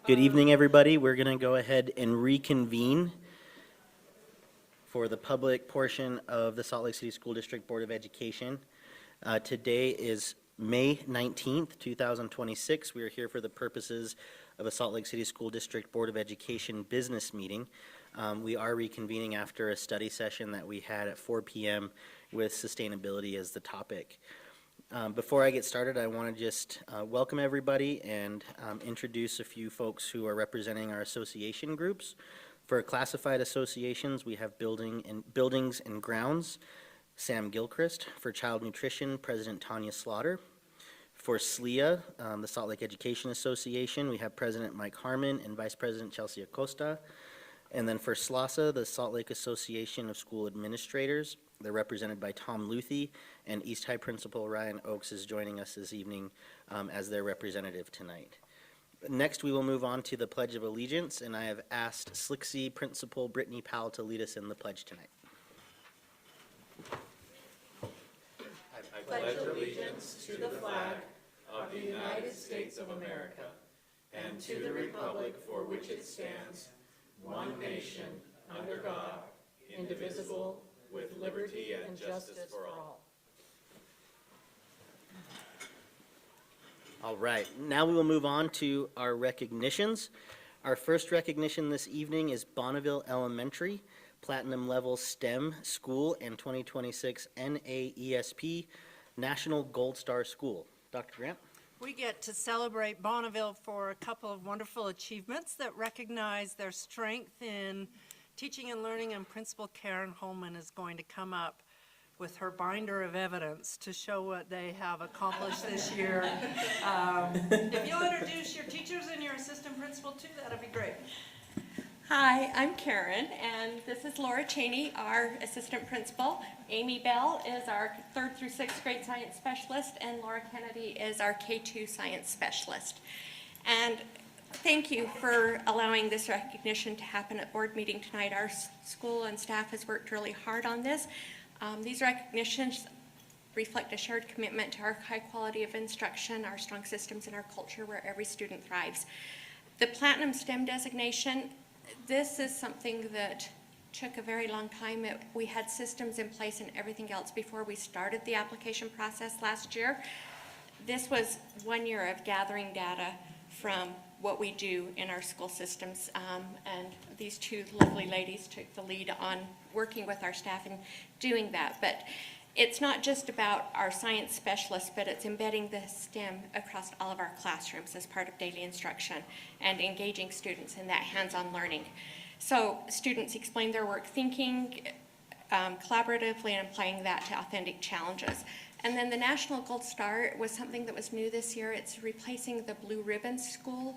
Good evening, everybody. We're going to go ahead and reconvene for the public portion of the Salt Lake City School District Board of Education. Today is May 19th, 2026. We are here for the purposes of a Salt Lake City School District Board of Education business meeting. We are reconvening after a study session that we had at 4 p.m. with sustainability as the topic. Before I get started, I want to just welcome everybody and introduce a few folks who are representing our association groups. For classified associations, we have Buildings and Grounds, Sam Gilchrist. For Child Nutrition, President Tanya Slaughter. For SLEA, the Salt Lake Education Association, we have President Mike Harmon and Vice President Chelsea Acosta. And then for SLASA, the Salt Lake Association of School Administrators, they're represented by Tom Luthi, and East High Principal Ryan Oakes is joining us this evening as their representative tonight. Next, we will move on to the Pledge of Allegiance, and I have asked SLCSD Principal Brittany Powell to lead us in the pledge tonight. I pledge allegiance to the flag of the United States of America and to the republic for which it stands, one nation, under God, indivisible, with liberty and justice for all. All right, now we will move on to our recognitions. Our first recognition this evening is Bonneville Elementary, Platinum Level STEM School and 2026 NAESP National Gold Star School. Dr. Grant? We get to celebrate Bonneville for a couple of wonderful achievements that recognize their strength in teaching and learning, and Principal Karen Holman is going to come up with her binder of evidence to show what they have accomplished this year. If you'll introduce your teachers and your assistant principal too, that'd be great. Hi, I'm Karen, and this is Laura Cheney, our assistant principal. Amy Bell is our 3rd through 6th grade science specialist, and Laura Kennedy is our K-2 science specialist. And thank you for allowing this recognition to happen at board meeting tonight. Our school and staff has worked really hard on this. These recognitions reflect a shared commitment to our high quality of instruction, our strong systems, and our culture where every student thrives. The Platinum STEM designation, this is something that took a very long time. We had systems in place and everything else before we started the application process last year. This was 1 year of gathering data from what we do in our school systems, and these two lovely ladies took the lead on working with our staff and doing that. But it's not just about our science specialists, but it's embedding the STEM across all of our classrooms as part of daily instruction and engaging students in that hands-on learning. So students explain their work thinking collaboratively and applying that to authentic challenges. And then the National Gold Star was something that was new this year. It's replacing the Blue Ribbon School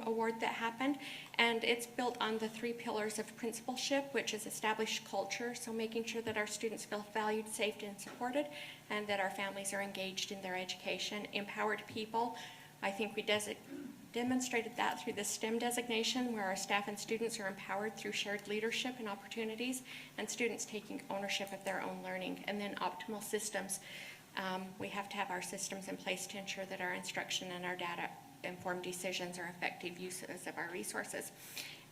award that happened, and it's built on the 3 pillars of principalship, which is established culture, so making sure that our students feel valued, safe, and supported, and that our families are engaged in their education. Empowered people, I think we demonstrated that through the STEM designation, where our staff and students are empowered through shared leadership and opportunities, and students taking ownership of their own learning. And then optimal systems. We have to have our systems in place to ensure that our instruction and our data-informed decisions are effective uses of our resources.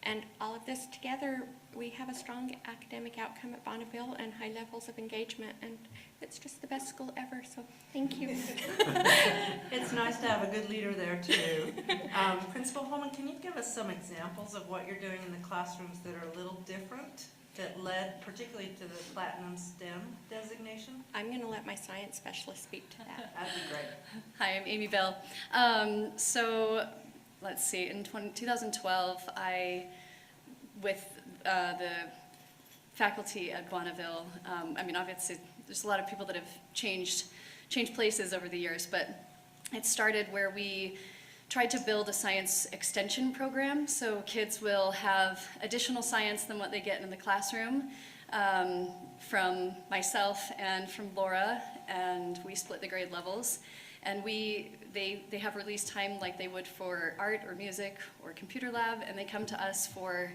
And all of this together, we have a strong academic outcome at Bonneville and high levels of engagement, and it's just the best school ever, so thank you. It's nice to have a good leader there too. Principal Holman, can you give us some examples of what you're doing in the classrooms that are a little different, that led particularly to the Platinum STEM designation? I'm going to let my science specialist speak to that. That'd be great. Hi, I'm Amy Bell. So let's see, in 2012, with the faculty at Bonneville, I mean, obviously, there's a lot of people that have changed places over the years, but it started where we tried to build a science extension program, so kids will have additional science than what they get in the classroom, from myself and from Laura, and we split the grade levels. And they have release time like they would for art or music or computer lab, and they come to us for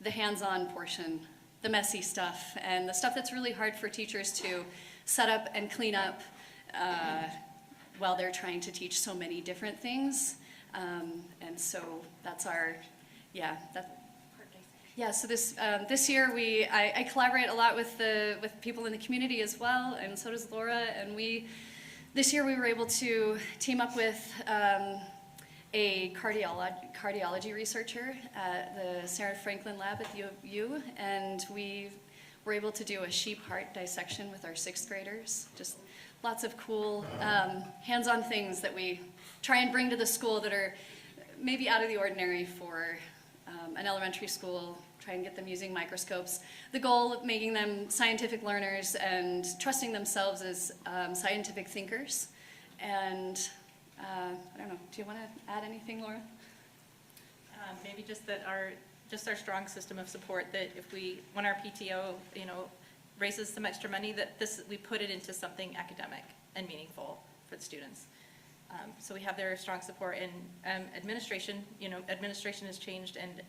the hands-on portion, the messy stuff, and the stuff that's really hard for teachers to set up and clean up while they're trying to teach so many different things. And so that's our, so this year I collaborate a lot with people in the community as well, and so does Laura. And this year we were able to team up with a cardiology researcher at the Sarah Franklin Lab at the U of U, and we were able to do a sheep heart dissection with our 6th graders. Just lots of cool hands-on things that we try and bring to the school that are maybe out of the ordinary for an elementary school. Try and get them using microscopes. The goal of making them scientific learners and trusting themselves as scientific thinkers. And I don't know, do you want to add anything, Laura? Maybe just that our strong system of support, that when our PTO, raises some extra money, that we put it into something academic and meaningful for the students. So we have their strong support, and administration has changed, and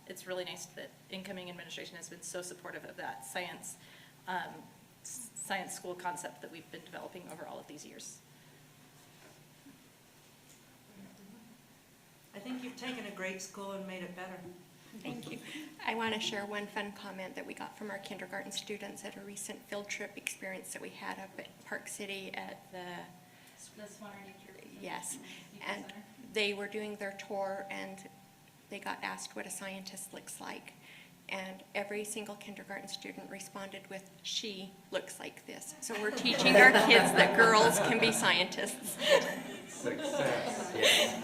it's really nice that incoming administration has been so supportive of that science school concept that we've been developing over all of these years. I think you've taken a great school and made it better. Thank you. I want to share one fun comment that we got from our kindergarten students at a recent field trip experience that we had up at Park City at the, yes, and they were doing their tour and they got asked what a scientist looks like. And every single kindergarten student responded with, "She looks like this." So we're teaching our kids that girls can be scientists. Success. Yes.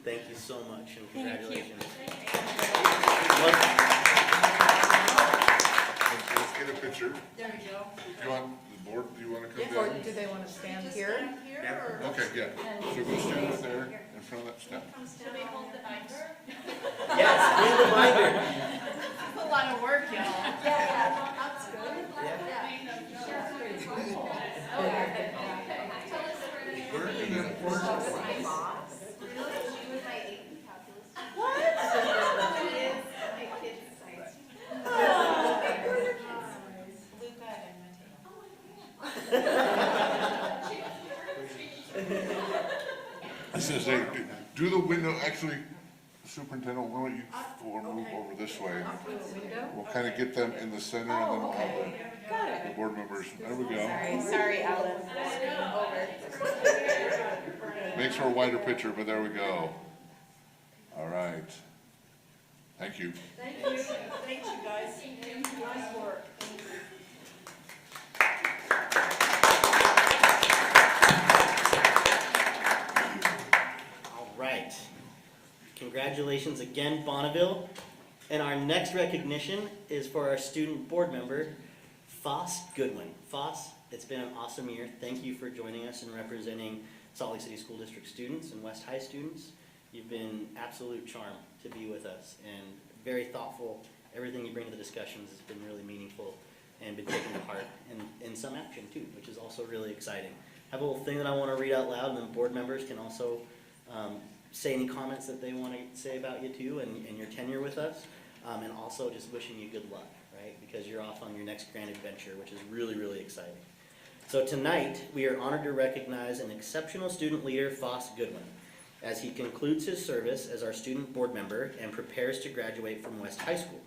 Thank you so much, and congratulations. Let's get a picture. There you go. Do you want the board, do you want to come Or down? do they want to stand here? Okay, yeah. So go stand right there in front of that step. Should we hold the binder? Yes, bring the binder. A lot of work, y'all. Yeah, that's good. Where is that board? My boss. She was my AP calculus. What? My kid's science. Luca and It says, hey, do the window, actually, Superintendent, why don't you move over this way? We'll kind of get them in the center and then we'll have the board members. There we go. Sorry, Alan. Makes for a wider picture, but there we go. All right. Thank you. Thank you. Thank you, guys. Nice work. All right. Congratulations again, Bonneville. And our next recognition is for our student board member, Foss Goodwin. Foss, it's been an awesome year. Thank you for joining us and representing Salt Lake City School District students and West High students. You've been absolute charm to be with us and very thoughtful. Everything you bring to the discussions has been really meaningful and been taken to heart in some action too, which is also really exciting. I have a little thing that I want to read out loud, and then board members can also say any comments that they want to say about you too and your tenure with us, and also just wishing you good luck, right? Because you're off on your next grand adventure, which is really, really exciting. So tonight, we are honored to recognize an exceptional student leader, Foss Goodwin, as he concludes his service as our student board member and prepares to graduate from West High School.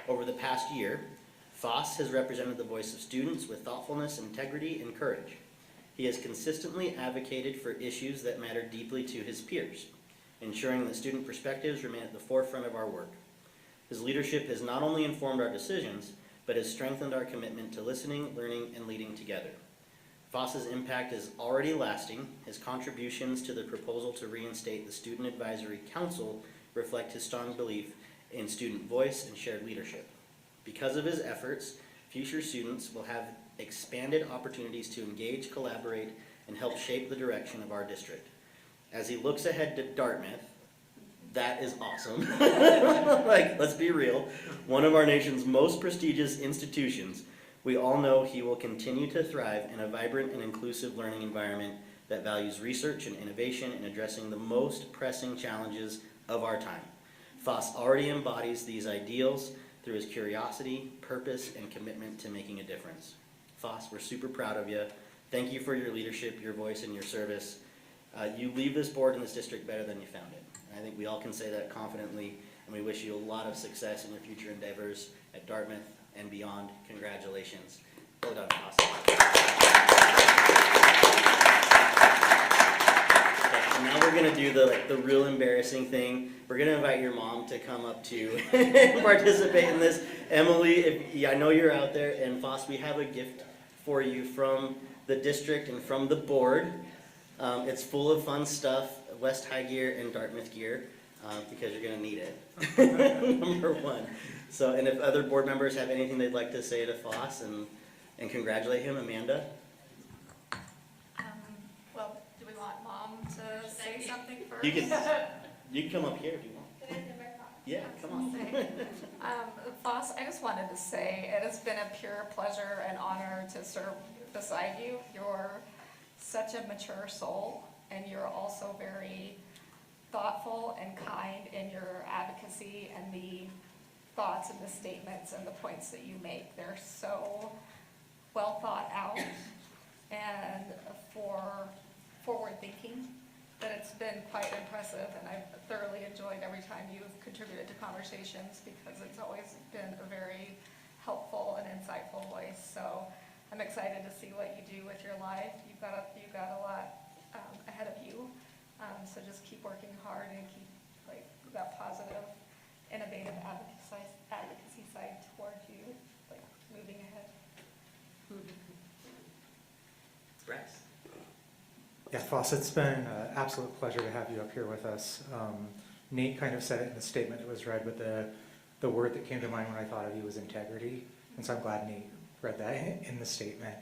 Over the past year, Foss has represented the voice of students with thoughtfulness, integrity, and courage. He has consistently advocated for issues that matter deeply to his peers, ensuring that student perspectives remain at the forefront of our work. His leadership has not only informed our decisions, but has strengthened our commitment to listening, learning, and leading together. Foss's impact is already lasting. His contributions to the proposal to reinstate the Student Advisory Council reflect his strong belief in student voice and shared leadership. Because of his efforts, future students will have expanded opportunities to engage, collaborate, and help shape the direction of our district. As he looks ahead to Dartmouth, that is awesome. Like, let's be real. One of our nation's most prestigious institutions. We all know he will continue to thrive in a vibrant and inclusive learning environment that values research and innovation in addressing the most pressing challenges of our time. Foss already embodies these ideals through his curiosity, purpose, and commitment to making a difference. Foss, we're super proud of you. Thank you for your leadership, your voice, and your service. You leave this board and this district better than you found it. And I think we all can say that confidently, and we wish you a lot of success in your future endeavors at Dartmouth and beyond. Congratulations. Well done, awesome. Okay, so now we're gonna do the real embarrassing thing. We're gonna invite your mom to come up to participate in this. Emily, I know you're out there, and Foss, we have a gift for you from the district and from the board. It's full of fun stuff, West High gear and Dartmouth gear, because you're gonna need it, number one. So, and if other board members have anything they'd like to say to Foss and congratulate him, Amanda? Well, do we want Mom to say something first? You can come up here if you want. Yeah, come on. Foss, I just wanted to say, it has been a pure pleasure and honor to serve beside you. You're such a mature soul, and you're also very thoughtful and kind in your advocacy and the thoughts and the statements and the points that you make. They're so well thought out and forward thinking that it's been quite impressive, and I've thoroughly enjoyed every time you've contributed to conversations, because it's always been a very helpful and insightful voice. So I'm excited to see what you do with your life. You've got a lot ahead of you. So just keep working hard and keep that positive, innovative advocacy side towards you, moving ahead. Rex? Yeah, Foss, it's been an absolute pleasure to have you up here with us. Nate kind of said it in the statement that was read, but the word that came to mind when I thought of you was integrity, and so I'm glad Nate read that in the statement.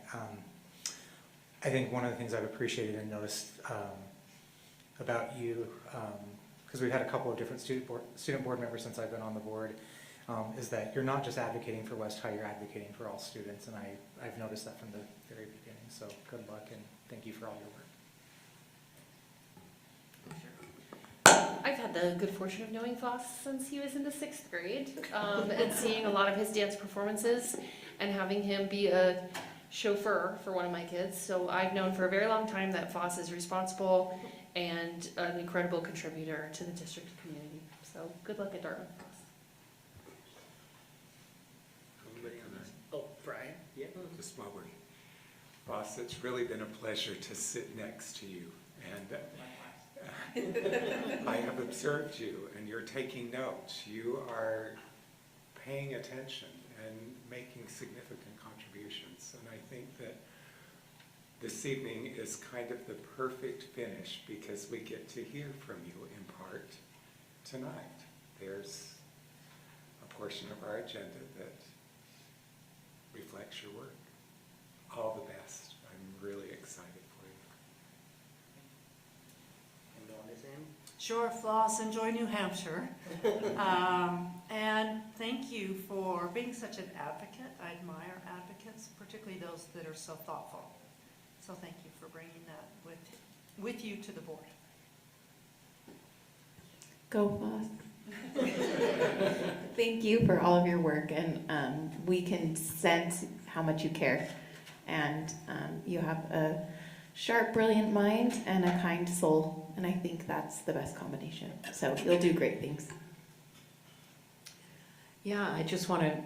I think one of the things I've appreciated and noticed about you, because we've had a couple of different student board members since I've been on the board, is that you're not just advocating for West High, you're advocating for all students, and I've noticed that from the very beginning. So good luck, and thank you for all your work. I've had the good fortune of knowing Foss since he was in the 6th grade, and seeing a lot of his dance performances and having him be a chauffeur for one of my kids. So I've known for a very long time that Foss is responsible and an incredible contributor to the district community. So good luck at Dartmouth, Foss. Anybody on this? Oh, Brian? Yeah. Just while we're, Foss, it's really been a pleasure to sit next to you, and I have observed you, and you're taking notes. You are paying attention and making significant contributions, and I think that this evening is kind of the perfect finish, because we get to hear from you in part tonight. There's a portion of our agenda that reflects your work. All the best. I'm really excited for you. And go on to Sam? Sure, Floss, enjoy New Hampshire. And thank you for being such an advocate. I admire advocates, particularly those that are so thoughtful. So thank you for bringing that with you to the board. Go, boss. Thank you for all of your work, and we can sense how much you care. And you have a sharp, brilliant mind and a kind soul, and I think that's the best combination. So you'll do great things. Yeah, I just want to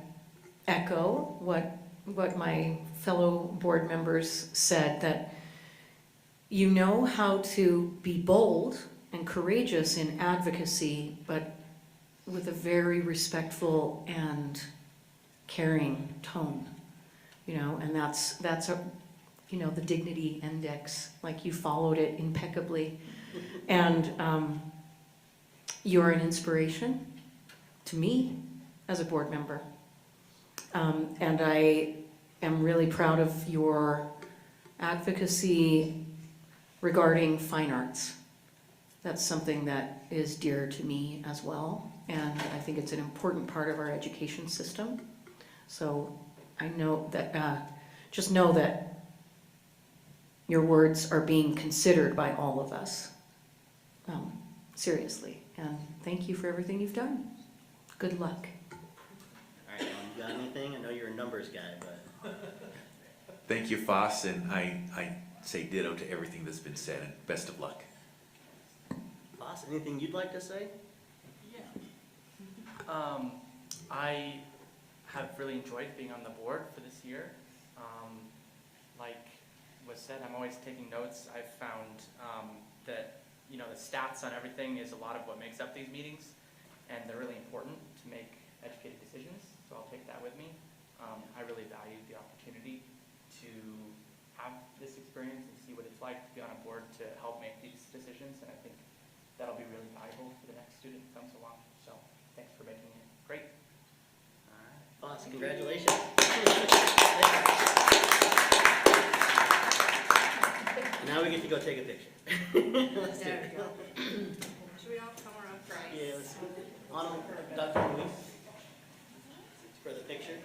echo what my fellow board members said, that you know how to be bold and courageous in advocacy, but with a very respectful and caring tone, and that's a, the dignity index, like you followed it impeccably. And you're an inspiration to me as a board member. And I am really proud of your advocacy regarding fine arts. That's something that is dear to me as well, and I think it's an important part of our education system. So I know that, just know that your words are being considered by all of us, seriously. And thank you for everything you've done. Good luck. All right, you got anything? I know you're a numbers guy, but. Thank you, Foss, and I say ditto to everything that's been said, and best of luck. Foss, anything you'd like to say? I have really enjoyed being on the board for this year. Like was said, I'm always taking notes. I've found that, you know, the stats on everything is a lot of what makes up these meetings, and they're really important to make educated decisions, so I'll take that with me. I really value the opportunity to have this experience and see what it's like to be on a board to help make these decisions, and I think that'll be really valuable for the next student who comes along. So thanks for making it great. All right, Foss, congratulations. Now we get to go take a picture. Let's do There it. we go. Should we all come around? Yeah, let's, on, Dr. Luis, for the picture.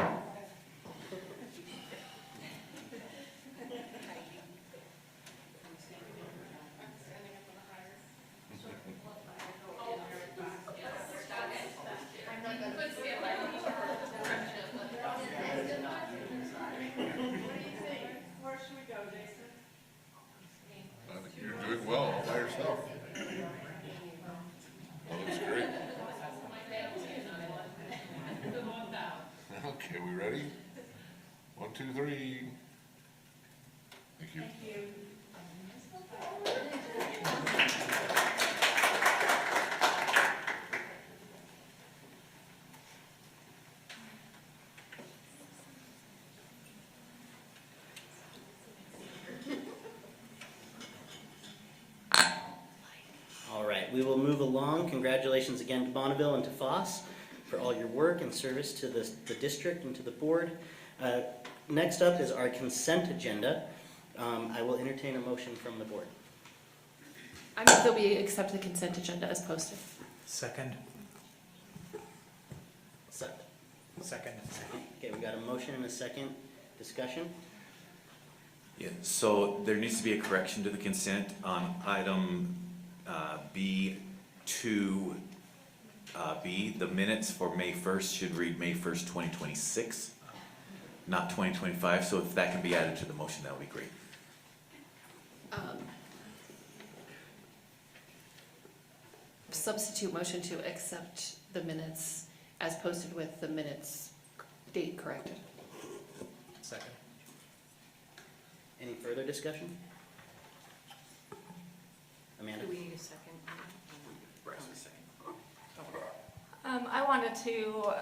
Where should we go, Jason? I think you're doing well all by yourself. That looks great. Okay, we ready? 1, 2, 3. Thank you. All right, we will move along. Congratulations again to Bonneville and to Foss for all your work and service to the district and to the board. Next up is our consent agenda. I will entertain a motion from the board. I move that we accept the consent agenda as posted. Second. Second. Second. Okay, we got a motion and a second. Discussion? Yeah, so there needs to be a correction to the consent on item B2B. The minutes for May 1st should read May 1st, 2026, not 2025. So if that can be added to the motion, that would be great. Substitute motion to accept the minutes as posted with the minutes date corrected. Second. Any further discussion? Amanda? Do we need a second? I wanted to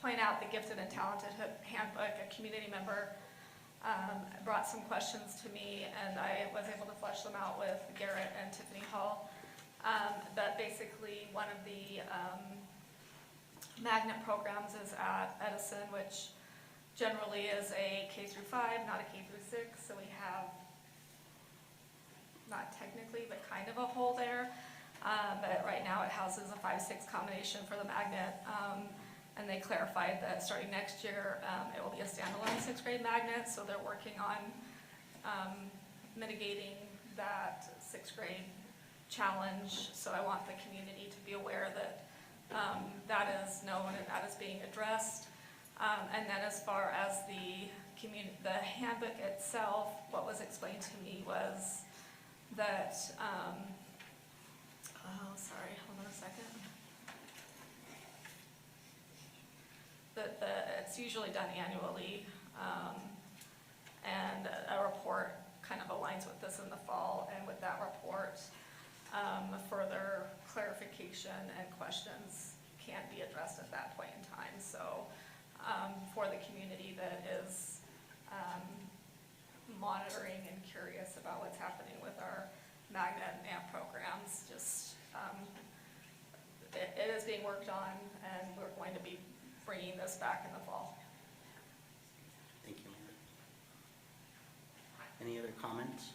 point out the Gifted and Talented Handbook. A community member brought some questions to me, and I was able to flesh them out with Garrett and Tiffany Hall. But basically, one of the magnet programs is at Edison, which generally is a K through 5, not a K through 6. So we have, not technically, but kind of a hole there. But right now it houses a 5-6 combination for the magnet. And they clarified that starting next year, it will be a standalone 6th grade magnet. So they're working on mitigating that 6th grade challenge. So I want the community to be aware that that is known and that is being addressed. And then as far as the handbook itself, what was explained to me was that, hold on a second. It's usually done annually, and a report kind of aligns with this in the fall, and with that report, further clarification and questions can be addressed at that point in time. So for the community that is monitoring and curious about what's happening with our magnet and AMP programs, just it is being worked on, and we're going to be bringing this back in the fall. Thank you, Amanda. Any other comments?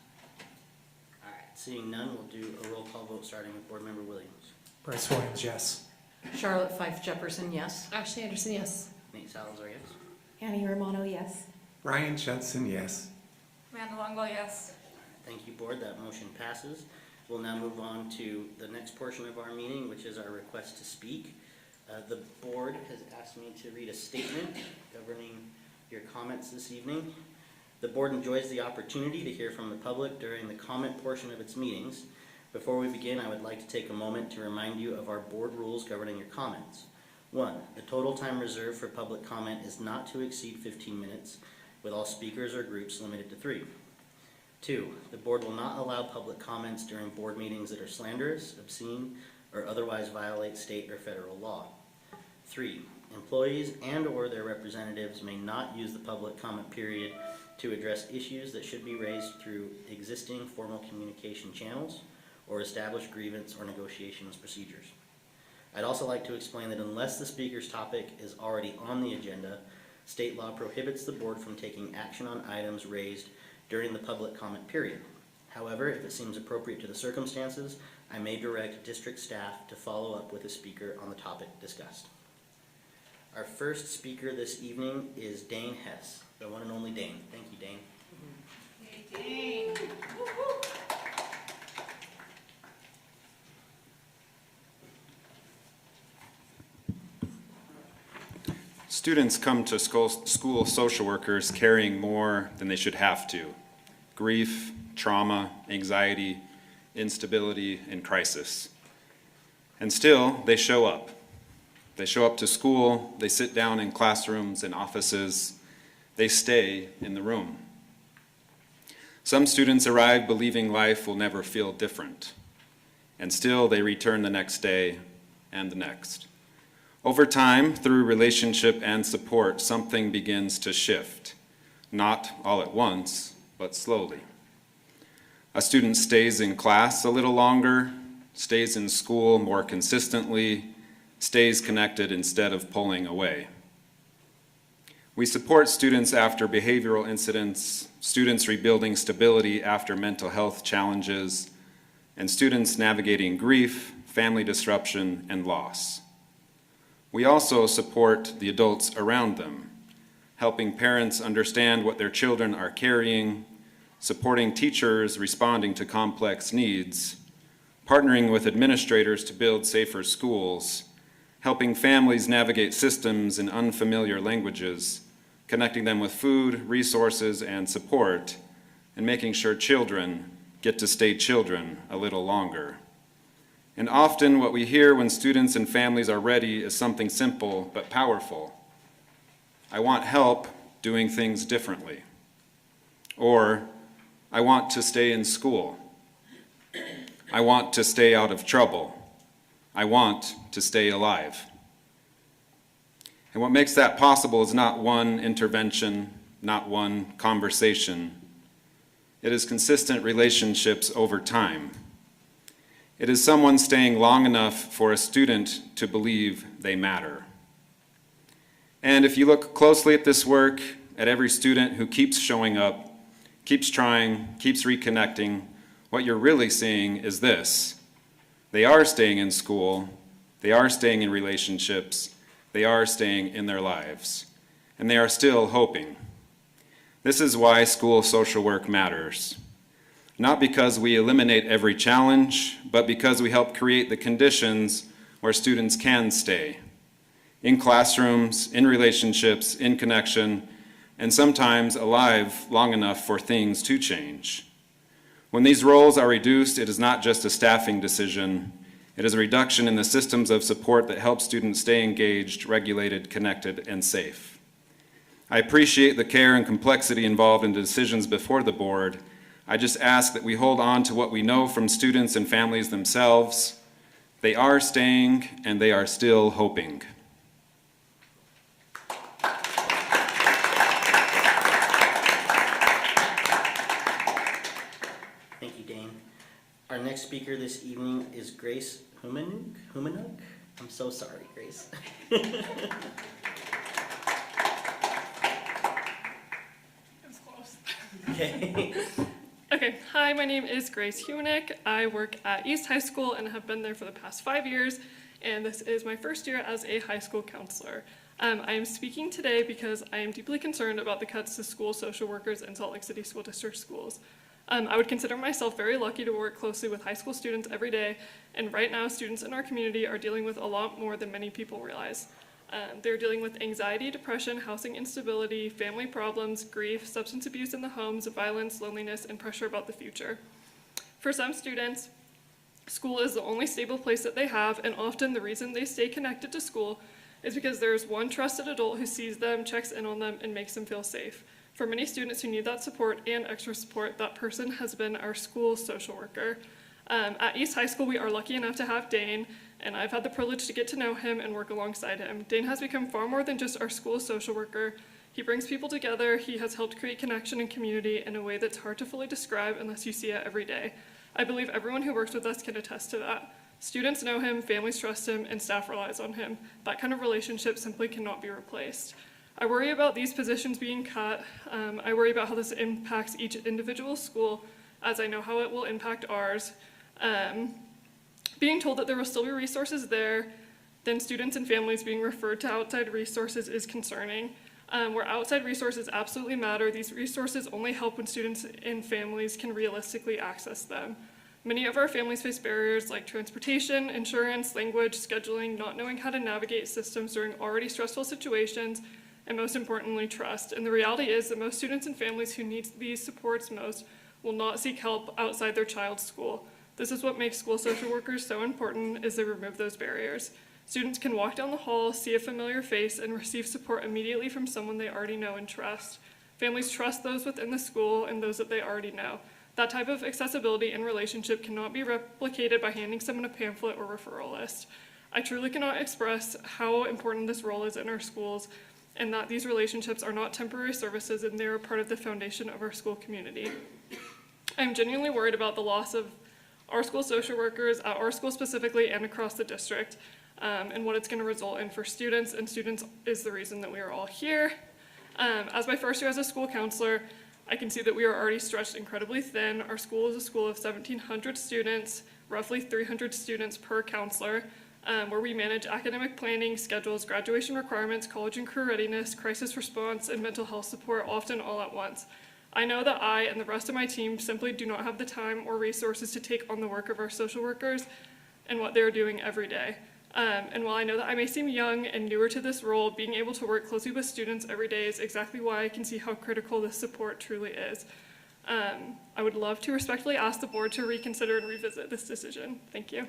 All right, seeing none, we'll do a roll call vote starting with Board Member Williams. Bryce Williams, yes. Charlotte Fife Jefferson, yes. Ashley Anderson, yes. Nate Salazar, yes. Annie Romano, yes. Ryan Judson, yes. Amanda Longo, yes. Thank you, Board. That motion passes. We'll now move on to the next portion of our meeting, which is our request to speak. The board has asked me to read a statement governing your comments this evening. The board enjoys the opportunity to hear from the public during the comment portion of its meetings. Before we begin, I would like to take a moment to remind you of our board rules governing your comments. 1, the total time reserved for public comment is not to exceed 15 minutes, with all speakers or groups limited to 3. 2, the board will not allow public comments during board meetings that are slanderous, obscene, or otherwise violate state or federal law. 3, employees and/or their representatives may not use the public comment period to address issues that should be raised through existing formal communication channels or established grievance or negotiations procedures. I'd also like to explain that unless the speaker's topic is already on the agenda, state law prohibits the board from taking action on items raised during the public comment period. However, if it seems appropriate to the circumstances, I may direct district staff to follow up with a speaker on the topic discussed. Our first speaker this evening is Dane Hess, the one and only Dane. Thank you, Dane. Hey, Dane. Students come to school social workers carrying more than they should have to. Grief, trauma, anxiety, instability, and crisis. And still, they show up. They show up to school, they sit down in classrooms and offices, they stay in the room. Some students arrive believing life will never feel different, and still they return the next day and the next. Over time, through relationship and support, something begins to shift, not all at once, but slowly. A student stays in class a little longer, stays in school more consistently, stays connected instead of pulling away. We support students after behavioral incidents, students rebuilding stability after mental health challenges, and students navigating grief, family disruption, and loss. We also support the adults around them, helping parents understand what their children are carrying, supporting teachers responding to complex needs, partnering with administrators to build safer schools, helping families navigate systems in unfamiliar languages, connecting them with food, resources, and support, and making sure children get to stay children a little longer. And often what we hear when students and families are ready is something simple but powerful. I want help doing things differently. Or, I want to stay in school. I want to stay out of trouble. I want to stay alive. And what makes that possible is not one intervention, not one conversation. It is consistent relationships over time. It is someone staying long enough for a student to believe they matter. And if you look closely at this work, at every student who keeps showing up, keeps trying, keeps reconnecting, what you're really seeing is this. They are staying in school, they are staying in relationships, they are staying in their lives, and they are still hoping. This is why school social work matters. Not because we eliminate every challenge, but because we help create the conditions where students can stay. In classrooms, in relationships, in connection, and sometimes alive long enough for things to change. When these roles are reduced, it is not just a staffing decision. It is a reduction in the systems of support that help students stay engaged, regulated, connected, and safe. I appreciate the care and complexity involved in the decisions before the board. I just ask that we hold on to what we know from students and families themselves. They are staying, and they are still hoping. Thank you, Dane. Our next speaker this evening is Grace Humanuk. I'm so sorry, Grace. It was close. Okay. Okay, hi, my name is Grace Humanek. I work at East High School and have been there for the past 5 years, and this is my first year as a high school counselor. I am speaking today because I am deeply concerned about the cuts to school social workers in Salt Lake City School District schools. I would consider myself very lucky to work closely with high school students every day, and right now students in our community are dealing with a lot more than many people realize. They're dealing with anxiety, depression, housing instability, family problems, grief, substance abuse in the homes, violence, loneliness, and pressure about the future. For some students, school is the only stable place that they have, and often the reason they stay connected to school is because there's one trusted adult who sees them, checks in on them, and makes them feel safe. For many students who need that support and extra support, that person has been our school social worker. At East High School, we are lucky enough to have Dane, and I've had the privilege to get to know him and work alongside him. Dane has become far more than just our school social worker. He brings people together. He has helped create connection and community in a way that's hard to fully describe unless you see it every day. I believe everyone who works with us can attest to that. Students know him, families trust him, and staff relies on him. That kind of relationship simply cannot be replaced. I worry about these positions being cut. I worry about how this impacts each individual school, as I know how it will impact ours. Being told that there will still be resources there, then students and families being referred to outside resources is concerning. Where outside resources absolutely matter, these resources only help when students and families can realistically access them. Many of our families face barriers like transportation, insurance, language, scheduling, not knowing how to navigate systems during already stressful situations, and most importantly, trust. And the reality is that most students and families who need these supports most will not seek help outside their child's school. This is what makes school social workers so important, is they remove those barriers. Students can walk down the hall, see a familiar face, and receive support immediately from someone they already know and trust. Families trust those within the school and those that they already know. That type of accessibility and relationship cannot be replicated by handing someone a pamphlet or referral list. I truly cannot express how important this role is in our schools, and that these relationships are not temporary services and they are part of the foundation of our school community. I'm genuinely worried about the loss of our school social workers at our school specifically and across the district, and what it's going to result in for students, and students is the reason that we are all here. As my first year as a school counselor, I can see that we are already stretched incredibly thin. Our school is a school of 1,700 students, roughly 300 students per counselor, where we manage academic planning, schedules, graduation requirements, college and career readiness, crisis response, and mental health support, often all at once. I know that I and the rest of my team simply do not have the time or resources to take on the work of our social workers and what they're doing every day. And while I know that I may seem young and newer to this role, being able to work closely with students every day is exactly why I can see how critical this support truly is. I would love to respectfully ask the board to reconsider and revisit this decision. Thank you.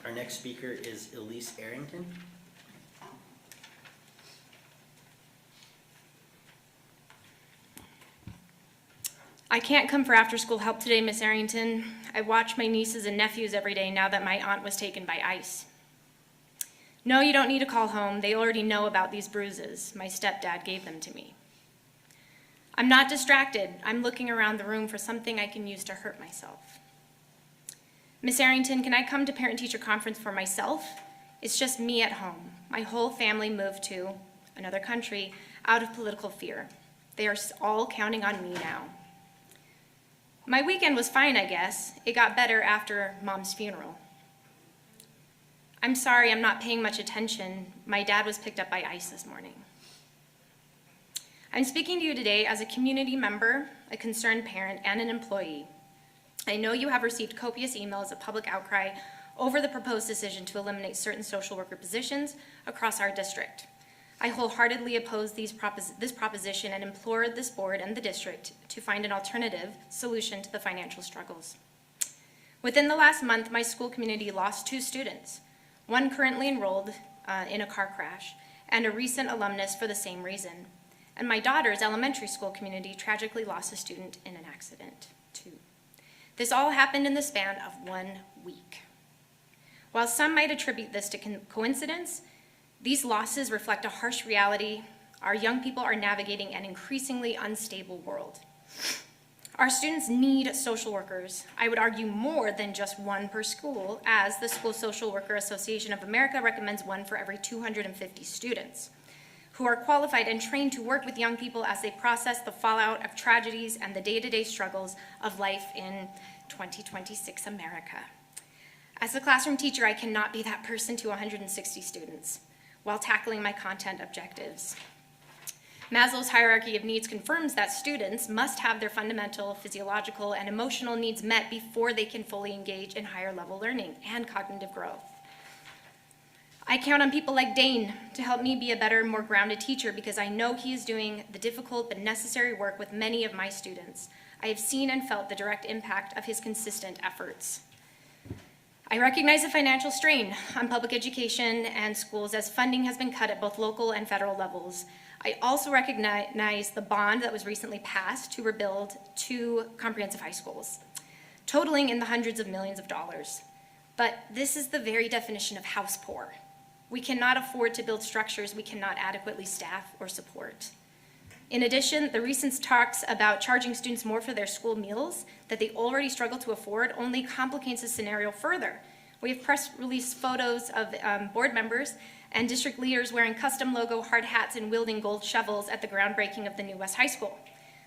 Our next speaker is Elise Arrington. I can't come for after-school help today, Miss Arrington. I watch my nieces and nephews every day now that my aunt was taken by ICE. No, you don't need to call home. They already know about these bruises. My stepdad gave them to me. I'm not distracted. I'm looking around the room for something I can use to hurt myself. Miss Arrington, can I come to parent-teacher conference for myself? It's just me at home. My whole family moved to another country out of political fear. They are all counting on me now. My weekend was fine, I guess. It got better after Mom's funeral. I'm sorry I'm not paying much attention. My dad was picked up by ICE this morning. I'm speaking to you today as a community member, a concerned parent, and an employee. I know you have received copious emails of public outcry over the proposed decision to eliminate certain social worker positions across our district. I wholeheartedly oppose this proposition and implore this board and the district to find an alternative solution to the financial struggles. Within the last month, my school community lost 2 students, one currently enrolled in a car crash, and a recent alumnus for the same reason. And my daughter's elementary school community tragically lost a student in an accident, too. This all happened in the span of 1 week. While some might attribute this to coincidence, these losses reflect a harsh reality. Our young people are navigating an increasingly unstable world. Our students need social workers. I would argue more than just one per school, as the School Social Worker Association of America recommends one for every 250 students, who are qualified and trained to work with young people as they process the fallout of tragedies and the day-to-day struggles of life in 2026 America. As a classroom teacher, I cannot be that person to 160 students while tackling my content objectives. Maslow's hierarchy of needs confirms that students must have their fundamental physiological and emotional needs met before they can fully engage in higher level learning and cognitive growth. I count on people like Dane to help me be a better, more grounded teacher because I know he is doing the difficult but necessary work with many of my students. I have seen and felt the direct impact of his consistent efforts. I recognize the financial strain on public education and schools as funding has been cut at both local and federal levels. I also recognize the bond that was recently passed to rebuild 2 comprehensive high schools, totaling in the hundreds of millions of dollars. But this is the very definition of house poor. We cannot afford to build structures we cannot adequately staff or support. In addition, the recent talks about charging students more for their school meals that they already struggle to afford only complicates the scenario further. We have press release photos of board members and district leaders wearing custom logo hard hats and wielding gold shovels at the groundbreaking of the new West High School.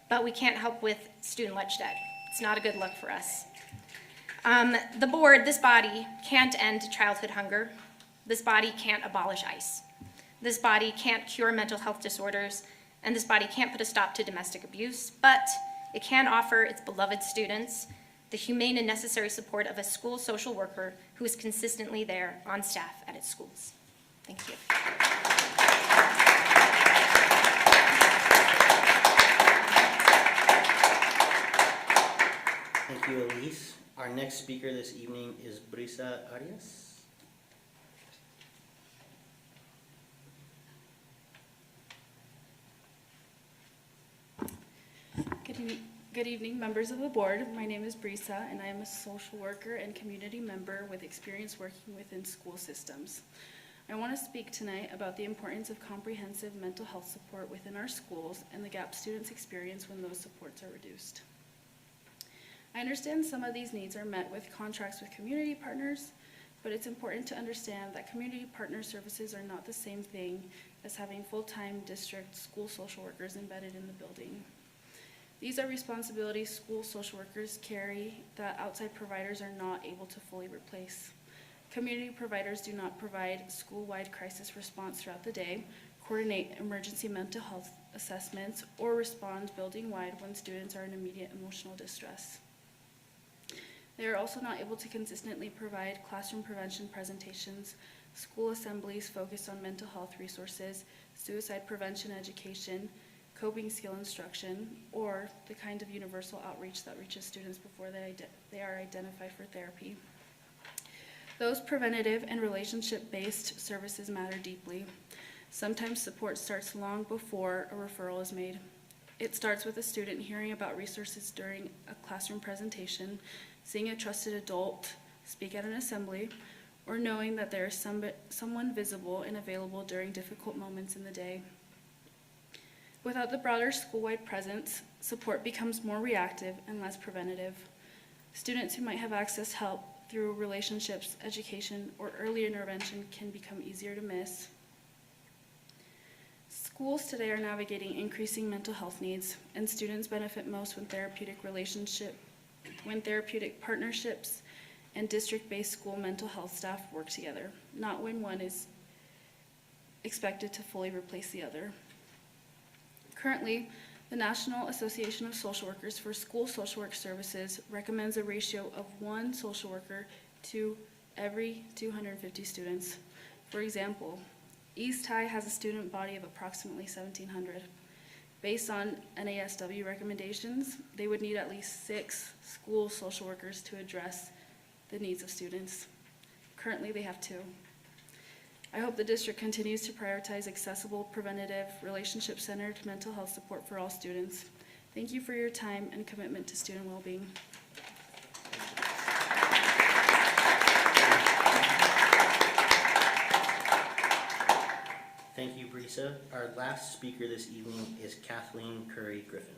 But we can't help with student lunch debt. It's not a good look for us. The board, this body, can't end childhood hunger. This body can't abolish ICE. This body can't cure mental health disorders, and this body can't put a stop to domestic abuse, but it can offer its beloved students the humane and necessary support of a school social worker who is consistently there on staff at its schools. Thank you. Thank you, Elise. Our next speaker this evening is Brisa Arias. Good evening, members of the board. My name is Brisa, and I am a social worker and community member with experience working within school systems. I want to speak tonight about the importance of comprehensive mental health support within our schools and the gap students experience when those supports are reduced. I understand some of these needs are met with contracts with community partners, but it's important to understand that community partner services are not the same thing as having full-time district school social workers embedded in the building. These are responsibilities school social workers carry that outside providers are not able to fully replace. Community providers do not provide school-wide crisis response throughout the day, coordinate emergency mental health assessments, or respond building-wide when students are in immediate emotional distress. They are also not able to consistently provide classroom prevention presentations, school assemblies focused on mental health resources, suicide prevention education, coping skill instruction, or the kind of universal outreach that reaches students before they are identified for therapy. Those preventative and relationship-based services matter deeply. Sometimes support starts long before a referral is made. It starts with a student hearing about resources during a classroom presentation, seeing a trusted adult speak at an assembly, or knowing that there is someone visible and available during difficult moments in the day. Without the broader school-wide presence, support becomes more reactive and less preventative. Students who might have accessed help through relationships, education, or early intervention can become easier to miss. Schools today are navigating increasing mental health needs, and students benefit most when therapeutic partnerships and district-based school mental health staff work together, not when one is expected to fully replace the other. Currently, the National Association of Social Workers for School Social Work Services recommends a ratio of 1 social worker to every 250 students. For example, East High has a student body of approximately 1,700. Based on NASW recommendations, they would need at least 6 school social workers to address the needs of students. Currently, they have 2. I hope the district continues to prioritize accessible, preventative, relationship-centered mental health support for all students. Thank you for your time and commitment to student well-being. Thank you, Brisa. Our last speaker this evening is Kathleen Curry Griffin.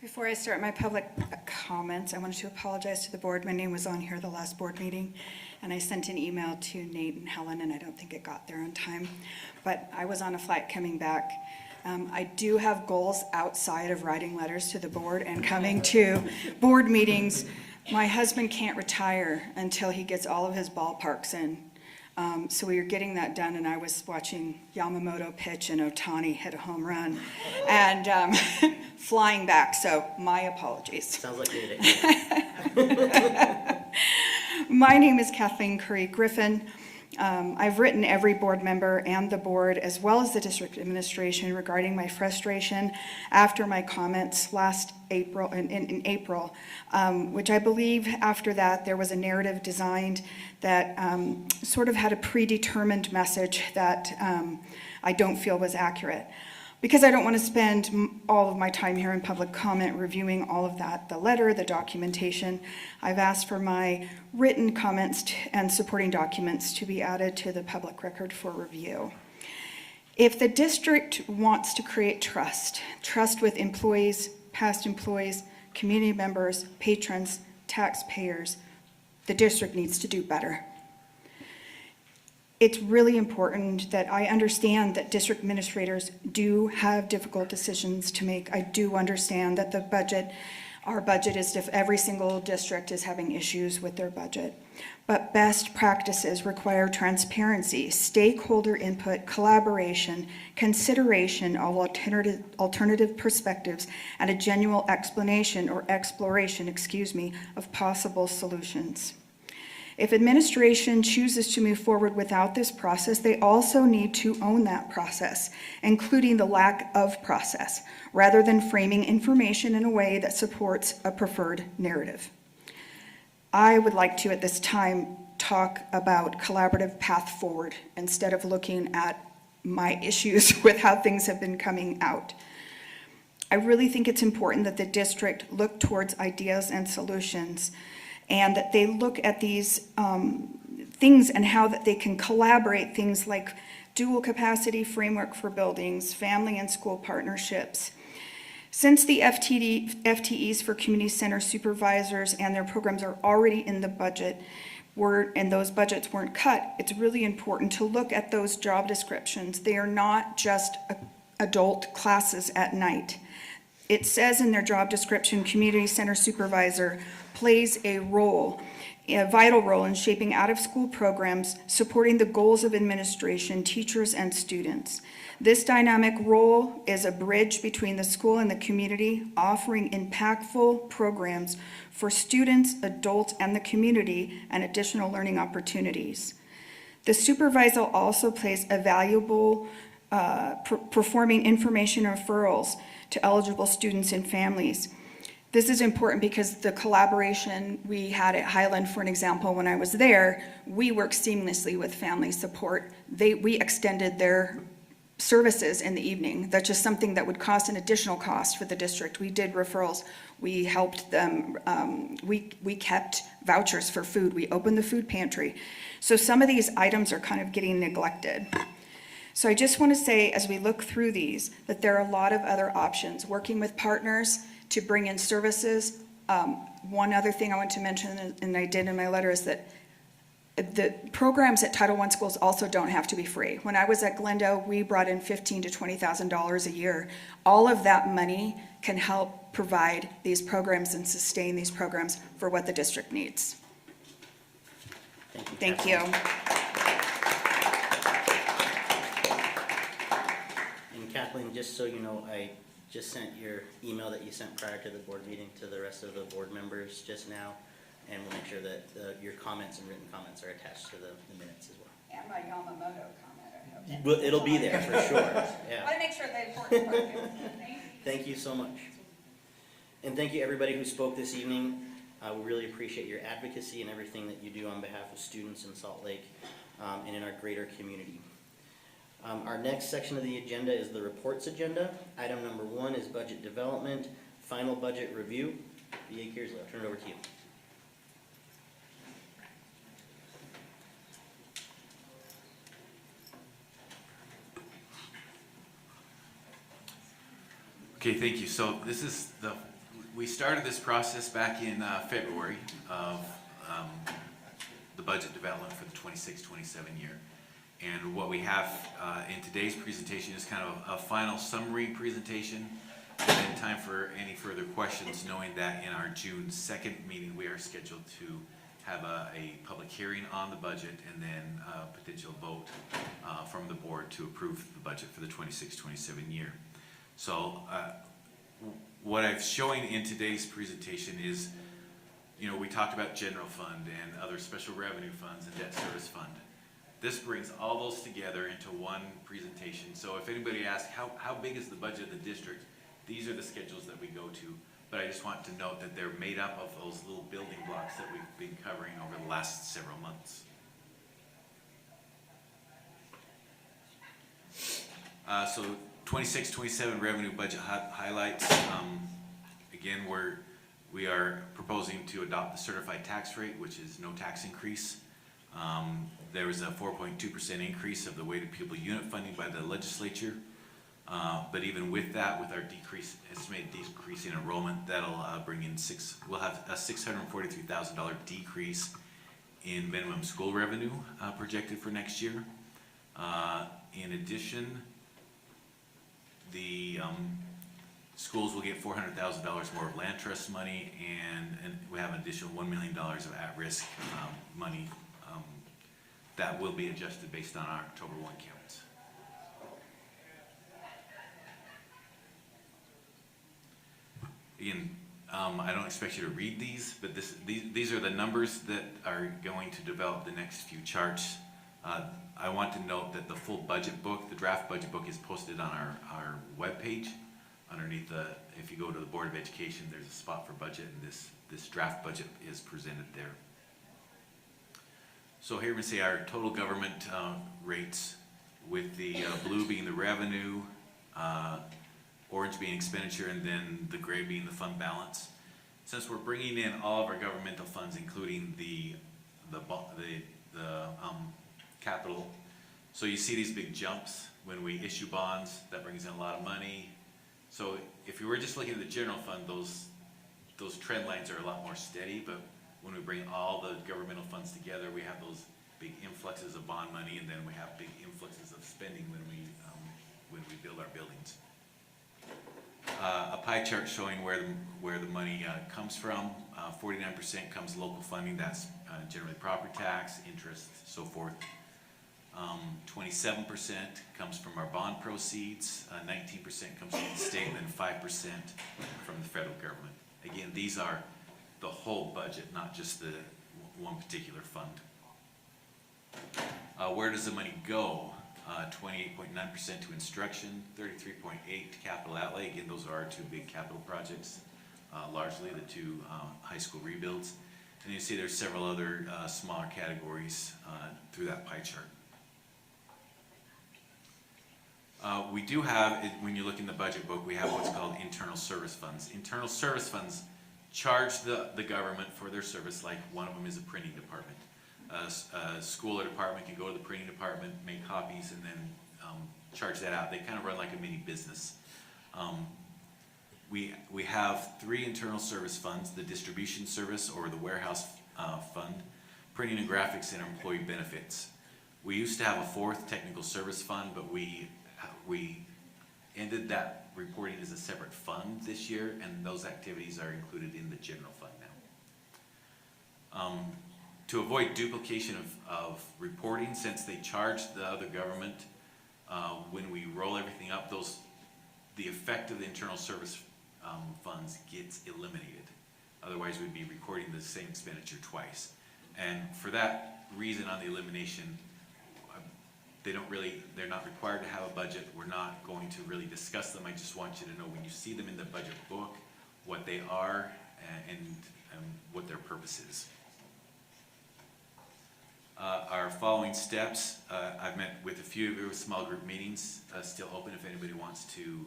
Before I start my public comments, I wanted to apologize to the board. My name was on here the last board meeting, and I sent an email to Nate and Helen, and I don't think it got there on time. But I was on a flight coming back I do have goals outside of writing letters to the board and coming to board meetings. My husband can't retire until he gets all of his ballparks in. So we were getting that done, and I was watching Yamamoto pitch and Ohtani hit a home run and flying back, so my apologies. Sounds like you did it. My name is Kathleen Curry Griffin. I've written every board member and the board, as well as the district administration, regarding my frustration after my comments last April, in April, which I believe after that there was a narrative designed that sort of had a predetermined message that I don't feel was accurate. Because I don't want to spend all of my time here in public comment reviewing all of that, the letter, the documentation, I've asked for my written comments and supporting documents to be added to the public record for review. If the district wants to create trust with employees, past employees, community members, patrons, taxpayers, the district needs to do better. It's really important that I understand that district administrators do have difficult decisions to make. I do understand that our budget is every single district is having issues with their budget. But best practices require transparency, stakeholder input, collaboration, consideration of alternative perspectives, and a genuine explanation or exploration, of possible solutions. If administration chooses to move forward without this process, they also need to own that process, including the lack of process, rather than framing information in a way that supports a preferred narrative. I would like to, at this time, talk about collaborative path forward instead of looking at my issues with how things have been coming out. I really think it's important that the district look towards ideas and solutions, and that they look at these things and how that they can collaborate, things like dual capacity framework for buildings, family and school partnerships. Since the FTEs for community center supervisors and their programs are already in the budget, and those budgets weren't cut, it's really important to look at those job descriptions. They are not just adult classes at night. It says in their job description, community center supervisor plays a vital role in shaping out-of-school programs, supporting the goals of administration, teachers, and students. This dynamic role is a bridge between the school and the community, offering impactful programs for students, adults, and the community, and additional learning opportunities. The supervisor also plays a valuable performing information referrals to eligible students and families. This is important because the collaboration we had at Highland, for an example, when I was there, we worked seamlessly with family support. We extended their services in the evening. That's just something that would cost an additional cost for the district. We did referrals. We helped them. We kept vouchers for food. We opened the food pantry. So some of these items are kind of getting neglected. So I just want to say, as we look through these, that there are a lot of other options. Working with partners to bring in services. One other thing I want to mention, and I did in my letter, is that the programs at Title I schools also don't have to be free. When I was at Glendale, we brought in $15,000 to $20,000 a year. All of that money can help provide these programs and sustain these programs for what the district needs. Thank you. And Kathleen, just so you know, I just sent your email that you sent prior to the board meeting to the rest of the board members just now, and we'll make sure that your comments and written comments are attached to the minutes as well. And my Yamamoto comment, I hope. Well, it'll be there for sure, yeah. I want to make sure the important part is. Thank you. Thank you so much. And thank you everybody who spoke this evening. We really appreciate your advocacy and everything that you do on behalf of students in Salt Lake and in our greater community. Our next section of the agenda is the reports agenda. Item number 1 is budget development, final budget review. B.A. Kearsley, I'll turn it over to you. Okay, thank you. So this is we started this process back in February of the budget development for the 26-27 year. And what we have in today's presentation is kind of a final summary presentation, and then time for any further questions, knowing that in our June 2nd meeting, we are scheduled to have a public hearing on the budget and then a potential vote from the board to approve the budget for the 26-27 year. So what I'm showing in today's presentation is, you know, we talked about general fund and other special revenue funds and debt service fund. This brings all those together into one presentation. So if anybody asks, how big is the budget of the district? These are the schedules that we go to. But I just want to note that they're made up of those little building blocks that we've been covering over the last several months. So 26-27 revenue budget highlights. Again, we are proposing to adopt the certified tax rate, which is no tax increase. There was a 4.2% increase of the weighted pupil unit funding by the legislature. But even with that, with our estimated decrease in enrollment, that'll bring in we'll have a $643,000 decrease in minimum school revenue projected for next year. In addition, the schools will get $400,000 more of land trust money, and we have an additional $1 million of at-risk money that will be adjusted based on our October 1 counts. Again, I don't expect you to read these, but these are the numbers that are going to develop the next few charts. I want to note that the full budget book, the draft budget book, is posted on our webpage. Underneath if you go to the Board of Education, there's a spot for budget, and this draft budget is presented there. So here we see our total government rates, with the blue being the revenue, orange being expenditure, and then the gray being the fund balance. Since we're bringing in all of our governmental funds, including the capital, so you see these big jumps when we issue bonds. That brings in a lot of money. So if you were just looking at the general fund, those trend lines are a lot more steady. But when we bring all the governmental funds together, we have those big influxes of bond money, and then we have big influxes of spending when we build our buildings. A pie chart showing where the money comes from. 49% comes local funding. That's generally property tax, interest, so forth. 27% comes from our bond proceeds. 19% comes from the state, and then 5% from the federal government. Again, these are the whole budget, not just the one particular fund. Where does the money go? 28.9% to instruction, 33.8% to capital outlay. Again, those are our two big capital projects, largely the two high school rebuilds. And you see there's several other smaller categories through that pie chart. We do have, when you look in the budget book, we have what's called internal service funds. Internal service funds charge the government for their service, like one of them is a printing department. A school or department can go to the printing department, make copies, and then charge that out. They kind of run like a mini business. We have three internal service funds: the distribution service or the warehouse fund, printing and graphics, and employee benefits. We used to have a fourth technical service fund, but we ended that reporting as a separate fund this year, and those activities are included in the general fund now. To avoid duplication of reporting, since they charge the other government, when we roll everything up, the effect of the internal service funds gets eliminated. Otherwise, we'd be recording the same expenditure twice. And for that reason, on the elimination, they're not required to have a budget. We're not going to really discuss them. I just want you to know when you see them in the budget book, what they are and what their purpose is. Our following steps, I've met with a few of you with small group meetings, still open if anybody wants to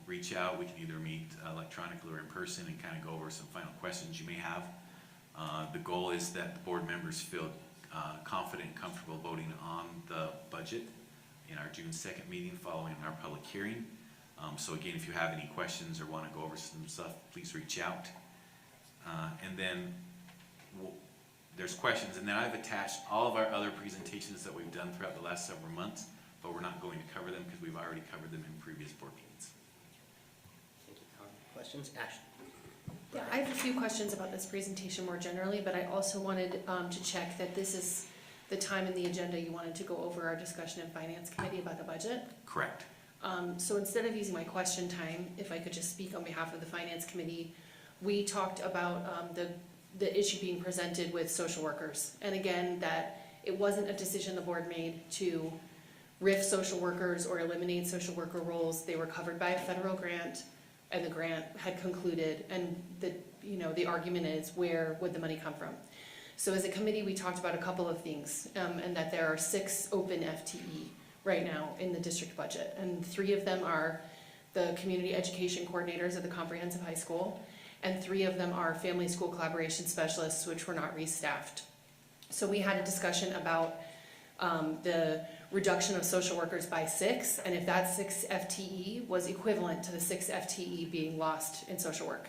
reach out. We can either meet electronically or in person and kind of go over some final questions you may have. The goal is that the board members feel confident and comfortable voting on the budget in our June 2nd meeting following our public hearing. So again, if you have any questions or want to go over some stuff, please reach out. And then there's questions, and then I've attached all of our other presentations that we've done throughout the last several months, but we're not going to cover them because we've already covered them in previous board meetings. Thank you. Questions? Ashley? Yeah, I have a few questions about this presentation more generally, but I also wanted to check that this is the time in the agenda you wanted to go over our discussion in Finance Committee about the budget. Correct. So instead of using my question time, if I could just speak on behalf of the Finance Committee, we talked about the issue being presented with social workers. And again, that it wasn't a decision the board made to RIF social workers or eliminate social worker roles. They were covered by a federal grant, and the grant had concluded, and the argument is, where would the money come from? So as a committee, we talked about a couple of things, and that there are 6 open FTE right now in the district budget, and 3 of them are the community education coordinators at the comprehensive high school, and 3 of them are family school collaboration specialists, which were not restaffed. So we had a discussion about the reduction of social workers by 6, and if that 6 FTE was equivalent to the 6 FTE being lost in social work.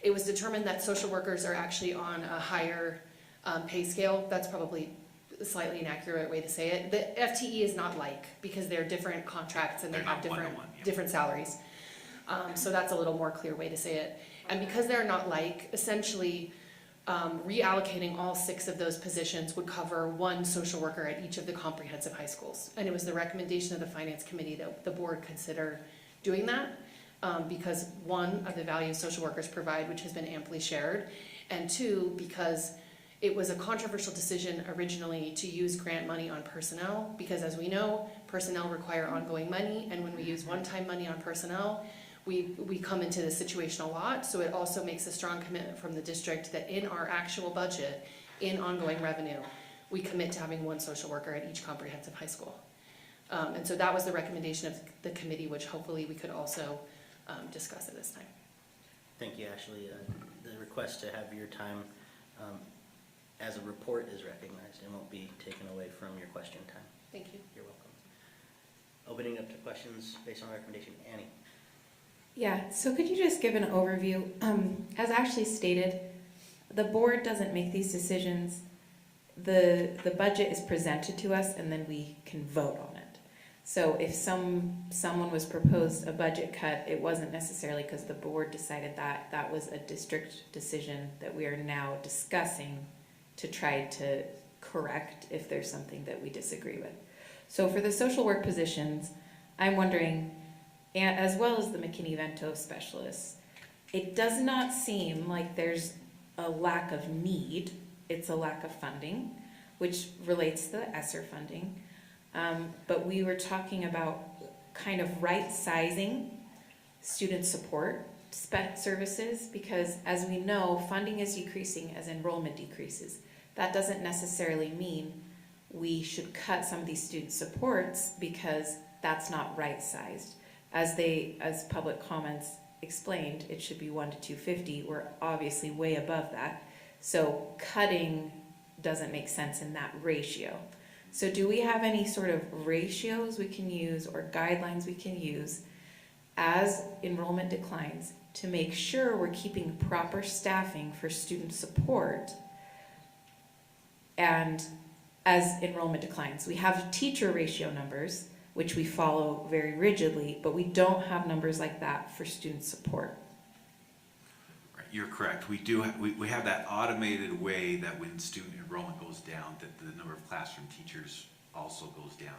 It was determined that social workers are actually on a higher pay scale. That's probably a slightly inaccurate way to say it. The FTE is not like, because they're different contracts and they have different salaries. So that's a little more clear way to say it. And because they're not like, essentially, reallocating all 6 of those positions would cover 1 social worker at each of the comprehensive high schools. And it was the recommendation of the Finance Committee that the board consider doing that, because 1, of the value social workers provide, which has been amply shared, and 2, because it was a controversial decision originally to use grant money on personnel, because as we know, personnel require ongoing money, and when we use one-time money on personnel, we come into this situation a lot. So it also makes a strong commitment from the district that in our actual budget, in ongoing revenue, we commit to having 1 social worker at each comprehensive high school. And so that was the recommendation of the committee, which hopefully we could also discuss at this time. Thank you, Ashley. The request to have your time as a report is recognized and won't be taken away from your question time. Thank you. You're welcome. Opening up to questions based on recommendation. Annie? Yeah, so could you just give an overview? As Ashley stated, the board doesn't make these decisions. The budget is presented to us and then we can vote on it. So if someone was proposed a budget cut, it wasn't necessarily because the board decided that. That was a district decision that we are now discussing to try to correct if there's something that we disagree with. So for the social work positions, I'm wondering, and as well as the McKinney-Vento specialists, it does not seem like there's a lack of need. It's a lack of funding, which relates to the ESSER funding. But we were talking about kind of right-sizing student support services, because as we know, funding is decreasing as enrollment decreases. That doesn't necessarily mean we should cut some of these student supports, because that's not right-sized. As public comments explained, it should be 1 to 250. We're obviously way above that. So cutting doesn't make sense in that ratio. So do we have any sort of ratios we can use or guidelines we can use as enrollment declines to make sure we're keeping proper staffing for student support and as enrollment declines? We have teacher ratio numbers, which we follow very rigidly, but we don't have numbers like that for student support. Right, you're correct. We have that automated way that when student enrollment goes down, that the number of classroom teachers also goes down.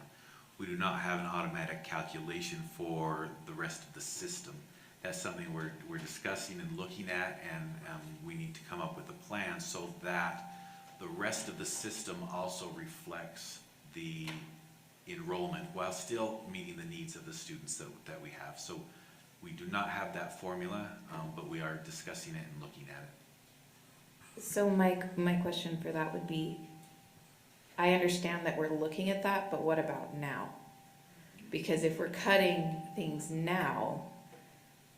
We do not have an automatic calculation for the rest of the system. That's something we're discussing and looking at, and we need to come up with a plan so that the rest of the system also reflects the enrollment while still meeting the needs of the students that we have. So we do not have that formula, but we are discussing it and looking at it. So my question for that would be, I understand that we're looking at that, but what about now? Because if we're cutting things now,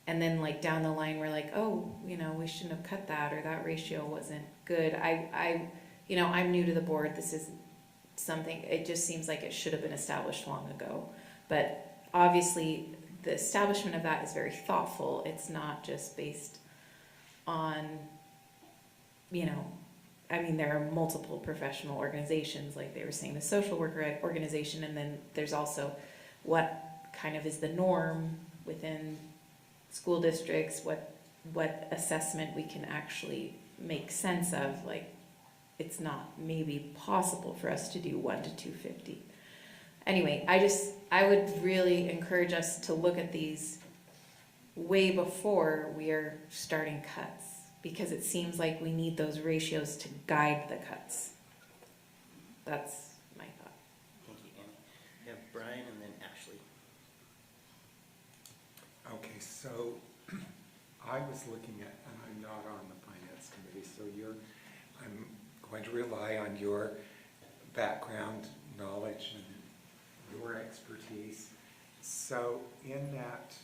and then like down the line we're like, oh, we shouldn't have cut that, or that ratio wasn't good. I'm new to the board. This is something, it just seems like it should have been established long ago. But obviously the establishment of that is very thoughtful. It's not just based on, I mean, there are multiple professional organizations, like they were saying, the social worker organization, and then there's also what kind of is the norm within school districts, what assessment we can actually make sense of, like, it's not maybe possible for us to do 1 to 250. Anyway, I would really encourage us to look at these way before we are starting cuts, because it seems like we need those ratios to guide the cuts. That's my thought. Thank you, Annie. We have Brian and then Ashley. Okay, so I was looking at, and I'm not on the finance committee, so I'm going to rely on your background, knowledge, and your expertise. So in that,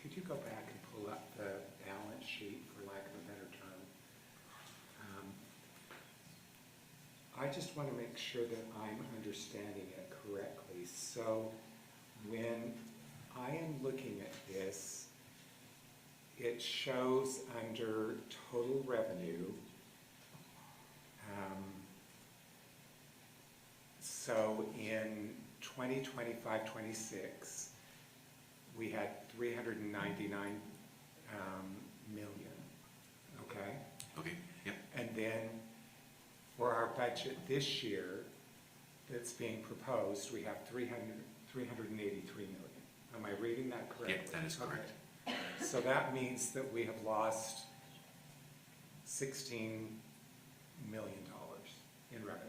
could you go back and pull up the balance sheet, for lack of a better term? I just want to make sure that I'm understanding it correctly. So when I am looking at this, it shows under total revenue, so in 2025-26, we had 399 million, okay? Okay, yep. And then for our budget this year that's being proposed, we have 383 million. Am I reading that correctly? Yep, that is correct. Okay. So that means that we have lost $16 million in revenue.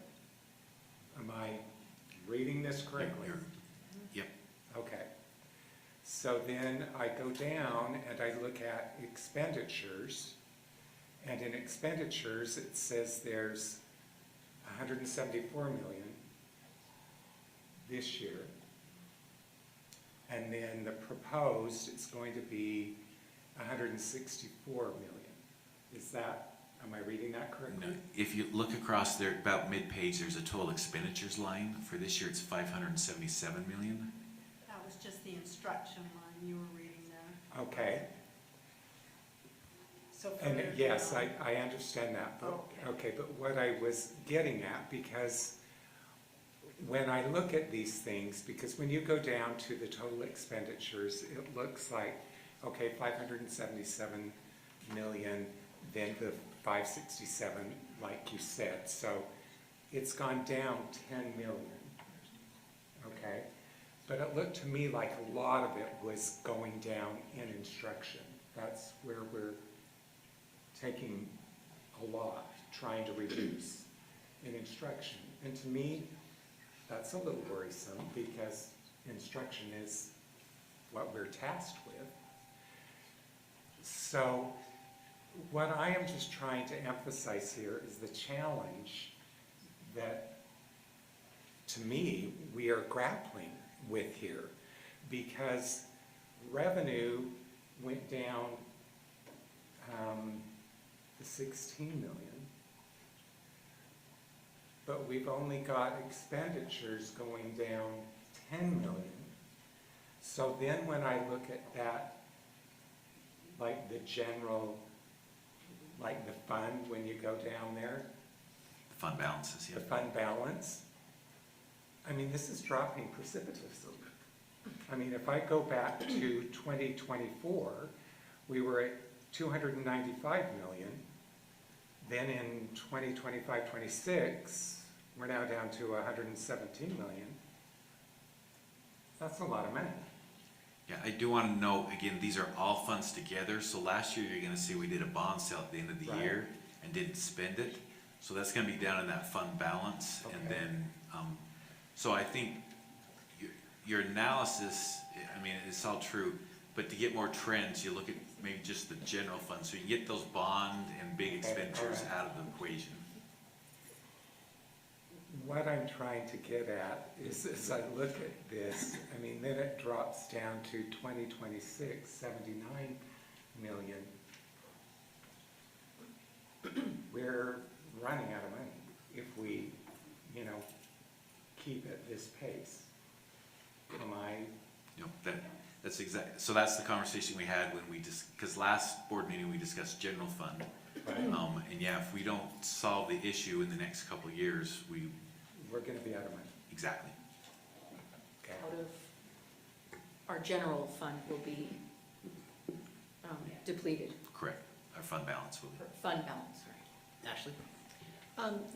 Am I reading this correctly? Yep. Okay. So then I go down and I look at expenditures, and in expenditures it says there's 174 million this year, and then the proposed it's going to be 164 million. Is that, am I reading that correctly? No, if you look across there, about mid-page, there's a total expenditures line. For this year, it's 577 million. That was just the instruction line you were reading there. Okay. So And further yes, down. I understand that, but, Okay. okay, but what I was getting at, because when I look at these things, because when you go down to the total expenditures, it looks like, okay, 577 million, then the 567, like you said, so it's gone down 10 million, okay? But it looked to me like a lot of it was going down in instruction. That's where we're taking a lot, trying to reduce in instruction. And to me, that's a little worrisome, because instruction is what we're tasked with. So what I am just trying to emphasize here is the challenge that, to me, we are grappling with here, because revenue went down to 16 million, but we've only got expenditures going down 10 million. So then when I look at that, like the general, like the fund, when you go down there, The fund balances, the yeah. fund balance, I mean, this is dropping precipitously. I mean, if I go back to 2024, we were at 295 million. Then in 2025-26, we're now down to 117 million. That's a lot of money. Yeah, I do want to note, again, these are all funds together. So last year, you're going to see we did a bond sale at the end of the Right. year and didn't spend it. So that's going to be down in that fund balance. Okay. And then, so I think your analysis, I mean, it's all true, but to get more trends, you look at maybe just the general fund. So you get those bond and big Okay, expenditures all right. out of the equation. What I'm trying to get at is, as I look at this, I mean, then it drops down to 2026, 79 million. We're running out of money if we, you know, keep at this pace. Am I? You know, that's exact. So that's the conversation we had when we because last board meeting we discussed general fund, And yeah, if we don't solve the issue in the next couple of years, we're gonna be out of money. exactly. Okay. Out of, our general fund will be depleted, Correct. Our fund balance will be. fund balance, right? Ashley?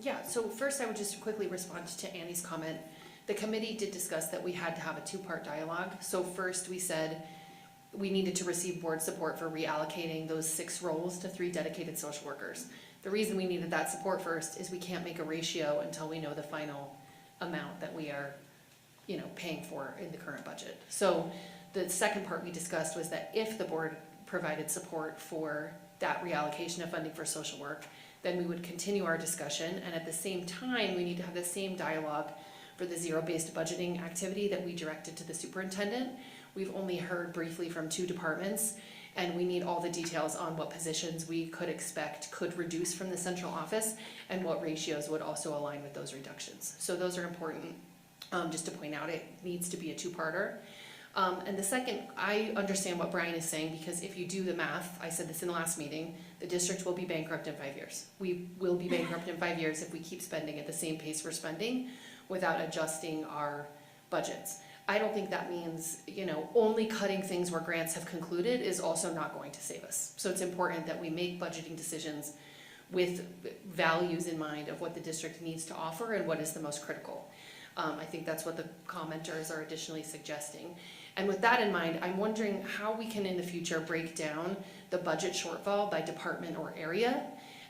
Yeah, so first I would just quickly respond to Annie's comment. The committee did discuss that we had to have a two-part dialogue. So first we said we needed to receive board support for reallocating those 6 roles to 3 dedicated social workers. The reason we needed that support first is we can't make a ratio until we know the final amount that we are, paying for in the current budget. So the second part we discussed was that if the board provided support for that reallocation of funding for social work, then we would continue our discussion, and at the same time, we need to have the same dialogue for the zero-based budgeting activity that we directed to the superintendent. We've only heard briefly from 2 departments, and we need all the details on what positions we could expect could reduce from the central office, and what ratios would also align with those reductions. So those are important, just to point out, it needs to be a 2-parter. And the second, I understand what Brian is saying, because if you do the math, I said this in the last meeting, the district will be bankrupt in 5 years. We will be bankrupt in 5 years if we keep spending at the same pace we're spending without adjusting our budgets. I don't think that means, only cutting things where grants have concluded is also not going to save us. So it's important that we make budgeting decisions with values in mind of what the district needs to offer and what is the most critical. I think that's what the commenters are additionally suggesting. And with that in mind, I'm wondering how we can in the future break down the budget shortfall by department or area,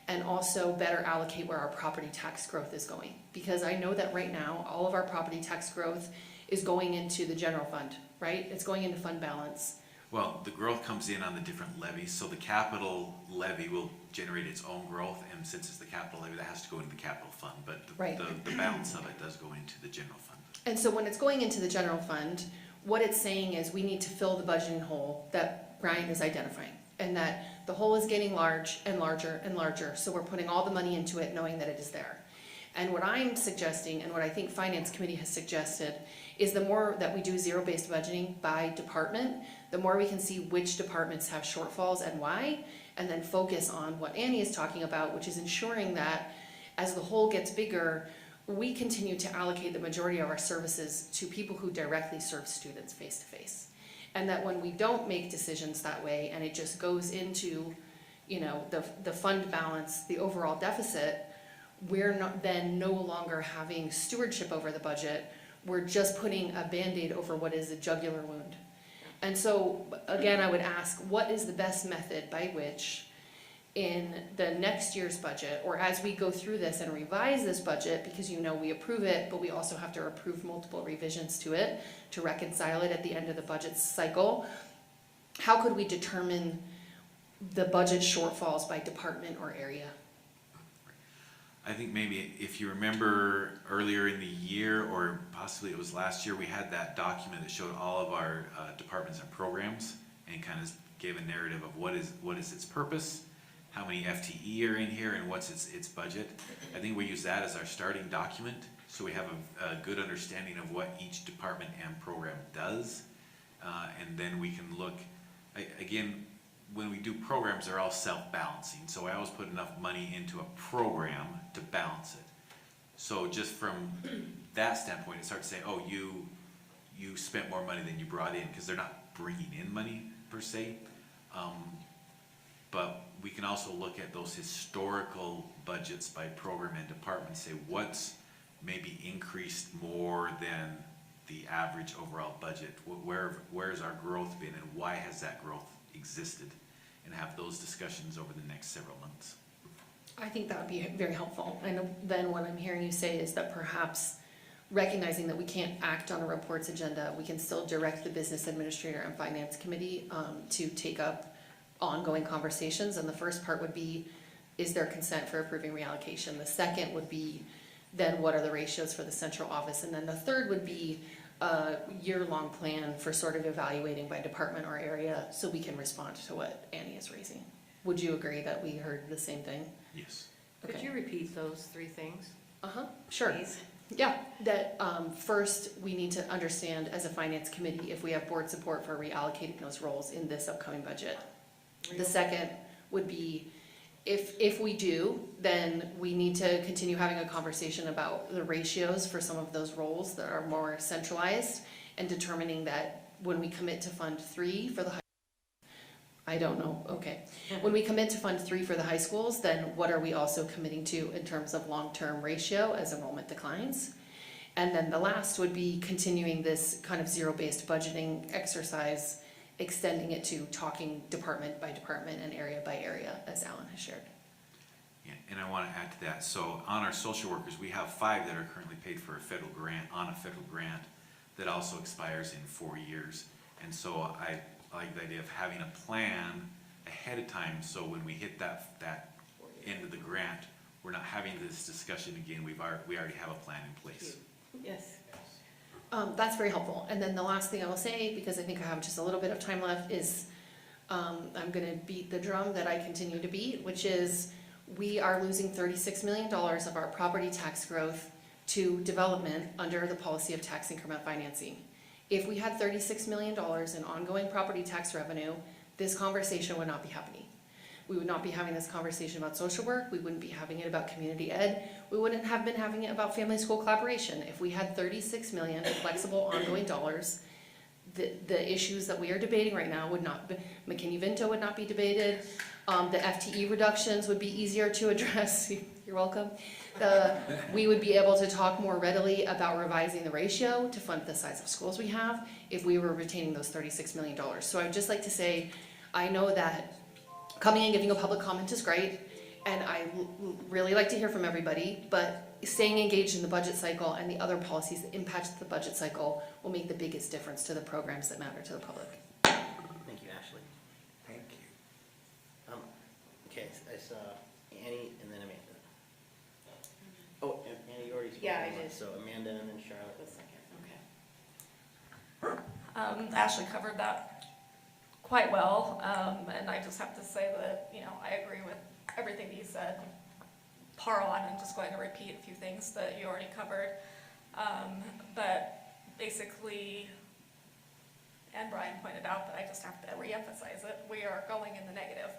and also better allocate where our property tax growth is going. Because I know that right now, all of our property tax growth is going into the general fund, right? It's going into fund balance. Well, the growth comes in on the different levies, so the capital levy will generate its own growth, and since it's the capital levy, that has to go into the capital fund, but Right. the balance of it does go into the general fund. And so when it's going into the general fund, what it's saying is we need to fill the budgeting hole that Brian is identifying. And that the hole is getting large and larger and larger, so we're putting all the money into it knowing that it is there. And what I'm suggesting, and what I think Finance Committee has suggested, is the more that we do zero-based budgeting by department, the more we can see which departments have shortfalls and why, and then focus on what Annie is talking about, which is ensuring that as the hole gets bigger, we continue to allocate the majority of our services to people who directly serve students face-to-face. And that when we don't make decisions that way, and it just goes into, the fund balance, the overall deficit, we're not then no longer having stewardship over the budget. We're just putting a Band-Aid over what is a jugular wound. And so, again, I would ask, what is the best method by which in the next year's budget, or as we go through this and revise this budget, because we approve it, but we also have to approve multiple revisions to it to reconcile it at the end of the budget cycle, how could we determine the budget shortfalls by department or area? I think maybe if you remember earlier in the year, or possibly it was last year, we had that document that showed all of our departments and programs, and kind of gave a narrative of what is its purpose, how many FTE are in here, and what's its budget. I think we use that as our starting document, so we have a good understanding of what each department and program does, and then we can look, again, when we do programs, they're all self-balancing, so I always put enough money into a program to balance it. So just from that standpoint, it's hard to say, oh, you spent more money than you brought in, because they're not bringing in money per se. But we can also look at those historical budgets by program and department, say what's maybe increased more than the average overall budget. Where's our growth been, and why has that growth existed, and have those discussions over the next several months. I think that would be very helpful. And then what I'm hearing you say is that perhaps recognizing that we can't act on a reports agenda, we can still direct the business administrator and finance committee to take up ongoing conversations. And the first part would be, is there consent for approving reallocation? The second would be, then what are the ratios for the central office? And then the third would be a year-long plan for sort of evaluating by department or area, so we can respond to what Annie is raising. Would you agree that we heard the same thing? Yes. Could Okay. you repeat those 3 things? Sure. Please. Yeah, that first, we need to understand as a finance committee if we have board support for reallocating those roles in this upcoming budget. The second would be, If we do, then we need to continue having a conversation about the ratios for some of those roles that are more centralized, and determining that when we commit to Fund 3 for the I don't know, okay. When we commit to Fund 3 for the high schools, then what are we also committing to in terms of long-term ratio as enrollment declines? And then the last would be continuing this kind of zero-based budgeting exercise, extending it to talking department by department and area by area, as Alan has shared. Yeah, and I want to add to that. So on our social workers, we have 5 that are currently paid for a federal grant, on a federal grant that also expires in 4 years. And so I like the idea of having a plan ahead of time, so when we hit that end of the grant, we're not having this discussion again. We already have a plan in place. Yes. That's very helpful. And then the last thing I will say, because I think I have just a little bit of time left, is I'm going to beat the drum that I continue to beat, which is we are losing $36 million of our property tax growth to development under the policy of tax increment financing. If we had $36 million in ongoing property tax revenue, this conversation would not be happening. We would not be having this conversation about social work. We wouldn't be having it about community ed. We wouldn't have been having it about family school collaboration. If we had 36 million flexible ongoing dollars, the issues that we are debating right now would not be, McKinney-Vento would not be debated. The FTE reductions would be easier to address. You're welcome. We would be able to talk more readily about revising the ratio to fund the size of schools we have if we were retaining those $36 million. So I would just like to say, I know that coming and giving a public comment is great, and I really like to hear from everybody, but staying engaged in the budget cycle and the other policies that impact the budget cycle will make the biggest difference to the programs that matter to the public. Thank you, Ashley. Thank you. Okay, I saw Annie and then Amanda. Oh, Annie, you already spoke. Yeah, I did. So Amanda and then Charlotte. The second, okay. Ashley covered that quite well, and I just have to say that, you know, I agree with everything you said. Par on, I'm just going to repeat a few things that you already covered. But basically, and Brian pointed out, but I just have to reemphasize it, we are going in the negative.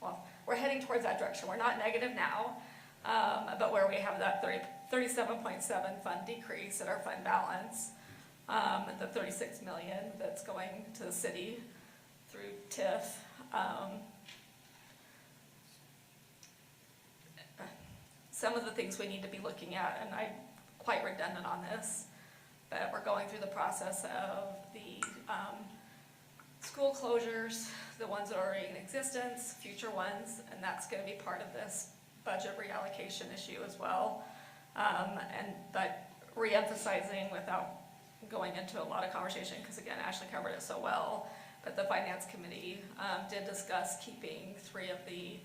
Well, we're heading towards that direction. We're not negative now, but where we have that 37.7 fund decrease in our fund balance, the 36 million that's going to the city through TIF, some of the things we need to be looking at, and I'm quite redundant on this, but we're going through the process of the school closures, the ones that are already in existence, future ones, and that's going to be part of this budget reallocation issue as well. But re-emphasizing without going into a lot of conversation, because again, Ashley covered it so well, but the Finance Committee did discuss keeping 3 of the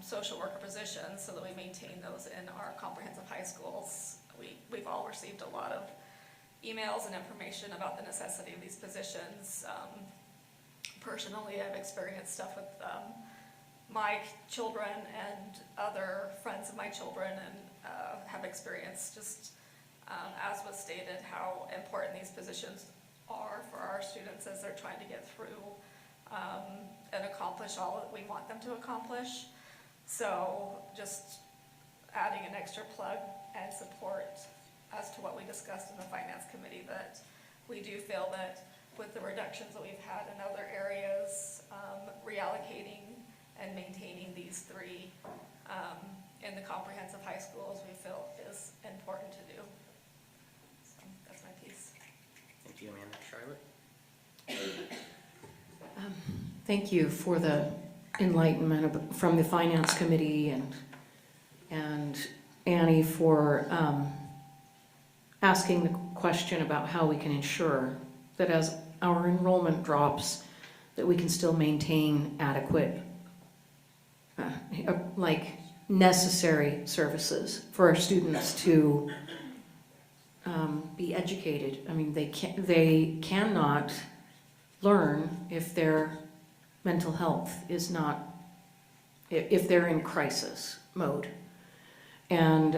social worker positions so that we maintain those in our comprehensive high schools. We've all received a lot of emails and information about the necessity of these positions. Personally, I've experienced stuff with my children and other friends of my children, and have experienced just, as was stated, how important these positions are for our students as they're trying to get through and accomplish all that we want them to accomplish. So just adding an extra plug and support as to what we discussed in the Finance Committee, that we do feel that with the reductions that we've had in other areas, reallocating and maintaining these 3 in the comprehensive high schools, we feel is important to do. So that's my piece. Thank you, Amanda. Charlotte? Thank you for the enlightenment from the Finance Committee, and Annie for asking the question about how we can ensure that as our enrollment drops, that we can still maintain adequate, like necessary services for our students to be educated. I mean, they cannot learn if their mental health is not, if they're in crisis mode. And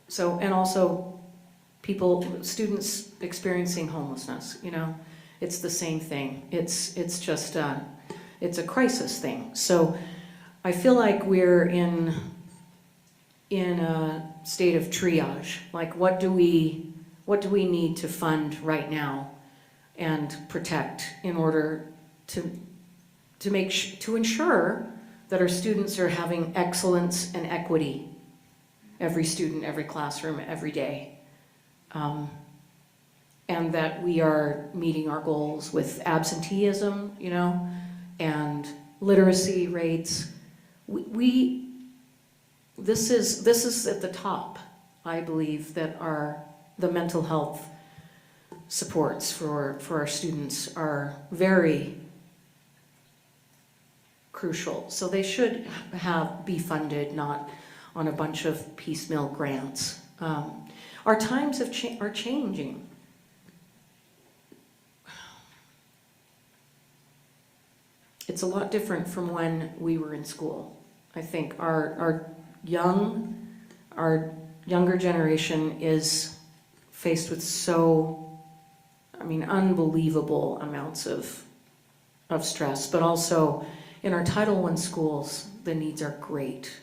so, and also students experiencing homelessness, you know, it's the same thing. It's just, it's a crisis thing. So I feel like we're in a state of triage. Like, what do we need to fund right now and protect in order to ensure that our students are having excellence and equity, every student, every classroom, every day. And that we are meeting our goals with absenteeism, you know, and literacy rates. This is at the top. I believe that the mental health supports for our students are very crucial. So they should be funded, not on a bunch of piecemeal grants. Our times are changing. It's a lot different from when we were in school. I think our younger generation is faced with unbelievable amounts of stress, but also in our Title I schools, the needs are great.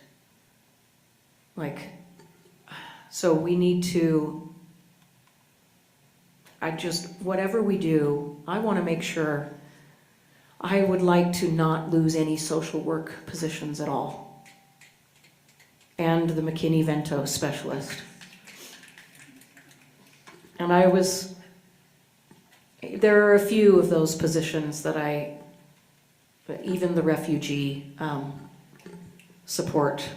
So we need to, whatever we do, I want to make sure, I would like to not lose any social work positions at all. And the McKinney-Vento specialist. And there are a few of those positions that even the refugee support,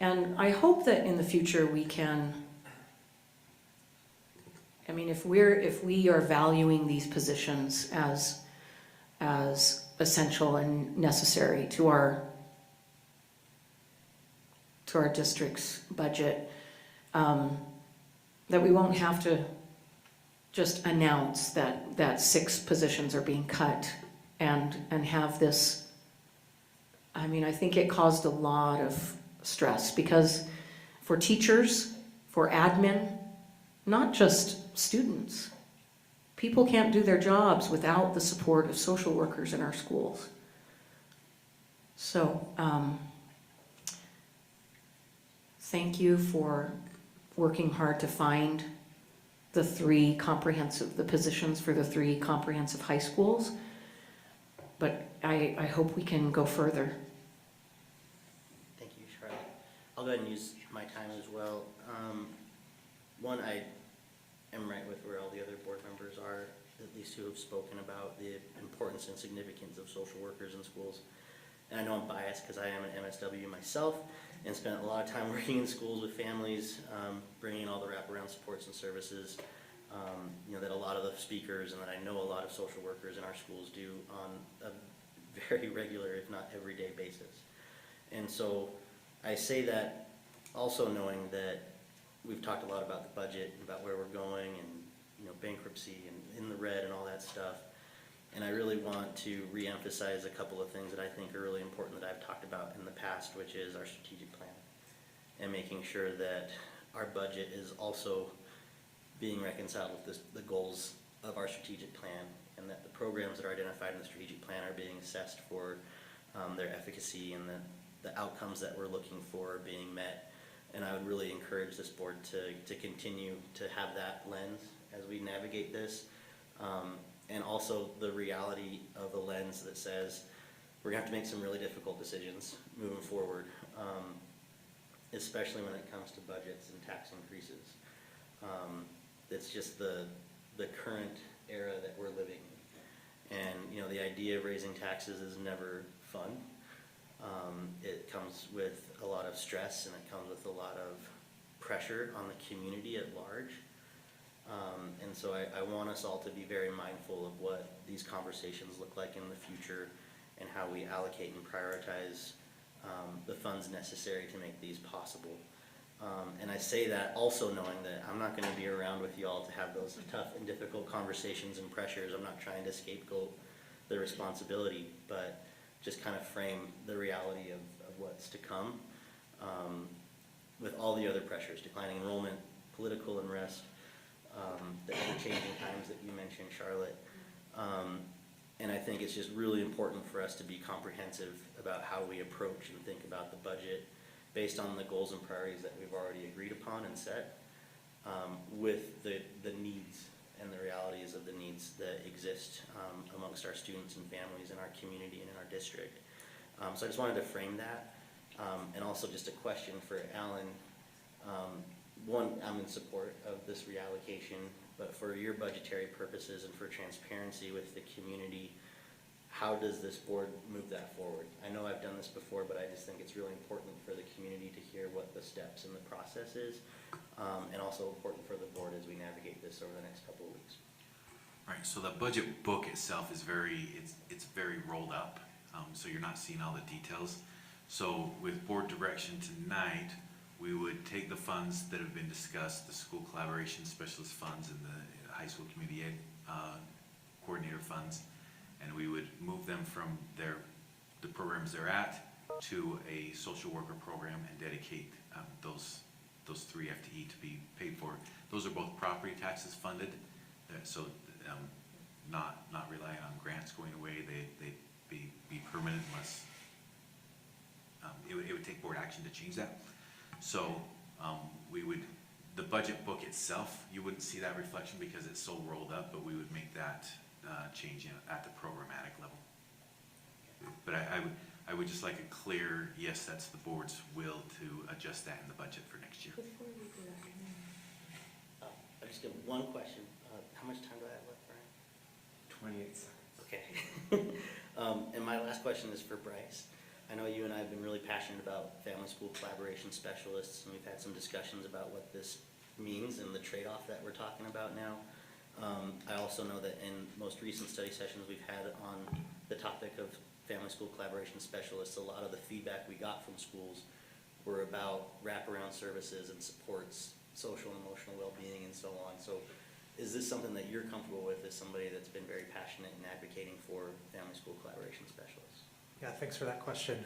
and I hope that in the future we can, if we are valuing these positions as essential and necessary to our district's budget, that we won't have to just announce that 6 positions are being cut and have this. I think it caused a lot of stress, because for teachers, for admin, not just students, people can't do their jobs without the support of social workers in our schools. So, thank you for working hard to find the positions for the 3 comprehensive high schools. But I hope we can go further. Thank you, Charlotte. I'll go ahead and use my time as well. One, I am right with where all the other board members are, at least who have spoken about the importance and significance of social workers in schools. And I know I'm biased because I am an MSW myself and spent a lot of time working in schools with families, bringing all the wraparound supports and services that a lot of the speakers and that I know a lot of social workers in our schools do on a very regular, if not everyday basis. And so I say that also knowing that we've talked a lot about the budget, about where we're going, and bankruptcy and in the red and all that stuff. And I really want to reemphasize a couple of things that I think are really important that I've talked about in the past, which is our strategic plan and making sure that our budget is also being reconciled with the goals of our strategic plan, and that the programs that are identified in the strategic plan are being assessed for their efficacy, and that the outcomes that we're looking for are being met. And I would really encourage this board to continue to have that lens as we navigate this. And also the reality of a lens that says we're going to have to make some really difficult decisions moving forward, especially when it comes to budgets and tax increases. It's just the current era that we're living in. And the idea of raising taxes is never fun. It comes with a lot of stress, and it comes with a lot of pressure on the community at large. And so I want us all to be very mindful of what these conversations look like in the future, and how we allocate and prioritize the funds necessary to make these possible. And I say that also knowing that I'm not going to be around with you all to have those tough and difficult conversations and pressures. I'm not trying to scapegoat the responsibility, but just kind of frame the reality of what's to come. with all the other pressures, declining enrollment, political unrest, the ever-changing times that you mentioned, Charlotte. And I think it's just really important for us to be comprehensive about how we approach and think about the budget based on the goals and priorities that we've already agreed upon and set, with the needs and the realities of the needs that exist amongst our students and families in our community and in our district. So I just wanted to frame that. And also just a question for Alan. One, I'm in support of this reallocation, but for your budgetary purposes and for transparency with the community, how does this board move that forward? I know I've done this before, but I just think it's really important for the community to hear what the steps in the process is, and also important for the board as we navigate this over the next couple of weeks. Right, so the budget book itself is it's very rolled up, so you're not seeing all the details. So with board direction tonight, we would take the funds that have been discussed, the school collaboration specialist funds and the high school community ed coordinator funds, and we would move them from the programs they're at to a social worker program and dedicate those 3 FTE to be paid for. Those are both property taxes funded, so not relying on grants going away. They'd be permanent unless it would take board action to change that. So the budget book itself, you wouldn't see that reflection because it's so rolled up, but we would make that change at the programmatic level. But I would just like a clear, yes, that's the board's will to adjust that in the budget for next year. Before we do that, I just have one question. How much time do I have left, Brian? 28 seconds. Okay. And my last question is for Bryce. I know you and I have been really passionate about family school collaboration specialists, and we've had some discussions about what this means and the trade-off that we're talking about now. I also know that in most recent study sessions we've had on the topic of family school collaboration specialists, a lot of the feedback we got from schools were about wraparound services and supports, social and emotional well-being and so on. So is this something that you're comfortable with as somebody that's been very passionate in advocating for family school collaboration specialists? Yeah, thanks for that question.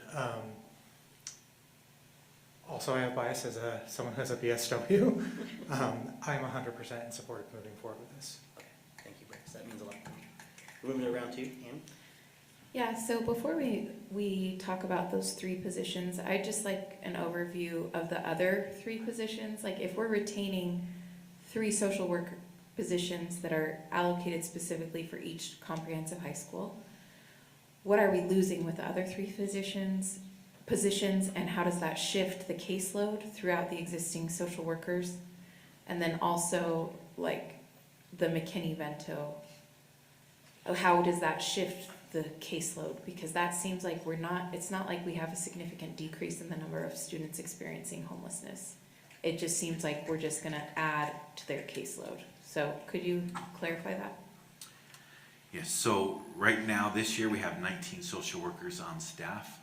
Also, I have bias as someone who has a BSW. I'm 100% in support of moving forward with this. Okay, thank you, Bryce. That means a lot to me. We're moving to round 2, Anne? Yeah, so before we talk about those 3 positions, I'd just like an overview of the other 3 positions. Like if we're retaining 3 social worker positions that are allocated specifically for each comprehensive high school, what are we losing with the other 3 positions, and how does that shift the caseload throughout the existing social workers? And then also, like, the McKinney-Vento, how does that shift the caseload? Because that seems like it's not like we have a significant decrease in the number of students experiencing homelessness. It just seems like we're just gonna add to their caseload. So could you clarify that? Yes, so right now, this year, we have 19 social workers on staff.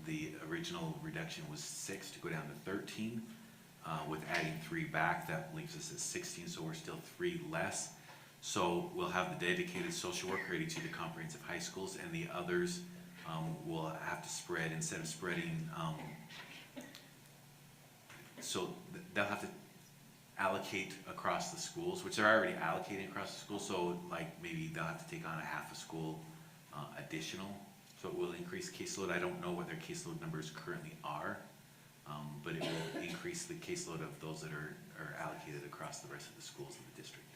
The original reduction was 6 to go down to 13. With adding 3 back, that leaves us at 16, so we're still 3 less. So we'll have the dedicated social worker at each of the comprehensive high schools, and the others will have to spread, instead of spreading, so they'll have to allocate across the schools, which they're already allocating across the schools, so like maybe they'll have to take on a half a school additional, so it will increase caseload. I don't know what their caseload numbers currently are, but it will increase the caseload of those that are allocated across the rest of the schools in the district.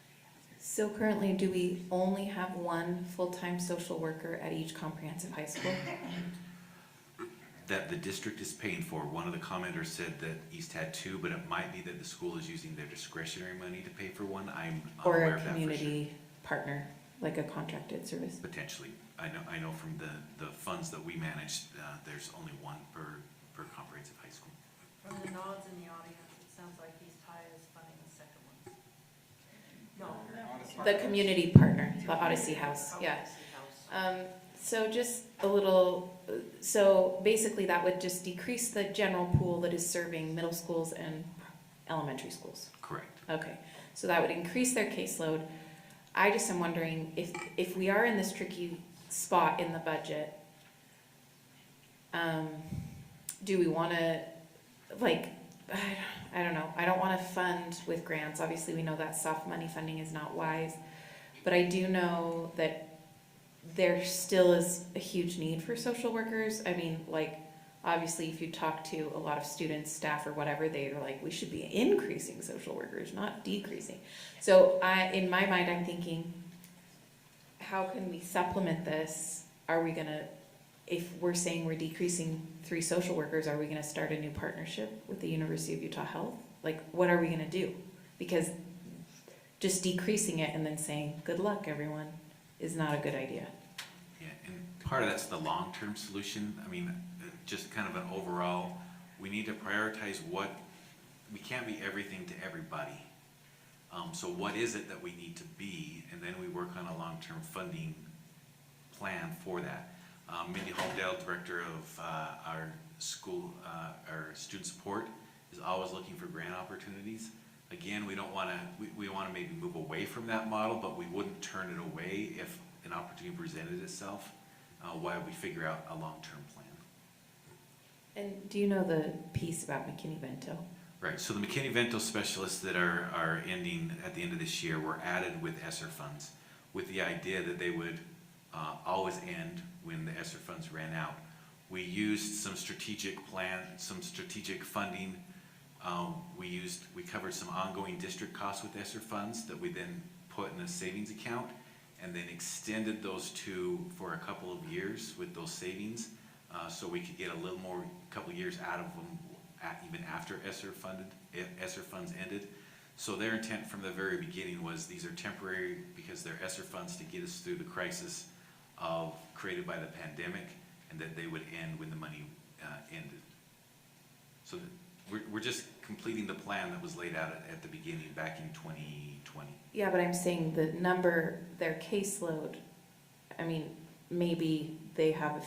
So currently, do we only have 1 full-time social worker at each comprehensive high school? That the district is paying for. One of the commenters said that East had 2, but it might be that the school is using their discretionary money to pay for 1. I'm Or unaware a of that for community sure. partner, like a contracted service? Potentially. I know from the funds that we manage, there's only 1 per comprehensive high school. From the nods in the audience, it sounds like East High is funding the second one. No. The community partner, the Odyssey House, yeah. So just a little, so basically that would just decrease the general pool that is serving middle schools and elementary schools. Correct. Okay, so that would increase their caseload. I just am wondering if we are in this tricky spot in the budget, do we want to, like, I don't know, I don't wanna fund with grants, obviously we know that soft money funding is not wise, but I do know that there still is a huge need for social workers. I mean, like, obviously if you talk to a lot of students, staff or whatever, they're like, we should be increasing social workers, not decreasing. So in my mind, I'm thinking, how can we supplement this? Are we gonna, if we're saying we're decreasing 3 social workers, are we gonna start a new partnership with the University of Utah Health? Like, what are we gonna do? Because just decreasing it and then saying, good luck, everyone, is not a good idea. Yeah, and part of that's the long-term solution. I mean, just kind of an overall, we need to prioritize we can't be everything to everybody. So what is it that we need to be? And then we work on a long-term funding plan for that. Mindy Holmdale, director of our school, our student support, is always looking for grant opportunities. Again, we don't want to, we want to maybe move away from that model, but we wouldn't turn it away if an opportunity presented itself while we figure out a long-term plan. And do you know the piece about McKinney-Vento? Right, so the McKinney-Vento specialists that are ending at the end of this year were added with ESSER funds with the idea that they would always end when the ESSER funds ran out. We used some strategic funding. We covered some ongoing district costs with ESSER funds that we then put in a savings account and then extended those two for a couple of years with those savings so we could get a little more, couple of years out of them even after ESSER funds ended. So their intent from the very beginning was these are temporary because they're ESSER funds to get us through the crisis created by the pandemic, and that they would end when the money ended. So we're just completing the plan that was laid out at the beginning back in 2020. Yeah, but I'm saying the number, their caseload, I mean, maybe they have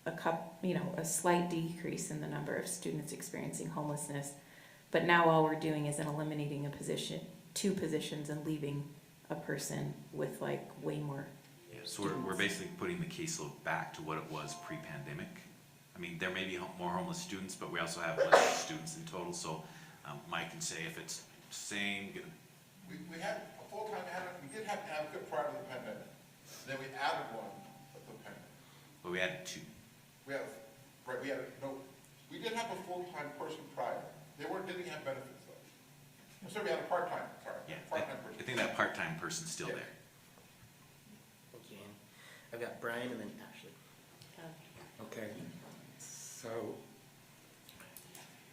a slight decrease in the number of students experiencing homelessness, but now all we're doing is eliminating 2 positions and leaving a person with like way more. Yeah, so we're basically putting the caseload back to what it was pre-pandemic. I mean, there may be more homeless students, but we also have less students in total, so Mike can say if it's same. We had a full-time advocate, we did have an advocate prior to the pandemic. Then we added one at the pandemic. But we added 2. We did have a full-time person prior. They didn't have benefits though. So we had a part-time, part-time person. I think that part-time person's still there. Thank you, Annie. I've got Brian and then Ashley. Okay, so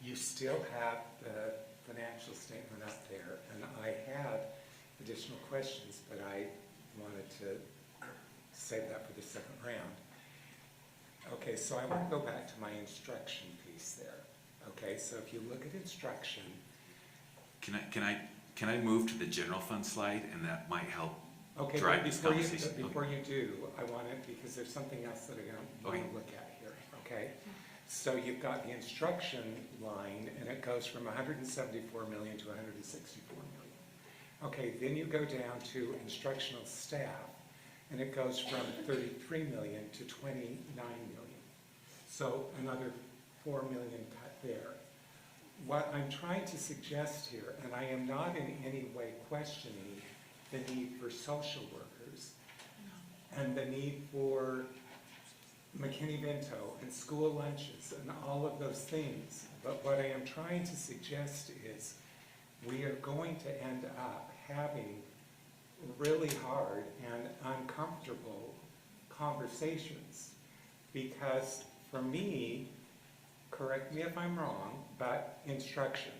you still have the financial statement up there, and I had additional questions, but I wanted to save that for the second round. Okay, so I want to go back to my instruction piece there. Okay, so if you look at instruction. Can I move to the general fund slide, and that might help drive this before conversation? Before you do, I want to, because there's something else that I want to look at here, okay? So you've got the instruction line, and it goes from 174 million to 164 million. Okay, then you go down to instructional staff, and it goes from 33 million to 29 million. So another 4 million cut there. What I'm trying to suggest here, and I am not in any way questioning the need for social workers and the need for McKinney-Vento and school lunches and all of those things. But what I am trying to suggest is we are going to end up having really hard and uncomfortable conversations, because for me, correct me if I'm wrong, but instruction,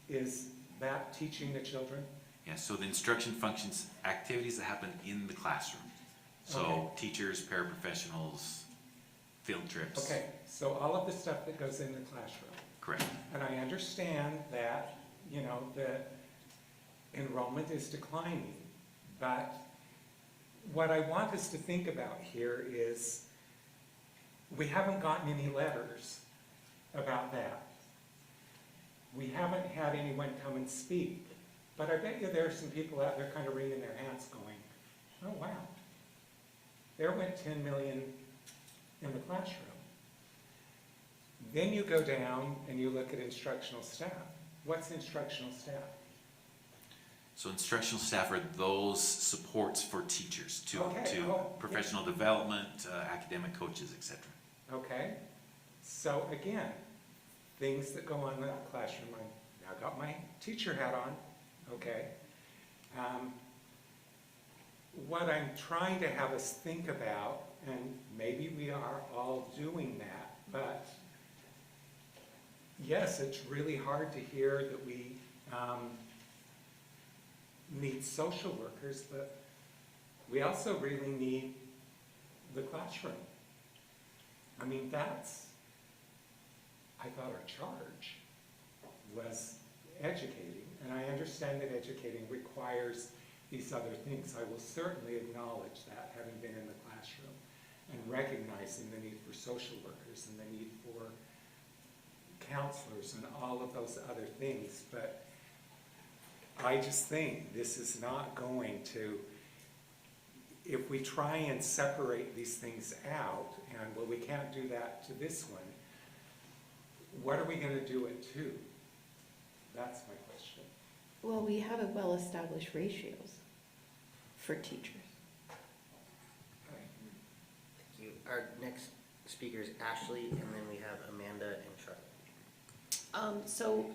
is that teaching the children? Yeah, so the instruction functions activities that happen in the classroom. So Okay. Teachers, paraprofessionals, field trips. Okay, so all of the stuff that goes in the classroom. Correct. And I understand that, the enrollment is declining, but what I want us to think about here is we haven't gotten any letters about that. We haven't had anyone come and speak, but I bet you there are some people out there kind of wringing their hands going, oh wow, there went 10 million in the classroom. Then you go down and you look at instructional staff. What's instructional staff? So instructional staff are those supports for teachers to Okay, professional development, academic coaches, etc. Okay, so again, things that go on in the classroom. I now got my teacher hat on, okay? What I'm trying to have us think about, and maybe we are all doing that, but yes, it's really hard to hear that we need social workers, but we also really need the classroom. I mean, that's, I thought our charge was educating, and I understand that educating requires these other things. I will certainly acknowledge that, having been in the classroom, and recognizing the need for social workers and the need for counselors and all of those other things, but I just think this is not going to, if we try and separate these things out, and well, we can't do that to this one, what are we going to do it to? That's my question. Well, we have a well-established ratios for teachers. Thank you. Our next speaker is Ashley, and then we have Amanda and Charlotte. So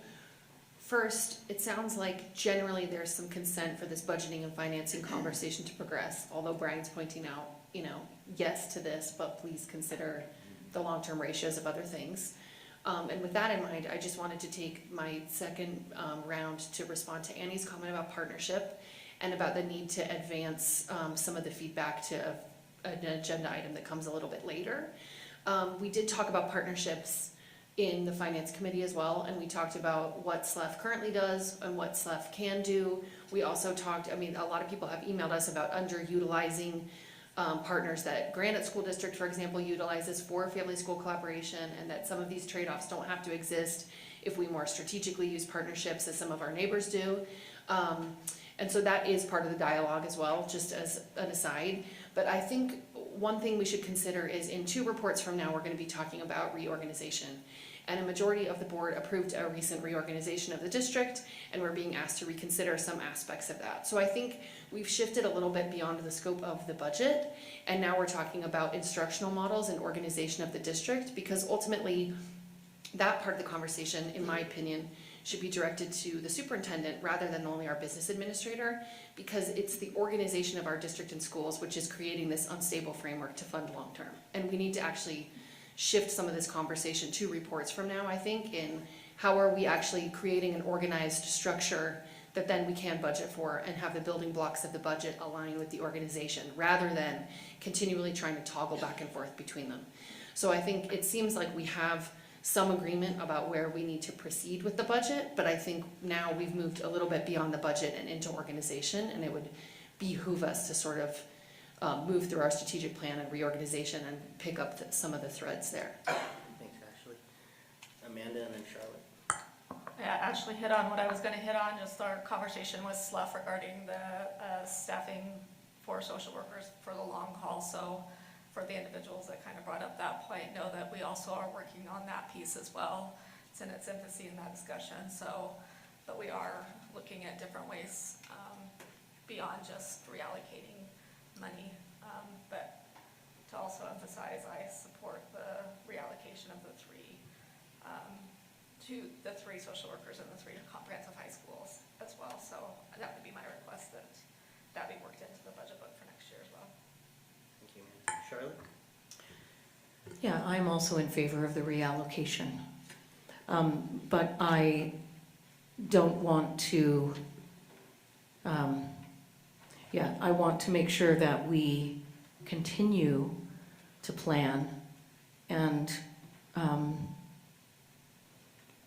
first, it sounds like generally there's some consent for this budgeting and financing conversation to progress, although Brian's pointing out, yes to this, but please consider the long-term ratios of other things. And with that in mind, I just wanted to take my second round to respond to Annie's comment about partnership and about the need to advance some of the feedback to an agenda item that comes a little bit later. We did talk about partnerships in the Finance Committee as well, and we talked about what SLEF currently does and what SLEF can do. We also talked, a lot of people have emailed us about underutilizing partners that Granite School District, for example, utilizes for family school collaboration, and that some of these trade-offs don't have to exist if we more strategically use partnerships as some of our neighbors do. And so that is part of the dialogue as well, just as an aside. But I think one thing we should consider is in 2 reports from now, we're going to be talking about reorganization. And a majority of the board approved a recent reorganization of the district, and we're being asked to reconsider some aspects of that. So I think we've shifted a little bit beyond the scope of the budget, and now we're talking about instructional models and organization of the district, because ultimately that part of the conversation, in my opinion, should be directed to the superintendent rather than only our business administrator, because it's the organization of our district and schools which is creating this unstable framework to fund long-term. And we need to actually shift some of this conversation to reports from now, I think, in how are we actually creating an organized structure that then we can budget for and have the building blocks of the budget align with the organization rather than continually trying to toggle back and forth between them. So I think it seems like we have some agreement about where we need to proceed with the budget, but I think now we've moved a little bit beyond the budget and into organization, and it would behoove us to sort of move through our strategic plan and reorganization and pick up some of the threads there. Thanks, Ashley. Amanda and then Charlotte. Yeah, Ashley hit on what I was going to hit on, just our conversation with SLEF regarding the staffing for social workers for the long haul. So for the individuals that kind of brought up that point, know that we also are working on that piece as well. It's in its infancy in that discussion. So, but we are looking at different ways beyond just reallocating money. But to also emphasize, I support the reallocation of the three social workers and the 3 comprehensive high schools as well. So that would be my request that be worked into the budget book for next year as well. Thank you, Amanda. Charlotte? Yeah, I'm also in favor of the reallocation. But I don't want to, I want to make sure that we continue to plan, and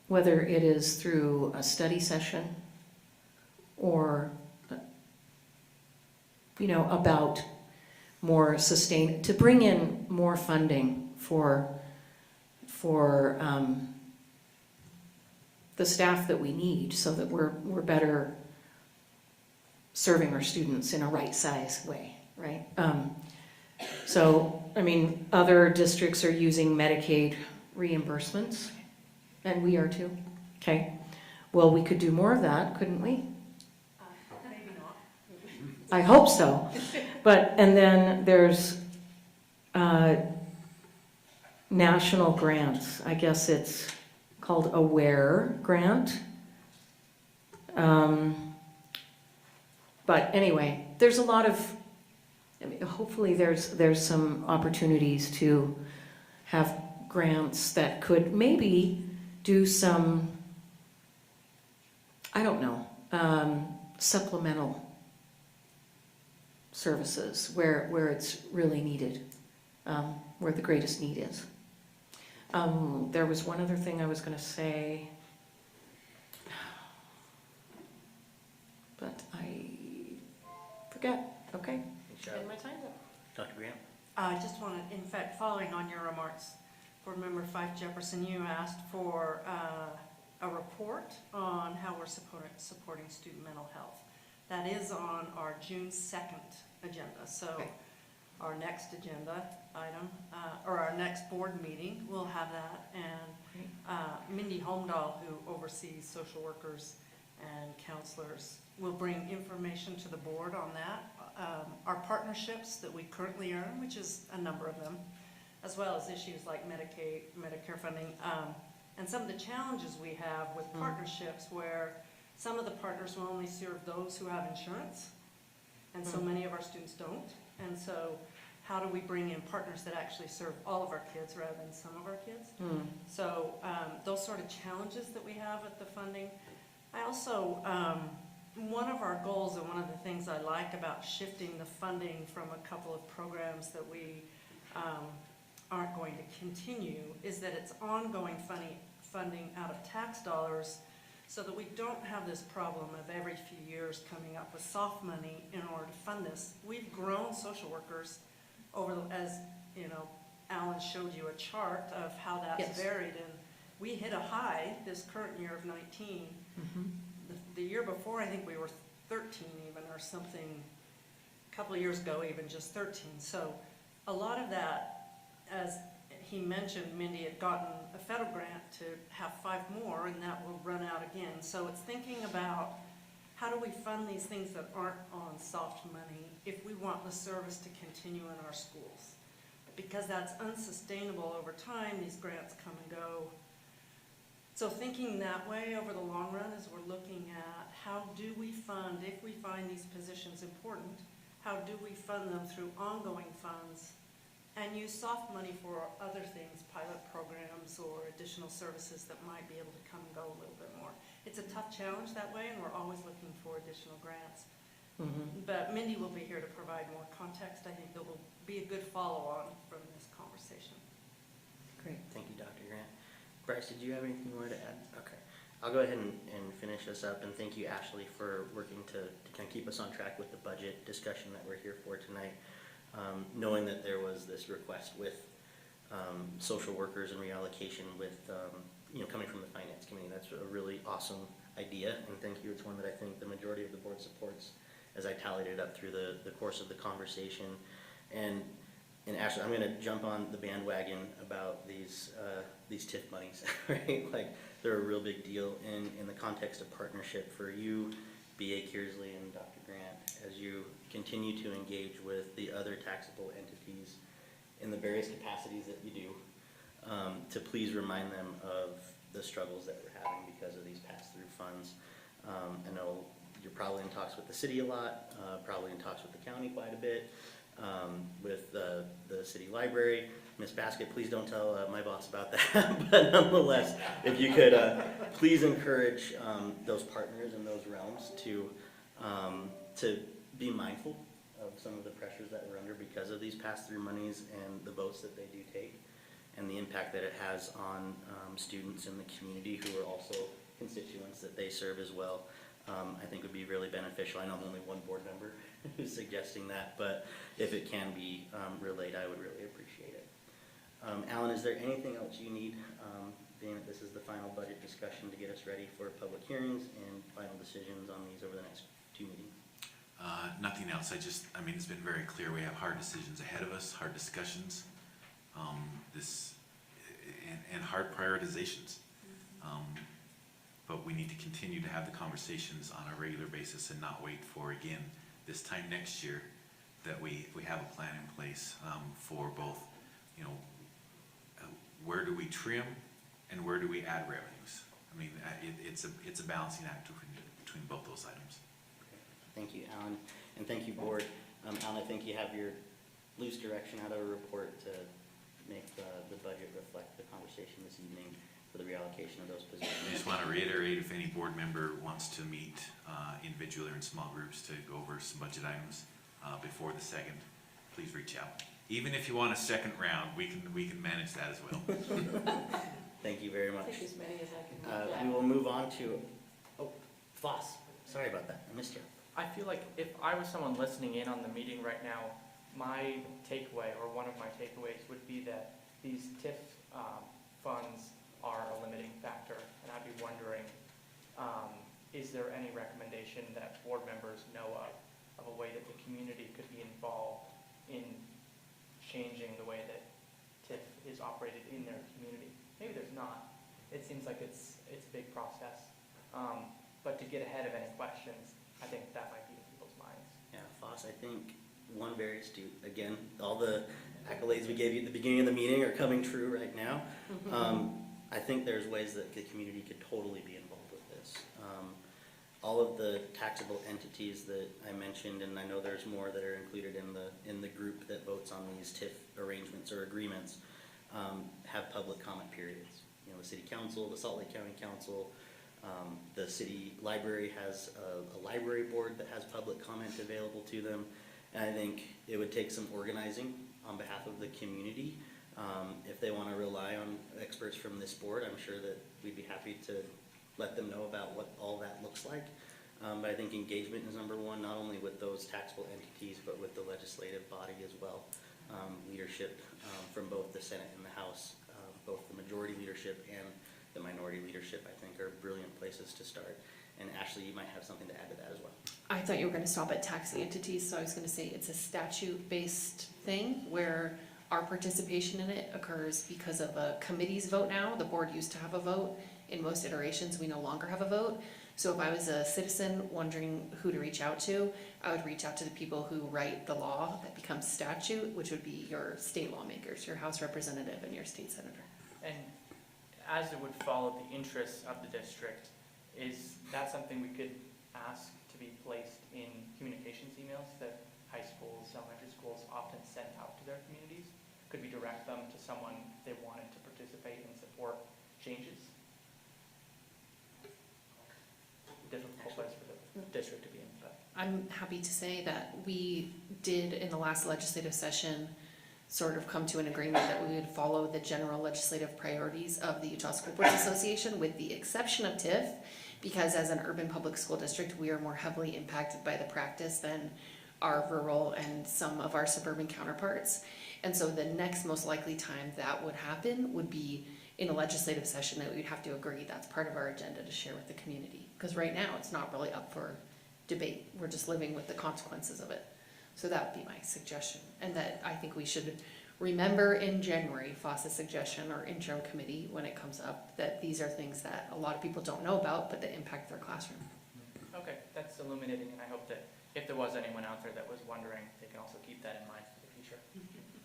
whether it is through a study session or, about more to bring in more funding for the staff that we need, so that we're better serving our students in a right size way, right? So, other districts are using Medicaid reimbursements, and we are too. Okay. Well, we could do more of that, couldn't we? Maybe not. I hope so. But, and then there's national grants. I guess it's called AWARE grant. But anyway, there's a lot of, I mean, hopefully there's some opportunities to have grants that could maybe do some, I don't know, supplemental services where it's really needed, where the greatest need is. There was one other thing I was going to say, but I forget. Okay, and my time's up. Dr. Grant? I just wanted, in fact, following on your remarks, Board Member Fife Jefferson, you asked for a report on how we're supporting student mental health. That is on our June 2nd agenda. So our next agenda item, or our next board meeting, we'll have that. And Mindy Holmdahl, who oversees social workers and counselors, will bring information to the board on that. Our partnerships that we currently earn, which is a number of them, as well as issues like Medicaid, Medicare funding, and some of the challenges we have with partnerships where some of the partners will only serve those who have insurance, and so many of our students don't. And so how do we bring in partners that actually serve all of our kids rather than some of our kids? So those sort of challenges that we have with the funding. I also, one of our goals and one of the things I like about shifting the funding from a couple of programs that we aren't going to continue is that it's ongoing funding out of tax dollars, so that we don't have this problem of every few years coming up with soft money in order to fund this. We've grown social workers over, as you know, Alan showed you a chart of how that's varied, and we hit a high this current year of 19. The year before, I think we were 13 even, or something, a couple of years ago even just 13. So a lot of that, as he mentioned, Mindy had gotten a federal grant to have 5 more, and that will run out again. So it's thinking about how do we fund these things that aren't on soft money if we want the service to continue in our schools. Because that's unsustainable over time, these grants come and go. So thinking that way over the long run as we're looking at how do we fund, if we find these positions important, how do we fund them through ongoing funds and use soft money for other things, pilot programs or additional services that might be able to come and go a little bit more. It's a tough challenge that way, and we're always looking for additional grants. But Mindy will be here to provide more context. I think that will be a good follow-on from this conversation. Great, thank you, Dr. Grant. Bryce, did you have anything more to add? Okay. I'll go ahead and finish this up, and thank you, Ashley, for working to kind of keep us on track with the budget discussion that we're here for tonight. Knowing that there was this request with social workers and reallocation with, coming from the Finance Committee, that's a really awesome idea, and thank you. It's one that I think the majority of the board supports as I tallied it up through the course of the conversation. And Ashley, I'm gonna jump on the bandwagon about these TIF monies, right? Like, they're a real big deal in the context of partnership for you, B.A. Kearsley and Dr. Grant, as you continue to engage with the other taxable entities in the various capacities that you do, to please remind them of the struggles that we're having because of these pass-through funds. I know you're probably in talks with the city a lot, probably in talks with the county quite a bit, with the city library. Ms. Baskett, please don't tell my boss about that, but nonetheless, if you could please encourage those partners in those realms to be mindful of some of the pressures that we're under because of these pass-through monies and the votes that they do take, and the impact that it has on students in the community who are also constituents that they serve as well. I think would be really beneficial. I know I'm only one board member who's suggesting that, but if it can be relayed, I would really appreciate it. Alan, is there anything else you need, being that this is the final budget discussion, to get us ready for public hearings and final decisions on these over the next 2 meetings? Nothing else. I mean, it's been very clear we have hard decisions ahead of us, hard discussions. This and hard prioritizations. But we need to continue to have the conversations on a regular basis and not wait for, again, this time next year that we have a plan in place for both, you know, where do we trim and where do we add revenues? I mean, it's a balancing act between both those items. Thank you, Alan, and thank you, board. Alan, I think you have your loose direction out of a report to make the budget reflect the conversation this evening for the reallocation of those positions. I just want to reiterate, if any board member wants to meet individually or in small groups to go over some budget items before the second, please reach out. Even if you want a second round, we can manage that as well. Thank you very much. Take as many as I can. We will move on to, Foss, sorry about that, I missed you. I feel like if I was someone listening in on the meeting right now, my takeaway, or one of my takeaways, would be that these TIF funds are a limiting factor, and I'd be wondering, is there any recommendation that board members know of a way that the community could be involved in changing the way that TIF is operated in their community? Maybe there's not. It seems like it's a big process, but to get ahead of any questions, I think that might be in people's minds. Yeah, Foss, I think one very astute, again, all the accolades we gave you at the beginning of the meeting are coming true right now. I think there's ways that the community could totally be involved with this. All of the taxable entities that I mentioned, and I know there's more that are included in the group that votes on these TIF arrangements or agreements, have public comment periods. You know, the city council, the Salt Lake County Council, the city library has a library board that has public comment available to them. And I think it would take some organizing on behalf of the community. If they want to rely on experts from this board, I'm sure that we'd be happy to let them know about what all that looks like. But I think engagement is number one, not only with those taxable entities, but with the legislative body as well. Leadership from both the Senate and the House, both the majority leadership and the minority leadership, I think, are brilliant places to start. And Ashley, you might have something to add to that as well. I thought you were going to stop at taxing entities, so I was going to say it's a statute-based thing where our participation in it occurs because of a committee's vote now. The board used to have a vote. In most iterations, we no longer have a vote. So if I was a citizen wondering who to reach out to, I would reach out to the people who write the law that becomes statute, which would be your state lawmakers, your House representative, and your state senator. And as it would follow the interests of the district, is that something we could ask to be placed in communications emails that high schools, elementary schools often send out to their communities? Could we direct them to someone if they wanted to participate and support changes? Difficult place for the district to be in, but. I'm happy to say that we did in the last legislative session sort of come to an agreement that we would follow the general legislative priorities of the Utah School Boards Association with the exception of TIF, because as an urban public school district, we are more heavily impacted by the practice than our rural and some of our suburban counterparts. And so the next most likely time that would happen would be in a legislative session that we'd have to agree that's part of our agenda to share with the community. Because right now it's not really up for debate. We're just living with the consequences of it. So that would be my suggestion. And that I think we should remember in January, Foss's suggestion or interim committee when it comes up, that these are things that a lot of people don't know about, but that impact their classroom. Okay, that's illuminating, and I hope that if there was anyone out there that was wondering, they can also keep that in mind for the future.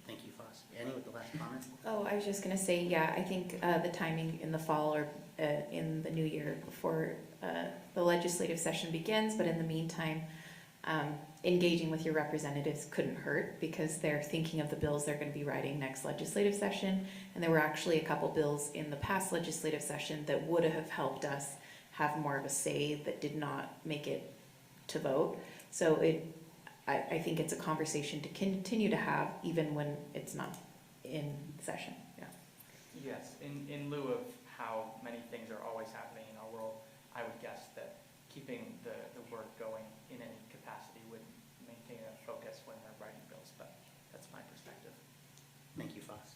Thank you, Foss. Annie with the last comment? Oh, I was just gonna say, yeah, I think the timing in the fall or in the new year before the legislative session begins, but in the meantime, engaging with your representatives couldn't hurt because they're thinking of the bills they're gonna be writing next legislative session. And there were actually a couple bills in the past legislative session that would have helped us have more of a say that did not make it to vote. So I think it's a conversation to continue to have even when it's not in session, yeah. Yes, in lieu of how many things are always happening in our world, I would guess that keeping the work going in any capacity would maintain a focus when they're writing bills, but that's my perspective. Thank you, Foss.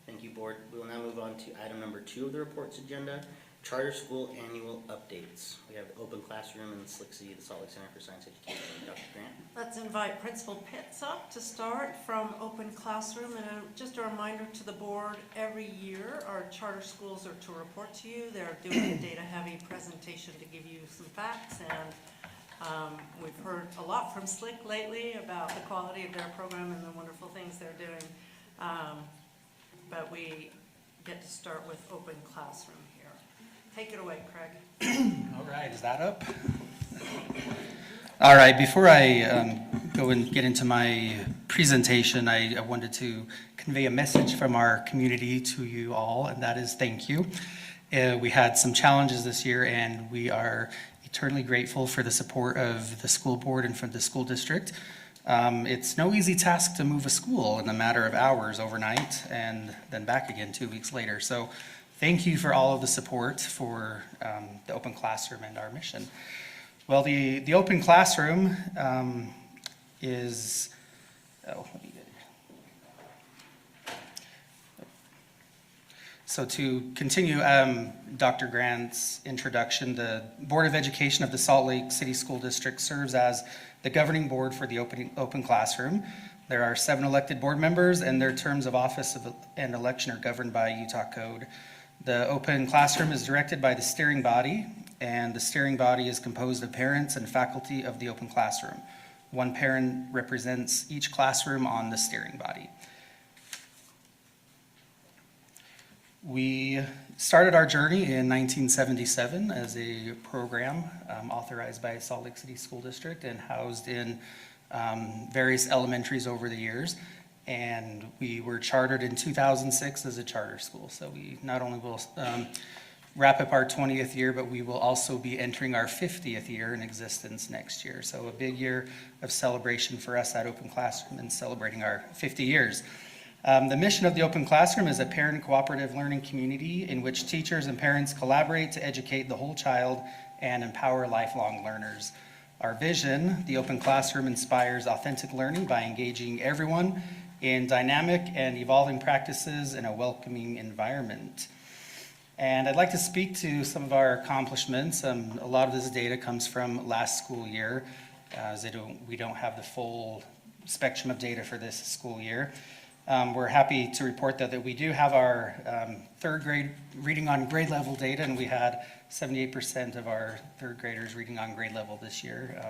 Thank you, board. We will now move on to item number 2 of the reports agenda, Charter school annual updates. We have the open classroom in Slick City, the Salt Lake Center for Science Education. Dr. Grant? Let's invite Principal Pitts up to start from Open Classroom. And just a reminder to the board, every year our charter schools are to report to you. They're doing a data-heavy presentation to give you some facts. And we've heard a lot from Slick lately about the quality of their program and the wonderful things they're doing. But we get to start with Open Classroom here. Take it away, Craig. All right, is that up? All right, before I go and get into my presentation, I wanted to convey a message from our community to you all, and that is thank you. We had some challenges this year, and we are eternally grateful for the support of the school board and from the school district. It's no easy task to move a school in a matter of hours overnight and then back again 2 weeks later. So thank you for all of the support for the open classroom and our mission. Well, the open classroom is, let me get it. So to continue Dr. Grant's introduction, the Board of Education of the Salt Lake City School District serves as the governing board for the open classroom. There are 7 elected board members, and their terms of office and election are governed by Utah code. The open classroom is directed by the steering body, and the steering body is composed of parents and faculty of the open classroom. One parent represents each classroom on the steering body. We started our journey in 1977 as a program authorized by Salt Lake City School District and housed in various elementaries over the years. And we were chartered in 2006 as a charter school. So we not only will wrap up our 20th year, but we will also be entering our 50th year in existence next year. So a big year of celebration for us at Open Classroom and celebrating our 50 years. The mission of the Open Classroom is a parent cooperative learning community in which teachers and parents collaborate to educate the whole child and empower lifelong learners. Our vision, the Open Classroom, inspires authentic learning by engaging everyone in dynamic and evolving practices in a welcoming environment. And I'd like to speak to some of our accomplishments. A lot of this data comes from last school year, as we don't have the full spectrum of data for this school year. We're happy to report that we do have our third grade reading on grade level data, and we had 78% of our third graders reading on grade level this year.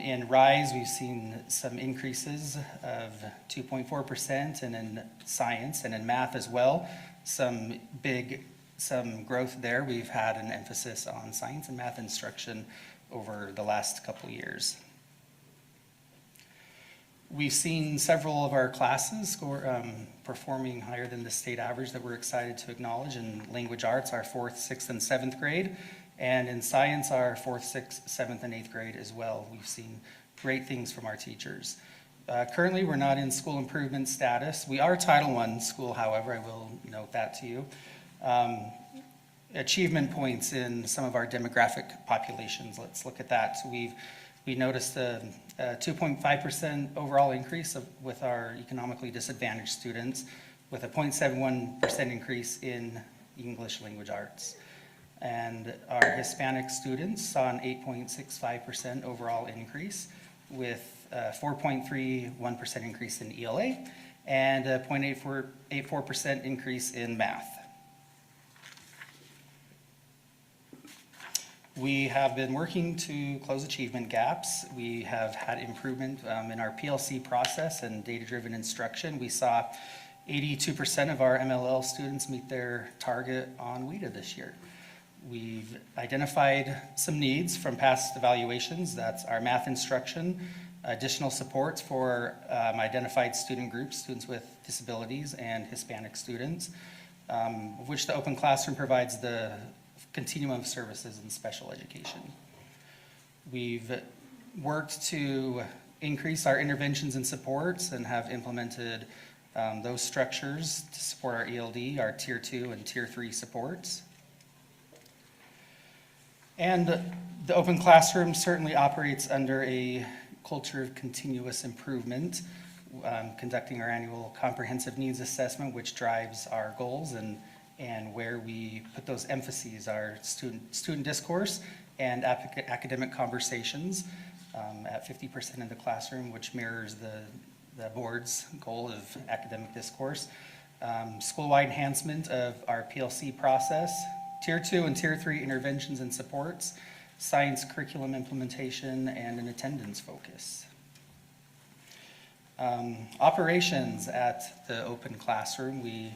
In RISE, we've seen some increases of 2.4%, and in science and in math as well, some growth there. We've had an emphasis on science and math instruction over the last couple of years. We've seen several of our classes performing higher than the state average that we're excited to acknowledge. In language arts, our 4th, 6th, and 7th grade, and in science, our 4th, 6th, 7th, and 8th grade as well. We've seen great things from our teachers. Currently, we're not in school improvement status. We are Title I school, however, I will note that to you. Achievement points in some of our demographic populations. Let's look at that. So we noticed a 2.5% overall increase with our economically disadvantaged students, with a 0.71% increase in English language arts. And our Hispanic students saw an 8.65% overall increase, with a 4.31% increase in ELA and a 0.84% increase in math. We have been working to close achievement gaps. We have had improvement in our PLC process and data-driven instruction. We saw 82% of our MLL students meet their target on WIDA this year. We've identified some needs from past evaluations. That's our math instruction, additional supports for identified student groups, students with disabilities and Hispanic students, of which the Open Classroom provides the continuum of services in special education. We've worked to increase our interventions and supports and have implemented those structures to support our ELD, our Tier 2 and Tier 3 supports. And the Open Classroom certainly operates under a culture of continuous improvement, conducting our annual comprehensive needs assessment, which drives our goals and And where we put those emphases are student discourse and academic conversations at 50% in the classroom, which mirrors the board's goal of academic discourse. School-wide enhancement of our PLC process, Tier 2 and Tier 3 interventions and supports, science curriculum implementation, and an attendance focus. Operations at the open classroom, we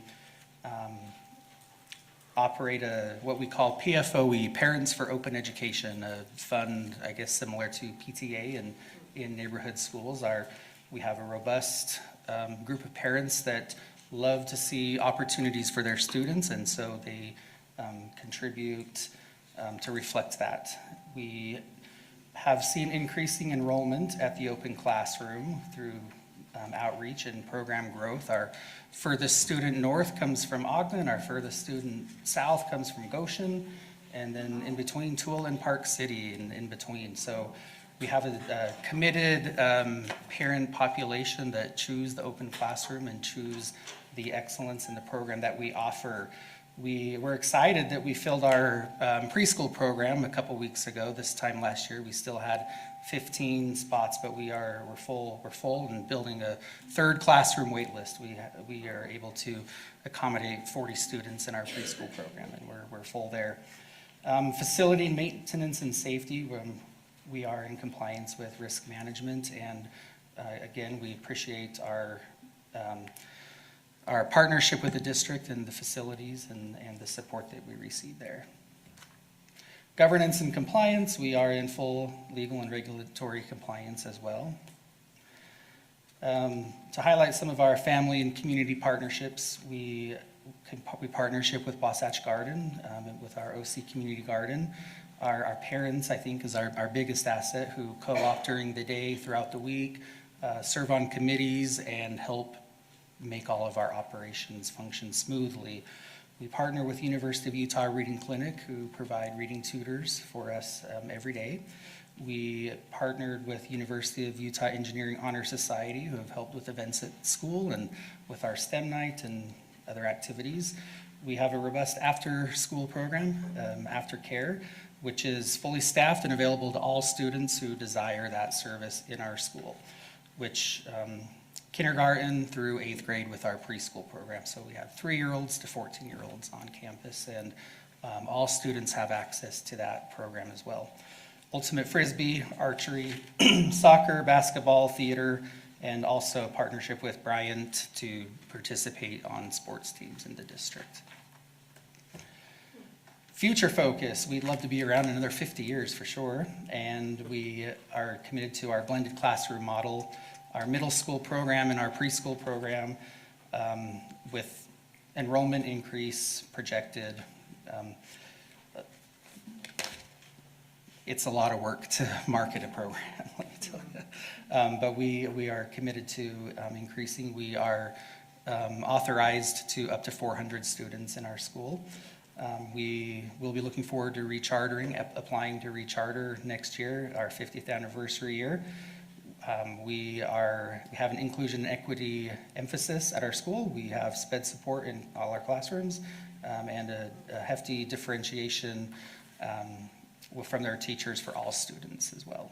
operate what we call PFOE, Parents for Open Education, a fund, I guess, similar to PTA in neighborhood schools. We have a robust group of parents that love to see opportunities for their students, and so they contribute to reflect that. We have seen increasing enrollment at the open classroom through outreach and program growth. Our furthest student north comes from Ogden, our furthest student south comes from Goshen, and then in between Toole and Park City and in between. So we have a committed parent population that choose the open classroom and choose the excellence in the program that we offer. We were excited that we filled our preschool program a couple weeks ago. This time last year, we still had 15 spots, but we're full and building a third classroom wait list. We are able to accommodate 40 students in our preschool program, and we're full there. Facility maintenance and safety, we are in compliance with risk management, and again, we appreciate our partnership with the district and the facilities and the support that we receive there. Governance and compliance, we are in full legal and regulatory compliance as well. To highlight some of our family and community partnerships, we partnership with Wasatch Garden, with our OC Community Garden. Our parents, I think, is our biggest asset, who co-op during the day, throughout the week, serve on committees, and help make all of our operations function smoothly. We partner with University of Utah Reading Clinic, who provide reading tutors for us every day. We partnered with University of Utah Engineering Honor Society, who have helped with events at school and with our STEM night and other activities. We have a robust after-school program, Aftercare, which is fully staffed and available to all students who desire that service in our school, which kindergarten through 8th grade with our preschool program. So we have 3-year-olds to 14-year-olds on campus, and all students have access to that program as well. Ultimate Frisbee, archery, soccer, basketball, theater, and also a partnership with Bryant to participate on sports teams in the district. Future focus, we'd love to be around another 50 years for sure, and we are committed to our blended classroom model, our middle school program and our preschool program, with enrollment increase projected. It's a lot of work to market a program, let me tell you. But we are committed to increasing. We are authorized to up to 400 students in our school. We will be looking forward to rechartering, applying to recharter next year, our 50th anniversary year. We have an inclusion and equity emphasis at our school. We have SPED support in all our classrooms, and a hefty differentiation from their teachers for all students as well.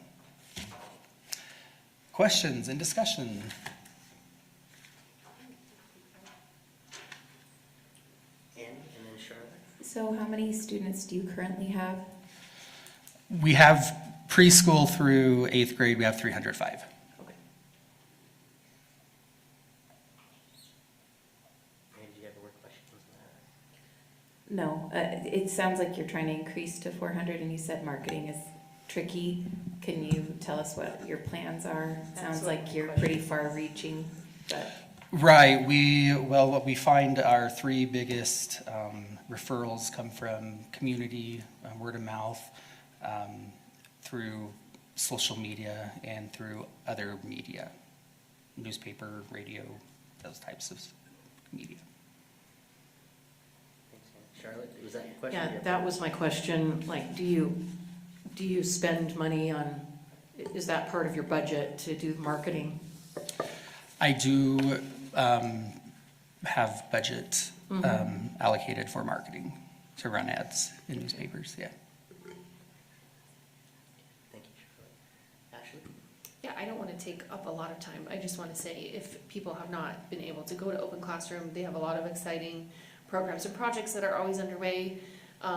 Questions and discussion? Annie, and then Charlotte. So how many students do you currently have? We have preschool through 8th grade, we have 305. Okay. And do you have more questions on No, it sounds like you're trying to increase to 400, and you said marketing is tricky. Can you tell us what your plans are? Sounds like you're pretty far-reaching, but. Right. What we find our 3 biggest referrals come from community, word of mouth, through social media, and through other media, newspaper, radio, those types of media. that? Charlotte, was that your question? Yeah, that was my question. Like, do you spend money on, is that part of your budget to do marketing? I do have budget allocated for marketing, to run ads in newspapers, yeah. Thank you, Charlotte. Ashley? Yeah, I don't want to take up a lot of time. I just want to say if people have not been able to go to Open Classroom, they have a lot of exciting programs and projects that are always underway.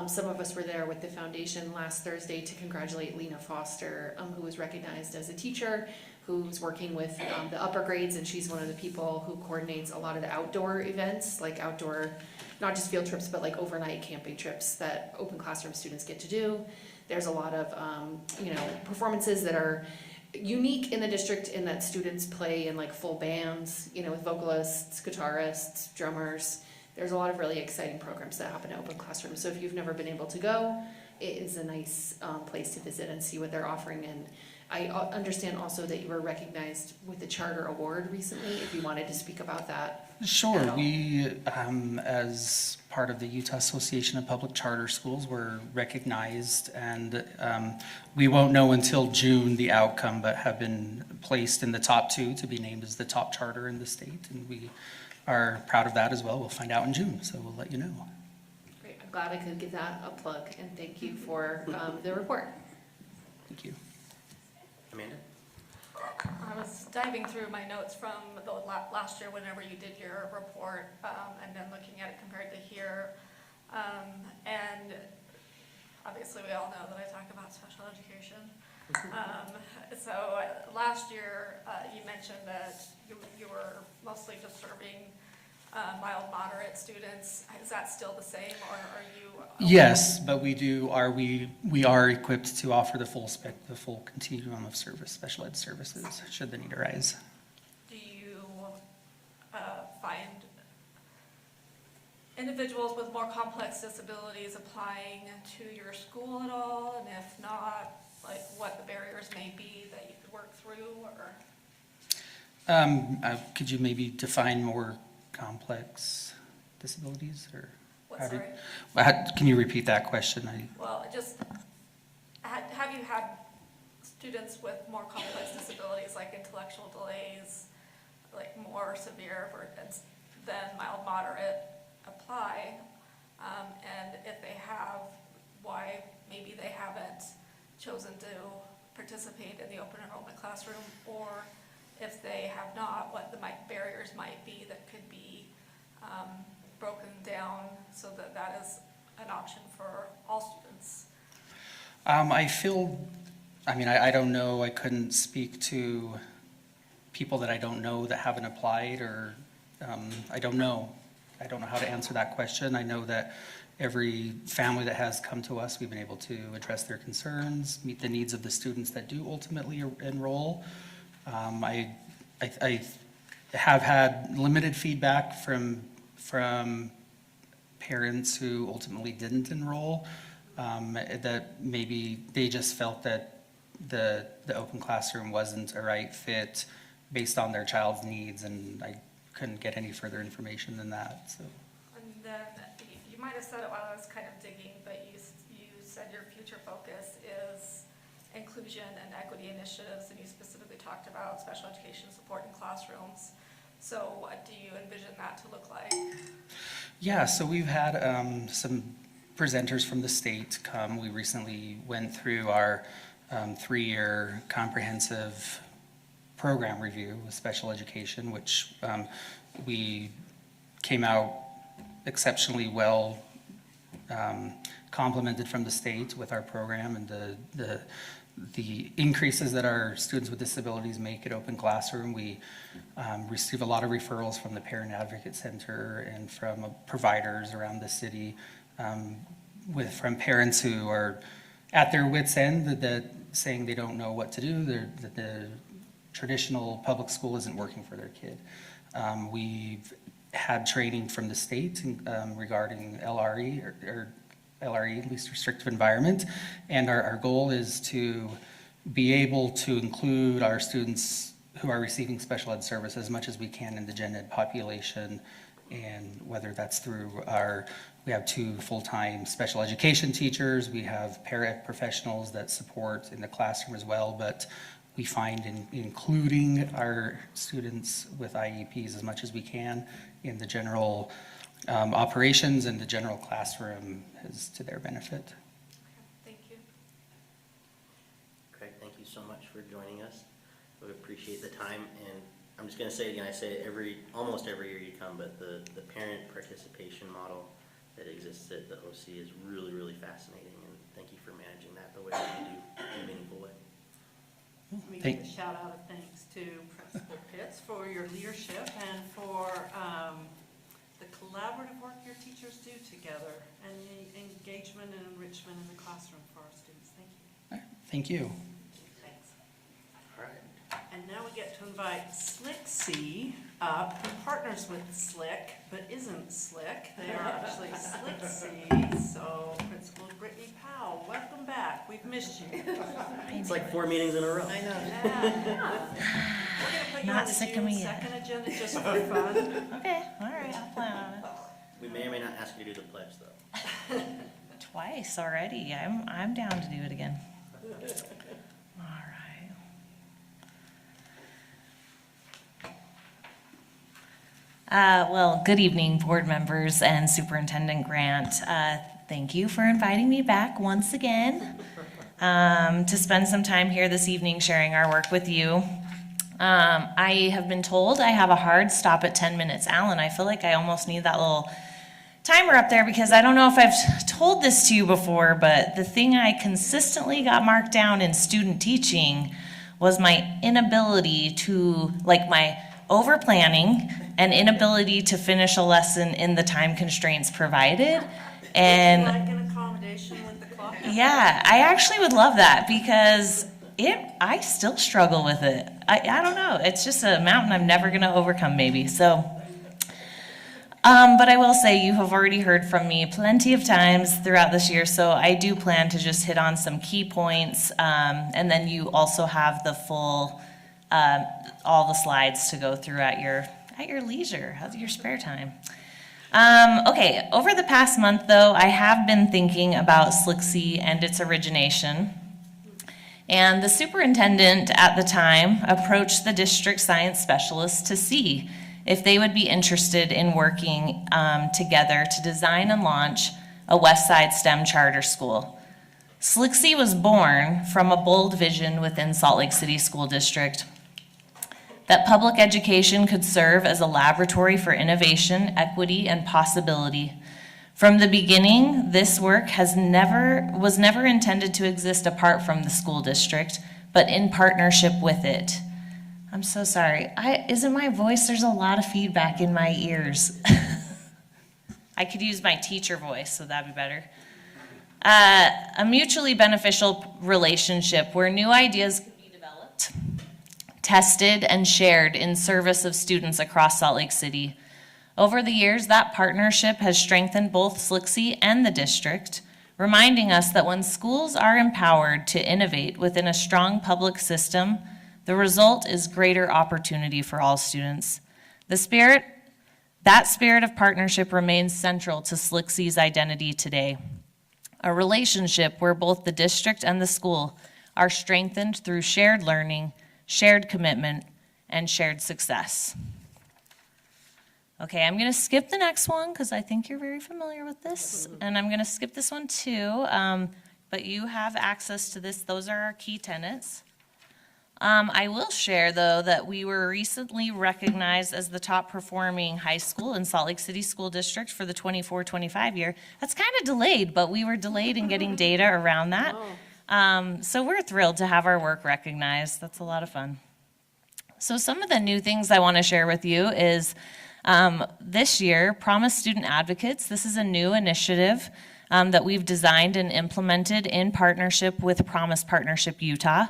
Some of us were there with the foundation last Thursday to congratulate Lena Foster, who was recognized as a teacher who's working with the upper grades, and she's one of the people who coordinates a lot of the outdoor events, like outdoor, not just field trips, but like overnight camping trips that Open Classroom students get to do. There's a lot of, performances that are unique in the district in that students play in like full bands, with vocalists, guitarists, drummers. There's a lot of really exciting programs that happen at Open Classroom. So if you've never been able to go, it is a nice place to visit and see what they're offering. And I understand also that you were recognized with the Charter Award recently, if you wanted to speak about that. Sure, we, as part of the Utah Association of Public Charter Schools, were recognized, and we won't know until June the outcome, but have been placed in the top 2 to be named as the top charter in the state, and we are proud of that as well. We'll find out in June, so we'll let you know. Great, I'm glad I could give that a plug, and thank you for the report. Thank you. Amanda? I was diving through my notes from the last year whenever you did your report, and then looking at it compared to here. And obviously we all know that I talk about special education. So last year you mentioned that you were mostly just serving mild, moderate students. Is that still the same, or are you? Yes, but we are equipped to offer the full continuum of service, special ed services, should the need arise. Do you find individuals with more complex disabilities applying to your school at all? And if not, like what the barriers may be that you could work through, or? Could you maybe define more complex disabilities, or? Can you repeat that question? Well, just, have you had students with more complex disabilities, like intellectual delays, like more severe than mild, moderate apply? And if they have, why maybe they haven't chosen to participate in the open enrollment classroom, or if they have not, what the barriers might be that could be broken down so that that is an option for all students? I don't know, I couldn't speak to people that I don't know that haven't applied, or I don't know how to answer that question. I know that every family that has come to us, we've been able to address their concerns, meet the needs of the students that do ultimately enroll. I have had limited feedback from parents who ultimately didn't enroll, that maybe they just felt that the open classroom wasn't a right fit based on their child's needs, and I couldn't get any further information than that. So. And then you might have said it while I was kind of digging, but you said your future focus is inclusion and equity initiatives, and you specifically talked about special education support in classrooms. So what do you envision that to look like? Yeah, so we've had some presenters from the state come. We recently went through our 3-year comprehensive program review with special education, which we came out exceptionally well complimented from the state with our program, and the increases that our students with disabilities make at Open Classroom. We receive a lot of referrals from the Parent Advocate Center and from providers around the city, from parents who are at their wits' end, that saying they don't know what to do, that the traditional public school isn't working for their kid. We've had training from the state regarding LRE, or LRE, least restrictive environment, and our goal is to be able to include our students who are receiving special ed service as much as we can in the gen ed population, and whether that's through we have 2 full-time special education teachers, we have paraprofessionals that support in the classroom as well, but we find including our students with IEPs as much as we can in the general operations and the general classroom is to their benefit. Thank you. Craig, thank you so much for joining us. We appreciate the time, and I'm just gonna say it again, I say it almost every year you come, but the parent participation model that exists at the OC is really, really fascinating, and thank you for managing that the way that you do in a meaningful way. Let me give a shout out of thanks to Principal Pitts for your leadership and for the collaborative work your teachers do together and the engagement and enrichment in the classroom for our students. Thank you. Thank you. Thanks. All right. And now we get to invite SLCSD up, who partners with SLIC, but isn't SLIC. They are actually SLCSD. So Principal Brittany Powell, welcome back. We've missed you. It's like 4 meetings in a row. I know. Yeah. We're gonna put you Not on the sick of June me yet. 2nd agenda just for fun. Okay, all right, I'll plan on it. We may or may not ask you to do the pledge, though. Twice already. I'm down to do it again. All right. Well, good evening, board members and Superintendent Grant. Thank you for inviting me back once again to spend some time here this evening sharing our work with you. I have been told I have a hard stop at 10 minutes. Alan, I feel like I almost need that little timer up there because I don't know if I've told this to you before, but the thing I consistently got marked down in student teaching was my inability to, like my over planning and inability to finish a lesson in the time constraints provided. And Like an accommodation with the clock? yeah, I actually would love that because I still struggle with it. I don't know. It's just a mountain I'm never going to overcome maybe. So, but I will say you have already heard from me plenty of times throughout this year, so I do plan to just hit on some key points, and then you also have the full, all the slides to go through at your leisure, at your spare time. Okay, over the past month though, I have been thinking about SLCSD and its origination. And the superintendent at the time approached the district science specialist to see if they would be interested in working together to design and launch a West Side STEM charter school. SLCSD was born from a bold vision within Salt Lake City School District that public education could serve as a laboratory for innovation, equity, and possibility. From the beginning, this work was never intended to exist apart from the school district, but in partnership with it. I'm so sorry. Isn't my voice? There's a lot of feedback in my ears. I could use my teacher voice, so that'd be better. A mutually beneficial relationship where new ideas can be developed, tested, and shared in service of students across Salt Lake City. Over the years, that partnership has strengthened both SLCSD and the district, reminding us that when schools are empowered to innovate within a strong public system, the result is greater opportunity for all students. That spirit of partnership remains central to SLCSD's identity today. A relationship where both the district and the school are strengthened through shared learning, shared commitment, and shared success. Okay, I'm going to skip the next one because I think you're very familiar with this, and I'm going to skip this one too, but you have access to this. Those are our key tenets. I will share, though, that we were recently recognized as the top performing high school in Salt Lake City School District for the 24-25 year. That's kind of delayed, but we were delayed in getting data around that. So we're thrilled to have our work recognized. That's a lot of fun. So some of the new things I want to share with you is this year, Promise Student Advocates. This is a new initiative that we've designed and implemented in partnership with Promise Partnership Utah.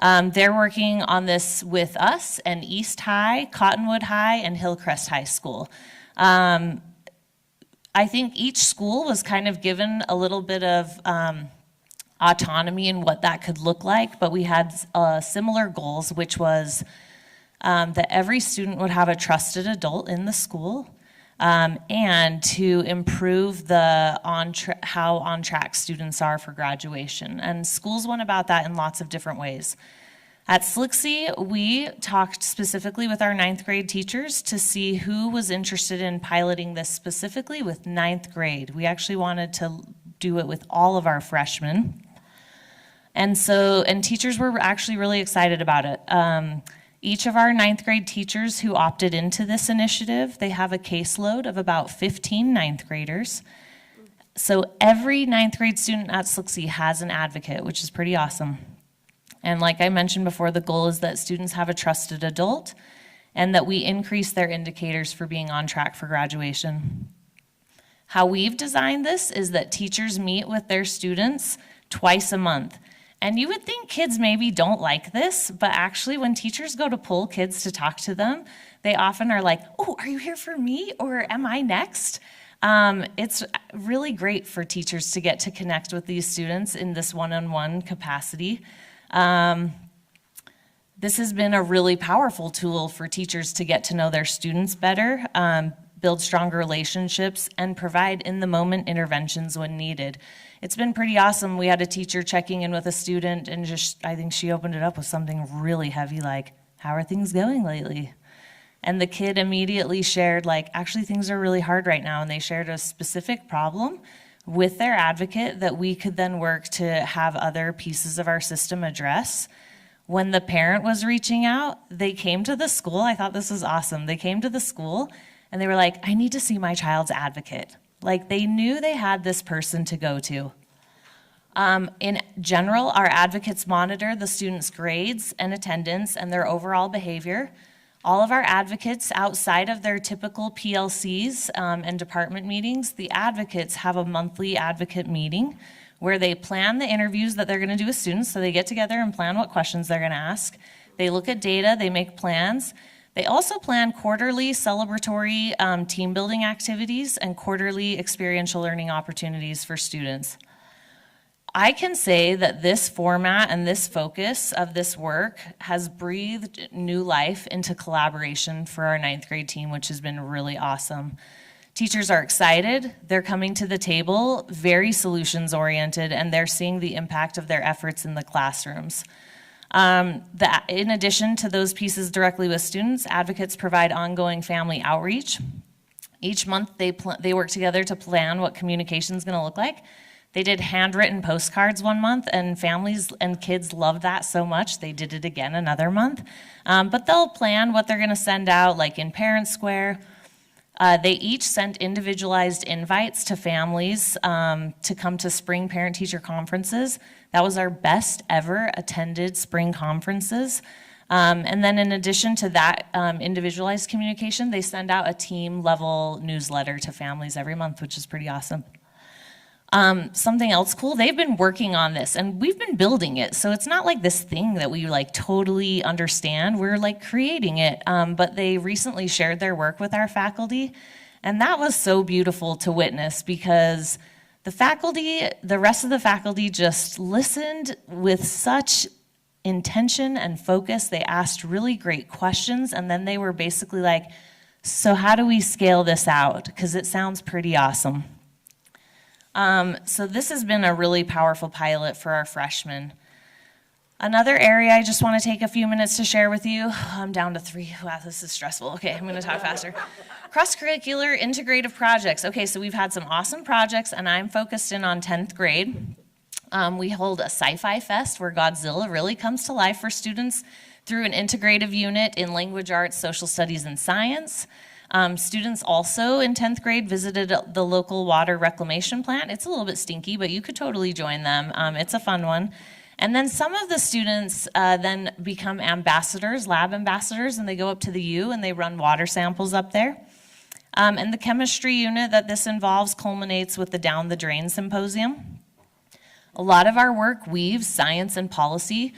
They're working on this with us and East High, Cottonwood High, and Hillcrest High School. I think each school was kind of given a little bit of autonomy in what that could look like, but we had similar goals, which was that every student would have a trusted adult in the school, and to improve the how on track students are for graduation. And schools went about that in lots of different ways. At SLCSD, we talked specifically with our 9th grade teachers to see who was interested in piloting this specifically with 9th grade. We actually wanted to do it with all of our freshmen. And teachers were actually really excited about it. Each of our 9th grade teachers who opted into this initiative, they have a caseload of about 15 9th graders. So every 9th grade student at SLCSD has an advocate, which is pretty awesome. And like I mentioned before, the goal is that students have a trusted adult and that we increase their indicators for being on track for graduation. How we've designed this is that teachers meet with their students twice a month. And you would think kids maybe don't like this, but actually when teachers go to pull kids to talk to them, they often are like, oh, are you here for me or am I next? It's really great for teachers to get to connect with these students in this one-on-one capacity. This has been a really powerful tool for teachers to get to know their students better, build stronger relationships, and provide in-the-moment interventions when needed. It's been pretty awesome. We had a teacher checking in with a student, and I think she opened it up with something really heavy like, how are things going lately? And the kid immediately shared, like, actually things are really hard right now, and they shared a specific problem with their advocate that we could then work to have other pieces of our system address. When the parent was reaching out, they came to the school. I thought this was awesome. They came to the school and they were like, I need to see my child's advocate. Like they knew they had this person to go to. In general, our advocates monitor the students' grades and attendance and their overall behavior. All of our advocates, outside of their typical PLCs and department meetings, the advocates have a monthly advocate meeting where they plan the interviews that they're going to do with students. So they get together and plan what questions they're going to ask. They look at data, they make plans. They also plan quarterly celebratory team building activities and quarterly experiential learning opportunities for students. I can say that this format and this focus of this work has breathed new life into collaboration for our 9th grade team, which has been really awesome. Teachers are excited, they're coming to the table very solutions oriented, and they're seeing the impact of their efforts in the classrooms. In addition to those pieces directly with students, advocates provide ongoing family outreach. Each month they work together to plan what communication is going to look like. They did handwritten postcards one month, and families and kids loved that so much, they did it again another month. But they'll plan what they're gonna send out, like in Parent Square. They each sent individualized invites to families to come to spring parent-teacher conferences. That was our best ever attended spring conferences. And then in addition to that individualized communication, they send out a team-level newsletter to families every month, which is pretty awesome. Something else cool, they've been working on this and we've been building it. So it's not like this thing that we like totally understand, we're like creating it. But they recently shared their work with our faculty, and that was so beautiful to witness because the rest of the faculty just listened with such intention and focus. They asked really great questions, and then they were basically like, so how do we scale this out? Because it sounds pretty awesome. So this has been a really powerful pilot for our freshmen. Another area I just want to take a few minutes to share with you. I'm down to 3. Wow, this is stressful. Okay, I'm going to talk faster. Cross-curricular integrative projects. Okay, so we've had some awesome projects, and I'm focused in on 10th grade. We hold a sci-fi fest where Godzilla really comes to life for students through an integrative unit in language arts, social studies, and science. Students also in 10th grade visited the local water reclamation plant. It's a little bit stinky, but you could totally join them. It's a fun one. And then some of the students then become ambassadors, lab ambassadors, and they go up to the U and they run water samples up there. And the chemistry unit that this involves culminates with the Down the Drain Symposium. A lot of our work weaves science and policy.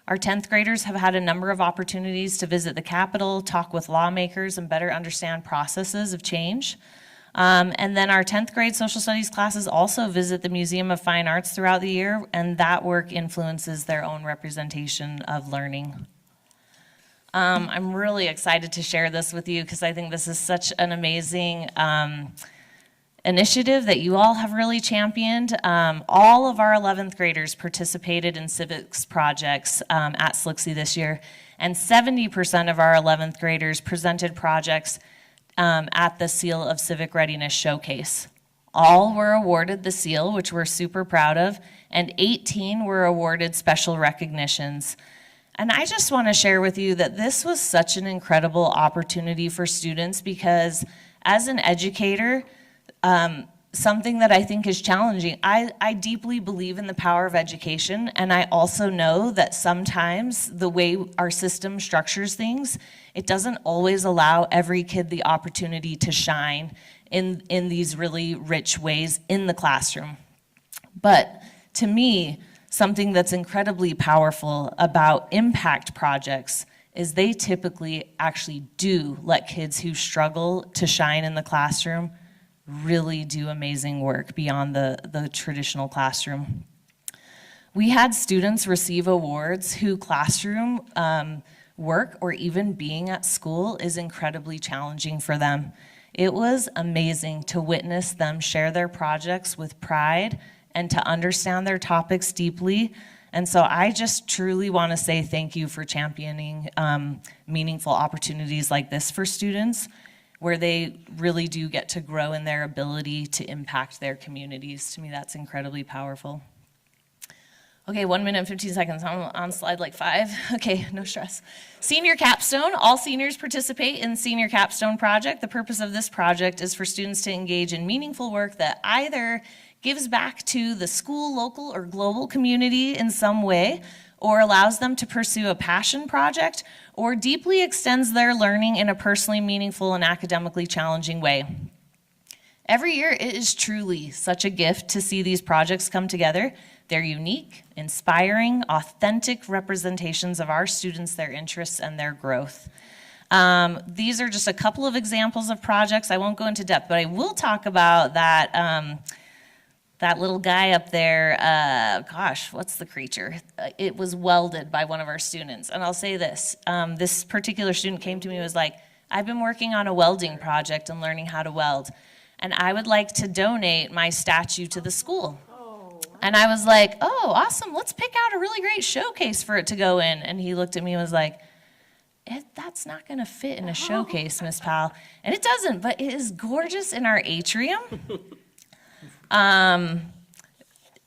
Our 10th graders have had a number of opportunities to visit the Capitol, talk with lawmakers, and better understand processes of change. And then our 10th grade social studies classes also visit the Museum of Fine Arts throughout the year, and that work influences their own representation of learning. I'm really excited to share this with you because I think this is such an amazing initiative that you all have really championed. All of our 11th graders participated in civics projects at SLCSD this year, and 70% of our 11th graders presented projects at the Seal of Civic Readiness Showcase. All were awarded the seal, which we're super proud of, and 18 were awarded special recognitions. And I just want to share with you that this was such an incredible opportunity for students because as an educator, something that I think is challenging, I deeply believe in the power of education, and I also know that sometimes the way our system structures things, it doesn't always allow every kid the opportunity to shine in these really rich ways in the classroom. But to me, something that's incredibly powerful about impact projects is they typically actually do let kids who struggle to shine in the classroom really do amazing work beyond the traditional classroom. We had students receive awards who classroom work or even being at school is incredibly challenging for them. It was amazing to witness them share their projects with pride and to understand their topics deeply. And so I just truly want to say thank you for championing meaningful opportunities like this for students, where they really do get to grow in their ability to impact their communities. To me, that's incredibly powerful. Okay, 1 minute and 15 seconds. I'm on slide like 5. Okay, no stress. Senior capstone. All seniors participate in Senior Capstone Project. The purpose of this project is for students to engage in meaningful work that either gives back to the school, local, or global community in some way, or allows them to pursue a passion project, or deeply extends their learning in a personally meaningful and academically challenging way. Every year, it is truly such a gift to see these projects come together. They're unique, inspiring, authentic representations of our students, their interests, and their growth. These are just a couple of examples of projects. I won't go into depth, but I will talk about that that little guy up there, gosh, what's the creature? It was welded by one of our students. And I'll say this, this particular student came to me and was like, I've been working on a welding project and learning how to weld, and I would like to donate my statue to the school. And I was like, oh, awesome, let's pick out a really great showcase for it to go in. And he looked at me and was like, that's not gonna fit in a showcase, Miss Powell. And it doesn't, but it is gorgeous in our atrium.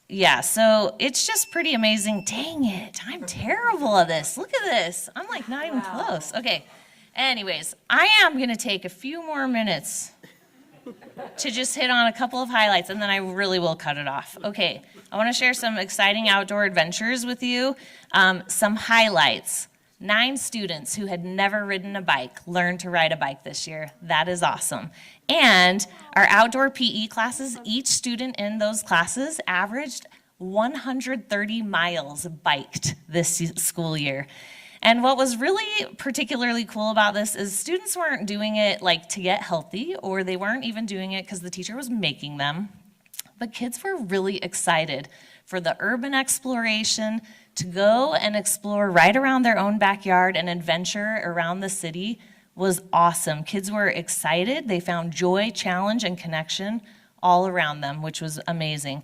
Yeah, so it's just pretty amazing. Dang it, I'm terrible at this. Look at this, I'm like not even close. Okay, anyways, I am gonna take a few more minutes to just hit on a couple of highlights, and then I really will cut it off. Okay, I want to share some exciting outdoor adventures with you. Some highlights. 9 students who had never ridden a bike learned to ride a bike this year. That is awesome. And our outdoor PE classes, each student in those classes averaged 130 miles biked this school year. And what was really particularly cool about this is students weren't doing it like to get healthy, or they weren't even doing it because the teacher was making them. But kids were really excited for the urban exploration, to go and explore right around their own backyard and adventure around the city was awesome. Kids were excited. They found joy, challenge, and connection all around them, which was amazing.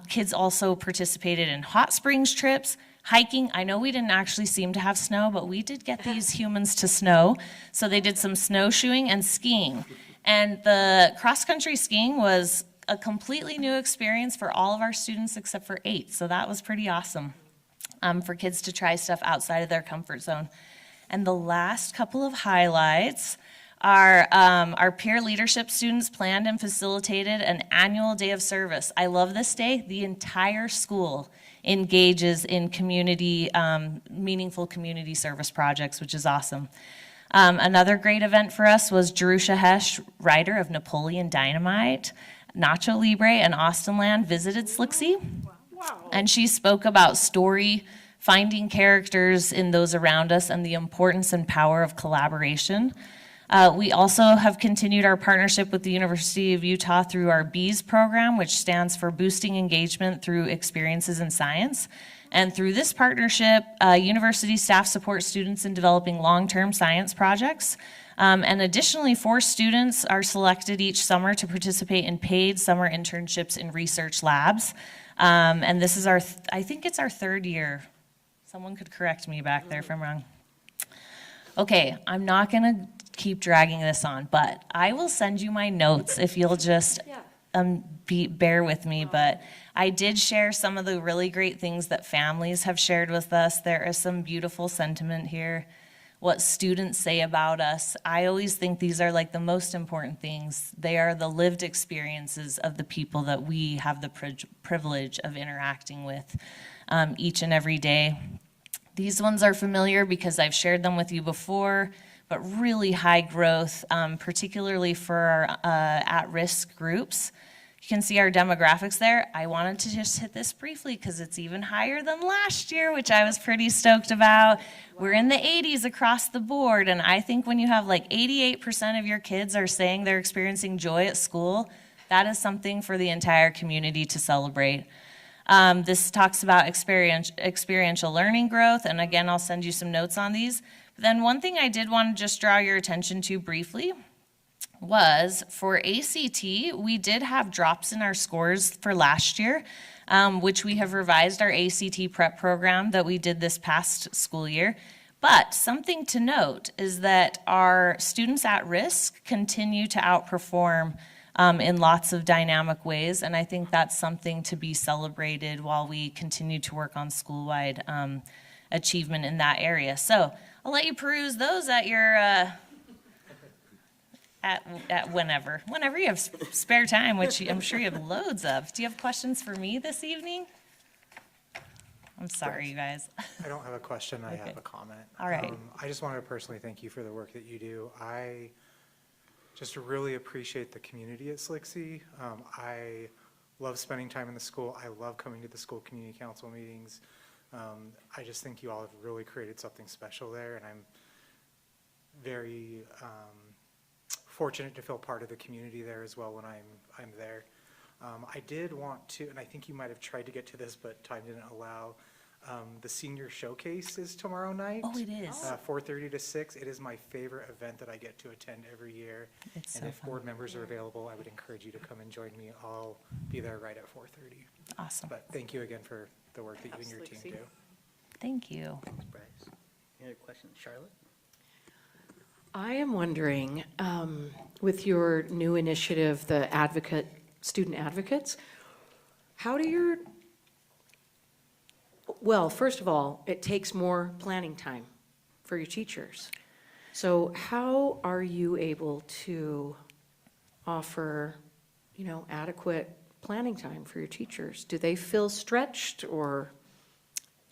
Kids also participated in hot springs trips, hiking. I know we didn't actually seem to have snow, but we did get these humans to snow. So they did some snowshoeing and skiing. And the cross-country skiing was a completely new experience for all of our students except for 8. So that was pretty awesome for kids to try stuff outside of their comfort zone. And the last couple of highlights are our peer leadership students planned and facilitated an annual day of service. I love this day. The entire school engages in community, meaningful community service projects, which is awesome. Another great event for us was Jerusha Hesh, writer of Napoleon Dynamite, Nacho Libre, and Austin Land visited SLCSD. And she spoke about story, finding characters in those around us, and the importance and power of collaboration. We also have continued our partnership with the University of Utah through our BEES program, which stands for Boosting Engagement Through Experiences in Science. And through this partnership, university staff support students in developing long-term science projects. And additionally, 4 students are selected each summer to participate in paid summer internships in research labs. And this is I think it's our 3rd year. Someone could correct me back there if I'm wrong. Okay, I'm not gonna keep dragging this on, but I will send you my notes if you'll just bear with me. But I did share some of the really great things that families have shared with us. There is some beautiful sentiment here. What students say about us. I always think these are like the most important things. They are the lived experiences of the people that we have the privilege of interacting with each and every day. These ones are familiar because I've shared them with you before, but really high growth, particularly for our at-risk groups. You can see our demographics there. I wanted to just hit this briefly because it's even higher than last year, which I was pretty stoked about. We're in the 80s across the board, and I think when you have like 88% of your kids are saying they're experiencing joy at school, that is something for the entire community to celebrate. This talks about experiential learning growth, and again, I'll send you some notes on these. But then one thing I did want to just draw your attention to briefly was for ACT, we did have drops in our scores for last year, which we have revised our ACT prep program that we did this past school year. But something to note is that our students at risk continue to outperform in lots of dynamic ways, and I think that's something to be celebrated while we continue to work on school-wide achievement in that area. So I'll let you peruse those at your whenever you have spare time, which I'm sure you have loads of. Do you have questions for me this evening? I'm sorry, you guys. I don't have a question, I Okay. have a comment. All right. I just wanted to personally thank you for the work that you do. I just really appreciate the community at SLCSD. I love spending time in the school. I love coming to the school community council meetings. I just think you all have really created something special there, and I'm very fortunate to feel part of the community there as well when I'm there. I did want to, and I think you might have tried to get to this, but time didn't allow. The senior showcase is tomorrow night. Oh, it is. 4:30 to 6. It is my favorite event that I get to attend every year. It's And so if fun. board members are available, I would encourage you to come and join me. I'll be there right at 4:30. Awesome. But thank you again for the work that you and your team do. Thank you. Thanks, Bryce. Any other questions? Charlotte? I am wondering, with your new initiative, the student advocates, how do your, well, first of all, it takes more planning time for your teachers. So how are you able to offer, adequate planning time for your teachers? Do they feel stretched or?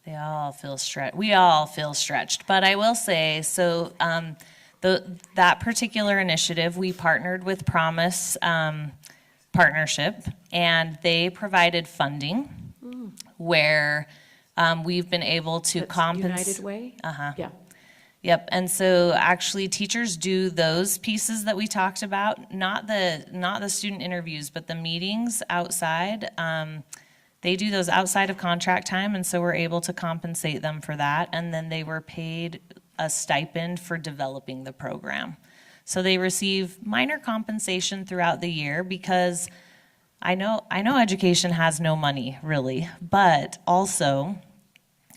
They all feel stretched. We all feel stretched. But I will say, so that particular initiative, we partnered with Promise Partnership, and they provided funding where we've been able to compensate. United Way? Uh-huh. Yeah. Yep, and so actually teachers do those pieces that we talked about, not the student interviews, but the meetings outside. They do those outside of contract time, and so we're able to compensate them for that, and then they were paid a stipend for developing the program. So they receive minor compensation throughout the year because I know education has no money, really, but also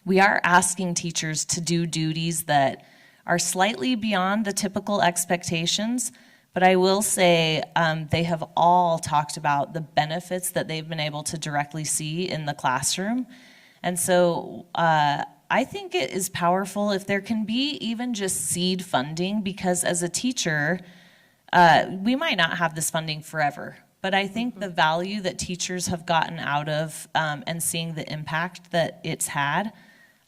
we are asking teachers to do duties that are slightly beyond the typical expectations, but I will say they have all talked about the benefits that they've been able to directly see in the classroom. And so I think it is powerful if there can be even just seed funding, because as a teacher, we might not have this funding forever. But I think the value that teachers have gotten out of and seeing the impact that it's had,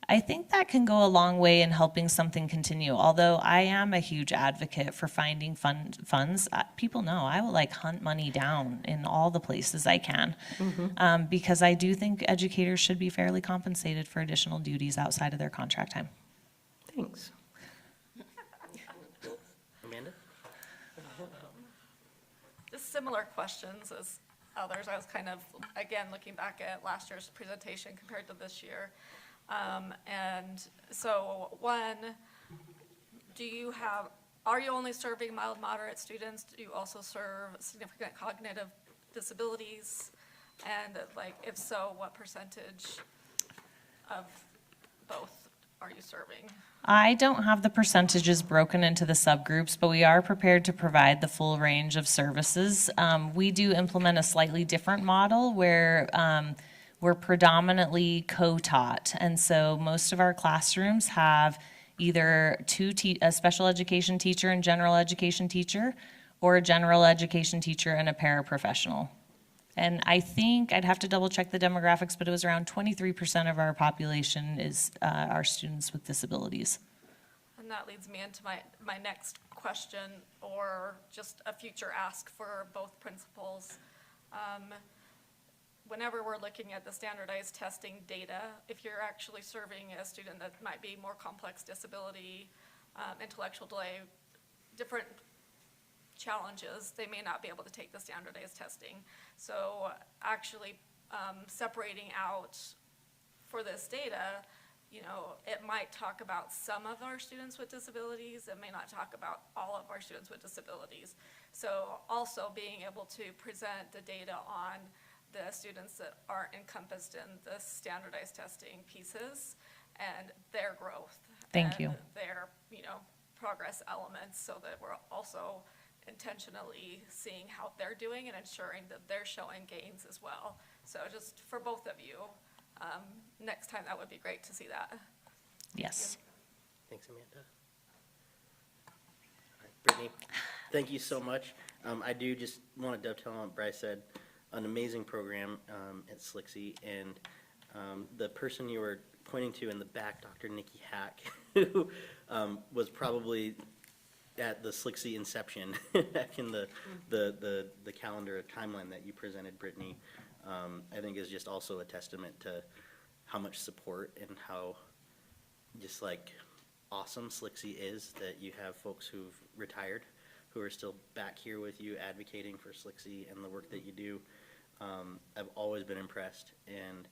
I think that can go a long way in helping something continue. Although I am a huge advocate for finding funds. People know I will hunt money down in all the places I can because I do think educators should be fairly compensated for additional duties outside of their contract time. Thanks. Amanda? similar questions as others. I was kind of, again, looking back at last year's presentation compared to this year. And so one, are you only serving mild, moderate students? Do you also serve significant cognitive disabilities? And like, if so, what percentage of both are you serving? I don't have the percentages broken into the subgroups, but we are prepared to provide the full range of services. We do implement a slightly different model where we're predominantly co-taught. And so most of our classrooms have either a special education teacher and general education teacher, or a general education teacher and a paraprofessional. And I think, I'd have to double check the demographics, but it was around 23% of our population is our students with disabilities. And that leads me into my next question, or just a future ask for both principals. Whenever we're looking at the standardized testing data, if you're actually serving a student that might be more complex disability, intellectual delay, different challenges, they may not be able to take the standardized testing. So actually separating out for this data, you know, it might talk about some of our students with disabilities. It may not talk about all of our students with disabilities. So also being able to present the data on the students that aren't encompassed in the standardized testing pieces and their growth. Thank you. And their, you know, progress elements, so that we're also intentionally seeing how they're doing and ensuring that they're showing gains as well. So just for both of you, next time that would be great to see that. Yes. Thanks, Amanda. All right, Brittany, thank you so much. I do just want to dovetail on what Bryce said. An amazing program at SLCSD, and the person you were pointing to in the back, Dr. Nikki Hack, who was probably at the SLCSD inception back in the calendar timeline that you presented, Brittany, I think is just also a testament to how much support and how just like awesome SLCSD is, that you have folks who've retired who are still back here with you advocating for SLCSD and the work that you do. I've always been impressed, and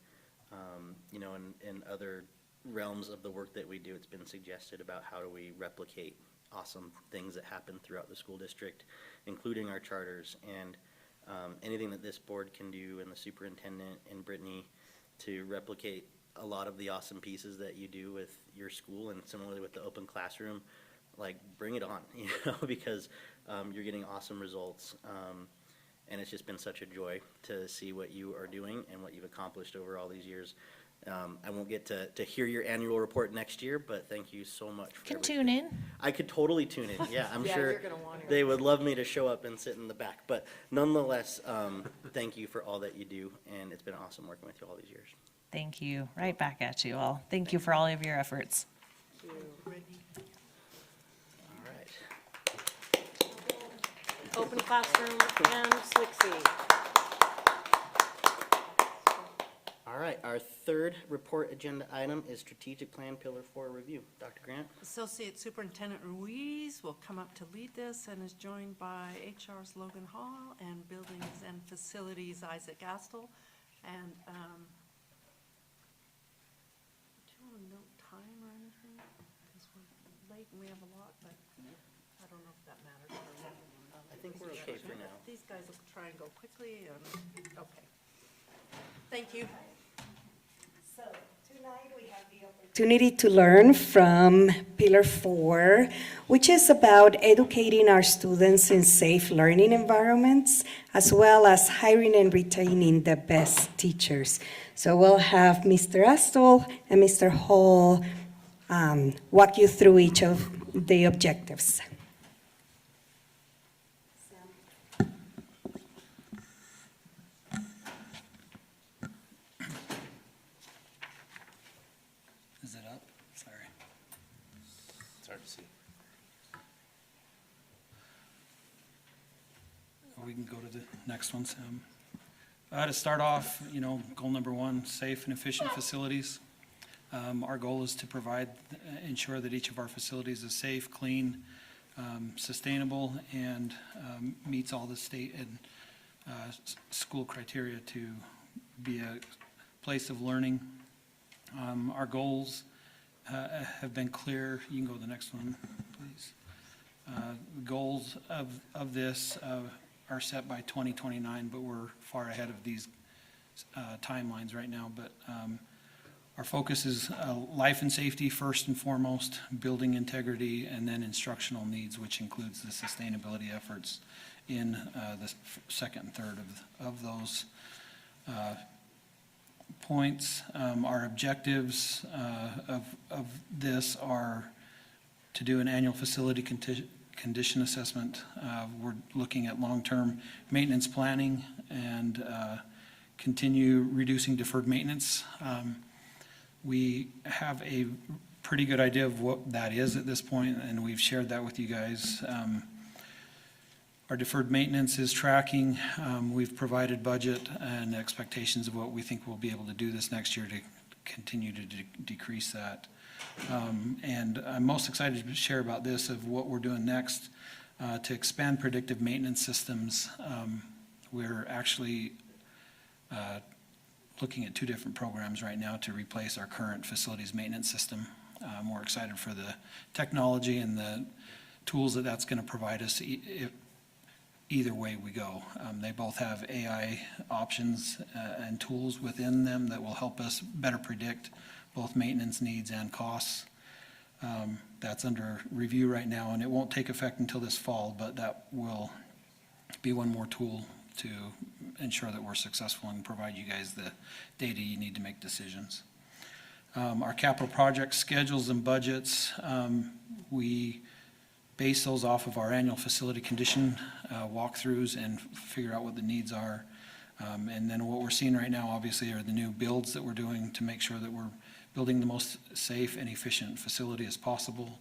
you know, in other realms of the work that we do, it's been suggested about how do we replicate awesome things that happen throughout the school district, including our charters, and anything that this board can do, and the superintendent and Brittany, to replicate a lot of the awesome pieces that you do with your school, and similarly with the open classroom, like bring it on, you know, because you're getting awesome results. And it's just been such a joy to see what you are doing and what you've accomplished over all these years. I won't get to hear your annual report next year, but thank you so much for Can everything. tune in. I could totally tune in, yeah. I'm Yeah, sure you're gonna want to. they would love me to show up and sit in the back. But nonetheless, thank you for all that you do, and it's been awesome working with you all these years. Thank you. Right back at you all. Thank you for all of your efforts. Thank you, Brittany. All right. Open classroom and SLCSD. All right, our third report agenda item is strategic plan pillar 4 review. Dr. Grant? Associate Superintendent Ruiz will come up to lead this and is joined by HR's Logan Hall and Buildings and Facilities Isaac Astle. And do you want to note time or anything? Because we're late and we have a lot, but I don't know if that matters. I think we're okay for now. These guys will try and go quickly, and, okay. Thank you. So tonight we have the opportunity to learn from Pillar 4, which is about educating our students in safe learning environments, as well as hiring and retaining the best teachers. So we'll have Mr. Astle and Mr. Hall walk you through each of the objectives. Is it up? Sorry. It's hard to see. We can go to the next one, Sam. To start off, you know, goal number 1, safe and efficient facilities. Our goal is to ensure that each of our facilities is safe, clean, sustainable, and meets all the state and school criteria to be a place of learning. Our goals have been clear. You can go to the next one, please. The goals of this are set by 2029, but we're far ahead of these timelines right now. But our focus is life and safety first and foremost, building integrity, and then instructional needs, which includes the sustainability efforts in the second and third of those points. Our objectives of this are to do an annual facility condition assessment. We're looking at long-term maintenance planning and continue reducing deferred maintenance. We have a pretty good idea of what that is at this point, and we've shared that with you guys. Our deferred maintenance is tracking. We've provided budget and expectations of what we think we'll be able to do this next year to continue to decrease that. And I'm most excited to share about this, of what we're doing next to expand predictive maintenance systems. We're actually looking at 2 different programs right now to replace our current facilities maintenance system. We're excited for the technology and the tools that that's going to provide us either way we go. They both have AI options and tools within them that will help us better predict both maintenance needs and costs. That's under review right now, and it won't take effect until this fall, but that will be one more tool to ensure that we're successful and provide you guys the data you need to make decisions. Our capital project schedules and budgets, we base those off of our annual facility condition walkthroughs and figure out what the needs are. And then what we're seeing right now, obviously, are the new builds that we're doing to make sure that we're building the most safe and efficient facility as possible.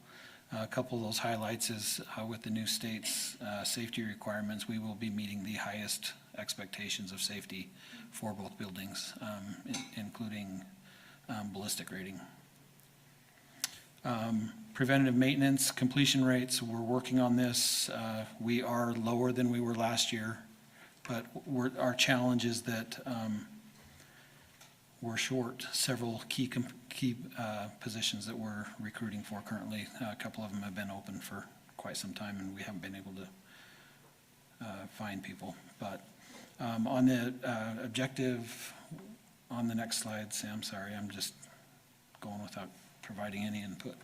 A couple of those highlights is with the new state's safety requirements, we will be meeting the highest expectations of safety for both buildings, including ballistic rating. Preventative maintenance, completion rates, we're working on this. We are lower than we were last year, but our challenge is that we're short several key positions that we're recruiting for currently. A couple of them have been open for quite some time, and we haven't been able to find people. But on the objective, on the next slide, Sam, sorry, I'm just going without providing any input.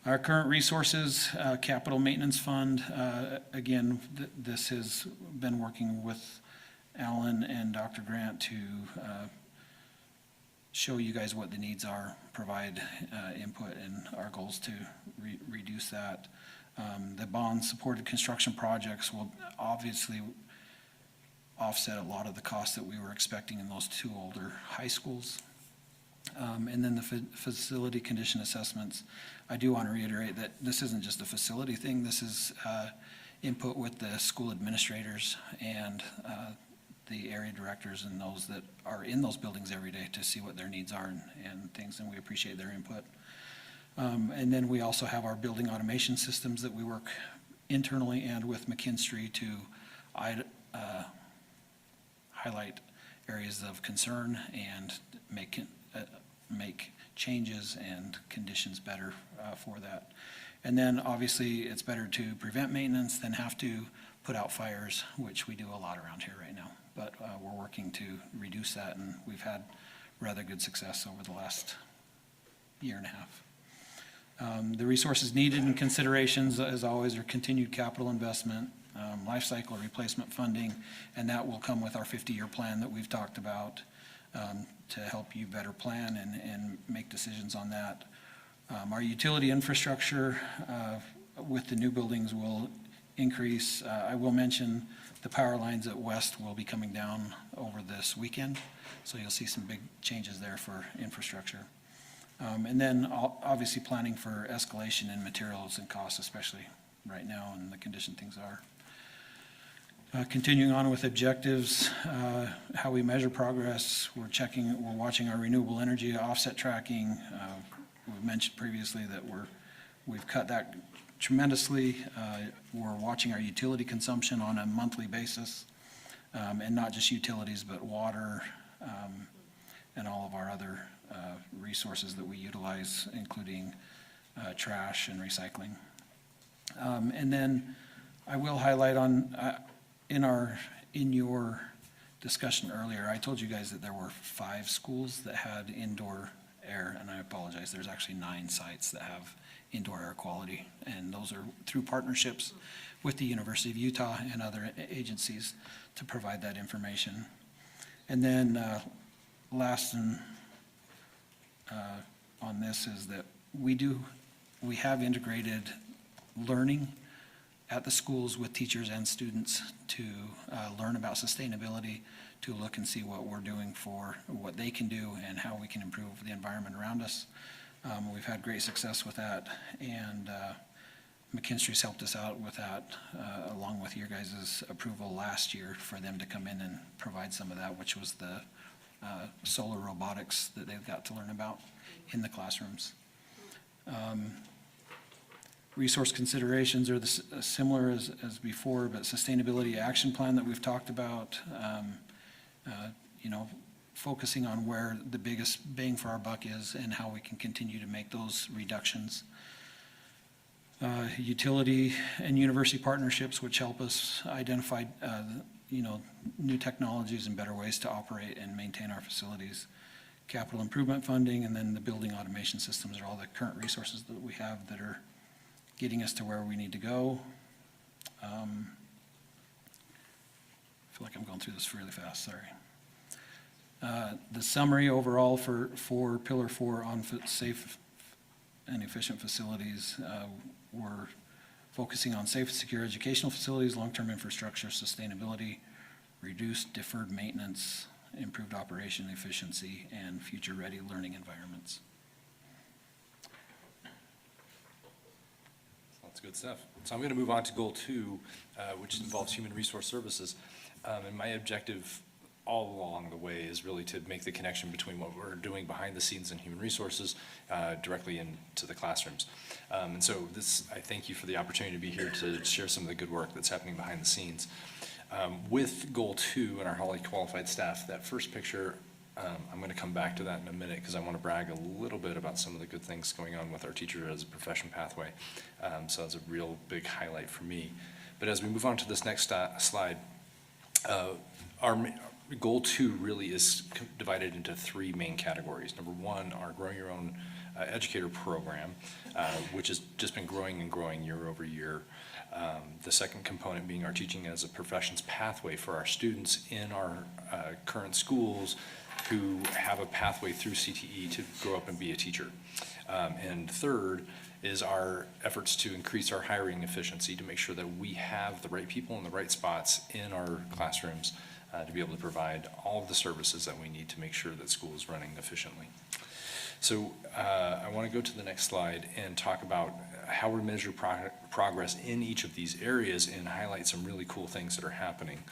Our current resources, capital maintenance fund, again, this has been working with Alan and Dr. Grant to show you guys what the needs are, provide input, and our goals to reduce that. The bond-supported construction projects will obviously offset a lot of the costs that we were expecting in those 2 older high schools. And then the facility condition assessments, I do want to reiterate that this isn't just a facility thing. This is input with the school administrators and the area directors and those that are in those buildings every day to see what their needs are and things, and we appreciate their input. And then we also have our building automation systems that we work internally and with McKinstry to highlight areas of concern and make changes and conditions better for that. And then obviously it's better to prevent maintenance than have to put out fires, which we do a lot around here right now. But we're working to reduce that, and we've had rather good success over the last year and a half. The resources needed and considerations, as always, are continued capital investment, life cycle replacement funding, and that will come with our 50-year plan that we've talked about to help you better plan and make decisions on that. Our utility infrastructure with the new buildings will increase. I will mention the power lines at West will be coming down over this weekend, so you'll see some big changes there for infrastructure. And then obviously planning for escalation in materials and costs, especially right now and the condition things are. Continuing on with objectives, how we measure progress, we're watching our renewable energy offset tracking. We've mentioned previously that we've cut that tremendously. We're watching our utility consumption on a monthly basis. and not just utilities, but water, and all of our other resources that we utilize, including trash and recycling. And then I will highlight on, in your discussion earlier, I told you guys that there were 5 schools that had indoor air, and I apologize, there's actually 9 sites that have indoor air quality, and those are through partnerships with the University of Utah and other agencies to provide that information. And then last on this is that we have integrated learning at the schools with teachers and students to learn about sustainability, to look and see what we're doing for what they can do and how we can improve the environment around us. We've had great success with that, and McKinstry's helped us out with that, along with your guys' approval last year for them to come in and provide some of that, which was the solar robotics that they've got to learn about in the classrooms. Resource considerations are similar as before, but sustainability action plan that we've talked about, focusing on where the biggest bang for our buck is and how we can continue to make those reductions. Utility and university partnerships, which help us identify, new technologies and better ways to operate and maintain our facilities. Capital improvement funding, and then the building automation systems are all the current resources that we have that are getting us to where we need to go. I feel like I'm going through this really fast, sorry. The summary overall for Pillar 4 on safe and efficient facilities, we're focusing on safe and secure educational facilities, long-term infrastructure, sustainability, reduced deferred maintenance, improved operation efficiency, and future-ready learning environments. That's good stuff. So I'm going to move on to goal 2, which involves human resource services. And my objective all along the way is really to make the connection between what we're doing behind the scenes in human resources directly into the classrooms. And so I thank you for the opportunity to be here to share some of the good work that's happening behind the scenes. With goal 2 and our highly qualified staff, that first picture, I'm going to come back to that in a minute because I want to brag a little bit about some of the good things going on with our teacher as a profession pathway. So that's a real big highlight for me. But as we move on to this next slide, our goal 2 really is divided into 3 main categories. Number 1, our Grow Your Own Educator program, which has just been growing and growing year over year. The second component being our teaching as a professions pathway for our students in our current schools who have a pathway through CTE to grow up and be a teacher. And third is our efforts to increase our hiring efficiency to make sure that we have the right people in the right spots in our classrooms to be able to provide all of the services that we need to make sure that school is running efficiently. So I want to go to the next slide and talk about how we measure progress in each of these areas and highlight some really cool things that are happening.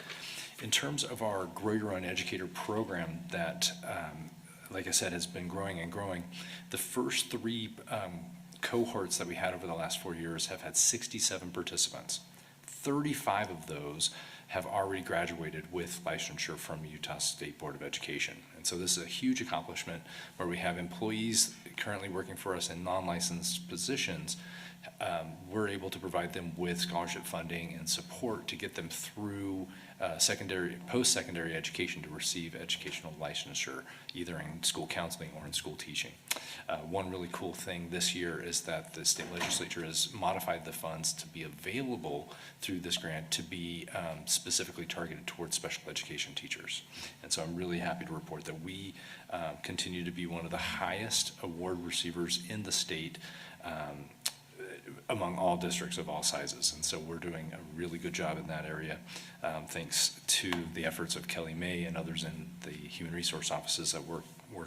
In terms of our Grow Your Own Educator program that, like I said, has been growing and growing, the first 3 cohorts that we had over the last 4 years have had 67 participants. 35 of those have already graduated with licensure from Utah State Board of Education. And so this is a huge accomplishment where we have employees currently working for us in non-licensed positions. We're able to provide them with scholarship funding and support to get them through post-secondary education to receive educational licensure, either in school counseling or in school teaching. One really cool thing this year is that the state legislature has modified the funds to be available through this grant to be specifically targeted towards special education teachers. And so I'm really happy to report that we continue to be one of the highest award receivers in the state among all districts of all sizes. And so we're doing a really good job in that area, thanks to the efforts of Kelly May and others in the human resource offices that work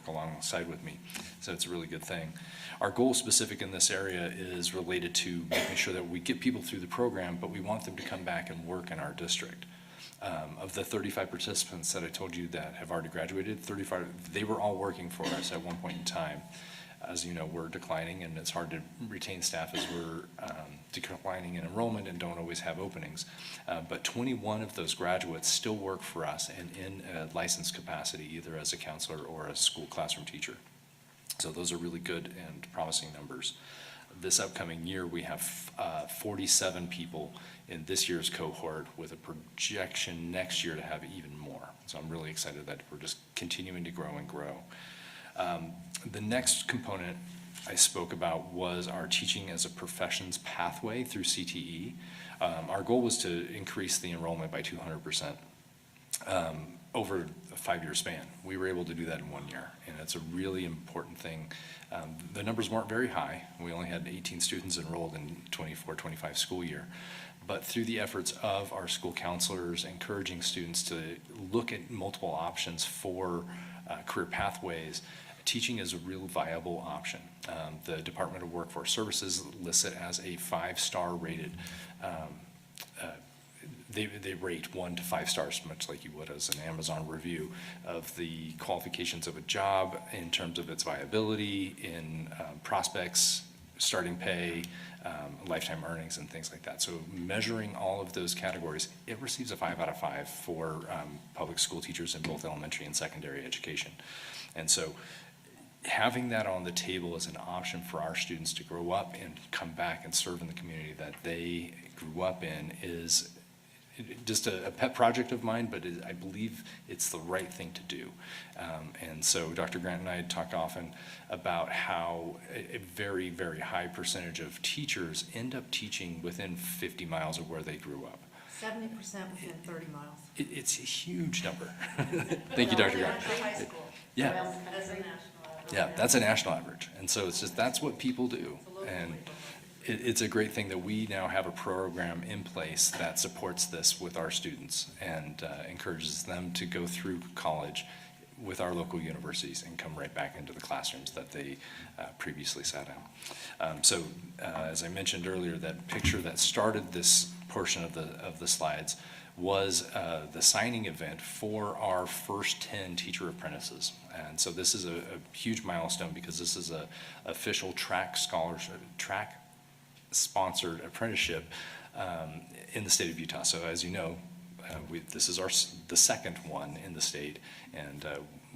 alongside with me. So it's a really good thing. Our goal specific in this area is related to making sure that we get people through the program, but we want them to come back and work in our district. Of the 35 participants that I told you that have already graduated, 35, they were all working for us at one point in time. As you know, we're declining, and it's hard to retain staff as we're declining in enrollment and don't always have openings. But 21 of those graduates still work for us and in a licensed capacity, either as a counselor or a school classroom teacher. So those are really good and promising numbers. This upcoming year, we have 47 people in this year's cohort, with a projection next year to have even more. So I'm really excited that we're just continuing to grow and grow. The next component I spoke about was our teaching as a professions pathway through CTE. Our goal was to increase the enrollment by 200%. Over a 5-year span. We were able to do that in 1 year, and it's a really important thing. The numbers weren't very high. We only had 18 students enrolled in 24-25 school year. But through the efforts of our school counselors, encouraging students to look at multiple options for career pathways, teaching is a real viable option. The Department of Workforce Services lists it as a 5-star rated. They rate 1 to 5 stars, much like you would as an Amazon review of the qualifications of a job in terms of its viability, in prospects, starting pay, lifetime earnings, and things like that. So measuring all of those categories, it receives a 5 out of 5 for public school teachers in both elementary and secondary education. And so having that on the table as an option for our students to grow up and come back and serve in the community that they grew up in is just a pet project of mine, but I believe it's the right thing to do. And so Dr. Grant and I talk often about how a very, very high percentage of teachers end up teaching within 50 miles of where they grew up. 70% within 30 miles. It's a huge number. Thank you, Dr. Grant. High school. Yeah. That's a national average. Yeah, that's a national average. And so it's just, that's what people do. And it's a great thing that we now have a program in place that supports this with our students and encourages them to go through college with our local universities and come right back into the classrooms that they previously sat in. So as I mentioned earlier, that picture that started this portion of the slides was the signing event for our first 10 teacher apprentices. And so this is a huge milestone because this is a official track scholarship, track sponsored apprenticeship in the state of Utah. So as you know, this is the second one in the state, and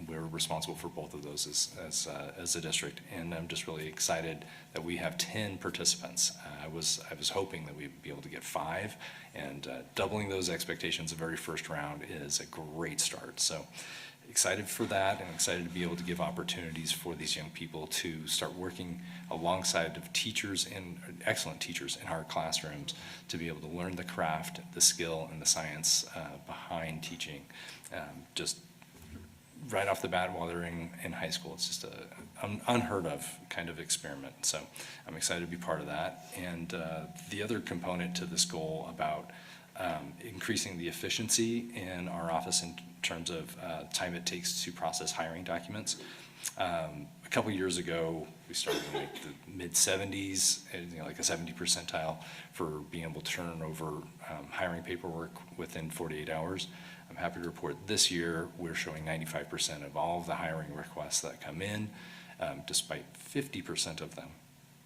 we're responsible for both of those as a district. And I'm just really excited that we have 10 participants. I was hoping that we'd be able to get 5, and doubling those expectations the very first round is a great start. So excited for that, and excited to be able to give opportunities for these young people to start working alongside of teachers and excellent teachers in our classrooms to be able to learn the craft, the skill, and the science behind teaching. Just right off the bat while they're in high school. It's just an unheard of kind of experiment. So I'm excited to be part of that. And the other component to this goal about increasing the efficiency in our office in terms of time it takes to process hiring documents. A couple years ago, we started in like the mid-70s, like a 70 percentile for being able to turn over hiring paperwork within 48 hours. I'm happy to report this year we're showing 95% of all of the hiring requests that come in, despite 50% of them.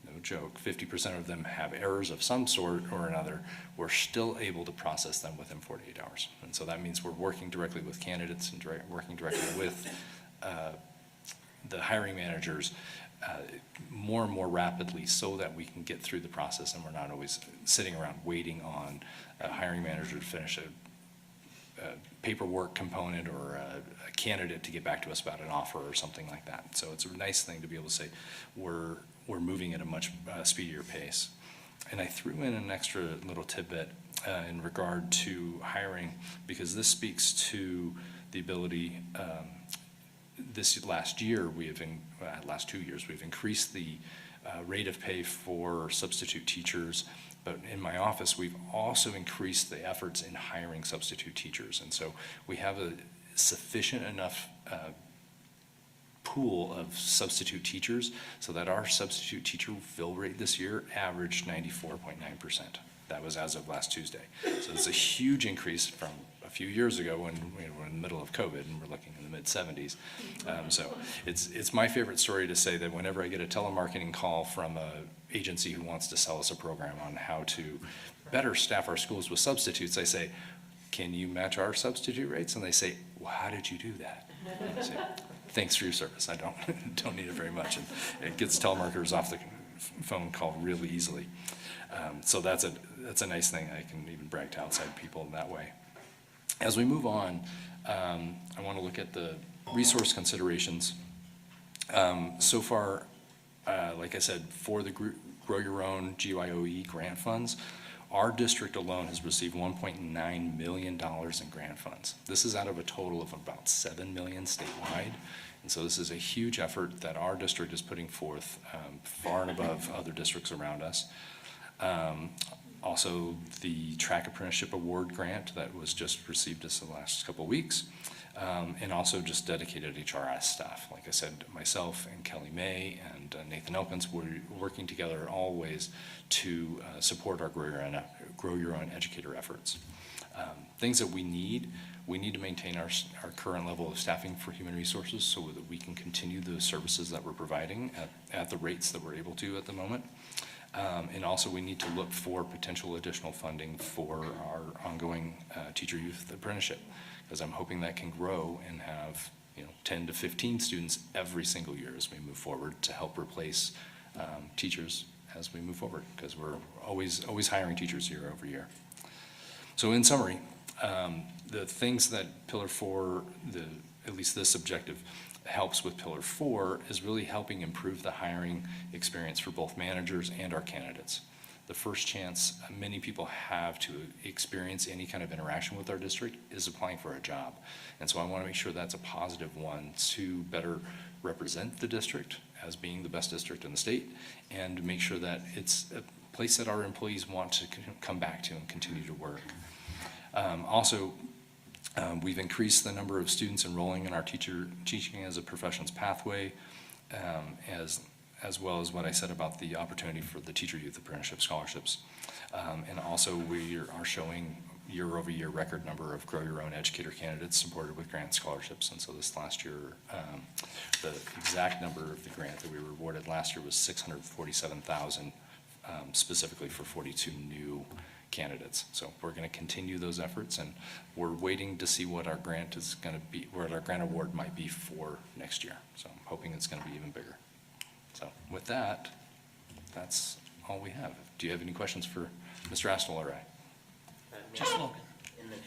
No joke, 50% of them have errors of some sort or another. We're still able to process them within 48 hours. And so that means we're working directly with candidates and working directly with the hiring managers more and more rapidly so that we can get through the process and we're not always sitting around waiting on a hiring manager to finish a paperwork component or a candidate to get back to us about an offer or something like that. So it's a nice thing to be able to say we're moving at a much speedier pace. And I threw in an extra little tidbit in regard to hiring because this speaks to the ability. This last year, last 2 years, we've increased the rate of pay for substitute teachers. But in my office, we've also increased the efforts in hiring substitute teachers. And so we have a sufficient enough pool of substitute teachers so that our substitute teacher fill rate this year averaged 94.9%. That was as of last Tuesday. So it's a huge increase from a few years ago when we were in the middle of COVID and we're looking in the mid-70s. So it's my favorite story to say that whenever I get a telemarketing call from an agency who wants to sell us a program on how to better staff our schools with substitutes, I say, can you match our substitute rates? And they say, well, how did you do that? And I say, thanks for your service. I don't need it very much. And it gets telemarketers off the phone call really easily. So that's a nice thing. I can even brag to outside people in that way. As we move on, I want to look at the resource considerations. So far, like I said, for the Grow Your Own GYOE grant funds, our district alone has received $1.9 million in grant funds. This is out of a total of about $7 million statewide. And so this is a huge effort that our district is putting forth, far and above other districts around us. Also, the Track Apprenticeship Award grant that was just received this the last couple of weeks. And also just dedicated HRS staff. Like I said, myself and Kelly May and Nathan Elkins were working together always to support our Grow Your Own Educator efforts. Things that we need to maintain our current level of staffing for human resources so that we can continue the services that we're providing at the rates that we're able to at the moment. And also we need to look for potential additional funding for our ongoing teacher youth apprenticeship, because I'm hoping that can grow and have 10 to 15 students every single year as we move forward to help replace teachers as we move forward, because we're always hiring teachers year over year. So in summary, the things that Pillar 4, at least this objective, helps with Pillar 4 is really helping improve the hiring experience for both managers and our candidates. The first chance many people have to experience any kind of interaction with our district is applying for a job. And so I want to make sure that's a positive one to better represent the district as being the best district in the state, and make sure that it's a place that our employees want to come back to and continue to work. Also, we've increased the number of students enrolling in our teaching as a professions pathway, as well as what I said about the opportunity for the teacher youth apprenticeship scholarships. And also we are showing year over year record number of Grow Your Own Educator candidates supported with grant scholarships. And so this last year, the exact number of the grant that we were awarded last year was $647,000, specifically for 42 new candidates. So we're going to continue those efforts, and we're waiting to see what our grant is going to be, what our grant award might be for next year. So I'm hoping it's going to be even bigger. So with that, that's all we have. Do you have any questions for Mr. Astle or I? Just Logan.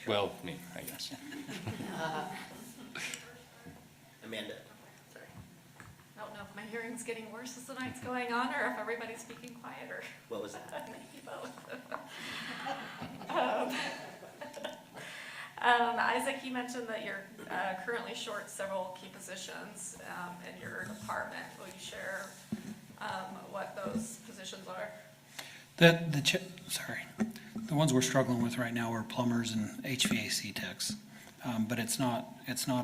Well, me, I guess. Amanda, sorry. I don't know if my hearing's getting worse as the night's going on, or if everybody's speaking quieter. What was that? Maybe both. Isaac, you mentioned that you're currently short several key positions in your department. Will you share what those positions are? The ones we're struggling with right now are plumbers and HVAC techs. But it's not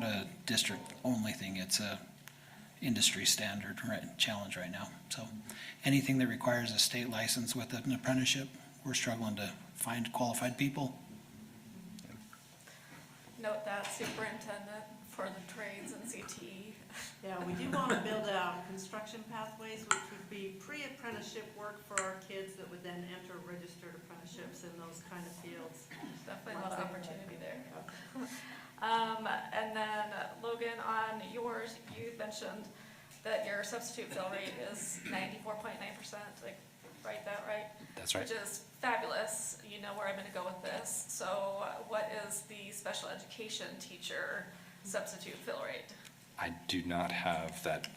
a district-only thing, it's a industry standard challenge right now. So anything that requires a state license with an apprenticeship, we're struggling to find qualified people. Note that superintendent for the trades and CTE. Yeah, we do want to build out construction pathways, which would be pre-apprenticeship work for our kids that would then enter registered apprenticeships in those kind of fields. Definitely a lot of opportunity there. And then Logan, on yours, you mentioned that your substitute fill rate is 94.9%, like, write that right? That's right. Which is fabulous. You know where I'm gonna go with this. So what is the special education teacher substitute fill rate? I do not have that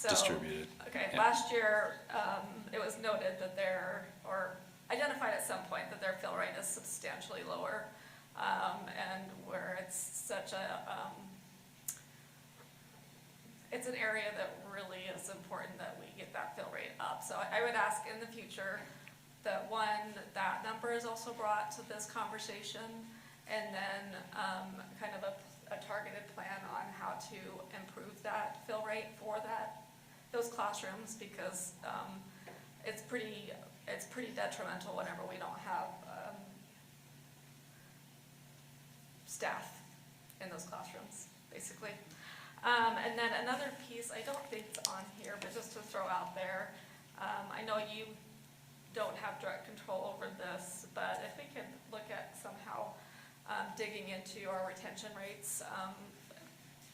distributed. Okay, Yeah. last year, it was noted that or identified at some point that their fill rate is substantially lower. And where it's such it's an area that really is important that we get that fill rate up. So I would ask in the future that that number is also brought to this conversation, and then kind of a targeted plan on how to improve that fill rate for those classrooms, because it's pretty detrimental whenever we don't have staff in those classrooms, basically. And then another piece, I don't think it's on here, but just to throw out there, I know you don't have direct control over this, but if we could look at somehow digging into our retention rates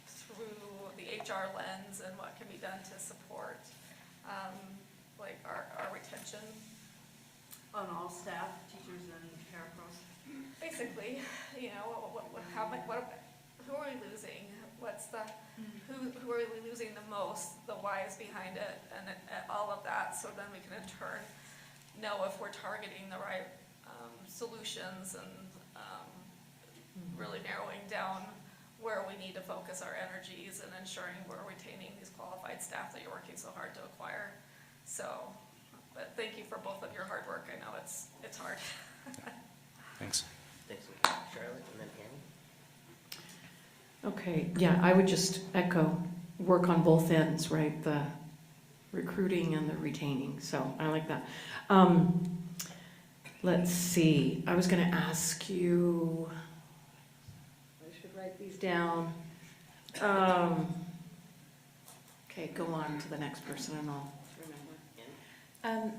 through the HR lens and what can be done to support like our retention. On all staff, teachers and parapros? Basically, you know, who are we losing? What's the, who are we losing the most, the whys behind it, and all of that, so then we can in turn know if we're targeting the right solutions and really narrowing down where we need to focus our energies and ensuring we're retaining these qualified staff that you're working so hard to acquire. So, but thank you for both of your hard work. I know it's hard. Thanks. Thanks, Charlotte, and then Annie. Okay, yeah, I would just echo, work on both ends, right? The recruiting and the retaining, so I like that. Let's see, I was gonna ask you, I should write these down. Okay, go on to the next person and I'll remember.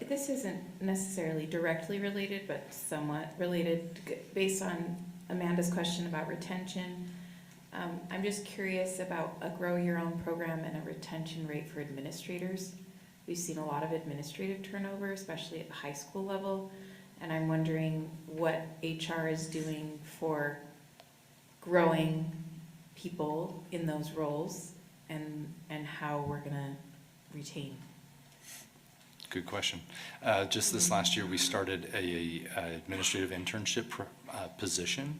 This isn't necessarily directly related, but somewhat related, based on Amanda's question about retention. I'm just curious about a Grow Your Own program and a retention rate for administrators. We've seen a lot of administrative turnover, especially at the high school level, and I'm wondering what HR is doing for growing people in those roles and how we're gonna retain. Good question. Just this last year, we started a administrative internship position.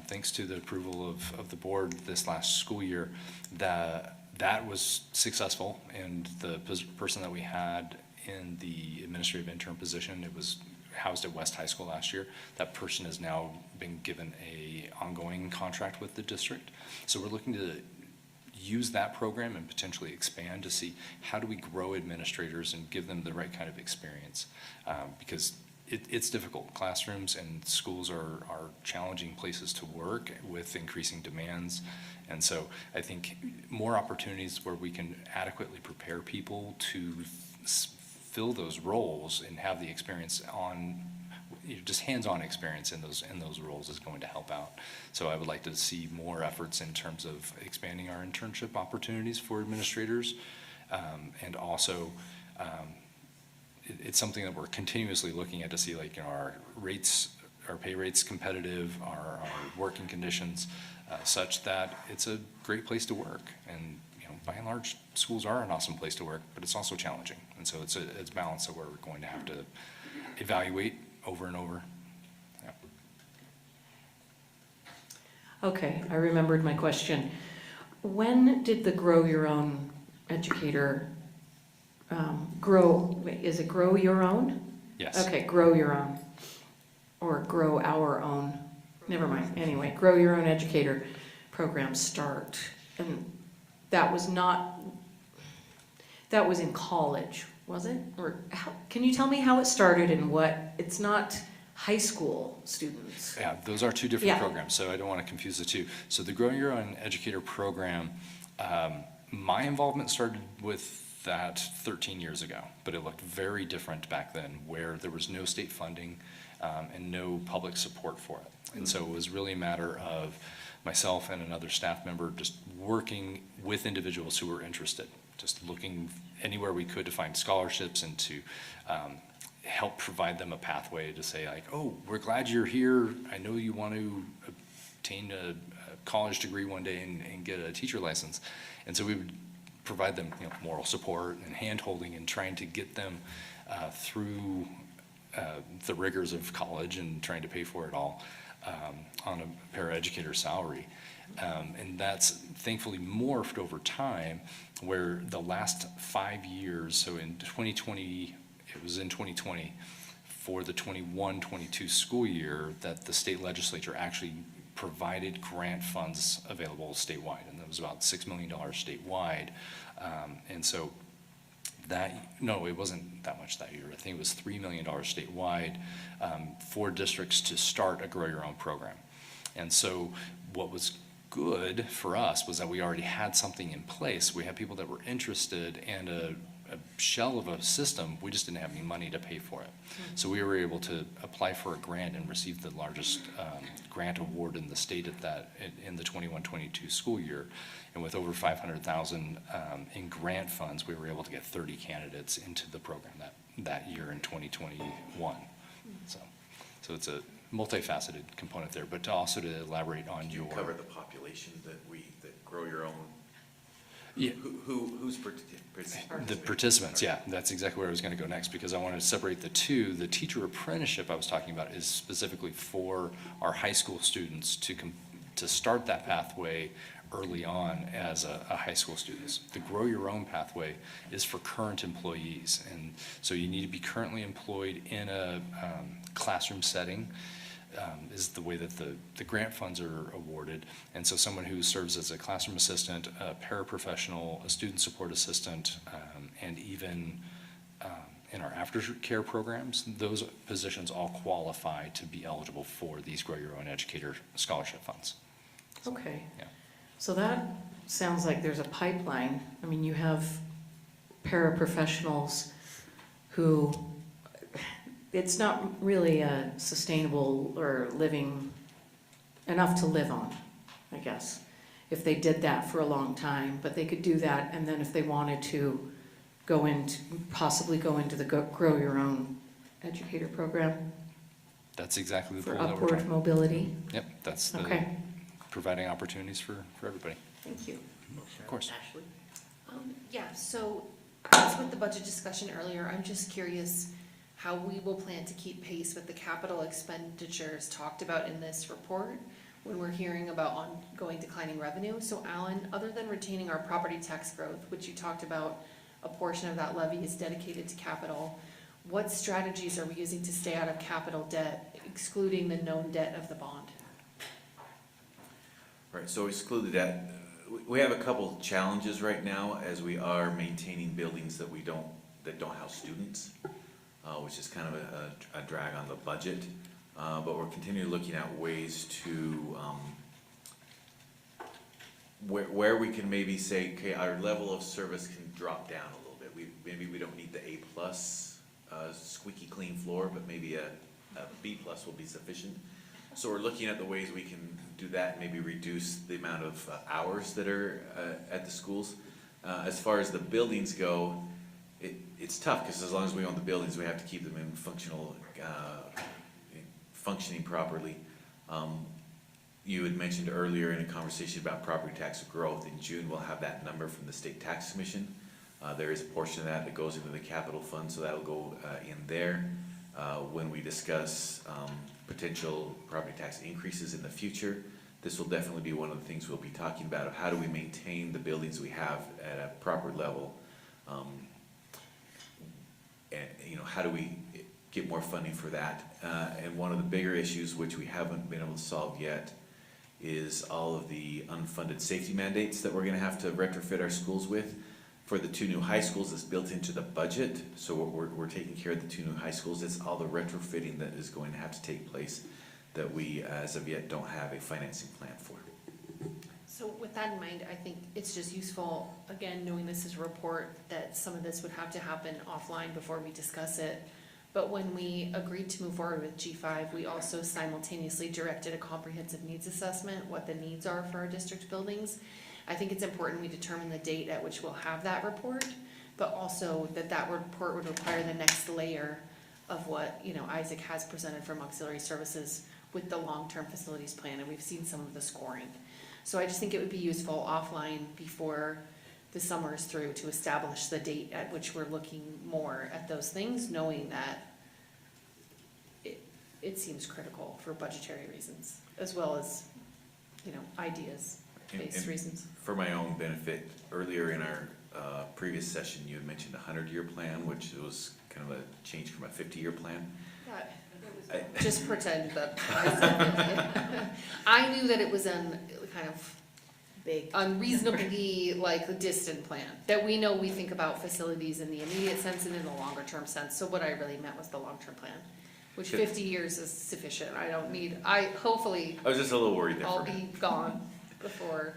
Thanks to the approval of the board this last school year, that was successful, and the person that we had in the administrative intern position, it was housed at West High School last year. That person has now been given a ongoing contract with the district. So we're looking to use that program and potentially expand to see how do we grow administrators and give them the right kind of experience, because it's difficult. Classrooms and schools are challenging places to work with increasing demands, and so I think more opportunities where we can adequately prepare people to fill those roles and have the experience on, just hands-on experience in those roles is going to help out. So I would like to see more efforts in terms of expanding our internship opportunities for administrators, and also it's something that we're continuously looking at to see, like, you know, our pay rates competitive, our working conditions such that it's a great place to work. And you know, by and large, schools are an awesome place to work, but it's also challenging. And so it's a balance that we're going to have to evaluate over and over. Yeah. Okay, I remembered my question. When did the Grow Your Own educator is it Grow Your Own? Yes. Okay, Grow Your Own, or Grow Our Own, never mind, anyway, Grow Your Own educator program start? And that was in college, was it? Or can you tell me how it started and what, it's not high school students? Yeah, those are two different Yeah. programs, so I don't want to confuse the two. So the Grow Your Own Educator program, my involvement started with that 13 years ago, but it looked very different back then, where there was no state funding and no public support for it. And so it was really a matter of myself and another staff member just working with individuals who were interested, just looking anywhere we could to find scholarships and to help provide them a pathway to say, like, oh, we're glad you're here. I know you want to obtain a college degree one day and get a teacher license. And so we would provide them, you know, moral support and hand-holding and trying to get them through the rigors of college and trying to pay for it all on a paraeducator salary. And that's thankfully morphed over time, where the last 5 years, so in 2020, it was in 2020, for the 21-22 school year, that the state legislature actually provided grant funds available statewide, and that was about $6 million statewide. And so it wasn't that much that year. I think it was $3 million statewide for districts to start a Grow Your Own program. And so what was good for us was that we already had something in place. We had people that were interested and a shell of a system. We just didn't have any money to pay for it. So we were able to apply for a grant and receive the largest grant award in the state at that in the 21-22 school year. And with over 500,000 in grant funds, we were able to get 30 candidates into the program that year in 2021. So it's a multifaceted component there, but to elaborate on You cover the population that grow your own. Yeah. Who's The participants, yeah, that's exactly where I was going to go next, because I wanted to separate the two. The teacher apprenticeship I was talking about is specifically for our high school students to start that pathway early on as a high school students. The Grow Your Own pathway is for current employees, and so you need to be currently employed in a classroom setting. Is the way that the grant funds are awarded. And so someone who serves as a classroom assistant, a paraprofessional, a student support assistant, and even in our aftercare programs, those positions all qualify to be eligible for these Grow Your Own Educator scholarship funds. Okay. Yeah. So that sounds like there's a pipeline. I mean, you have paraprofessionals who, it's not really a sustainable or living, enough to live on, I guess, if they did that for a long time. But they could do that, and then if they wanted to possibly go into the Grow Your Own Educator program. That's exactly the For goal that we're upward trying. mobility. Yep, that's the Okay. providing opportunities for everybody. Thank you. Of course. Ashley? Yeah, so as with the budget discussion earlier, I'm just curious how we will plan to keep pace with the capital expenditures talked about in this report when we're hearing about ongoing declining revenue. So Alan, other than retaining our property tax growth, which you talked about, a portion of that levy is dedicated to capital, what strategies are we using to stay out of capital debt, excluding the known debt of the bond? Right, so exclude the debt. We have a couple challenges right now as we are maintaining buildings that don't house students, which is kind of a drag on the budget. But we're continually looking at ways to, where we can maybe say, okay, our level of service can drop down a little bit. Maybe we don't need the A+, squeaky clean floor, but maybe a B+ will be sufficient. So we're looking at the ways we can do that and maybe reduce the amount of hours that are at the schools. As far as the buildings go, it's tough because as long as we own the buildings, we have to keep them in functioning properly. You had mentioned earlier in a conversation about property tax growth. In June, we'll have that number from the State Tax Commission. There is a portion of that goes into the capital fund, so that'll go in there. When we discuss potential property tax increases in the future, this will definitely be one of the things we'll be talking about, of how do we maintain the buildings we have at a proper level, and how do we get more funding for that. And one of the bigger issues, which we haven't been able to solve yet, is all of the unfunded safety mandates that we're going to have to retrofit our schools with. For the 2 new high schools, it's built into the budget, so we're taking care of the 2 new high schools. It's all the retrofitting that is going to have to take place that we, as of yet, don't have a financing plan for. So with that in mind, I think it's just useful, again, knowing this is a report, that some of this would have to happen offline before we discuss it. But when we agreed to move forward with G5, we also simultaneously directed a comprehensive needs assessment, what the needs are for our district buildings. I think it's important we determine the date at which we'll have that report, but also that report would require the next layer of what, Isaac has presented from auxiliary services with the long-term facilities plan, and we've seen some of the scoring. So I just think it would be useful offline before the summer is through to establish the date at which we're looking more at those things, knowing that it seems critical for budgetary reasons, as well as, ideas-based reasons. For my own benefit, earlier in our previous session, you had mentioned a 100-year plan, which was kind of a change from a 50-year plan. Just pretend that I knew that it was kind of Big. unreasonably distant plan, that we know we think about facilities in the immediate sense and in the longer term sense. So what I really meant was the long-term plan. which 50 years is sufficient. I don't need, hopefully, I was just a little worried there for I'll a minute. be gone before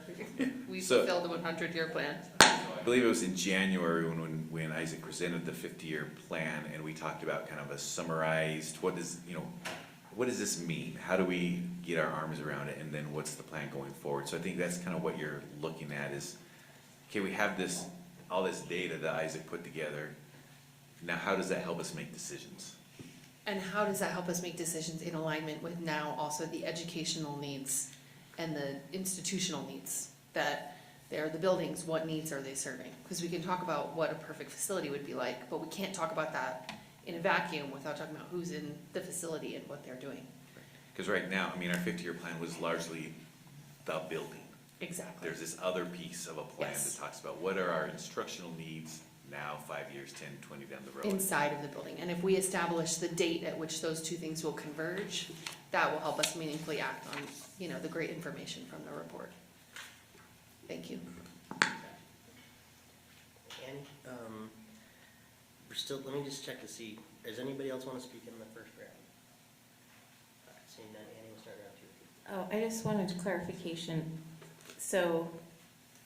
we So- fulfill the 100-year plan. I believe it was in January when Isaac presented the 50-year plan, and we talked about kind of a summarized, what does this mean? How do we get our arms around it, and then what's the plan going forward? So I think that's kind of what you're looking at is, okay, we have all this data that Isaac put together. Now, how does that help us make decisions? And how does that help us make decisions in alignment with now also the educational needs and the institutional needs? That they're the buildings, what needs are they serving? Because we can talk about what a perfect facility would be like, but we can't talk about that in a vacuum without talking about who's in the facility and what they're doing. Because right now, I mean, our 50-year plan was largely the building. Exactly. There's this other piece of a plan Yes. that talks about what are our instructional needs now, 5 years, 10, 20 down the road. Inside of the building. And if we establish the date at which those two things will converge, that will help us meaningfully act on, the great information from the report. Thank you. Annie, let me just check to see, does anybody else want to speak in the first round? Seeing none, Annie, we'll start round 2. Oh, I just wanted clarification. So,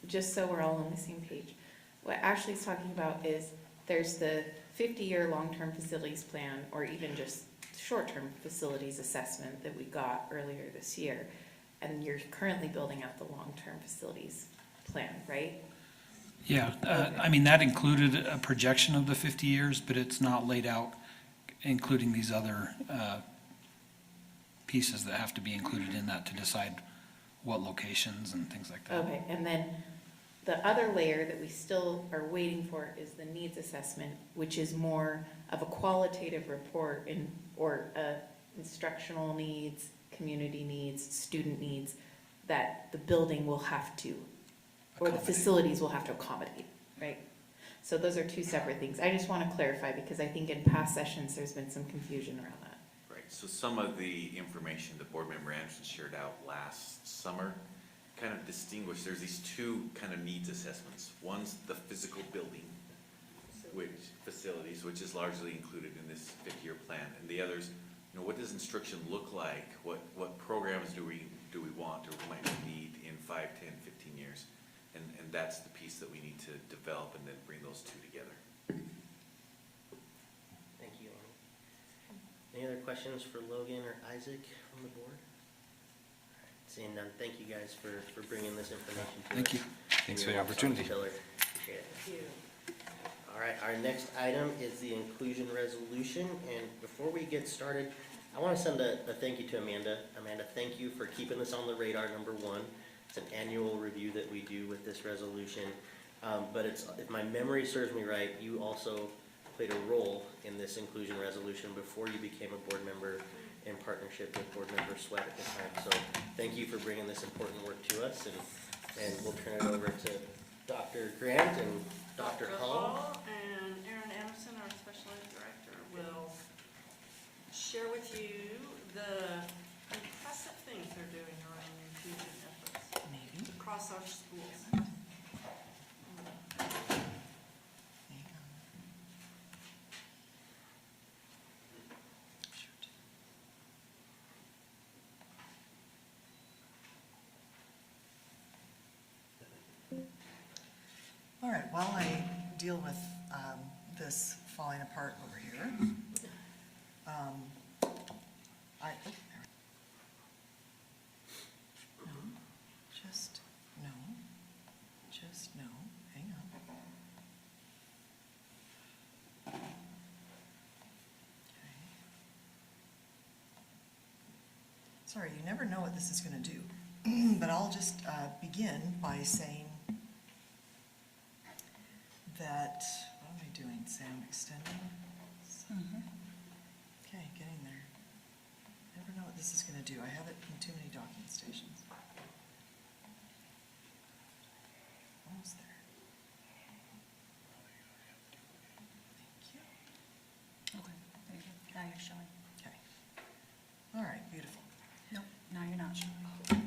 just so we're all on the same page, what Ashley's talking about is there's the 50-year long-term facilities plan, or even just short-term facilities assessment that we got earlier this year, and you're currently building out the long-term facilities plan, right? Yeah, Okay. I mean, that included a projection of the 50 years, but it's not laid out, including these other pieces that have to be included in that to decide what locations and things like that. Okay, and then the other layer that we still are waiting for is the needs assessment, which is more of a qualitative report or instructional needs, community needs, student needs, that the building will have to, or the facilities will have to accommodate, right? So those are two separate things. I just want to clarify because I think in past sessions, there's been some confusion around that. Right, so some of the information that Board Member Anderson shared out last summer kind of distinguished, there's these two kind of needs assessments. One's the physical building, facilities, which is largely included in this 50-year plan, and the others, what does instruction look like? What programs do we want or might we need in 5, 10, 15 years? And that's the piece that we need to develop and then bring those two together. Thank you, Annie. Any other questions for Logan or Isaac from the board? Seeing none, thank you guys for bringing this information to us. Thank you. Thanks for the opportunity. Appreciate it. All right, our next item is the inclusion resolution, and before we get started, I want to send a thank you to Amanda. Amanda, thank you for keeping this on the radar, number one. It's an annual review that we do with this resolution, but if my memory serves me right, you also played a role in this inclusion resolution before you became a board member in partnership with Board Member Sweat at the time. So thank you for bringing this important work to us, and we'll turn it over to Dr. Grant and Dr. Hall. And Erin Anderson, our special ed director, will share with you the impressive things they're doing around inclusion efforts across our schools. All right, while I deal with this falling apart over here, hang on. Okay. Sorry, you never know what this is going to do, but I'll just begin by saying that, what am I doing, Sam, extending? Okay, getting there. Never know what this is going to do. I have it in too many docking stations. Almost there. Thank you. Okay, there you go. Now you're showing. Okay. All right, beautiful. Nope, now you're not showing.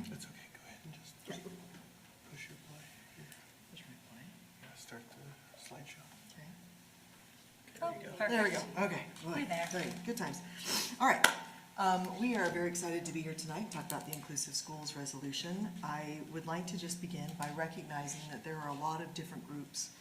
That's okay, go ahead and just push your play here. Push my play. Yeah, start the slideshow. Okay. There we go, okay. Hi there. Great, good times. All right, we are very excited to be here tonight, to talk about the Inclusive Schools Resolution. I would like to just begin by recognizing that there are a lot of different groups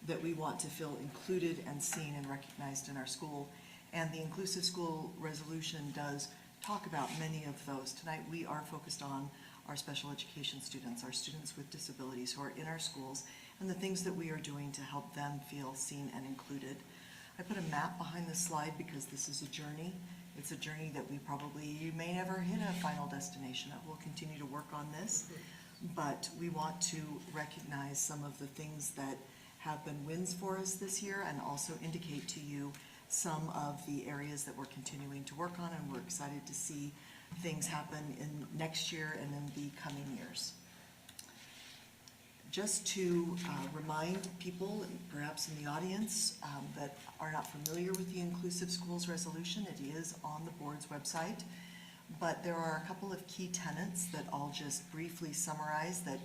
that we want to feel included and seen and recognized in our school. And the Inclusive School Resolution does talk about many of those. Tonight, we are focused on our special education students, our students with disabilities who are in our schools, and the things that we are doing to help them feel seen and included. I put a map behind this slide because this is a journey. It's a journey that you may never hit a final destination. We'll continue to work on this, but we want to recognize some of the things that have been wins for us this year and also indicate to you some of the areas that we're continuing to work on, and we're excited to see things happen in next year and in the coming years. Just to remind people, perhaps in the audience, that are not familiar with the Inclusive Schools Resolution, it is on the board's website, but there are a couple of key tenets that I'll just briefly summarize that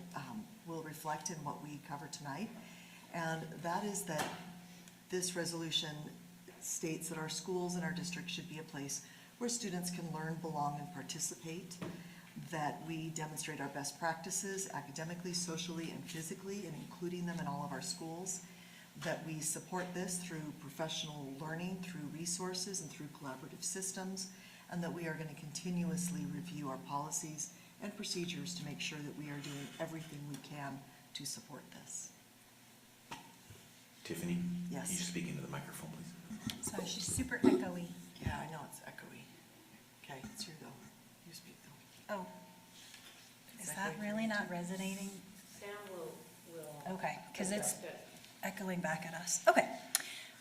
will reflect in what we cover tonight. And that is that this resolution states that our schools and our district should be a place where students can learn, belong, and participate, that we demonstrate our best practices academically, socially, and physically, and including them in all of our schools, that we support this through professional learning, through resources, and through collaborative systems, and that we are going to continuously review our policies and procedures to make sure that we are doing everything we can to support this. Tiffany? Yes. Can you speak into the microphone, please? Sorry, she's super echoey. Yeah, I know it's echoey. Okay, it's your go. You speak though. Oh. Is that really not resonating? Sound will. Okay, because it's echoing back at us. Okay.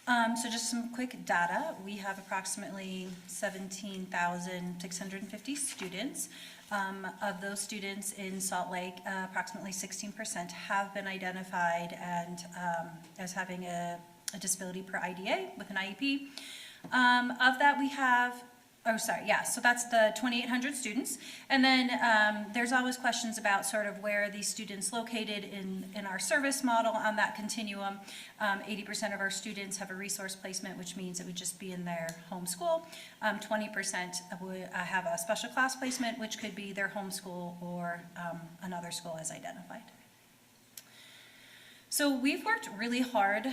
So just some quick data. We have approximately 17,650 students. Of those students in Salt Lake, approximately 16% have been identified and as having a disability per IDA with an IEP. Of that, we have, so that's the 2,800 students. And then there's always questions about sort of where are these students located in our service model on that continuum. 80% of our students have a resource placement, which means it would just be in their home school. 20% would have a special class placement, which could be their home school or another school as identified. So we've worked really hard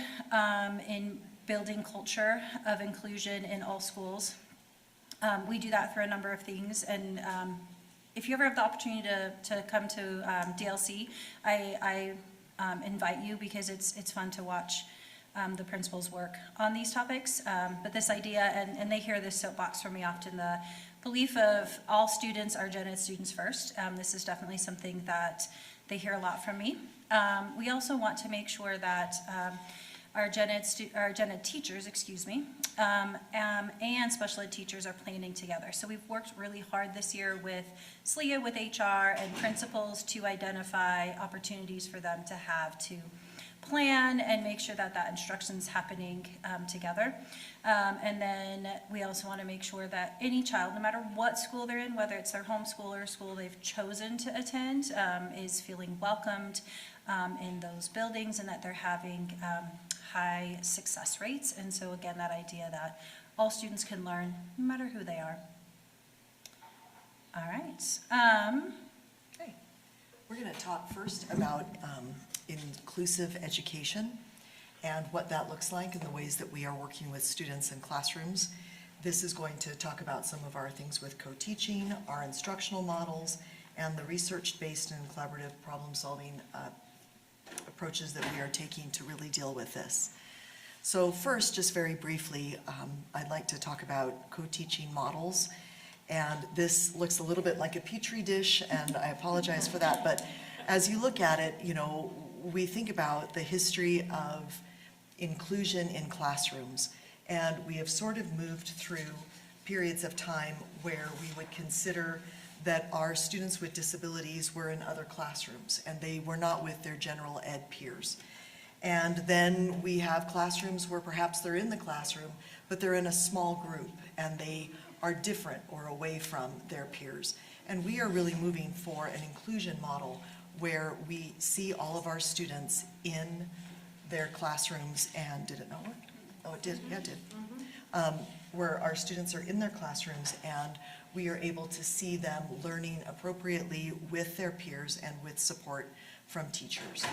in building culture of inclusion in all schools. We do that through a number of things, and if you ever have the opportunity to come to DLC, I invite you because it's fun to watch the principals work on these topics. But this idea, and they hear this soapbox from me often, the belief of all students are gen ed students first. This is definitely something that they hear a lot from me. We also want to make sure that our gen ed teachers, and special ed teachers are planning together. So we've worked really hard this year with SLEA, with HR, and principals to identify opportunities for them to have to plan and make sure that that instruction is happening together. And then we also want to make sure that any child, no matter what school they're in, whether it's their home school or a school they've chosen to attend, is feeling welcomed in those buildings and that they're having high success rates. And so again, that idea that all students can learn no matter who they are. All right. Okay. We're going to talk first about inclusive education and what that looks like and the ways that we are working with students in classrooms. This is going to talk about some of our things with co-teaching, our instructional models, and the research-based and collaborative problem-solving approaches that we are taking to really deal with this. So first, just very briefly, I'd like to talk about co-teaching models. And this looks a little bit like a petri dish, and I apologize for that, but as you look at it, you know, we think about the history of inclusion in classrooms, and we have sort of moved through periods of time where we would consider that our students with disabilities were in other classrooms and they were not with their general ed peers. And then we have classrooms where perhaps they're in the classroom, but they're in a small group and they are different or away from their peers. And we are really moving for an inclusion model where we see all of our students in their classrooms and, did it not work? Oh, it did, yeah, it did. Where our students are in their classrooms and we are able to see them learning appropriately with their peers and with support from teachers.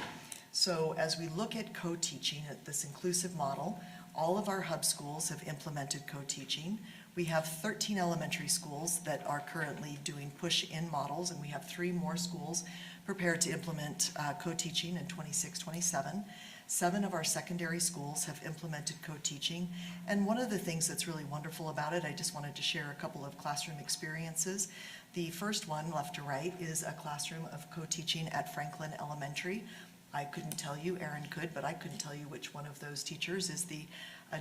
So as we look at co-teaching at this inclusive model, all of our hub schools have implemented co-teaching. We have 13 elementary schools that are currently doing push-in models, and we have 3 more schools prepared to implement co-teaching in 26-27. 7 of our secondary schools have implemented co-teaching, and one of the things that's really wonderful about it, I just wanted to share a couple of classroom experiences. The first one, left to right, is a classroom of co-teaching at Franklin Elementary. I couldn't tell you, Erin could, but I couldn't tell you which one of those teachers is the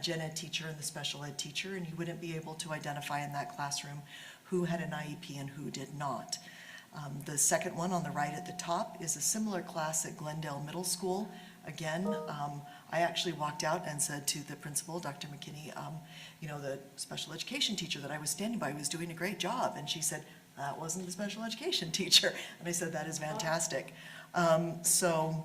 gen ed teacher and the special ed teacher, and you wouldn't be able to identify in that classroom who had an IEP and who did not. The second one on the right at the top is a similar class at Glendale Middle School. Again, I actually walked out and said to the principal, Dr. McKinney, you know, the special education teacher that I was standing by was doing a great job. And she said, that wasn't the special education teacher. And I said, that is fantastic. So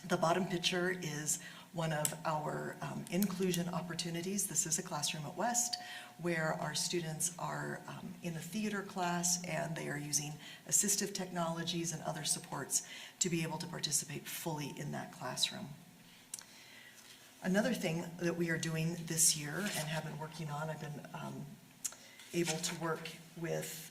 the bottom picture is one of our inclusion opportunities. This is a classroom at West where our students are in a theater class and they are using assistive technologies and other supports to be able to participate fully in that classroom. Another thing that we are doing this year and have been working on, I've been able to work with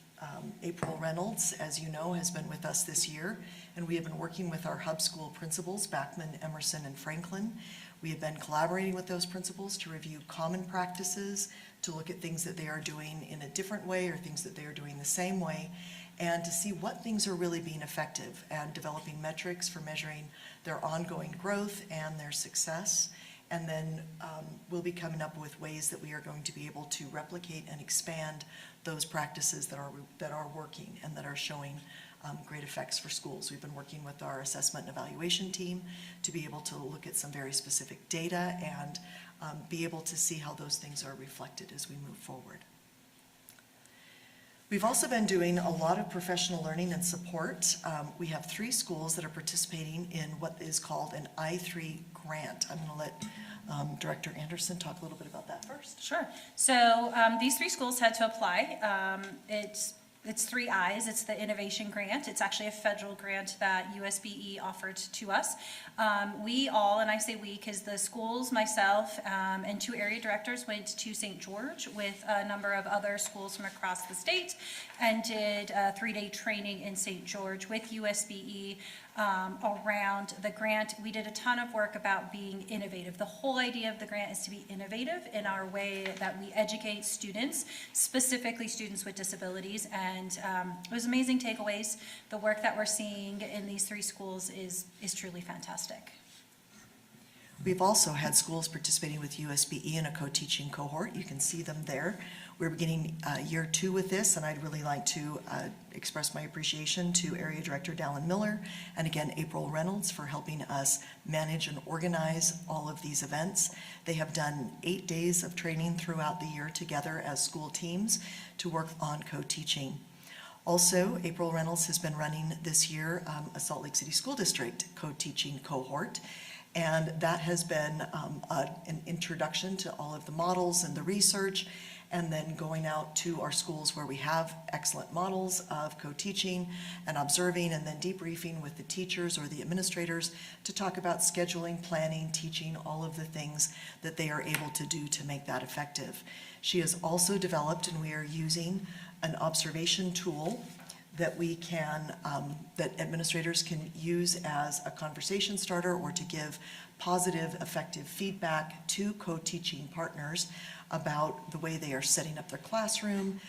April Reynolds, as you know, has been with us this year, and we have been working with our hub school principals, Backman, Emerson, and Franklin. We have been collaborating with those principals to review common practices, to look at things that they are doing in a different way or things that they are doing the same way, and to see what things are really being effective and developing metrics for measuring their ongoing growth and their success. And then we'll be coming up with ways that we are going to be able to replicate and expand those practices that are working and that are showing great effects for schools. We've been working with our assessment and evaluation team to be able to look at some very specific data and be able to see how those things are reflected as we move forward. We've also been doing a lot of professional learning and support. We have 3 schools that are participating in what is called an I3 grant. I'm going to let Director Anderson talk a little bit about that first. Sure. So these 3 schools had to apply. It's 3 I's. It's the Innovation Grant. It's actually a federal grant that USBE offered to us. We all, and I say we because the schools, myself, and 2 area directors went to St. George with a number of other schools from across the state and did a 3-day training in St. George with USBE around the grant. We did a ton of work about being innovative. The whole idea of the grant is to be innovative in our way that we educate students, specifically students with disabilities, and it was amazing takeaways. The work that we're seeing in these 3 schools is truly fantastic. We've also had schools participating with USBE in a co-teaching cohort. You can see them there. We're beginning year 2 with this, and I'd really like to express my appreciation to Area Director Dallin Miller and again April Reynolds for helping us manage and organize all of these events. They have done 8 days of training throughout the year together as school teams to work on co-teaching. Also, April Reynolds has been running this year a Salt Lake City School District co-teaching cohort. And that has been an introduction to all of the models and the research, and then going out to our schools where we have excellent models of co-teaching and observing, and then debriefing with the teachers or the administrators to talk about scheduling, planning, teaching, all of the things that they are able to do to make that effective. She has also developed, and we are using, an observation tool that we can, that administrators can use as a conversation starter or to give positive, effective feedback to co-teaching partners about the way they are setting up their classroom,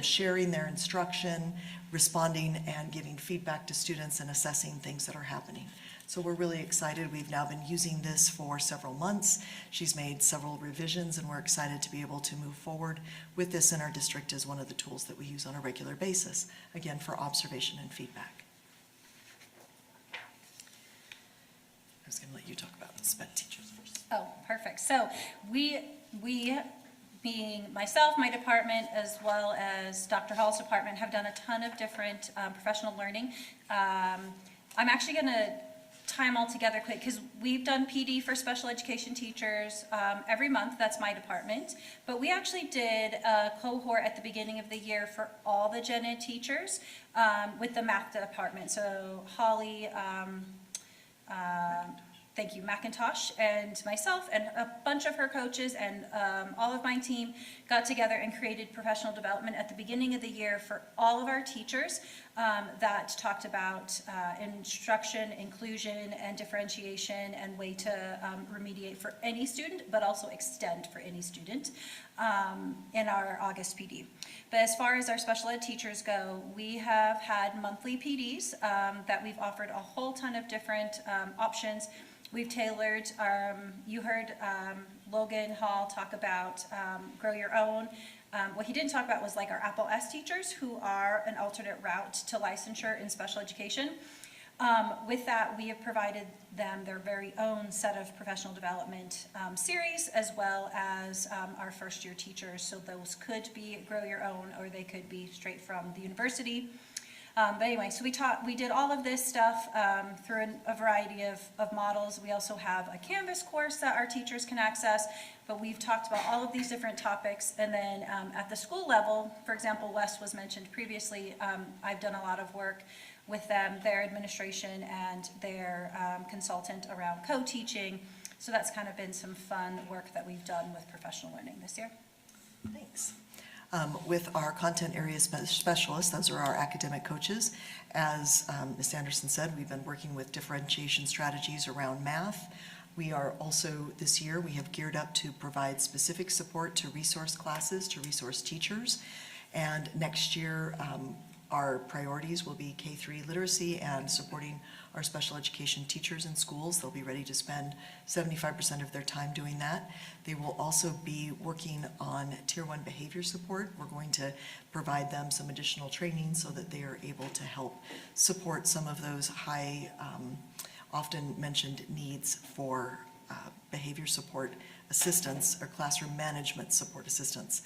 sharing their instruction, responding and giving feedback to students and assessing things that are happening. So we're really excited. We've now been using this for several months. She's made several revisions, and we're excited to be able to move forward with this in our district as one of the tools that we use on a regular basis, again, for observation and feedback. I was going to let you talk about the SPED teachers first. Oh, perfect. So we being myself, my department, as well as Dr. Hall's department, have done a ton of different professional learning. I'm actually going to tie them all together quick, because we've done PD for special education teachers every month, that's my department, but we actually did a cohort at the beginning of the year for all the gen ed teachers with the math department. So Holly, thank you, McIntosh, and myself, and a bunch of her coaches, and all of my team got together and created professional development at the beginning of the year for all of our teachers that talked about instruction, inclusion, and differentiation, and way to remediate for any student, but also extend for any student in our August PD. But as far as our special ed teachers go, we have had monthly PDs that we've offered a whole ton of different options. We've tailored, you heard Logan Hall talk about Grow Your Own. What he didn't talk about was like our Apple S teachers, who are an alternate route to licensure in special education. With that, we have provided them their very own set of professional development series, as well as our first year teachers. So those could be Grow Your Own, or they could be straight from the university. But anyway, so we did all of this stuff through a variety of models. We also have a Canvas course that our teachers can access, but we've talked about all of these different topics. And then at the school level, for example, Wes was mentioned previously, I've done a lot of work with them, their administration and their consultant around co-teaching. So that's kind of been some fun work that we've done with professional learning this year. Thanks. With our content area specialists, those are our academic coaches. As Ms. Anderson said, we've been working with differentiation strategies around math. We are also, this year, we have geared up to provide specific support to resource classes, to resource teachers. And next year, our priorities will be K-3 literacy and supporting our special education teachers in schools. They'll be ready to spend 75% of their time doing that. They will also be working on Tier 1 behavior support. We're going to provide them some additional training so that they are able to help support some of those high, often mentioned needs for behavior support assistance or classroom management support assistance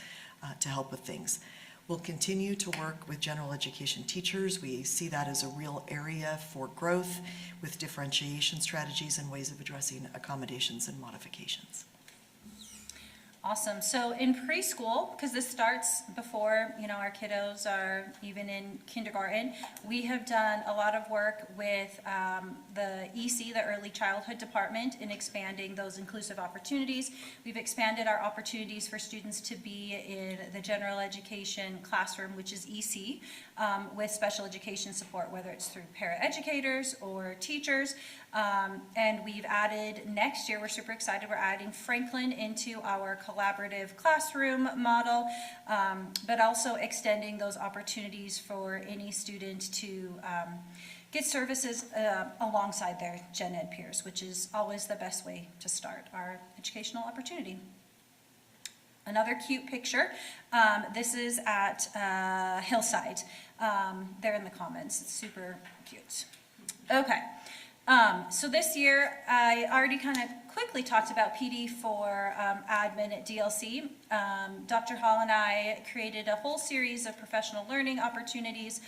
to help with things. We'll continue to work with general education teachers. We see that as a real area for growth with differentiation strategies and ways of addressing accommodations and modifications. Awesome. So in preschool, because this starts before, our kiddos are even in kindergarten, we have done a lot of work with the EC, the Early Childhood Department, in expanding those inclusive opportunities. We've expanded our opportunities for students to be in the general education classroom, which is EC, with special education support, whether it's through paraeducators or teachers. And we've added, next year, we're super excited, we're adding Franklin into our collaborative classroom model, but also extending those opportunities for any student to get services alongside their gen ed peers, which is always the best way to start our educational opportunity. Another cute picture, this is at Hillside. They're in the comments, it's super cute. Okay. So this year, I already kind of quickly talked about PD for admin at DLC. Dr. Hall and I created a whole series of professional learning opportunities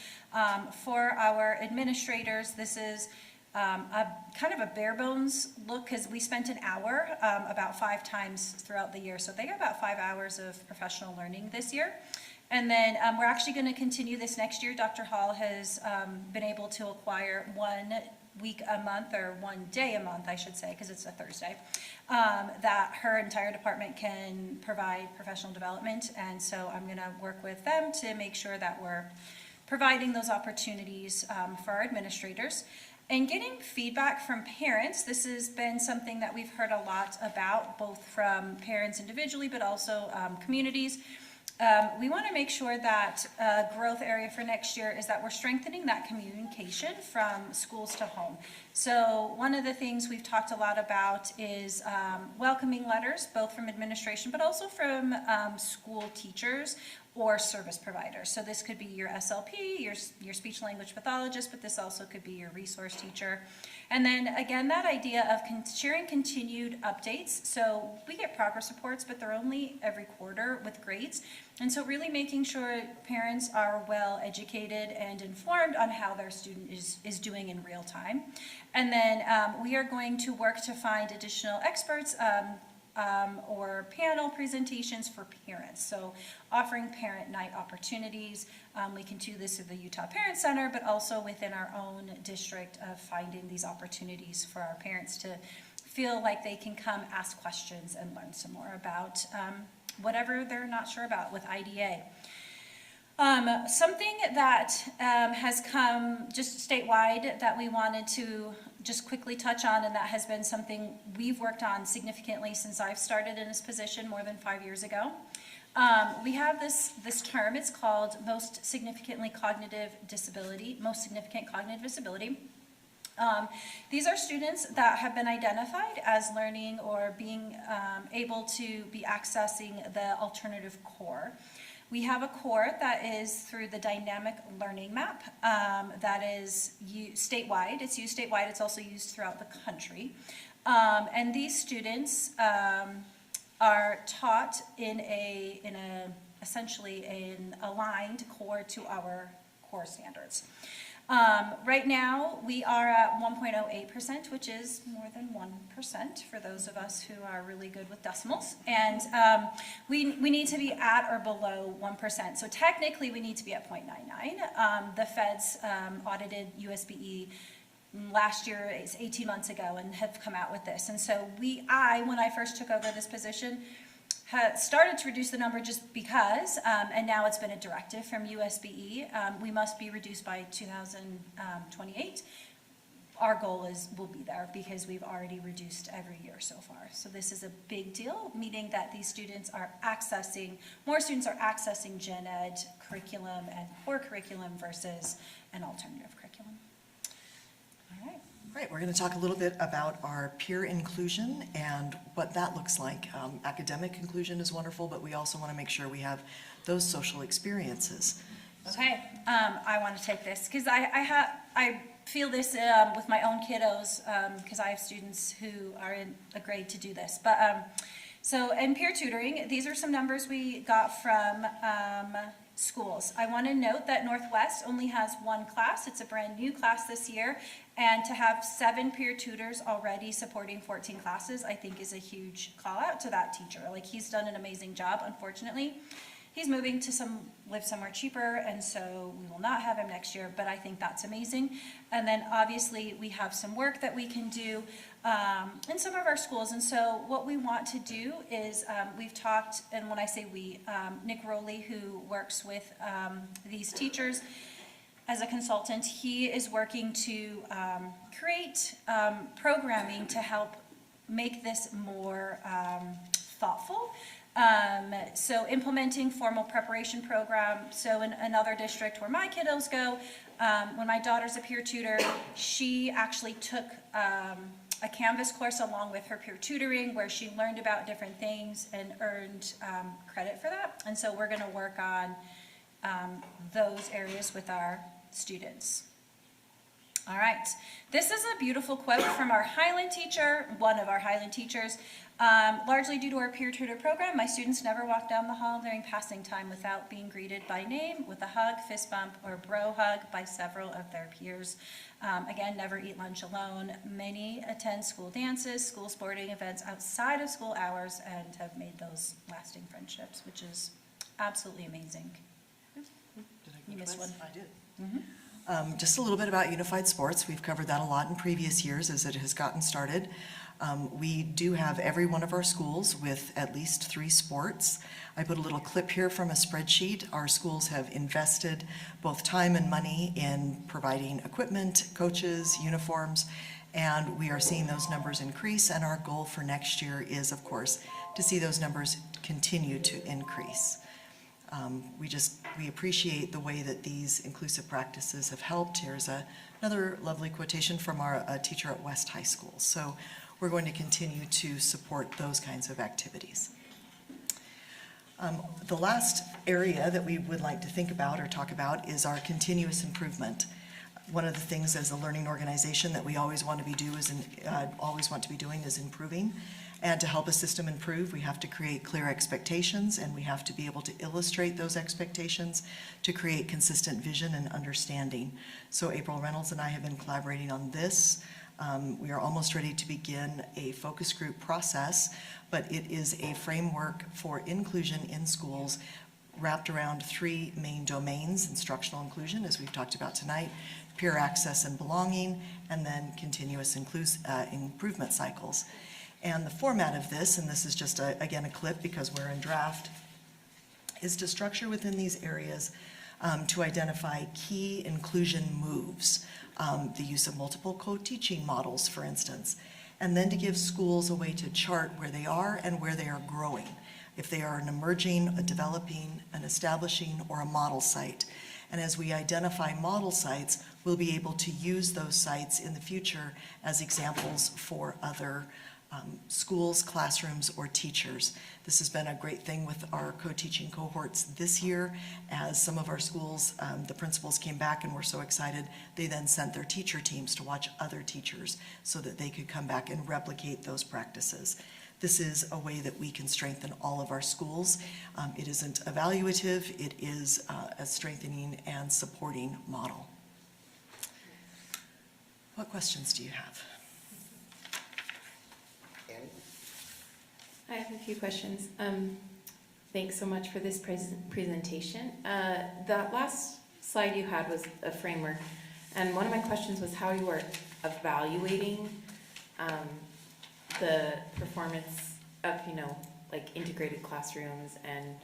for our administrators. This is a kind of a bare bones look, because we spent an hour about 5 times throughout the year. So they got about 5 hours of professional learning this year. And then we're actually going to continue this next year. Dr. Hall has been able to acquire 1 week a month, or 1 day a month, I should say, because it's a Thursday, that her entire department can provide professional development. And so I'm going to work with them to make sure that we're providing those opportunities for our administrators. And getting feedback from parents, this has been something that we've heard a lot about, both from parents individually, but also communities. We want to make sure that a growth area for next year is that we're strengthening that communication from schools to home. So one of the things we've talked a lot about is welcoming letters, both from administration, but also from school teachers or service providers. So this could be your SLP, your speech language pathologist, but this also could be your resource teacher. And then again, that idea of sharing continued updates. So we get progress reports, but they're only every quarter with grades. And so really making sure parents are well educated and informed on how their student is doing in real time. And then we are going to work to find additional experts or panel presentations for parents. So offering parent night opportunities. We can do this at the Utah Parent Center, but also within our own district of finding these opportunities for our parents to feel like they can come ask questions and learn some more about whatever they're not sure about with IDA. Something that has come just statewide that we wanted to just quickly touch on, and that has been something we've worked on significantly since I've started in this position more than 5 years ago. We have this term, it's called most significant cognitive disability. These are students that have been identified as learning or being able to be accessing the alternative core. We have a core that is through the dynamic learning map that is statewide. It's used statewide. It's also used throughout the country. And these students are taught in essentially an aligned core to our core standards. Right now, we are at 1.08%, which is more than 1% for those of us who are really good with decimals. And we need to be at or below 1%. So technically, we need to be at 0.99. The feds audited USBE last year, it's 18 months ago, and have come out with this. And so when I first took over this position, started to reduce the number just because, and now it's been a directive from USBE, we must be reduced by 2028. Our goal will be there because we've already reduced every year so far. So this is a big deal, meaning that these students are more students are accessing gen ed curriculum and core curriculum versus an alternative curriculum. All right. Right, we're going to talk a little bit about our peer inclusion and what that looks like. Academic inclusion is wonderful, but we also want to make sure we have those social experiences. Okay, I want to take this because I feel this with my own kiddos because I have students who are in a grade to do this. But so in peer tutoring, these are some numbers we got from schools. I want to note that Northwest only has one class. It's a brand new class this year. And to have 7 peer tutors already supporting 14 classes, I think is a huge call out to that teacher. Like, he's done an amazing job. Unfortunately, he's moving to live somewhere cheaper, and so we will not have him next year, but I think that's amazing. And then obviously we have some work that we can do in some of our schools. And so what we want to do is we've talked, and when I say we, Nick Rowley, who works with these teachers as a consultant, he is working to create programming to help make this more thoughtful. So implementing formal preparation program. So in another district where my kiddos go, when my daughter's a peer tutor, she actually took a Canvas course along with her peer tutoring where she learned about different things and earned credit for that. And so we're going to work on those areas with our students. All right, this is a beautiful quote from our Highland teacher, one of our Highland teachers. Largely due to our peer tutor program, my students never walk down the hall during passing time without being greeted by name with a hug, fist bump, or bro hug by several of their peers. Again, never eat lunch alone. Many attend school dances, school sporting events outside of school hours, and have made those lasting friendships, which is absolutely amazing. You missed one. I did. Just a little bit about unified sports. We've covered that a lot in previous years as it has gotten started. We do have every one of our schools with at least 3 sports. I put a little clip here from a spreadsheet. Our schools have invested both time and money in providing equipment, coaches, uniforms, and we are seeing those numbers increase, and our goal for next year is, of course, to see those numbers continue to increase. We appreciate the way that these inclusive practices have helped. Here's another lovely quotation from our teacher at West High School. So we're going to continue to support those kinds of activities. The last area that we would like to think about or talk about is our continuous improvement. One of the things as a learning organization that we always want to be doing is improving. And to help a system improve, we have to create clear expectations, and we have to be able to illustrate those expectations to create consistent vision and understanding. So April Reynolds and I have been collaborating on this We are almost ready to begin a focus group process, but it is a framework for inclusion in schools wrapped around 3 main domains: instructional inclusion, as we've talked about tonight, peer access and belonging, and then continuous improvement cycles. And the format of this, and this is just, again, a clip because we're in draft, is to structure within these areas to identify key inclusion moves, the use of multiple co-teaching models, for instance, and then to give schools a way to chart where they are and where they are growing, if they are an emerging, a developing, an establishing, or a model site. And as we identify model sites, we'll be able to use those sites in the future as examples for other schools, classrooms, or teachers. This has been a great thing with our co-teaching cohorts this year. As some of our schools, the principals came back and were so excited, they then sent their teacher teams to watch other teachers so that they could come back and replicate those practices. This is a way that we can strengthen all of our schools. It isn't evaluative, it is a strengthening and supporting model. What questions do you have? I have a few questions. Thanks so much for this presentation. That last slide you had was a framework, and one of my questions was how you are evaluating the performance of, like integrated classrooms and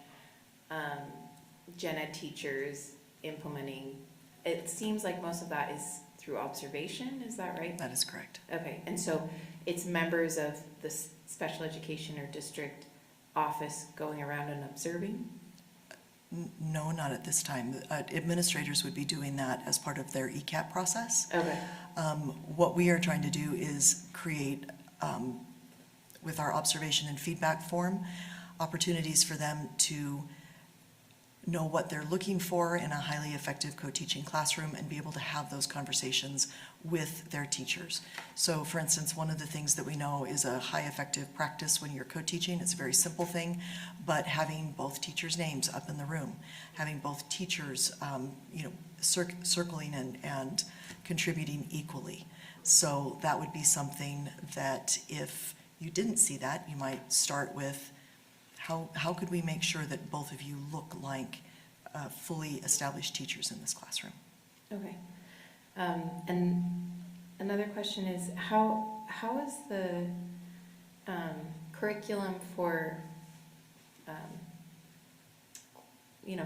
gen ed teachers implementing. It seems like most of that is through observation, is that right? That is correct. Okay, and so it's members of the special education or district office going around and observing? No, not at this time. Administrators would be doing that as part of their ECAP process. Okay. What we are trying to do is create, with our observation and feedback form, opportunities for them to know what they're looking for in a highly effective co-teaching classroom and be able to have those conversations with their teachers. So for instance, one of the things that we know is a high effective practice when you're co-teaching, it's a very simple thing, but having both teachers' names up in the room, having both teachers circling and contributing equally. So that would be something that if you didn't see that, you might start with how could we make sure that both of you look like fully established teachers in this classroom? Okay. And another question is, how is the curriculum for,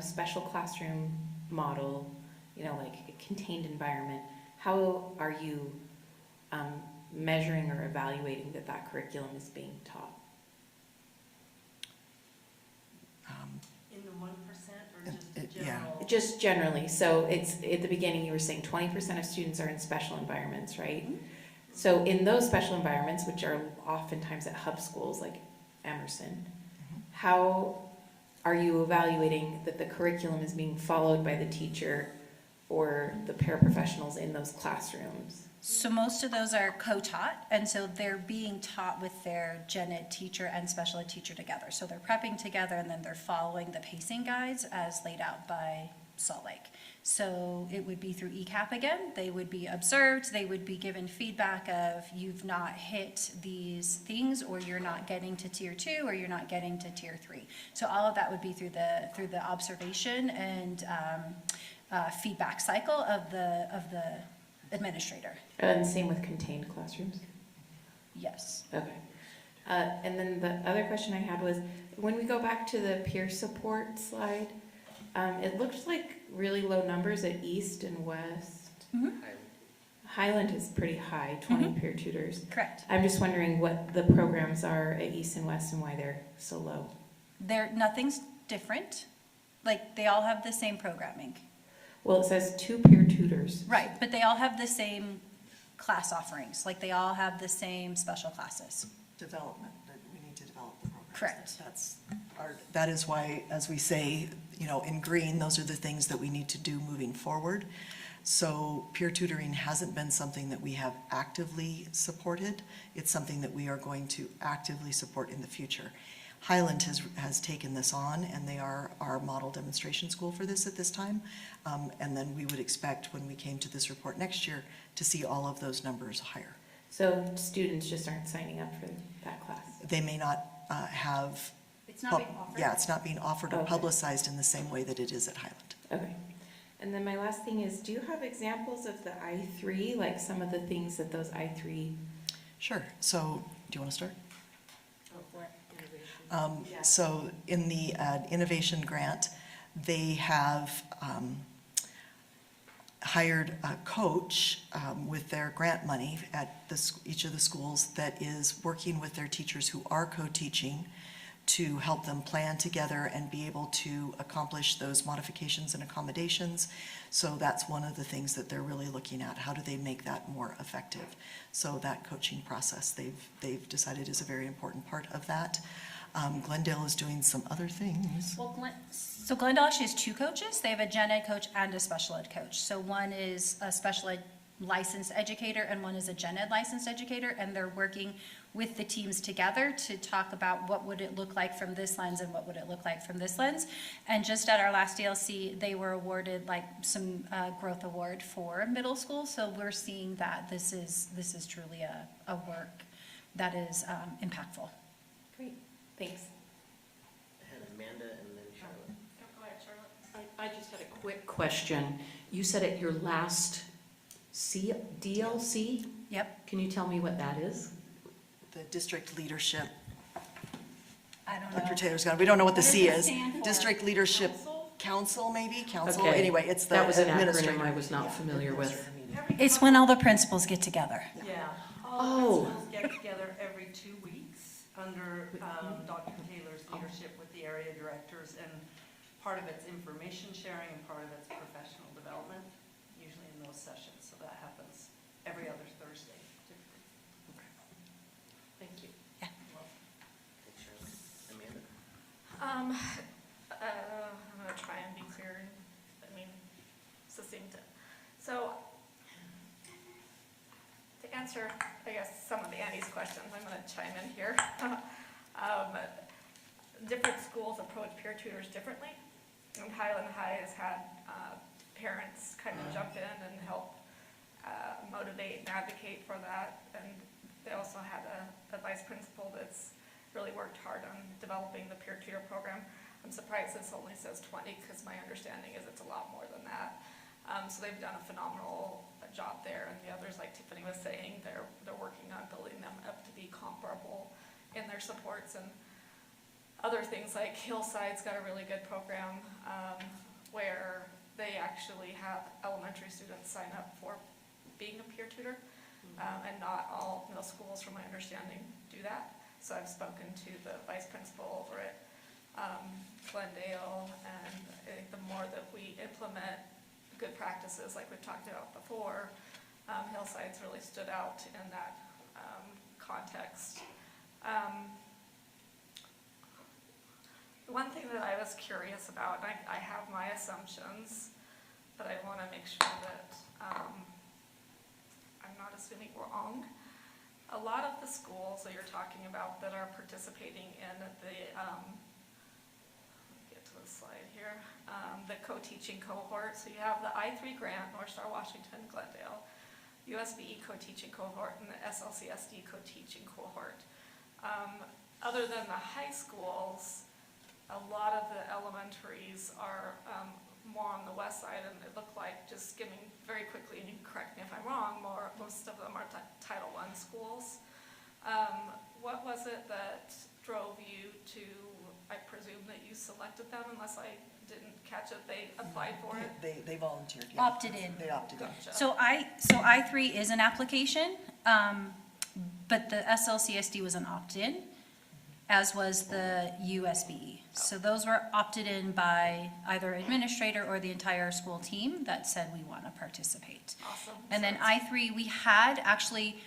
special classroom model, like a contained environment, how are you measuring or evaluating that curriculum is being taught? In the 1% or just yeah. general? Just generally, so it's, at the beginning you were saying 20% of students are in special environments, right? Mm-hmm. So in those special environments, which are oftentimes at hub schools like Emerson, how are you evaluating that the curriculum is being followed by the teacher or the paraprofessionals in those classrooms? So most of those are co-taught, and so they're being taught with their gen ed teacher and special ed teacher together. So they're prepping together and then they're following the pacing guides as laid out by Salt Lake. So it would be through ECAP again. They would be observed, they would be given feedback of you've not hit these things, or you're not getting to tier 2, or you're not getting to tier 3. So all of that would be through the observation and feedback cycle of the administrator. And same with contained classrooms? Yes. Okay. And then the other question I had was, when we go back to the peer support slide, it looks like really low numbers at East and West. Mm-hmm. Highland is pretty high, 20 peer tutors. Correct. I'm just wondering what the programs are at East and West and why they're so low. Nothing's different. Like, they all have the same programming. Well, it says 2 peer tutors. Right, but they all have the same class offerings. Like, they all have the same special classes. Development, that we need to develop the programs. Correct. That is why, as we say, in green, those are the things that we need to do moving forward. So peer tutoring hasn't been something that we have actively supported. It's something that we are going to actively support in the future. Highland has taken this on, and they are our model demonstration school for this at this time. And then we would expect when we came to this report next year to see all of those numbers higher. So students just aren't signing up for that class? They may not have. It's not being offered? Yeah, it's not being offered or Okay. publicized in the same way that it is at Highland. Okay. And then my last thing is, do you have examples of the I3, like some of the things that those I3? Sure. So, do you want to start? Yeah. So in the innovation grant, they have hired a coach with their grant money at each of the schools that is working with their teachers who are co-teaching to help them plan together and be able to accomplish those modifications and accommodations. So that's one of the things that they're really looking at. How do they make that more effective? So that coaching process, they've decided is a very important part of that. Glendale is doing some other things. Well, so Glendale actually has two coaches. They have a gen ed coach and a special ed coach. So one is a special ed licensed educator and one is a gen ed licensed educator, and they're working with the teams together to talk about what would it look like from this lens and what would it look like from this lens. And just at our last DLC, they were awarded like some growth award for middle school. So we're seeing that this is truly a work that is impactful. Great, thanks. And Amanda and then Charlotte. Go ahead, Charlotte. I just had a quick question. You said at your last DLC? Yep. Can you tell me what that is? The district leadership. I don't Dr. know. Taylor's gone, we don't know what the What C does it is. stand for? District Leadership Council, maybe? Council, Okay. anyway, it's the That was an administrator. acronym I was not familiar with. It's when all the principals get together. Yeah. Oh. All the principals get together every 2 weeks under Dr. Taylor's leadership with the area directors, and part of it's information sharing and part of it's professional development, usually in those sessions. So that happens every other Thursday typically. Thank you. Thanks, Charlotte. Amanda? I'm gonna try and be clear, succinct. So, to answer, I guess, some of Annie's questions, I'm gonna chime in here. Different schools approach peer tutors differently. And Highland High has had parents kind of jump in and help motivate and advocate for that. And they also had a vice principal that's really worked hard on developing the peer tutor program. I'm surprised this only says 20, because my understanding is it's a lot more than that. So they've done a phenomenal job there, and the others, like Tiffany was saying, they're working on building them up to be comparable in their supports. And other things like Hillside's got a really good program where they actually have elementary students sign up for being a peer tutor, and not all middle schools, from my understanding, do that. So I've spoken to the vice principal over at Glendale, and I think the more that we implement good practices like we've talked about before, Hillside's really stood out in that context. The one thing that I was curious about, and I have my assumptions, but I want to make sure that I'm not assuming wrong. A lot of the schools that you're talking about that are participating in the, get to the slide here, the co-teaching cohort. So you have the I3 grant, North Star Washington, Glendale, USBE co-teaching cohort, and the SLCSD co-teaching cohort. Other than the high schools, a lot of the elementaries are more on the west side, and it looked like, just skimming very quickly, and you can correct me if I'm wrong, most of them are Title I schools. What was it that drove you to, I presume that you selected them, unless I didn't catch it, they applied for it? They volunteered, yeah. Opted in. They opted in. Gotcha. So I3 is an application, but the SLCSD was an opt-in, as was the USBE. So those were opted in by either administrator or the entire school team that said we want to participate. Awesome. And then I3, we had actually,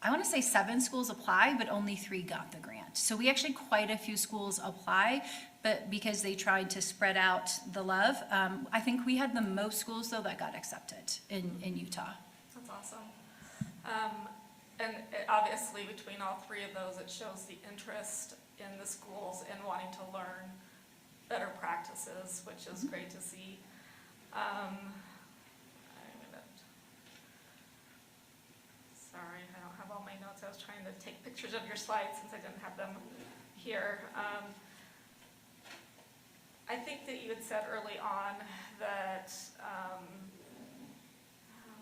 I want to say 7 schools apply, but only 3 got the grant. So we actually quite a few schools apply, but because they tried to spread out the love, I think we had the most schools though that got accepted in Utah. That's awesome. And obviously, between all 3 of those, it shows the interest in the schools in wanting to learn better practices, which is great to see. Sorry, I don't have all my I was trying to take pictures of your slides since I didn't have them here. I think that you had said early on that, let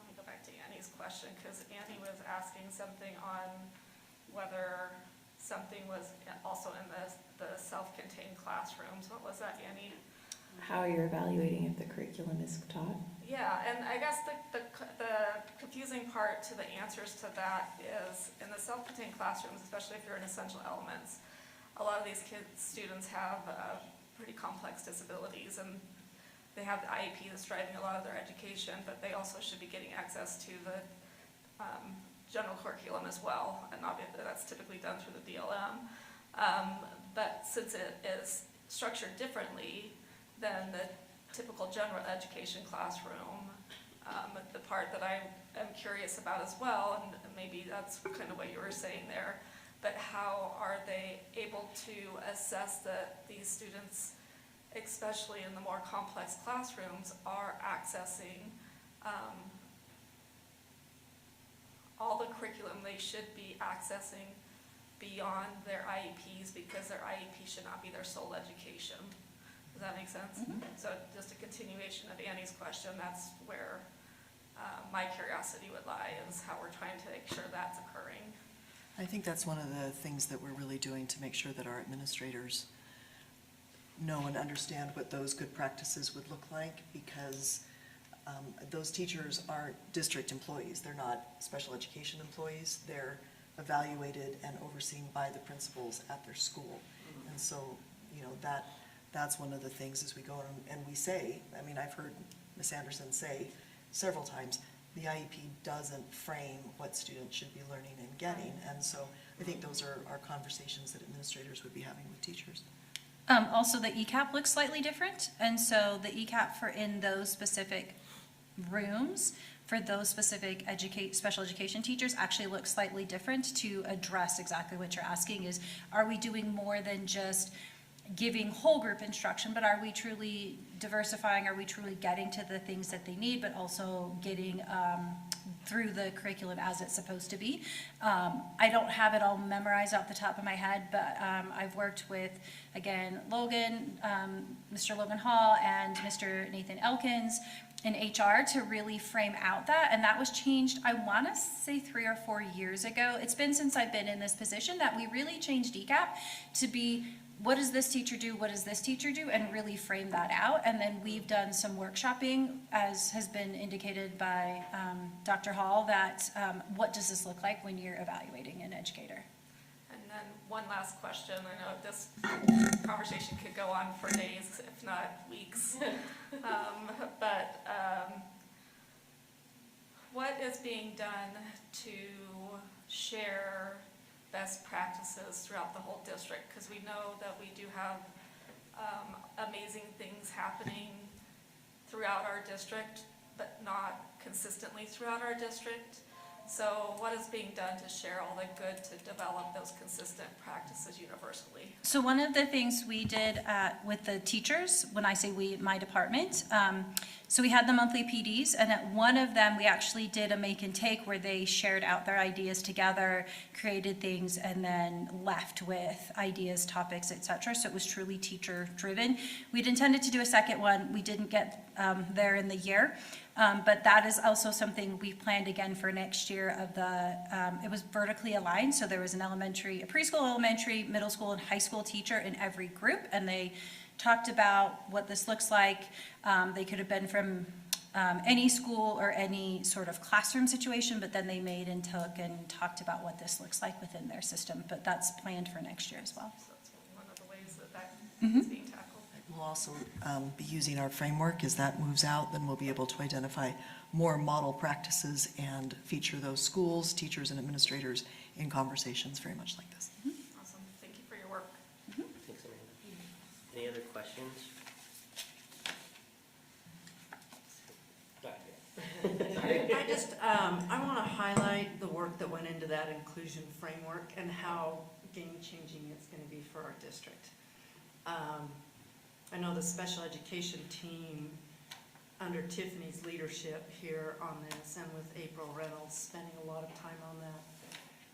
me go back to Annie's question, because Annie was asking something on whether something was also in the self-contained classrooms. What was that, Annie? How you're evaluating if the curriculum is taught? Yeah, and I guess the confusing part to the answers to that is in the self-contained classrooms, especially if you're in essential elements, a lot of these students have pretty complex disabilities, and they have the IEP that's driving a lot of their education, but they also should be getting access to the general curriculum as well, and obviously that's typically done through the DLM. But since it is structured differently than the typical general education classroom, the part that I am curious about as well, and maybe that's kind of what you were saying there, but how are they able to assess that these students, especially in the more complex classrooms, are accessing all the curriculum they should be accessing beyond their IEPs, because their IEP should not be their sole education. Does that make sense? Mm-hmm. So just a continuation of Annie's question, that's where my curiosity would lie, is how we're trying to make sure that's occurring. I think that's one of the things that we're really doing to make sure that our administrators know and understand what those good practices would look like, because those teachers aren't district employees. They're not special education employees. They're evaluated and overseen by the principals at their school. And so, you know, that's one of the things as we go and we say, I mean, I've heard Ms. Anderson say several times, the IEP doesn't frame what students should be learning and getting. And so I think those are conversations that administrators would be having with teachers. Also, the ECAP looks slightly different, and so the ECAP for in those specific rooms, for those specific special education teachers actually looks slightly different to address exactly what you're asking is, are we doing more than just giving whole group instruction, but are we truly diversifying, are we truly getting to the things that they need, but also getting through the curriculum as it's supposed to be. I don't have it all memorized off the top of my head, but I've worked with, again, Logan, Mr. Logan Hall and Mr. Nathan Elkins in HR to really frame out that, and that was changed, I want to say 3 or 4 years ago. It's been since I've been in this position that we really changed ECAP to be, what does this teacher do, what does this teacher do, and really frame that out. And then we've done some workshopping, as has been indicated by Dr. Hall, that what does this look like when you're evaluating an educator? And then one last question. I know this conversation could go on for days, if not weeks. But what is being done to share best practices throughout the whole district? Because we know that we do have amazing things happening throughout our district, but not consistently throughout our district. So what is being done to share all the good to develop those consistent practices universally? So one of the things we did with the teachers, when I say we, my department, so we had the monthly PDs, and at one of them we actually did a make and take where they shared out their ideas together, created things, and then left with ideas, topics, etc. So it was truly teacher driven. We'd intended to do a second one. We didn't get there in the year. But that is also something we planned again for next year of the, it was vertically aligned. So there was an elementary, a preschool, elementary, middle school, and high school teacher in every group. And they talked about what this looks like. They could have been from any school or any sort of classroom situation, but then they made and took and talked about what this looks like within their system. But that's planned for next year as well. So that's one of the ways that is being tackled. We'll also be using our framework. As that moves out, then we'll be able to identify more model practices and feature those schools, teachers, and administrators in conversations very much like this. Awesome. Thank you for your work. Thanks, Amanda. Any other questions? I just, I want to highlight the work that went into that inclusion framework and how game-changing it's going to be for our district. I know the special education team, under Tiffany's leadership here on this, and with April Reynolds spending a lot of time on that,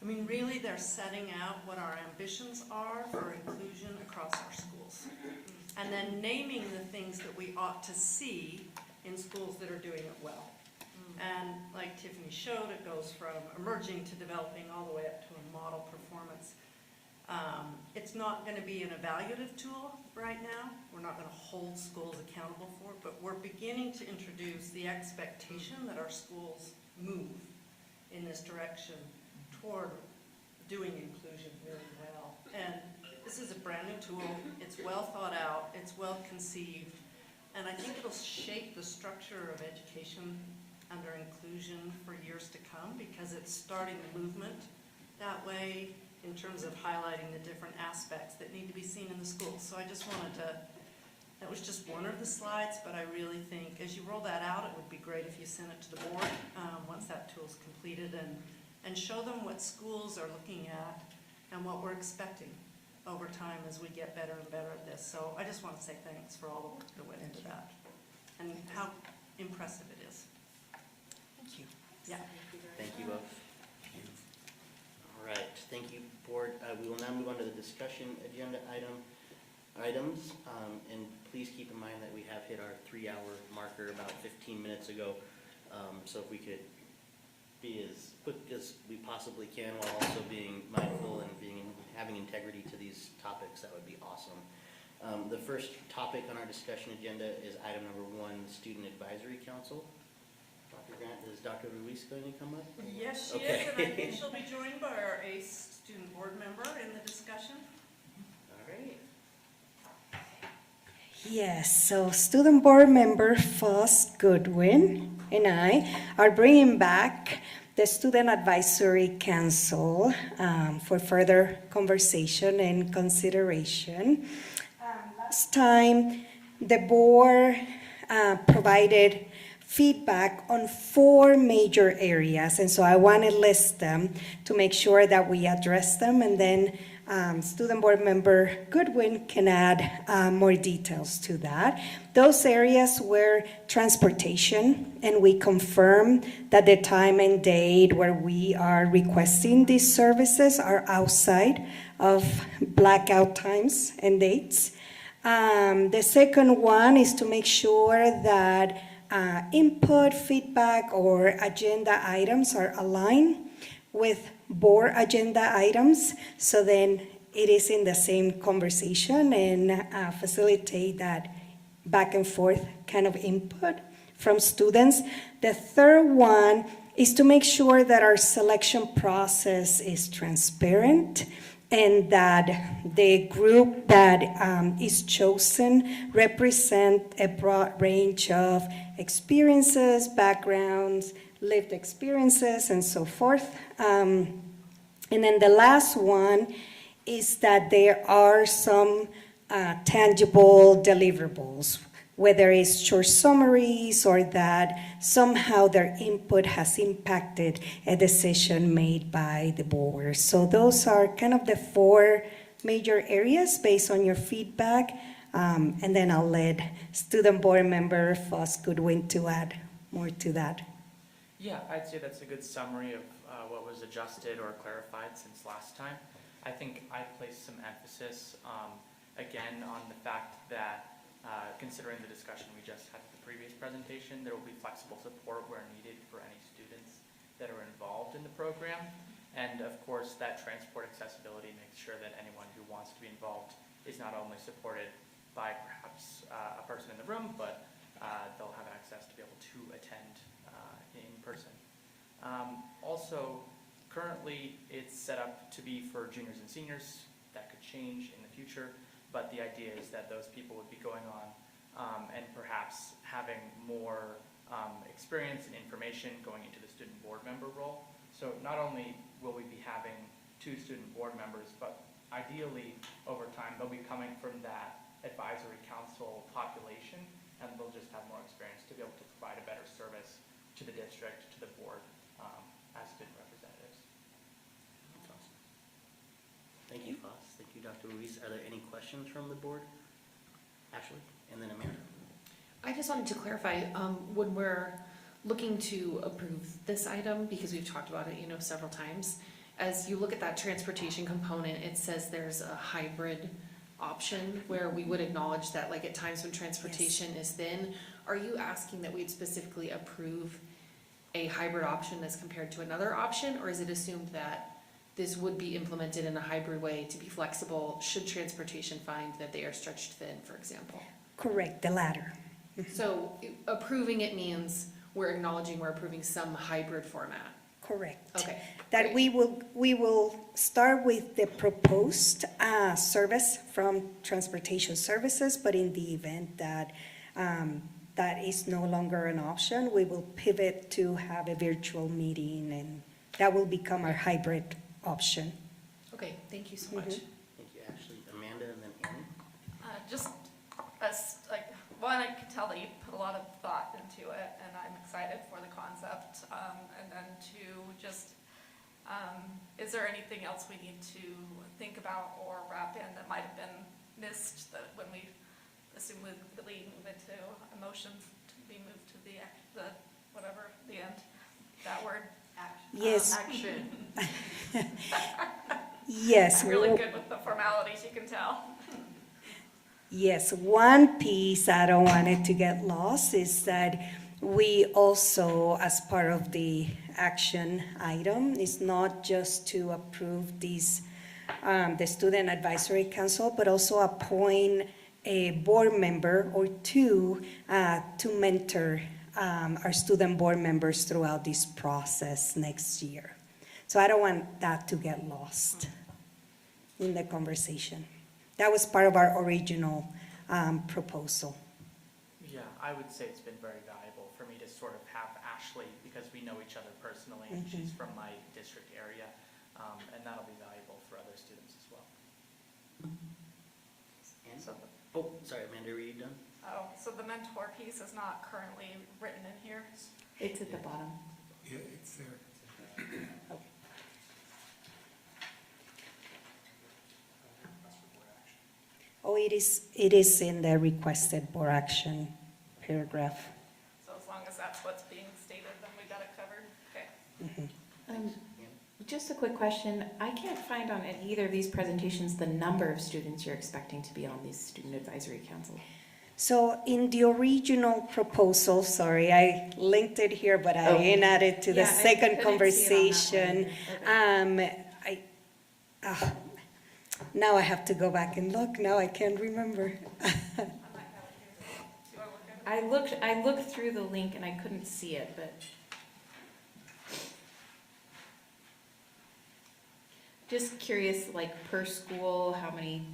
I mean, really, they're setting out what our ambitions are for inclusion across our schools. And then naming the things that we ought to see in schools that are doing it well. And like Tiffany showed, it goes from emerging to developing all the way up to a model performance. It's not going to be an evaluative tool right now. We're not going to hold schools accountable for it, but we're beginning to introduce the expectation that our schools move in this direction toward doing inclusion really well. And this is a brand new tool. It's well thought out. It's well conceived. And I think it'll shape the structure of education under inclusion for years to come, because it's starting the movement that way in terms of highlighting the different aspects that need to be seen in the schools. So I just wanted to, that was just one of the slides, but I really think as you roll that out, it would be great if you sent it to the board once that tool's completed, and show them what schools are looking at and what we're expecting over time as we get better and better at this. So I just want to say thanks for all the work that went into that and how impressive it is. Thank you. Yeah. Thank you both. All right, thank you, board. We will now move on to the discussion agenda items. And please keep in mind that we have hit our 3-hour marker about 15 minutes ago. So if we could be as quick as we possibly can while also being mindful and having integrity to these topics, that would be awesome. The first topic on our discussion agenda is item number 1, Student Advisory Council. Dr. Grant, is Dr. Ruiz going to come up? Yes, she is, and I think she'll be joined by our ACE student board member in the discussion. All right. Yes, so student board member Foss Goodwin and I are bringing back the Student Advisory Council for further conversation and consideration. Last time, the board provided feedback on 4 major areas, and so I want to list them to make sure that we address them, and then student board member Goodwin can add more details to that. Those areas were transportation, and we confirm that the time and date where we are requesting these services are outside of blackout times and dates. The second one is to make sure that input, feedback, or agenda items are aligned with board agenda items, so then it is in the same conversation and facilitate that back and forth kind of input from students. The third one is to make sure that our selection process is transparent and that the group that is chosen represent a broad range of experiences, backgrounds, lived experiences, and so forth. And then the last one is that there are some tangible deliverables, whether it's short summaries or that somehow their input has impacted a decision made by the board. So those are kind of the 4 major areas based on your feedback. And then I'll let student board member Foss Goodwin to add more to that. Yeah, I'd say that's a good summary of what was adjusted or clarified since last time. I think I placed some emphasis, again, on the fact that considering the discussion we just had at the previous presentation, there will be flexible support where needed for any students that are involved in the program. And of course, that transport accessibility makes sure that anyone who wants to be involved is not only supported by perhaps a person in the room, but they'll have access to be able to attend in person. Also, currently it's set up to be for juniors and seniors. That could change in the future, but the idea is that those people would be going on and perhaps having more experience and information going into the student board member role. So not only will we be having 2 student board members, but ideally over time they'll be coming from that advisory council population, and they'll just have more experience to be able to provide a better service to the district, to the board, as student representatives. That's awesome. Thank you, Foss. Thank you, Dr. Ruiz. Are there any questions from the board? Ashley, and then Amanda. I just wanted to clarify, when we're looking to approve this item, because we've talked about it, several times, as you look at that transportation component, it says there's a hybrid option where we would acknowledge that, like, at times when transportation is thin, are you asking that we'd specifically approve a hybrid option as compared to another option, or is it assumed that this would be implemented in a hybrid way to be flexible should transportation find that they are stretched thin, for example? Correct, the latter. So approving it means we're acknowledging we're approving some hybrid format. Correct. Okay. That we will start with the proposed service from Transportation Services, but in the event that that is no longer an option, we will pivot to have a virtual meeting, and that will become our hybrid option. Okay, thank you so much. Thank you, Ashley. Amanda, and then Annie. Just as, like, one, I can tell that you put a lot of thought into it, and I'm excited for the concept. And then two, just, is there anything else we need to think about or wrap in that might have been missed, that when we assumedly move into a motion to be moved to the whatever, the end, that word? Yes. Action. Yes. I'm really good with the formalities, you can tell. Yes, one piece I don't want it to get lost is that we also, as part of the action item, is not just to approve these, the Student Advisory Council, but also appoint a board member or two to mentor our student board members throughout this process next year. So I don't want that to get lost in the conversation. That was part of our original proposal. Yeah, I would say it's been very valuable for me to sort of have Ashley, because we know each other personally, and she's from my district area, and that'll be valuable for other students as well. Annie? So Oh, sorry, Amanda, were you done? so the mentor piece is not currently written in here? It's at the bottom. Yeah, it's there. Oh, it is in the requested board action paragraph. So as long as that's what's being stated, then we got it covered? Okay. Just a quick question. I can't find on either of these presentations the number of students you're expecting to be on these Student Advisory Council. So in the original proposal, sorry, I linked it here, but I didn't add it to the second conversation. Now I have to go back and look. Now I can't remember. I looked through the link and I couldn't see it, but just curious, like per school, how many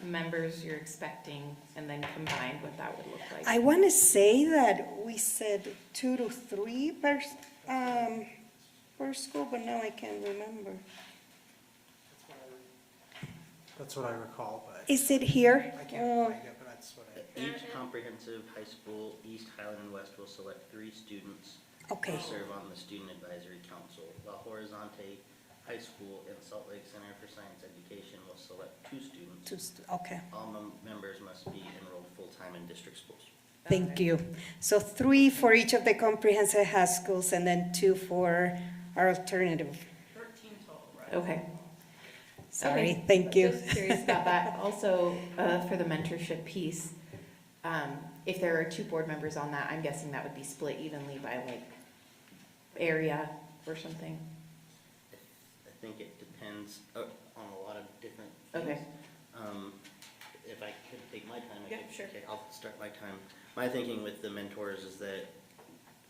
members you're expecting, and then combined what that would look like. I want to say that we said 2 to 3 per school, but now I can't remember. That's what I recall, but. Is it here? I can't find it, but that's what I. Each comprehensive high school, East, Highland, and West, will select 3 students Okay. to serve on the Student Advisory Council. La Horizonte High School and Salt Lake Center for Science Education will select 2 students. Okay. All members must be enrolled full-time in district schools. Thank you. So 3 for each of the comprehensive high schools, and then 2 for our alternative. 13 total, right? Okay. Sorry, Okay. thank you. Just curious about that. Also, for the mentorship piece, if there are 2 board members on that, I'm guessing that would be split evenly by like area or something. I think it depends on a lot of different things. Okay. If I could take my time, I Yeah, could. sure. Okay, I'll start my time. My thinking with the mentors is that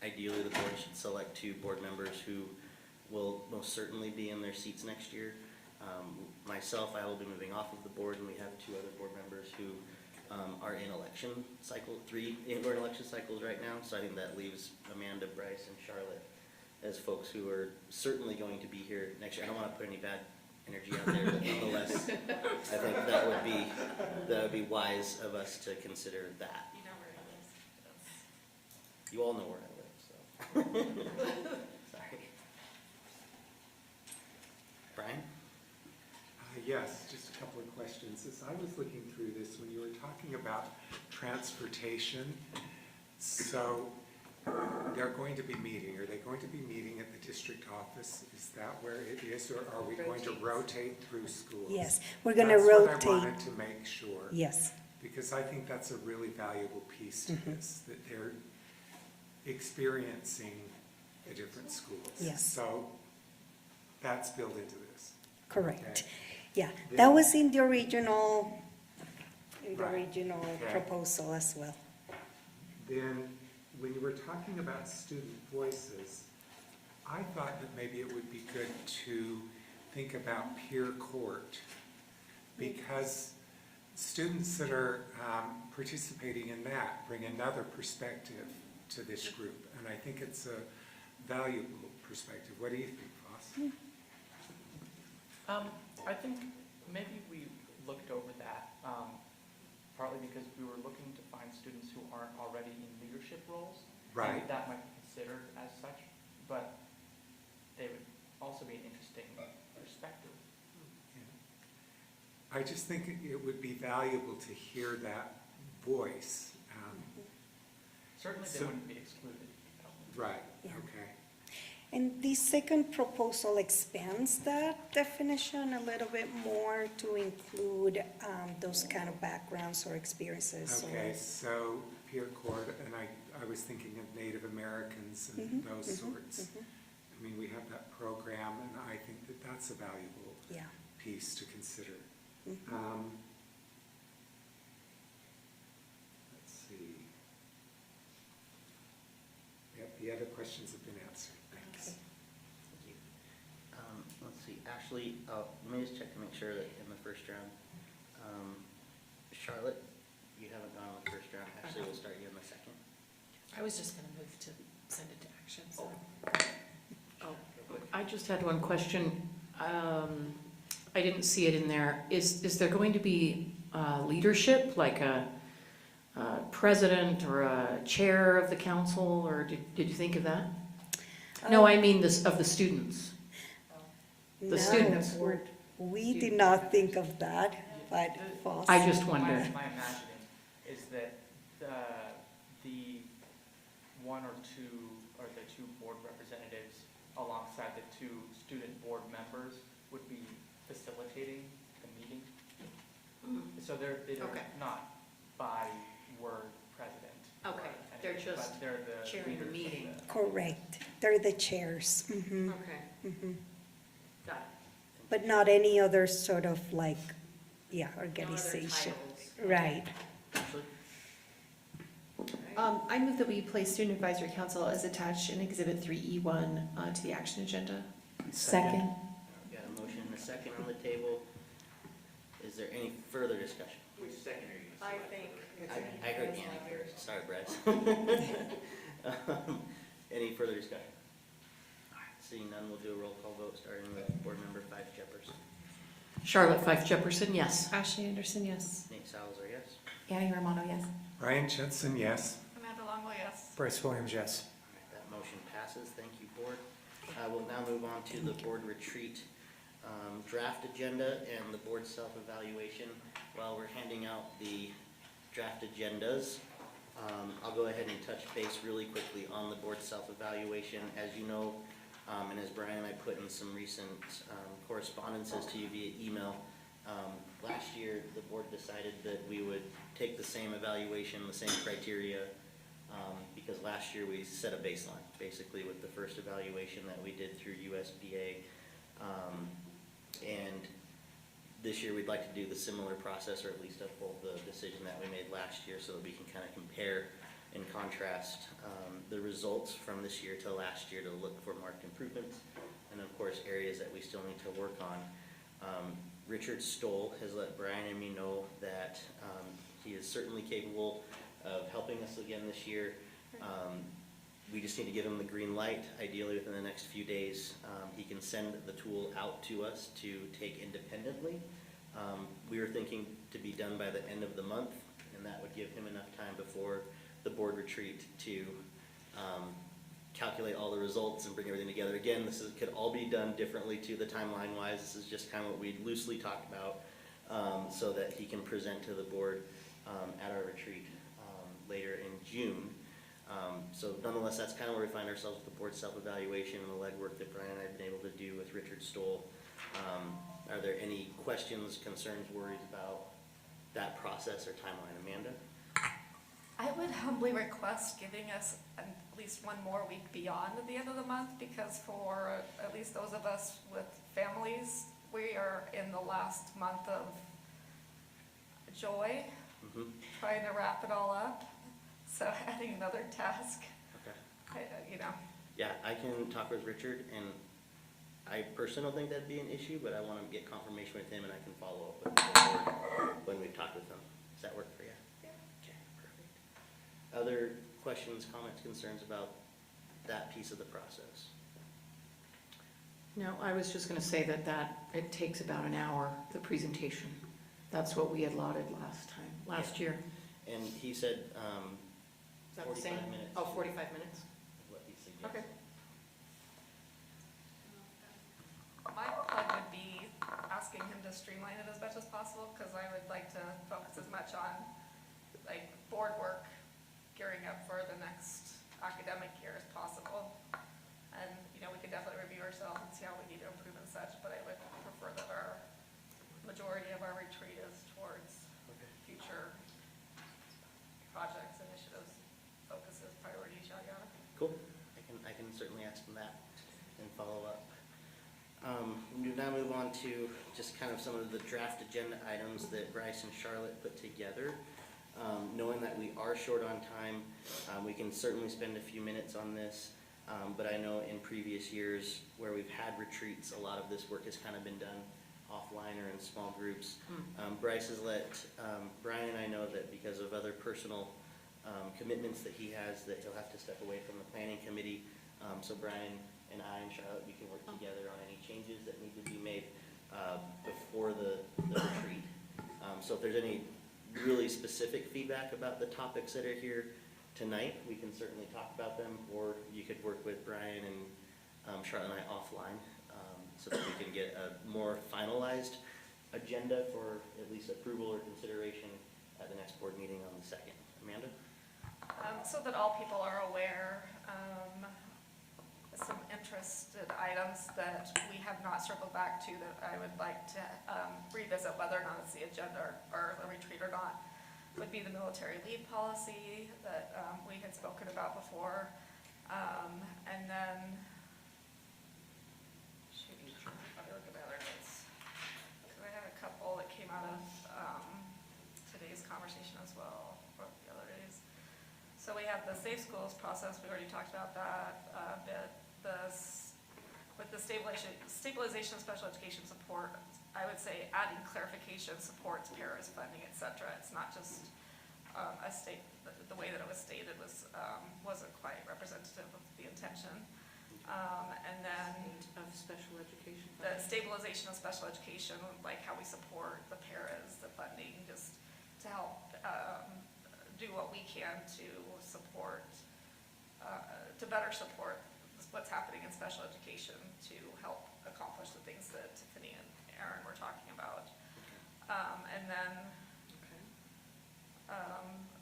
ideally the board should select 2 board members who will most certainly be in their seats next year. Myself, I will be moving off of the board, and we have 2 other board members who are in election cycle, 3 in election cycles right now. So I think that leaves Amanda, Bryce, and Charlotte as folks who are certainly going to be here next year. I don't want to put any bad energy out there, but nonetheless, I think that would be wise of us to consider that. You know where it is. You all know where I live, so. Sorry. Brian? Yes, just a couple of questions. As I was looking through this, when you were talking about transportation, so they're going to be meeting, are they going to be meeting at the district office? Is that where it is, or are we going to rotate through schools? Yes, we're going to That's rotate. what I wanted to make sure. Yes. Because I think that's a really valuable piece to this, that they're experiencing the different schools. Yes. So that's built into this. Correct. Okay. Yeah, Then- that was in the original Right. Okay. proposal as well. Then, when you were talking about student voices, I thought that maybe it would be good to think about peer court, because students that are participating in that bring another perspective to this group, and I think it's a valuable perspective. What do you think, Voss? I think maybe we looked over that, partly because we were looking to find students who aren't already in leadership roles. Right. And that might be considered as such, but they would also be an interesting perspective. I just think it would be valuable to hear that voice. Certainly they So- wouldn't be excluded. Right, Yeah. okay. And the second proposal expands that definition a little bit more to include those kind of backgrounds or experiences. Okay, so peer court, and I was thinking of Native Americans and those sorts. I mean, we have that program, and I think that that's a valuable Yeah. piece to consider. Let's see. Yep, the other questions have been answered. Thanks. Thank you. Let's see, Ashley, let me just check to make sure that in the first round, Charlotte, you haven't gone on the first round. Ashley, we'll start you in the second. I was just gonna move to send it to action, so. Oh, I just had one question. I didn't see it in there. Is there going to be leadership, like a president or a chair of the council, or did you think of that? No, I mean this, of the students. The students. We did not think of that, but Voss. I just wondered. My imagining is that the one or two, or the two board representatives alongside the two student board members would be facilitating the meeting. So they're Okay. not by word president. or Okay, they're anything, just but they're the chairing the leaders of meeting. Correct. They're the chairs. Mhm. Okay, Mhm. got it. But not any other sort of like, No other organization. titles. Right. Ashley? I move that we place Student Advisory Council as attached in Exhibit 3E1 to the action agenda. Second. Got a motion and a second on the table. Is there any further discussion? Which second are you I think. I heard Annie first. Sorry, Brad. Any further discussion? All right, seeing none, we'll do a roll call vote, starting with board member Fife Jefferson. Charlotte Fife Jefferson, yes. Ashley Anderson, yes. Nate Salazar, yes. Annie Romano, yes. Ryan Jensen, yes. Amanda Longley, yes. Bryce Williams, yes. All right, that motion passes. Thank you, board. We'll now move on to the board retreat draft agenda and the board self-evaluation. While we're handing out the draft agendas, I'll go ahead and touch base really quickly on the board self-evaluation. As you know, and as Brian and I put in some recent correspondences to you via email, last year, the board decided that we would take the same evaluation, the same criteria, because last year we set a baseline, basically with the first evaluation that we did through USBA. And this year we'd like to do the similar process, or at least uphold the decision that we made last year, so that we can kind of compare and contrast the results from this year to last year to look for marked improvements, and of course areas that we still need to work on. Richard Stoll has let Brian and me know that he is certainly capable of helping us again this year. We just need to give him the green light, ideally within the next few days. He can send the tool out to us to take independently. We were thinking to be done by the end of the month, and that would give him enough time before the board retreat to calculate all the results and bring everything together. Again, could all be done differently to the timeline wise. This is just kind of what we loosely talked about, so that he can present to the board at our retreat later in June. So nonetheless, that's kind of where we find ourselves with the board self-evaluation and the legwork that Brian and I have been able to do with Richard Stoll. Are there any questions, concerns, worries about that process or timeline? Amanda? I would humbly request giving us at least one more week beyond the end of the month, because for at least those of us with families, we are in the last month of joy, trying to wrap it all up. So adding another task, Okay. you know. Yeah, I can talk with Richard, and I personally don't think that'd be an issue, but I want to get confirmation with him, and I can follow up with the board when we've talked with him. Does that work for you? Yeah. Okay, perfect. Other questions, comments, concerns about that piece of the process? No, I was just going to say that it takes about an hour, the presentation. That's what we had allotted last year. And he said, Is that the same? 45 minutes. Oh, 45 minutes? is what he suggested. Okay. My plug would be asking him to streamline it as much as possible, because I would like to focus as much on like board work, gearing up for the next academic year as possible. And, you know, we could definitely review ourselves and see how we need to improve and such, but I would prefer that our majority of our retreat is towards future projects, initiatives, focuses, priorities, yada yada. Cool. I can certainly ask him that and follow up. We now move on to just kind of some of the draft agenda items that Bryce and Charlotte put together. Knowing that we are short on time, we can certainly spend a few minutes on this. But I know in previous years where we've had retreats, a lot of this work has kind of been done offline or in small groups. Bryce has let Brian and I know that because of other personal commitments that he has, that he'll have to step away from the planning committee. So Brian and I and Charlotte, we can work together on any changes that need to be made before the retreat. So if there's any really specific feedback about the topics that are here tonight, we can certainly talk about them, or you could work with Brian and Charlotte and I offline so that we can get a more finalized agenda for at least approval or consideration at the next board meeting on the 2nd. Amanda? So that all people are aware, some interested items that we have not circled back to that I would like to revisit, whether or not it's the agenda or the retreat or not, would be the military leave policy that we had spoken about before. And then, shoot, let me look at my other notes, because I had a couple that came out of today's conversation as well, or the other days. So we have the safe schools process, we already talked about that a bit. With the stabilization of special education support, I would say adding clarification, supports, paras, funding, et cetera. It's not just the way that it was stated wasn't quite representative of the intention. And then Of special education. the stabilization of special education, like how we support the paras, the funding, just to help do what we can to support, to better support what's happening in special education to help accomplish the things that Tiffany and Aaron were talking about. And then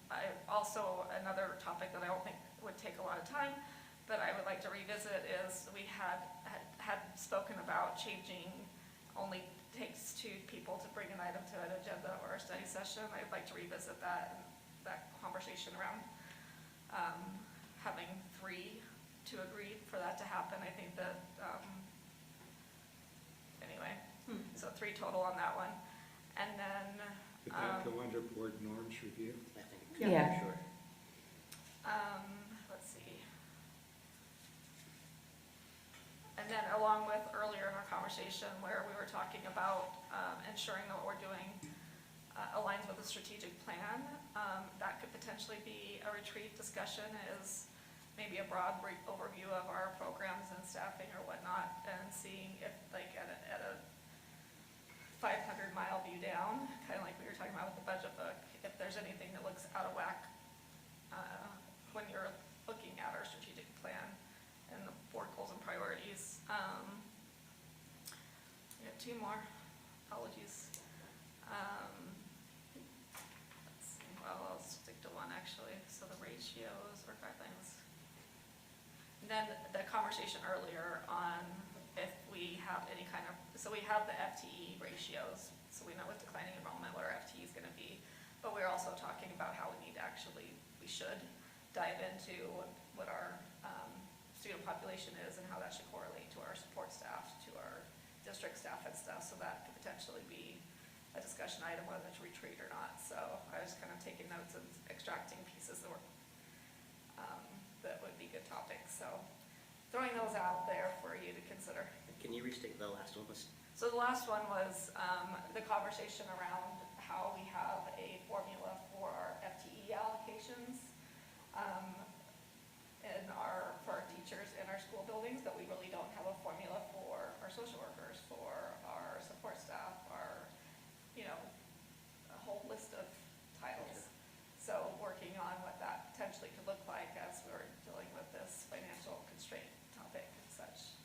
I also, another topic that I don't think would take a lot of time, but I would like to revisit is we had spoken about changing only takes 2 people to bring an item to an agenda or a study session. I'd like to revisit that conversation around having 3 to agree for that to happen. I think that, anyway, so 3 total on that one. And then, Would that go under board norms review? I think it could, Yeah. for sure. let's see. And then along with earlier in our conversation where we were talking about ensuring that what we're doing aligns with the strategic plan, that could potentially be a retreat discussion, is maybe a broad overview of our programs and staffing or whatnot, and seeing if, like, at a 500-mile view down, kind of like we were talking about with the budget book, if there's anything that looks out of whack when you're looking at our strategic plan and the board goals and priorities. We got 2 more. Apologies. Let's see. Well, I'll stick to one actually. So the ratios or guidelines. then the conversation earlier on if we have any kind of, so we have the FTE ratios, so we know with declining enrollment what our FTE is going to be, but we're also talking about how we need to actually, we should dive into what our student population is and how that should correlate to our support staff, to our district staff and stuff, so that could potentially be a discussion item whether it's retreat or not. So I was kind of taking notes and extracting pieces that were that would be good topics. So throwing those out there for you to consider. Can you restate the last one? So the last one was the conversation around how we have a formula for our FTE allocations for our teachers in our school buildings, but we really don't have a formula for our social workers, for our support staff, our, a whole list of titles. So working on what that potentially could look like as we're dealing with this financial constraint topic and such,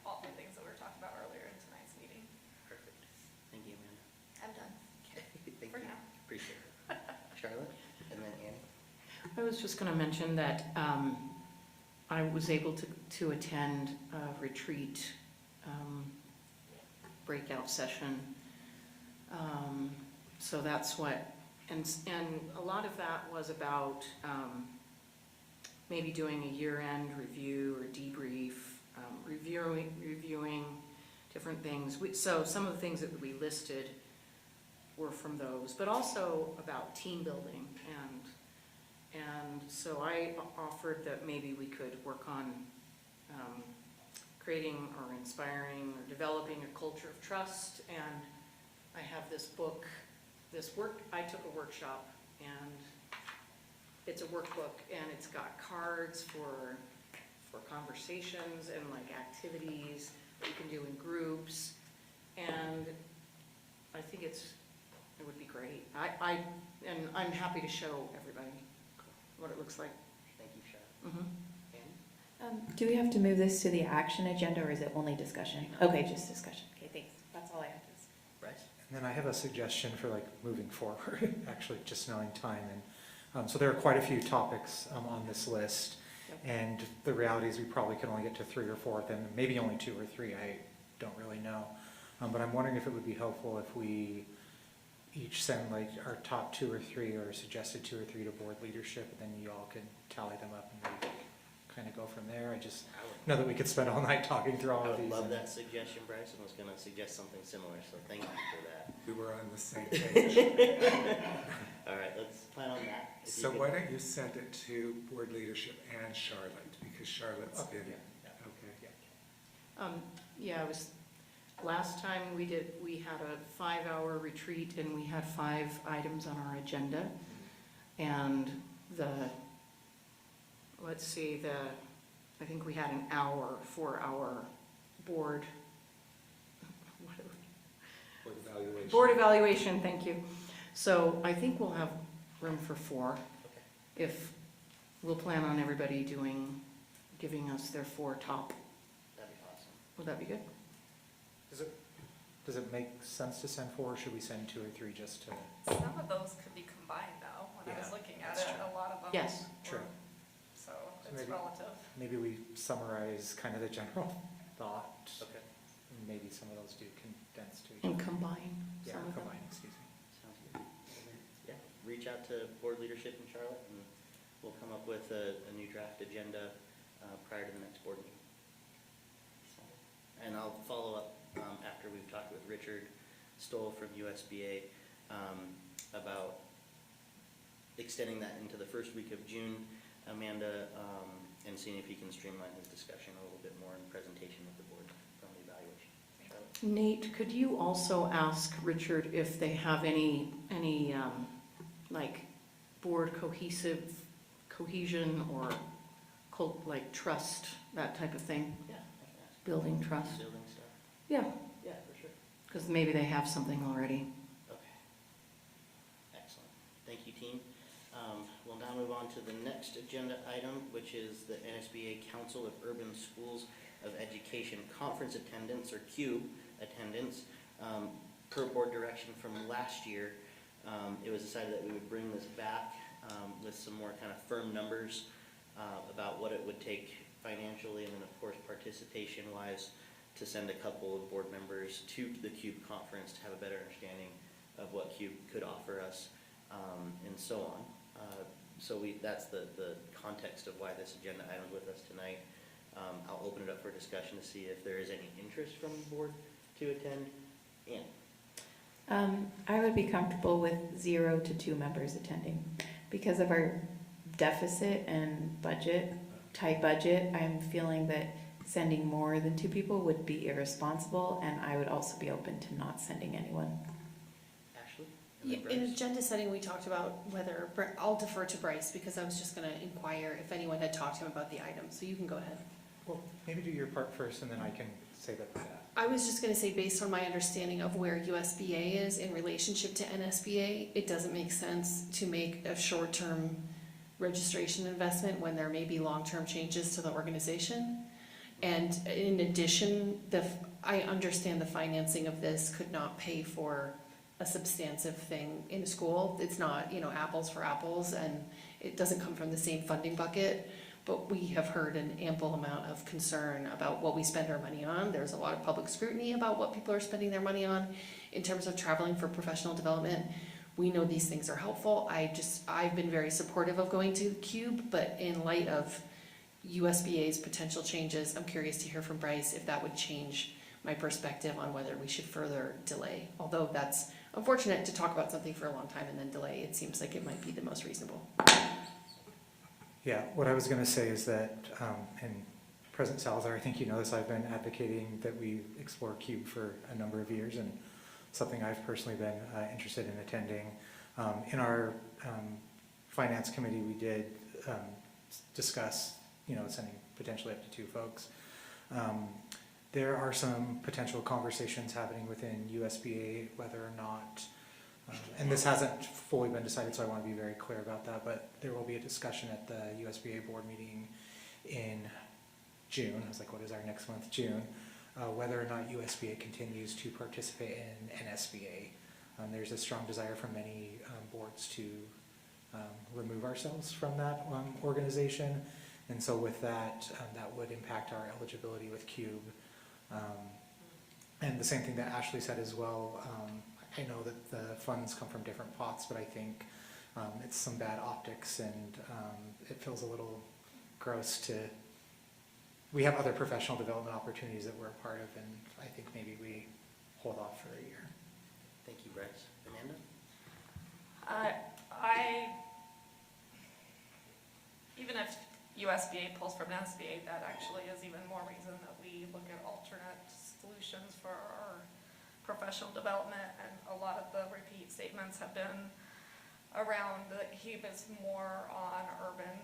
all the things that we were talking about earlier in tonight's meeting. Perfect. Thank you, Amanda. I'm done. Okay, thank For you. now. Appreciate it. Charlotte, and then Annie. I was just going to mention that I was able to attend a retreat breakout session. So that's what, and a lot of that was about maybe doing a year-end review or debrief, reviewing different things. So some of the things that we listed were from those, but also about team building. And so I offered that maybe we could work on creating or inspiring or developing a culture of trust. And I have this book, I took a workshop, and it's a workbook, and it's got cards for conversations and like activities that you can do in groups. And I think it would be great. And I'm happy to show everybody what it looks like. Thank you, Charlotte. Mhm. Annie? Do we have to move this to the action agenda, or is it only discussion? Okay, just discussion. Okay, thanks. That's all I have to say. Bryce? And then I have a suggestion for like moving forward, actually just knowing time. And so there are quite a few topics on this list. Yep. And the reality is we probably can only get to 3 or 4, then maybe only 2 or 3, I don't really know. But I'm wondering if it would be helpful if we each send like our top 2 or 3 or suggested 2 or 3 to board leadership, and then you all can tally them up and we kind of go from there. I just know that we could spend all night talking through all I of would these. love and- that suggestion, Bryce, and was gonna suggest something similar, so thank you for that. We were on the same page. All right, let's plan on that. If you So could- why don't you send it to board leadership and Charlotte, because Charlotte's Okay, been, yeah, okay. Yeah, last time we had a 5-hour retreat, and we had 5 items on our agenda. And I think we had an hour for our board Evaluation. Board evaluation, thank you. So I think we'll have room for 4. If we'll plan on everybody giving us their 4 top. That'd be awesome. Would that be good? Does it make sense to send 4, or should we send 2 or 3 just to? Some of those could be combined though. When I was Yeah, looking at that's it, true. a lot of them. Yes. True. So So it's maybe- relative. Maybe we summarize kind of the general thought. Okay. And maybe some of those do condense to each And other. combine Yeah, some of them. combine, excuse me. Sounds good. Yeah, reach out to board leadership in Charlotte, and we'll come up with a new draft agenda prior to the next board meeting. So, and I'll follow up after we've talked with Richard Stoll from USBA about extending that into the first week of June, Amanda, and seeing if he can streamline his discussion a little bit more in presentation with the board from the evaluation. Charlotte? Nate, could you also ask Richard if they have any like board cohesion or like trust, that type of thing? Yeah, I can ask. Building trust? Building stuff. Yeah, Yeah, for sure. because maybe they have something already. Okay. Excellent. Thank you, team. We'll now move on to the next agenda item, which is the NSBA Council of Urban Schools of Education Conference attendance, or CUBE attendance. Per board direction from last year, it was decided that we would bring this back with some more kind of firm numbers about what it would take financially, and then of course participation-wise, to send a couple of board members to the CUBE conference to have a better understanding of what CUBE could offer us, and so on. That's the context of why this agenda item is with us tonight. I'll open it up for discussion to see if there is any interest from the board to attend. Ann? I would be comfortable with 0 to 2 members attending. Because of our deficit and tight budget, I'm feeling that sending more than 2 people would be irresponsible, and I would also be open to not sending anyone. Ashley? In agenda setting, we talked about whether, I'll defer to Bryce because I was just going to inquire if anyone had talked to him about the item, so you can go ahead. Well, maybe do your part first, and then I can say that. I was just going to say, based on my understanding of where USBA is in relationship to NSBA, it doesn't make sense to make a short-term registration investment when there may be long-term changes to the organization. And in addition, I understand the financing of this could not pay for a substantive thing in a school. It's not, apples for apples, and it doesn't come from the same funding bucket. But we have heard an ample amount of concern about what we spend our money on. There's a lot of public scrutiny about what people are spending their money on in terms of traveling for professional development. We know these things are helpful. I've been very supportive of going to CUBE, but in light of USBA's potential changes, I'm curious to hear from Bryce if that would change my perspective on whether we should further delay. Although that's unfortunate to talk about something for a long time and then delay. It seems like it might be the most reasonable. Yeah, what I was going to say is that, and President Salazar, I think you know this, I've been advocating that we explore CUBE for a number of years, and something I've personally been interested in attending. In our finance committee, we did discuss, sending potentially up to 2 folks. There are some potential conversations happening within USBA, whether or not, and this hasn't fully been decided, so I want to be very clear about that, but there will be a discussion at the USBA board meeting in June. I was like, what is our next month? June. Whether or not USBA continues to participate in NSBA. There's a strong desire from many boards to remove ourselves from that organization, and so with that, that would impact our eligibility with CUBE. And the same thing that Ashley said as well. I know that the funds come from different pots, but I think it's some bad optics, and it feels a little gross to. We have other professional development opportunities that we're a part of, and I think maybe we hold off for a year. Thank you, Bryce. Amanda? Even if USBA pulls from NSBA, that actually is even more reason that we look at alternate solutions for our professional development, and a lot of the repeat statements have been around the CUBE is more on urban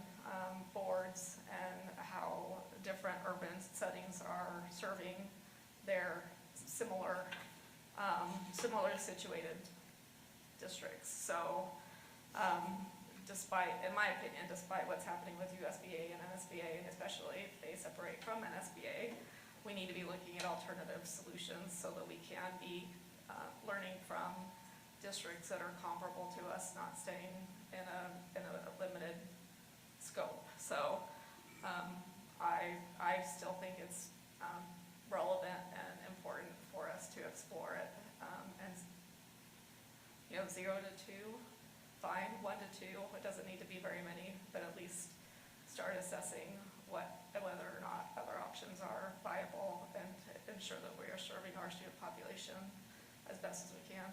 boards and how different urban settings are serving their similar situated districts. So in my opinion, despite what's happening with USBA and NSBA, and especially if they separate from NSBA, we need to be looking at alternative solutions so that we can be learning from districts that are comparable to us, not staying in a limited scope. So I still think it's relevant and important for us to explore it. And 0 to 2, fine, 1 to 2. It doesn't need to be very many, but at least start assessing whether or not other options are viable, and to ensure that we are serving our student population as best as we can.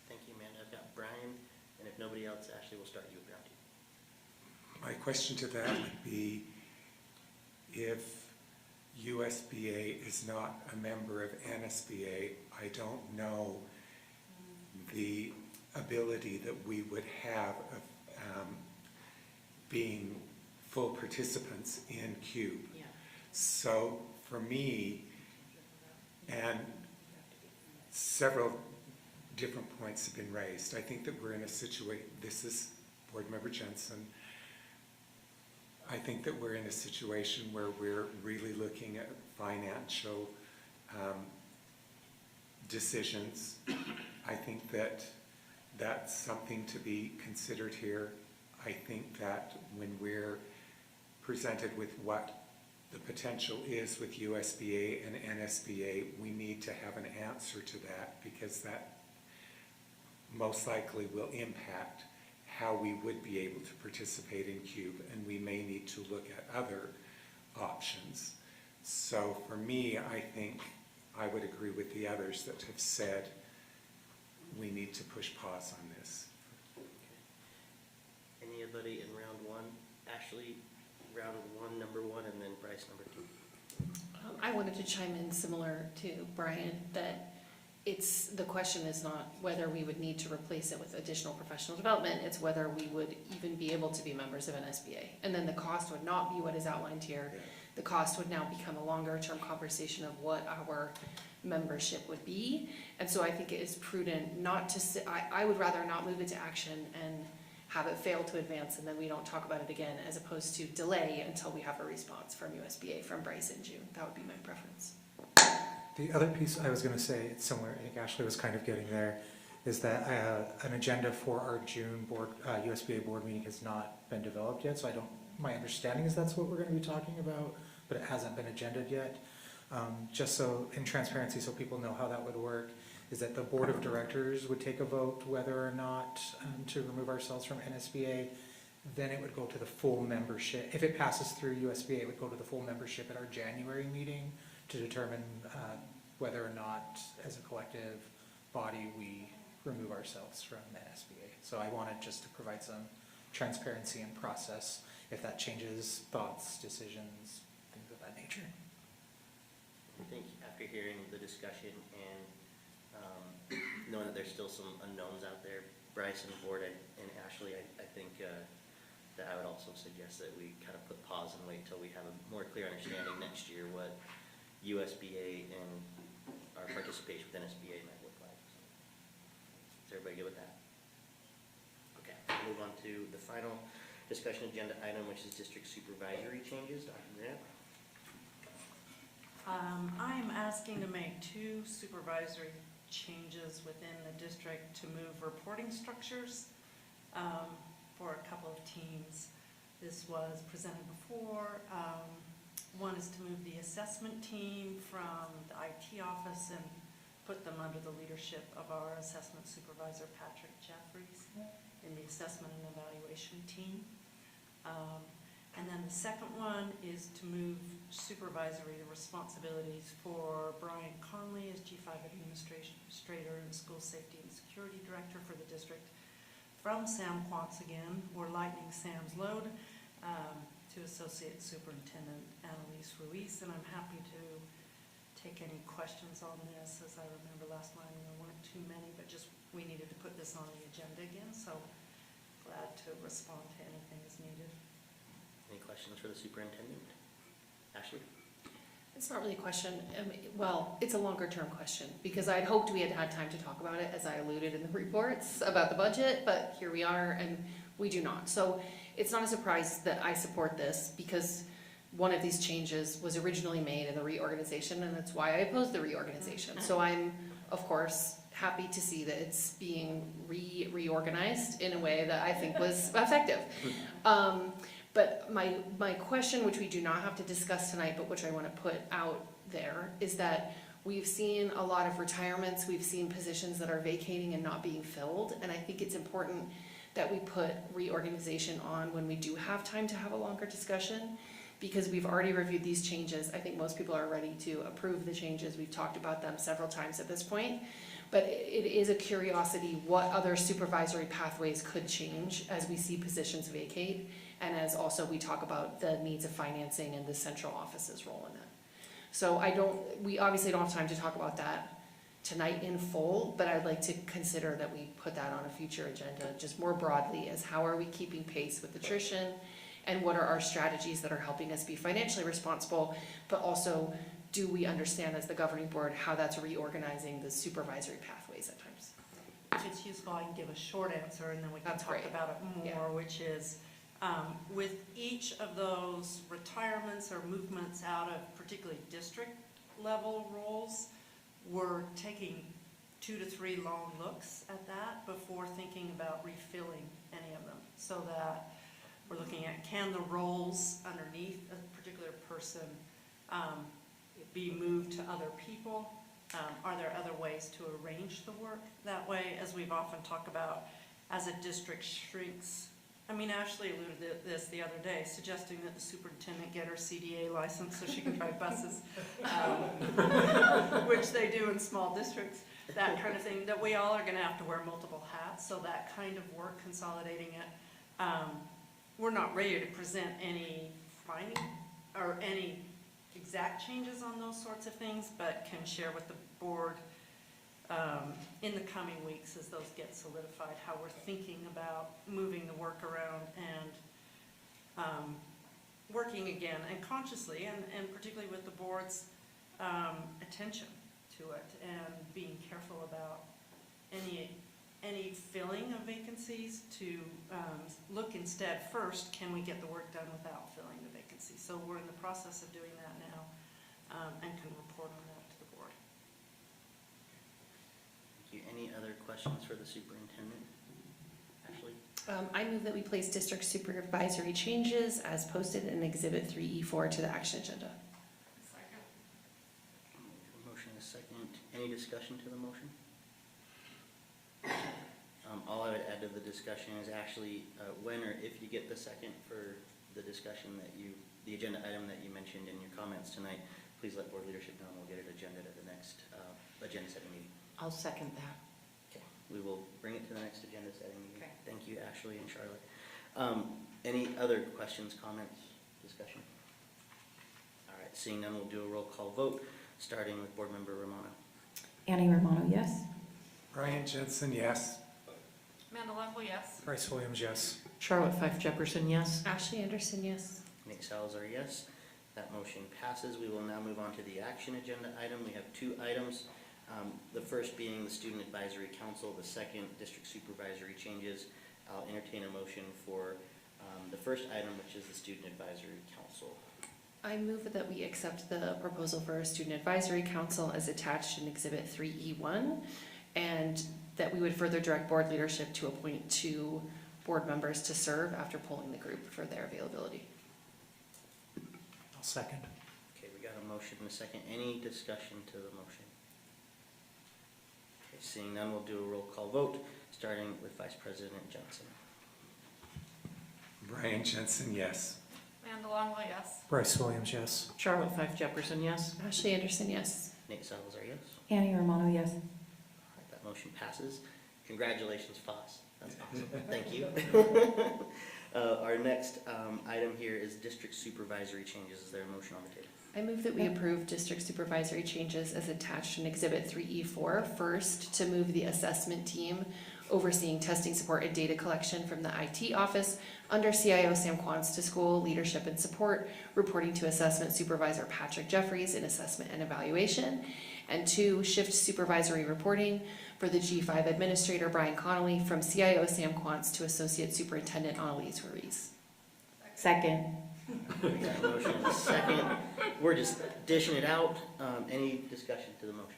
Thank you, Amanda. I've got Brian, and if nobody else, Ashley, we'll start you with round 2. My question to that would be, if USBA is not a member of NSBA, I don't know the ability that we would have of being full participants in CUBE. Yeah. So for me, and several different points have been raised, I think that we're in a situation, this is Board Member Jensen, I think that we're in a situation where we're really looking at financial decisions. I think that that's something to be considered here. I think that when we're presented with what the potential is with USBA and NSBA, we need to have an answer to that because that most likely will impact how we would be able to participate in CUBE, and we may need to look at other options. So for me, I think I would agree with the others that have said we need to push pause on this. Anybody in round one? Ashley, round one, number one, and then Bryce, number two. I wanted to chime in similar to Brian, that the question is not whether we would need to replace it with additional professional development, it's whether we would even be able to be members of an SBA. And then the cost would not be what is outlined here. The cost would now become a longer term conversation of what our membership would be. And so I think it is prudent not to I would rather not move it to action and have it fail to advance and then we don't talk about it again, as opposed to delay until we have a response from USBA, from Bryce in June. That would be my preference. The other piece I was going to say, it's similar, I think Ashley was kind of getting there, is that an agenda for our June USBA board meeting has not been developed yet, so my understanding is that's what we're going to be talking about, but it hasn't been agended yet. Just so, in transparency, so people know how that would work, is that the board of directors would take a vote whether or not to remove ourselves from NSBA. Then it would go to the full membership. If it passes through USBA, it would go to the full membership at our January meeting to determine whether or not, as a collective body, we remove ourselves from NSBA. So I wanted just to provide some transparency and process if that changes thoughts, decisions, things of that nature. I think after hearing the discussion and knowing that there's still some unknowns out there, Bryce and the board and Ashley, I think that I would also suggest that we kind of put pause and wait until we have a more clear understanding next year what USBA and our participation with NSBA might look like. So, is everybody good with that? Okay, we'll move on to the final discussion agenda item, which is district supervisory changes. Dr. Grant? I'm asking to make 2 supervisory changes within the district to move reporting structures for a couple of teams. This was presented before. One is to move the assessment team from the IT office and put them under the leadership of our assessment supervisor, Patrick Jeffries, in the assessment and evaluation team. And then the second one is to move supervisory responsibilities for Brian Conley as G5 Administrator and School Safety and Security Director for the district from Sam Quantz again. We're lightening Sam's load to Associate Superintendent Annalise Ruiz, and I'm happy to take any questions on this. As I remember last time, there weren't too many, but just we needed to put this on the agenda again, so glad to respond to anything as needed. Any questions for the superintendent? Ashley? It's not really a question. Well, it's a longer term question because I'd hoped we had had time to talk about it, as I alluded in the reports about the budget, but here we are and we do not. So it's not a surprise that I support this because one of these changes was originally made in the reorganization, and that's why I opposed the reorganization. So I'm, of course, happy to see that it's being reorganized in a way that I think was effective. But my question, which we do not have to discuss tonight, but which I want to put out there, is that we've seen a lot of retirements, we've seen positions that are vacating and not being filled, and I think it's important that we put reorganization on when we do have time to have a longer discussion, because we've already reviewed these changes. I think most people are ready to approve the changes. We've talked about them several times at this point. But it is a curiosity what other supervisory pathways could change as we see positions vacate, and as also we talk about the needs of financing and the central office's role in that. So we obviously don't have time to talk about that tonight in full, but I'd like to consider that we put that on a future agenda, just more broadly, as how are we keeping pace with attrition, and what are our strategies that are helping us be financially responsible, but also do we understand as the governing board how that's reorganizing the supervisory pathways at times? If it's useful, I can give a short answer and then we can talk about it more, Yeah. which is with each of those retirements or movements out of particularly district level roles, we're taking 2 to 3 long looks at that before thinking about refilling any of them, so that We're looking at, can the roles underneath a particular person be moved to other people? Are there other ways to arrange the work that way? As we've often talked about, as a district shrinks. I mean, Ashley alluded to this the other day, suggesting that the superintendent get her CDA license so she can drive buses, which they do in small districts, that kind of thing, that we all are gonna have to wear multiple hats, so that kind of work, consolidating it. We're not ready to present any finding or any exact changes on those sorts of things, but can share with the board in the coming weeks as those get solidified, how we're thinking about moving the work around and working again, and consciously, and particularly with the board's attention to it, and being careful about any filling of vacancies, to look instead first, can we get the work done without filling the vacancy? So we're in the process of doing that now, and can report on that to the board. Thank you. Any other questions for the superintendent? Ashley? I move that we place district supervisory changes as posted in Exhibit 3E4 to the action agenda. Motion is second. Any discussion to the motion? All I would add to the discussion is, Ashley, when or if you get the second for the discussion the agenda item that you mentioned in your comments tonight, please let board leadership know, and we'll get it agended at the next agenda setting meeting. I'll second that. Okay, we will bring it to the next agenda setting meeting. Okay. Thank you, Ashley and Charlotte. Any other questions, comments, discussion? All right, seeing none, we'll do a roll call vote, starting with board member Romano. Annie Romano, yes. Brian Jensen, yes. Amanda Longo, yes. Bryce Williams, yes. Charlotte Fife Jefferson, yes. Ashley Anderson, yes. Nate Salazar, yes. That motion passes. We will now move on to the action agenda item. We have two items. The first being the Student Advisory Council, the second district supervisory changes. I'll entertain a motion for the first item, which is the Student Advisory Council. I move that we accept the proposal for a student advisory council as attached in Exhibit 3E1, and that we would further direct board leadership to appoint 2 board members to serve after polling the group for their availability. I'll second. Okay, we got a motion and a second. Any discussion to the motion? Okay, seeing none, we'll do a roll call vote, starting with Vice President Johnson. Brian Jensen, yes. Amanda Longo, yes. Bryce Williams, yes. Charlotte Fife Jefferson, yes. Ashley Anderson, yes. Nate Salazar, yes. Annie Romano, yes. All right, that motion passes. Congratulations, Foss. That's awesome. Thank you. Our next item here is district supervisory changes. Is there a motion on the table? I move that we approve district supervisory changes as attached in Exhibit 3E4. First, to move the assessment team overseeing testing support and data collection from the IT office under CIO Sam Quantz to school leadership and support, reporting to assessment supervisor Patrick Jeffries in assessment and evaluation. And 2, shift supervisory reporting for the G5 administrator Brian Connolly from CIO Sam Quantz to associate superintendent Annalise Ruiz. Second. We got a motion and a second. We're just dishing it out. Any discussion to the motion?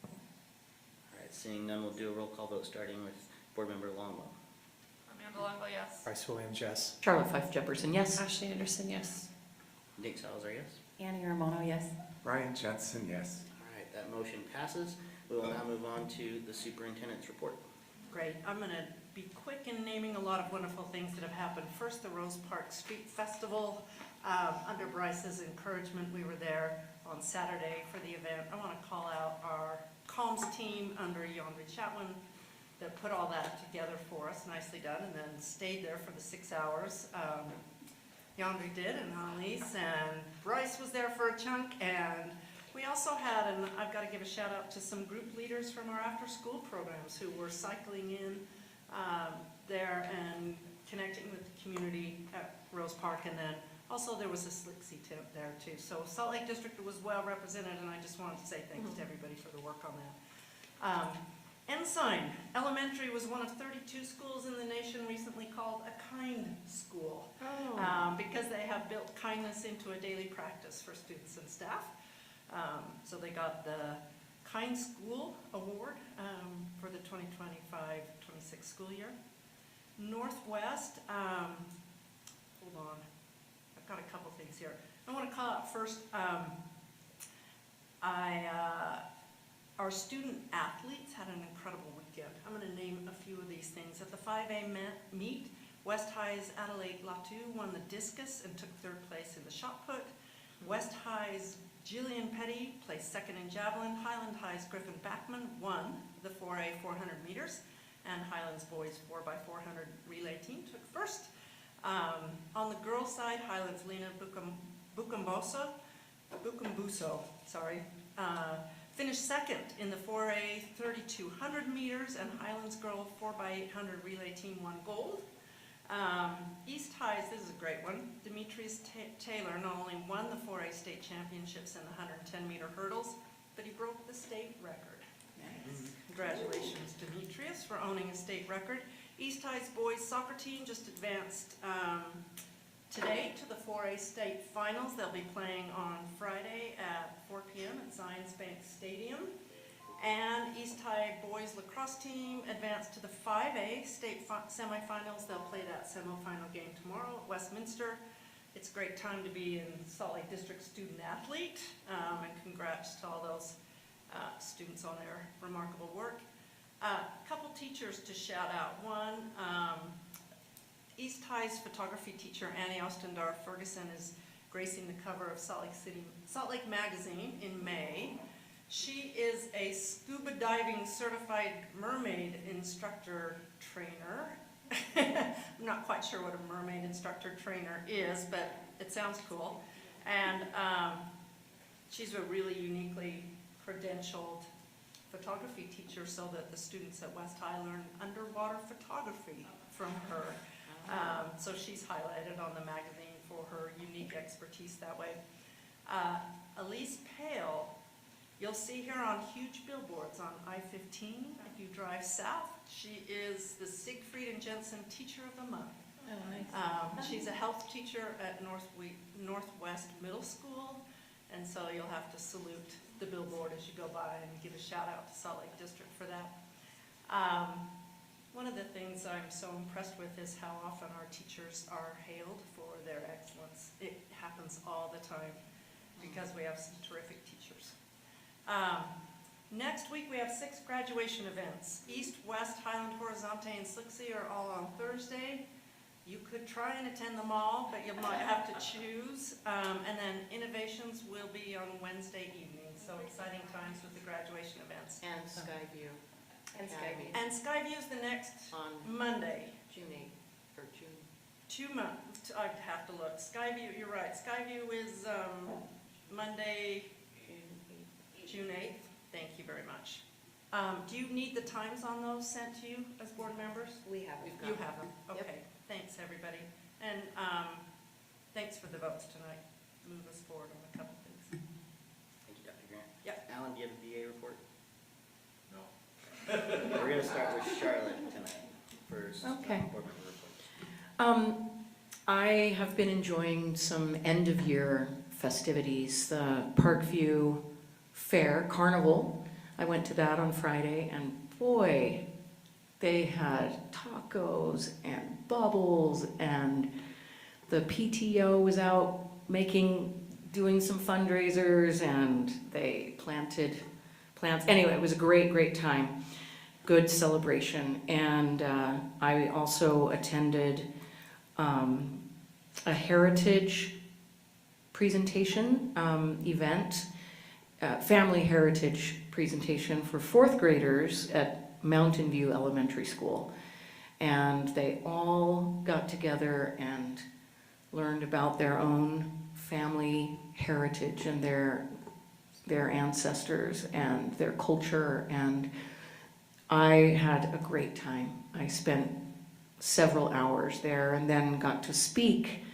All right, seeing none, we'll do a roll call vote, starting with board member Longwell. Amanda Longo, yes. Bryce Williams, yes. Charlotte Fife Jefferson, yes. Ashley Anderson, yes. Nate Salazar, yes. Annie Romano, yes. Brian Jensen, yes. All right, that motion passes. We will now move on to the superintendent's report. Great. I'm going to be quick in naming a lot of wonderful things that have happened. First, the Rose Park Street Festival. Under Bryce's encouragement, we were there on Saturday for the event. I want to call out our comms team under Yandri Chatwin that put all that together for us, nicely done, and then stayed there for the 6 hours. Yandri did, and Annalise, and Bryce was there for a chunk, and we also had, and I've got to give a shout out to some group leaders from our after-school programs who were cycling in there and connecting with the community at Rose Park, and then also there was a Slicksy tent there too. So Salt Lake District was well represented, and I just wanted to say thanks to everybody for the work on that. Ensign Elementary was one of 32 schools in the nation recently called a kind school, because they have built kindness into a daily practice for students and staff. So they got the Kind School Award for the 2025-26 school year. Northwest, hold on, I've got a couple things here. I want to call out first, our student athletes had an incredible weekend. I'm going to name a few of these things. At the 5A meet, West High's Adelaide Latu won the discus and took third place in the shot put. West High's Jillian Petty placed second in javelin. Highland High's Griffin Backman won the 4A 400 meters. And Highlands boys 4x400 relay team took first. On the girls' side, Highlands Lena Bukambuso, finished second in the 4A 3200 meters, and Highlands girl 4x800 relay team won gold. East High's, this is a great one, Demetrius Taylor not only won the 4A state championships in the 110 meter hurdles, but he broke the state record. Nice. Congratulations, Demetrius, for owning a state record. East High's boys soccer team just advanced today to the 4A state finals. They'll be playing on Friday at 4 p.m. at Zions Bank Stadium. And East High boys lacrosse team advanced to the 5A state semifinals. They'll play that semifinal game tomorrow at Westminster. It's a great time to be in Salt Lake District student athlete, and congrats to all those students on their remarkable work. A couple teachers to shout out. One, East High's photography teacher, Annie Ostendorf Ferguson, is gracing the cover of Salt Lake Magazine in May. She is a scuba diving certified mermaid instructor trainer. I'm not quite sure what a mermaid instructor trainer is, but it sounds cool. And she's a really uniquely credentialed photography teacher, so that the students at West High learn underwater photography from her. So she's highlighted on the magazine for her unique expertise that way. Elise Pale, you'll see her on huge billboards on I-15 if you drive south. She is the Siegfried and Jensen Teacher of the Month. Oh, nice. She's a health teacher at Northwest Middle School, and so you'll have to salute the billboard as you go by and give a shout out to Salt Lake District for that. One of the things I'm so impressed with is how often our teachers are hailed for their excellence. It happens all the time because we have some terrific teachers. Next week we have 6 graduation events. East, West, Highland, Horizonte, and Slicksy are all on Thursday. You could try and attend them all, but you might have to choose. And then Innovations will be on Wednesday evening, so exciting times with the graduation events. And Skyview. And Skyview. And Skyview is the next Monday. June 8th, or June. 2 months, I'd have to look. Skyview, you're right, Skyview is Monday, June 8th. Thank you very much. Do you need the times on those sent to you as board members? We have them. You have them, okay. Thanks, everybody. And thanks for the votes tonight. Move us forward on a couple things. Thank you, Dr. Grant. Yep. Alan, do you have a VA report? No. We're going to start with Charlotte tonight for Okay. board member reports. I have been enjoying some end-of-year festivities. The Parkview Fair Carnival, I went to that on Friday, and boy, they had tacos and bubbles, and the PTO was out doing some fundraisers, and they planted plants. Anyway, it was a great, great time. Good celebration. And I also attended a heritage presentation event, family heritage presentation for 4th graders at Mountain View Elementary School. And they all got together and learned about their own family heritage and their ancestors and their culture, and I had a great time. I spent several hours there and then got to speak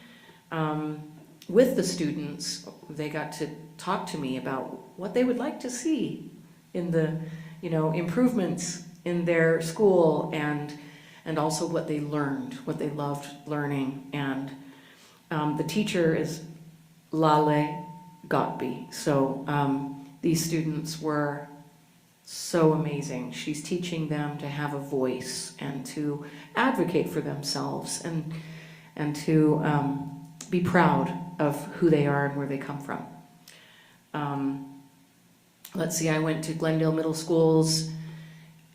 with the students. They got to talk to me about what they would like to see in the, improvements in their school, and also what they learned, what they loved learning. And the teacher is Lale Gotby. So these students were so amazing. She's teaching them to have a voice and to advocate for themselves and to be proud of who they are and where they come from. Let's see, I went to Glendale Middle School's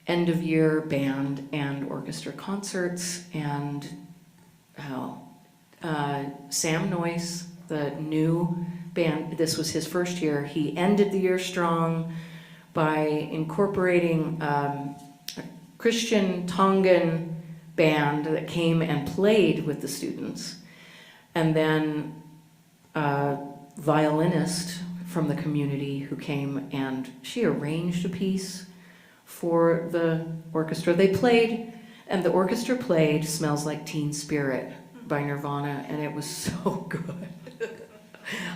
end of year band and orchestra concerts, and Sam Noyce, the new band, this was his first year. He ended the year strong by incorporating a Christian Tongan band that came and played with the students, and then a violinist from the community who came and she arranged a piece for the orchestra. They played, and the orchestra played Smells Like Teen Spirit by Nirvana, and it was so good.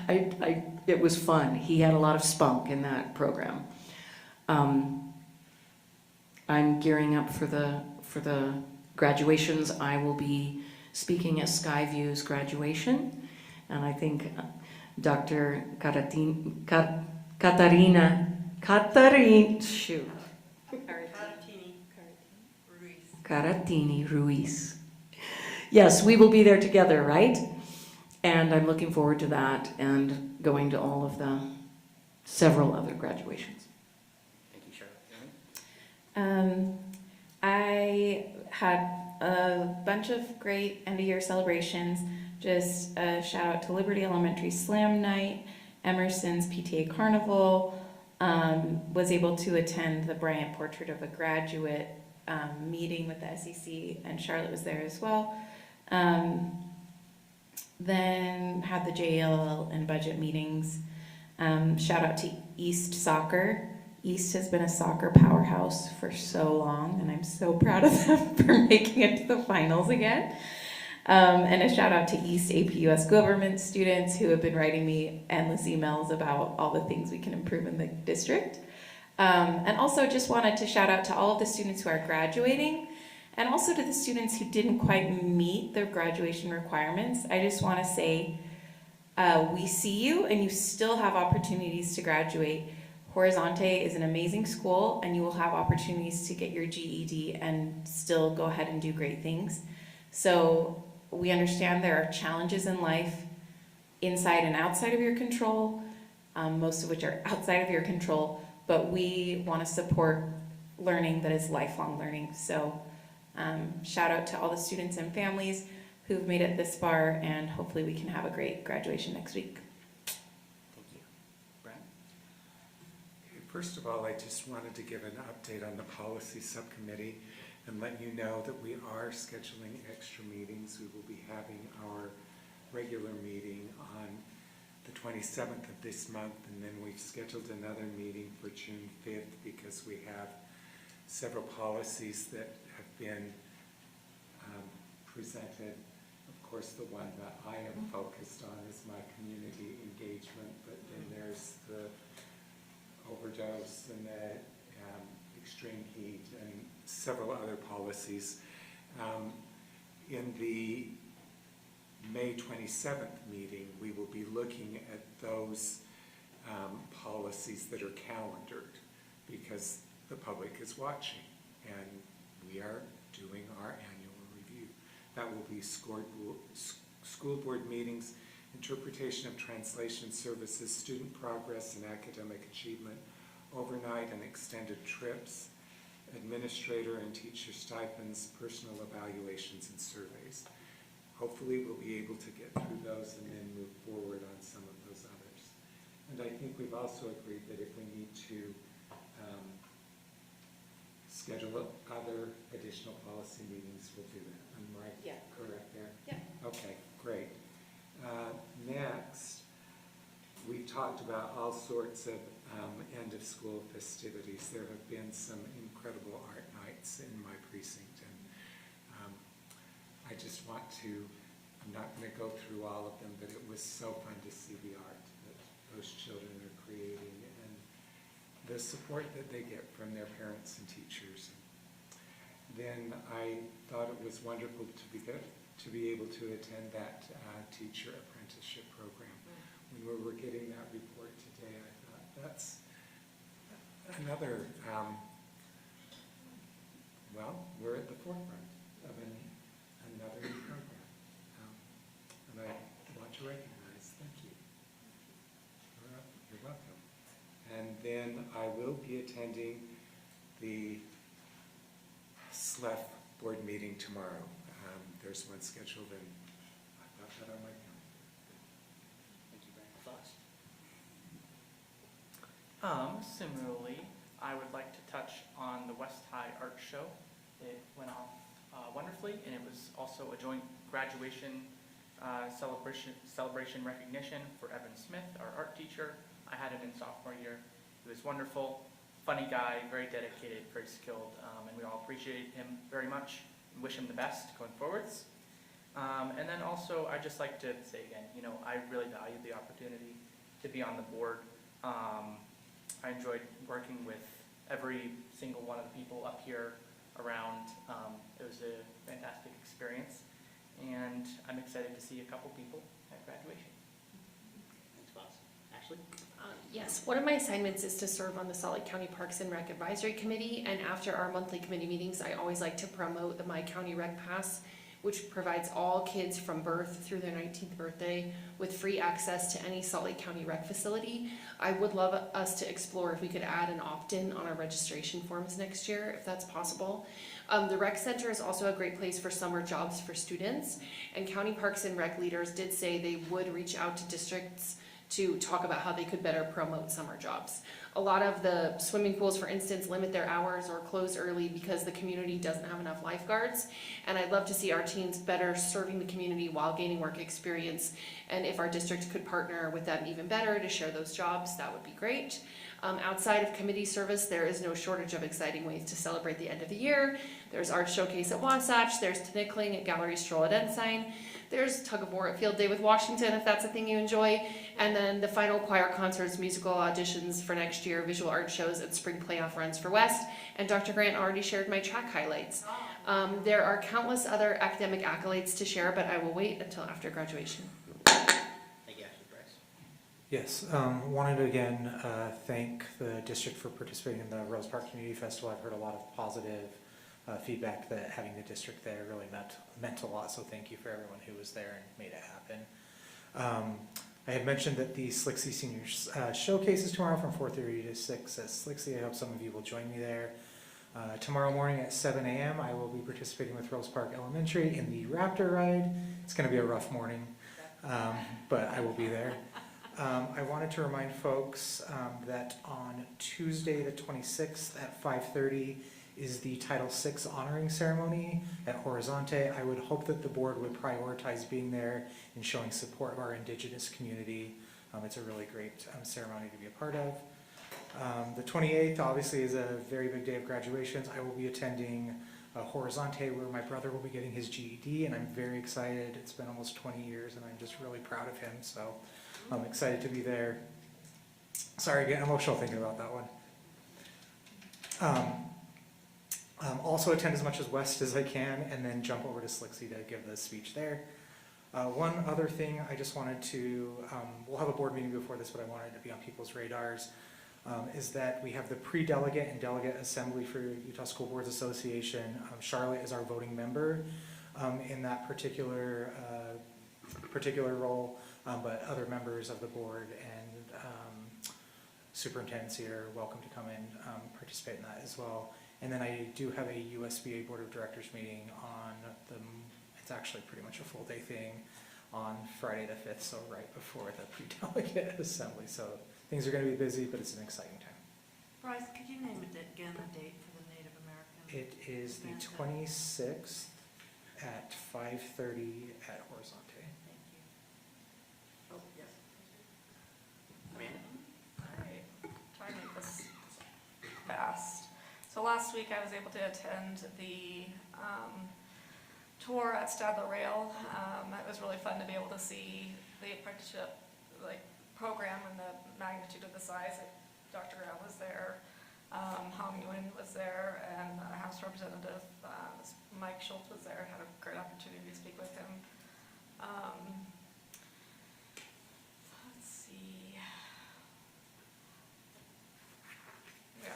It was fun. He had a lot of spunk in that program. I'm gearing up for the graduations. I will be speaking at Skyview's graduation, and I think Dr. Caratini Ruiz. Yes, we will be there together, right? And I'm looking forward to that and going to all of the several other graduations. Thank you, Charlotte. I had a bunch of great end of year celebrations. Just a shout out to Liberty Elementary Slam Night, Emerson's PTA Carnival, was able to attend the Bryant Portrait of a Graduate meeting with the SEC, and Charlotte was there as well. Then had the JL and budget meetings. Shout out to East Soccer. East has been a soccer powerhouse for so long, and I'm so proud of them for making it to the finals again. And a shout out to East APUS government students who have been writing me endless emails about all the things we can improve in the district. And also just wanted to shout out to all of the students who are graduating, and also to the students who didn't quite meet their graduation requirements. I just want to say, we see you, and you still have opportunities to graduate. Horizonte is an amazing school, and you will have opportunities to get your GED and still go ahead and do great things. So we understand there are challenges in life inside and outside of your control, most of which are outside of your control, but we want to support learning that is lifelong learning. So shout out to all the students and families who've made it this far, and hopefully we can have a great graduation next week. Thank you. Brian? Okay, first of all, I just wanted to give an update on the policy subcommittee and let you know that we are scheduling extra meetings. We will be having our regular meeting on the 27th of this month, and then we've scheduled another meeting for June 5th because we have several policies that have been presented. Of course, the one that I am focused on is my community engagement, but then there's the overdose and the extreme heat and several other policies. In the May 27th meeting, we will be looking at those policies that are calendared because the public is watching and we are doing our annual review. That will be school board meetings, interpretation of translation services, student progress and academic achievement, overnight and extended trips, administrator and teacher stipends, personal evaluations and surveys. Hopefully we'll be able to get through those and then move forward on some of those others. And I think we've also agreed that if we need to schedule other additional policy meetings, we'll do that. Am I correct there? Yeah. Okay, great. Next, we've talked about all sorts of end of school festivities. There have been some incredible art nights in my precinct, and I just want to, I'm not going to go through all of them, but it was so fun to see the art that those children are creating and the support that they get from their parents and teachers. Then I thought it was wonderful to be able to attend that teacher apprenticeship program. When we were getting that report today, I thought another, well, we're at the forefront of another new program. And I want to recognize, thank you. You're welcome. And then I will be attending the SLEF board meeting tomorrow. There's one scheduled, and I've got that on my calendar. Thank you, Brian. Thoughts? Similarly, I would like to touch on the West High Art Show. It went off wonderfully, and it was also a joint graduation celebration recognition for Evan Smith, our art teacher. I had him in sophomore year. He was wonderful, funny guy, very dedicated, very skilled, and we all appreciate him very much and wish him the best going forwards. And then also, I'd just like to say again, you know, I really valued the opportunity to be on the board. I enjoyed working with every single one of the people up here around. It was a fantastic experience, and I'm excited to see a couple people at graduation. Thanks, boss. Ashley? Yes, one of my assignments is to serve on the Salt Lake County Parks and Rec Advisory Committee, and after our monthly committee meetings, I always like to promote the My County Rec Pass, which provides all kids from birth through their 19th birthday with free access to any Salt Lake County rec facility. I would love us to explore if we could add an opt-in on our registration forms next year, if that's possible. The rec center is also a great place for summer jobs for students, and county parks and rec leaders did say they would reach out to districts to talk about how they could better promote summer jobs. A lot of the swimming pools, for instance, limit their hours or close early because the community doesn't have enough lifeguards. And I'd love to see our teens better serving the community while gaining work experience. And if our district could partner with them even better to share those jobs, that would be great. Outside of committee service, there is no shortage of exciting ways to celebrate the end of the year. There's Art Showcase at Wasatch, there's Tinikling at Gallery Stroll at Ensign, there's Tug of War at Field Day with Washington, if that's a thing you enjoy, and then the final choir concerts, musical auditions for next year, visual art shows, and spring playoff runs for West, and Dr. Grant already shared my track highlights. There are countless other academic accolades to share, but I will wait until after graduation. Thank you, Ashley. Bryce? Yes, wanted to again thank the district for participating in the Rose Park Community Festival. I've heard a lot of positive feedback that having the district there really meant a lot, so thank you for everyone who was there and made it happen. I had mentioned that the SLCSD Seniors Showcase is tomorrow from 4:30 to 6 at SLCSD. I hope some of you will join me there. Tomorrow morning at 7 a.m. I will be participating with Rose Park Elementary in the Raptor Ride. It's going to be a rough morning, but I will be there. I wanted to remind folks that on Tuesday the 26th at 5:30 is the Title VI honoring ceremony at Horizonte. I would hope that the board would prioritize being there and showing support of our Indigenous community. It's a really great ceremony to be a part of. The 28th obviously is a very big day of graduations. I will be attending Horizonte, where my brother will be getting his GED, and I'm very excited. It's been almost 20 years and I'm just really proud of him, so I'm excited to be there. Sorry, getting emotional thinking about that one. Also attend as much as West as I can, and then jump over to SLCSD to give the speech there. One other thing I just wanted to, we'll have a board meeting before this, but I wanted to be on people's radars, is that we have the pre-delegate and delegate assembly for Utah School Boards Association. Charlotte is our voting member in that particular role, but other members of the board and superintendents here are welcome to come and participate in that as well. And then I do have a USBA Board of Directors meeting on it's actually pretty much a full day thing on Friday the 5th, so right before the pre-delegate assembly. So things are going to be busy, but it's an exciting time. Bryce, could you name it again, the date for the Native American? It is the 26th at 5:30 at Horizonte. Thank you. Oh, yes. Amanda? All right, try to make this fast. So last week I was able to attend the tour at Stadler Rail. It was really fun to be able to see the apprenticeship program and the magnitude of the size. Dr. Grant was there, Hong Nguyen was there, and House Representative Mike Schultz was there. Had a great opportunity to speak with him. Let's see. Yeah,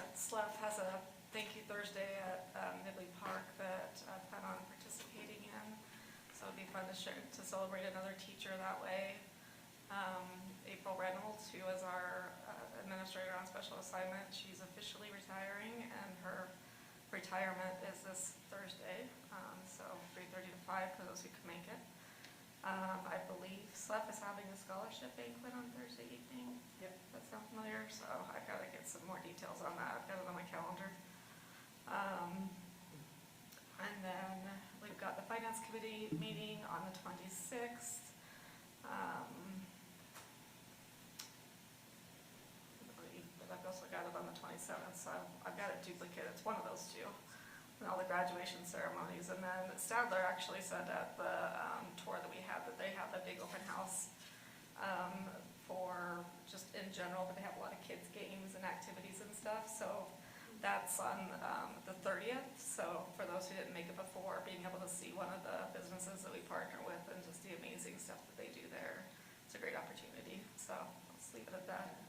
to celebrate another teacher that way. April Reynolds, who is our administrator on special assignment, she's officially retiring, and her retirement is this Thursday, so 3:30 to 5 for those who can make it. I believe SLEP is having a scholarship banquet on Thursday evening. Yep. That sound familiar? So I've got to get some more details on that. I've got it on my calendar. And then we've got the Finance Committee meeting on the 26th. I've also got it on the 27th, so I've got a duplicate. It's one of those two. And all the graduation ceremonies. And then Stadler actually said at the tour that we had that they have a big open house for just in general, but they have a lot of kids' games and activities and stuff. So that's on the 30th. So for those who didn't make it before, being able to see one of the businesses that we partner with and just the amazing stuff that they do there, it's a great opportunity. So let's leave it at that.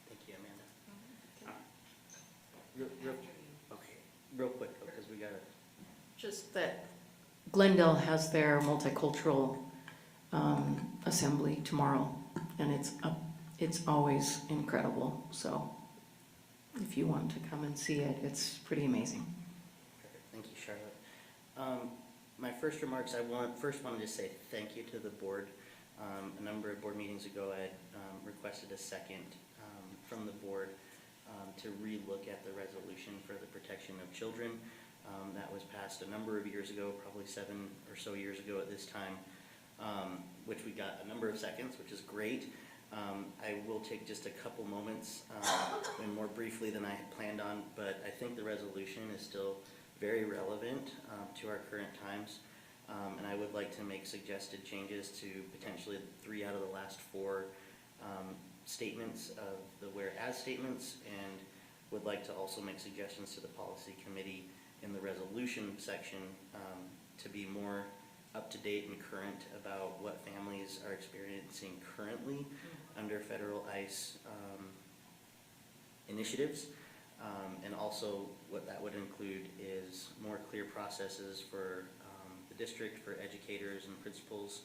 Thank you, Amanda. Real quick, because we gotta. Just that Glendale has their multicultural assembly tomorrow, and it's always incredible. So if you want to come and see it, it's pretty amazing. Thank you, Charlotte. My first remarks, first wanted to say thank you to the board. A number of board meetings ago, I had requested a second from the board to relook at the resolution for the protection of children. That was passed a number of years ago, probably 7 or so years ago at this time, which we got a number of seconds, which is great. I will take just a couple moments and more briefly than I had planned on, but I think the resolution is still very relevant to our current times. And I would like to make suggested changes to potentially 3 out of the last 4 statements of the whereas statements, and would like to also make suggestions to the policy committee in the resolution section to be more up to date and current about what families are experiencing currently under federal ICE initiatives. And also what that would include is more clear processes for the district, for educators and principals,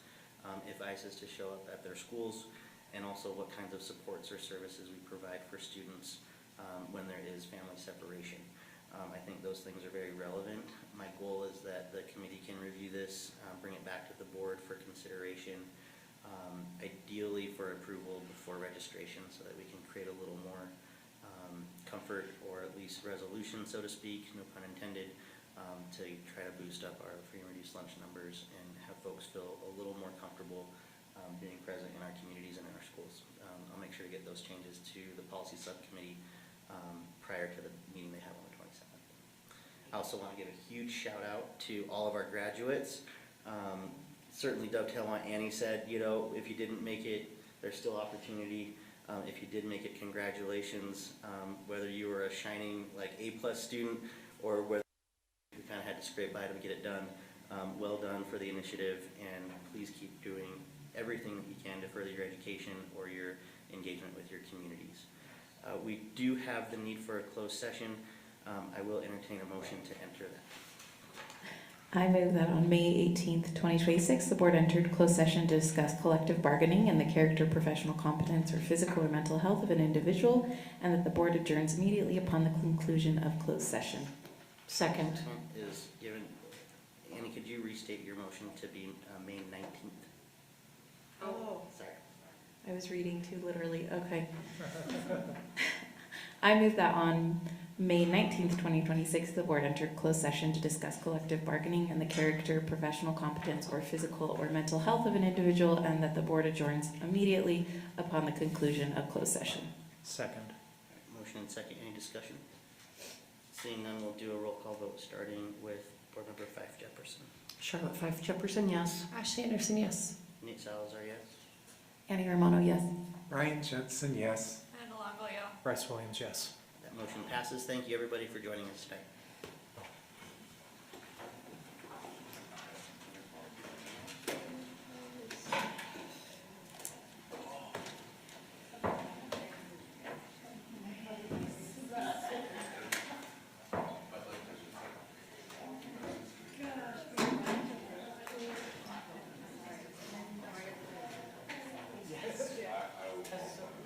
if ICE is to show up at their schools, and also what kinds of supports or services we provide for students when there is family separation. I think those things are very relevant. My goal is that the committee can review this, bring it back to the board for consideration, ideally for approval before registration, so that we can create a little more comfort, or at least resolution, so to speak, no pun intended, to try to boost up our free and reduced lunch numbers and have folks feel a little more comfortable being present in our communities and in our schools. I'll make sure to get those changes to the policy subcommittee prior to the meeting they have on the 27th. I also want to give a huge shout out to all of our graduates. Certainly dovetail on what Annie said, you know, if you didn't make it, there's still opportunity. If you did make it, congratulations. Whether you were a shining like A+ student or whether you kind of had to scrape by to get it done, well done for the initiative, and please keep doing everything that you can to further your education or your engagement with your communities. We do have the need for a closed session. I will entertain a motion to enter that. I move that on May 18th, 2026, the board entered closed session to discuss collective bargaining and the character, professional competence, or physical or mental health of an individual, and that the board adjourns immediately upon the conclusion of closed session. Second. Is given. Annie, could you restate your motion to be May 19th? Oh. Sorry. I was reading too literally. Okay. I move that on May 19th, 2026, the board entered closed session to discuss collective bargaining and the character, professional competence, or physical or mental health of an individual, and that the board adjourns immediately upon the conclusion of closed session. Second. Motion and second. Any discussion? Seeing none, we'll do a roll call vote, starting with board member Fife Jefferson. Charlotte Fife Jefferson, yes. Ashley Anderson, yes. Nate Salazar, yes. Annie Romano, yes. Ryan Jensen, yes. And Alongo, yeah. Bryce Williams, yes. That motion passes. Thank you, everybody, for joining us today.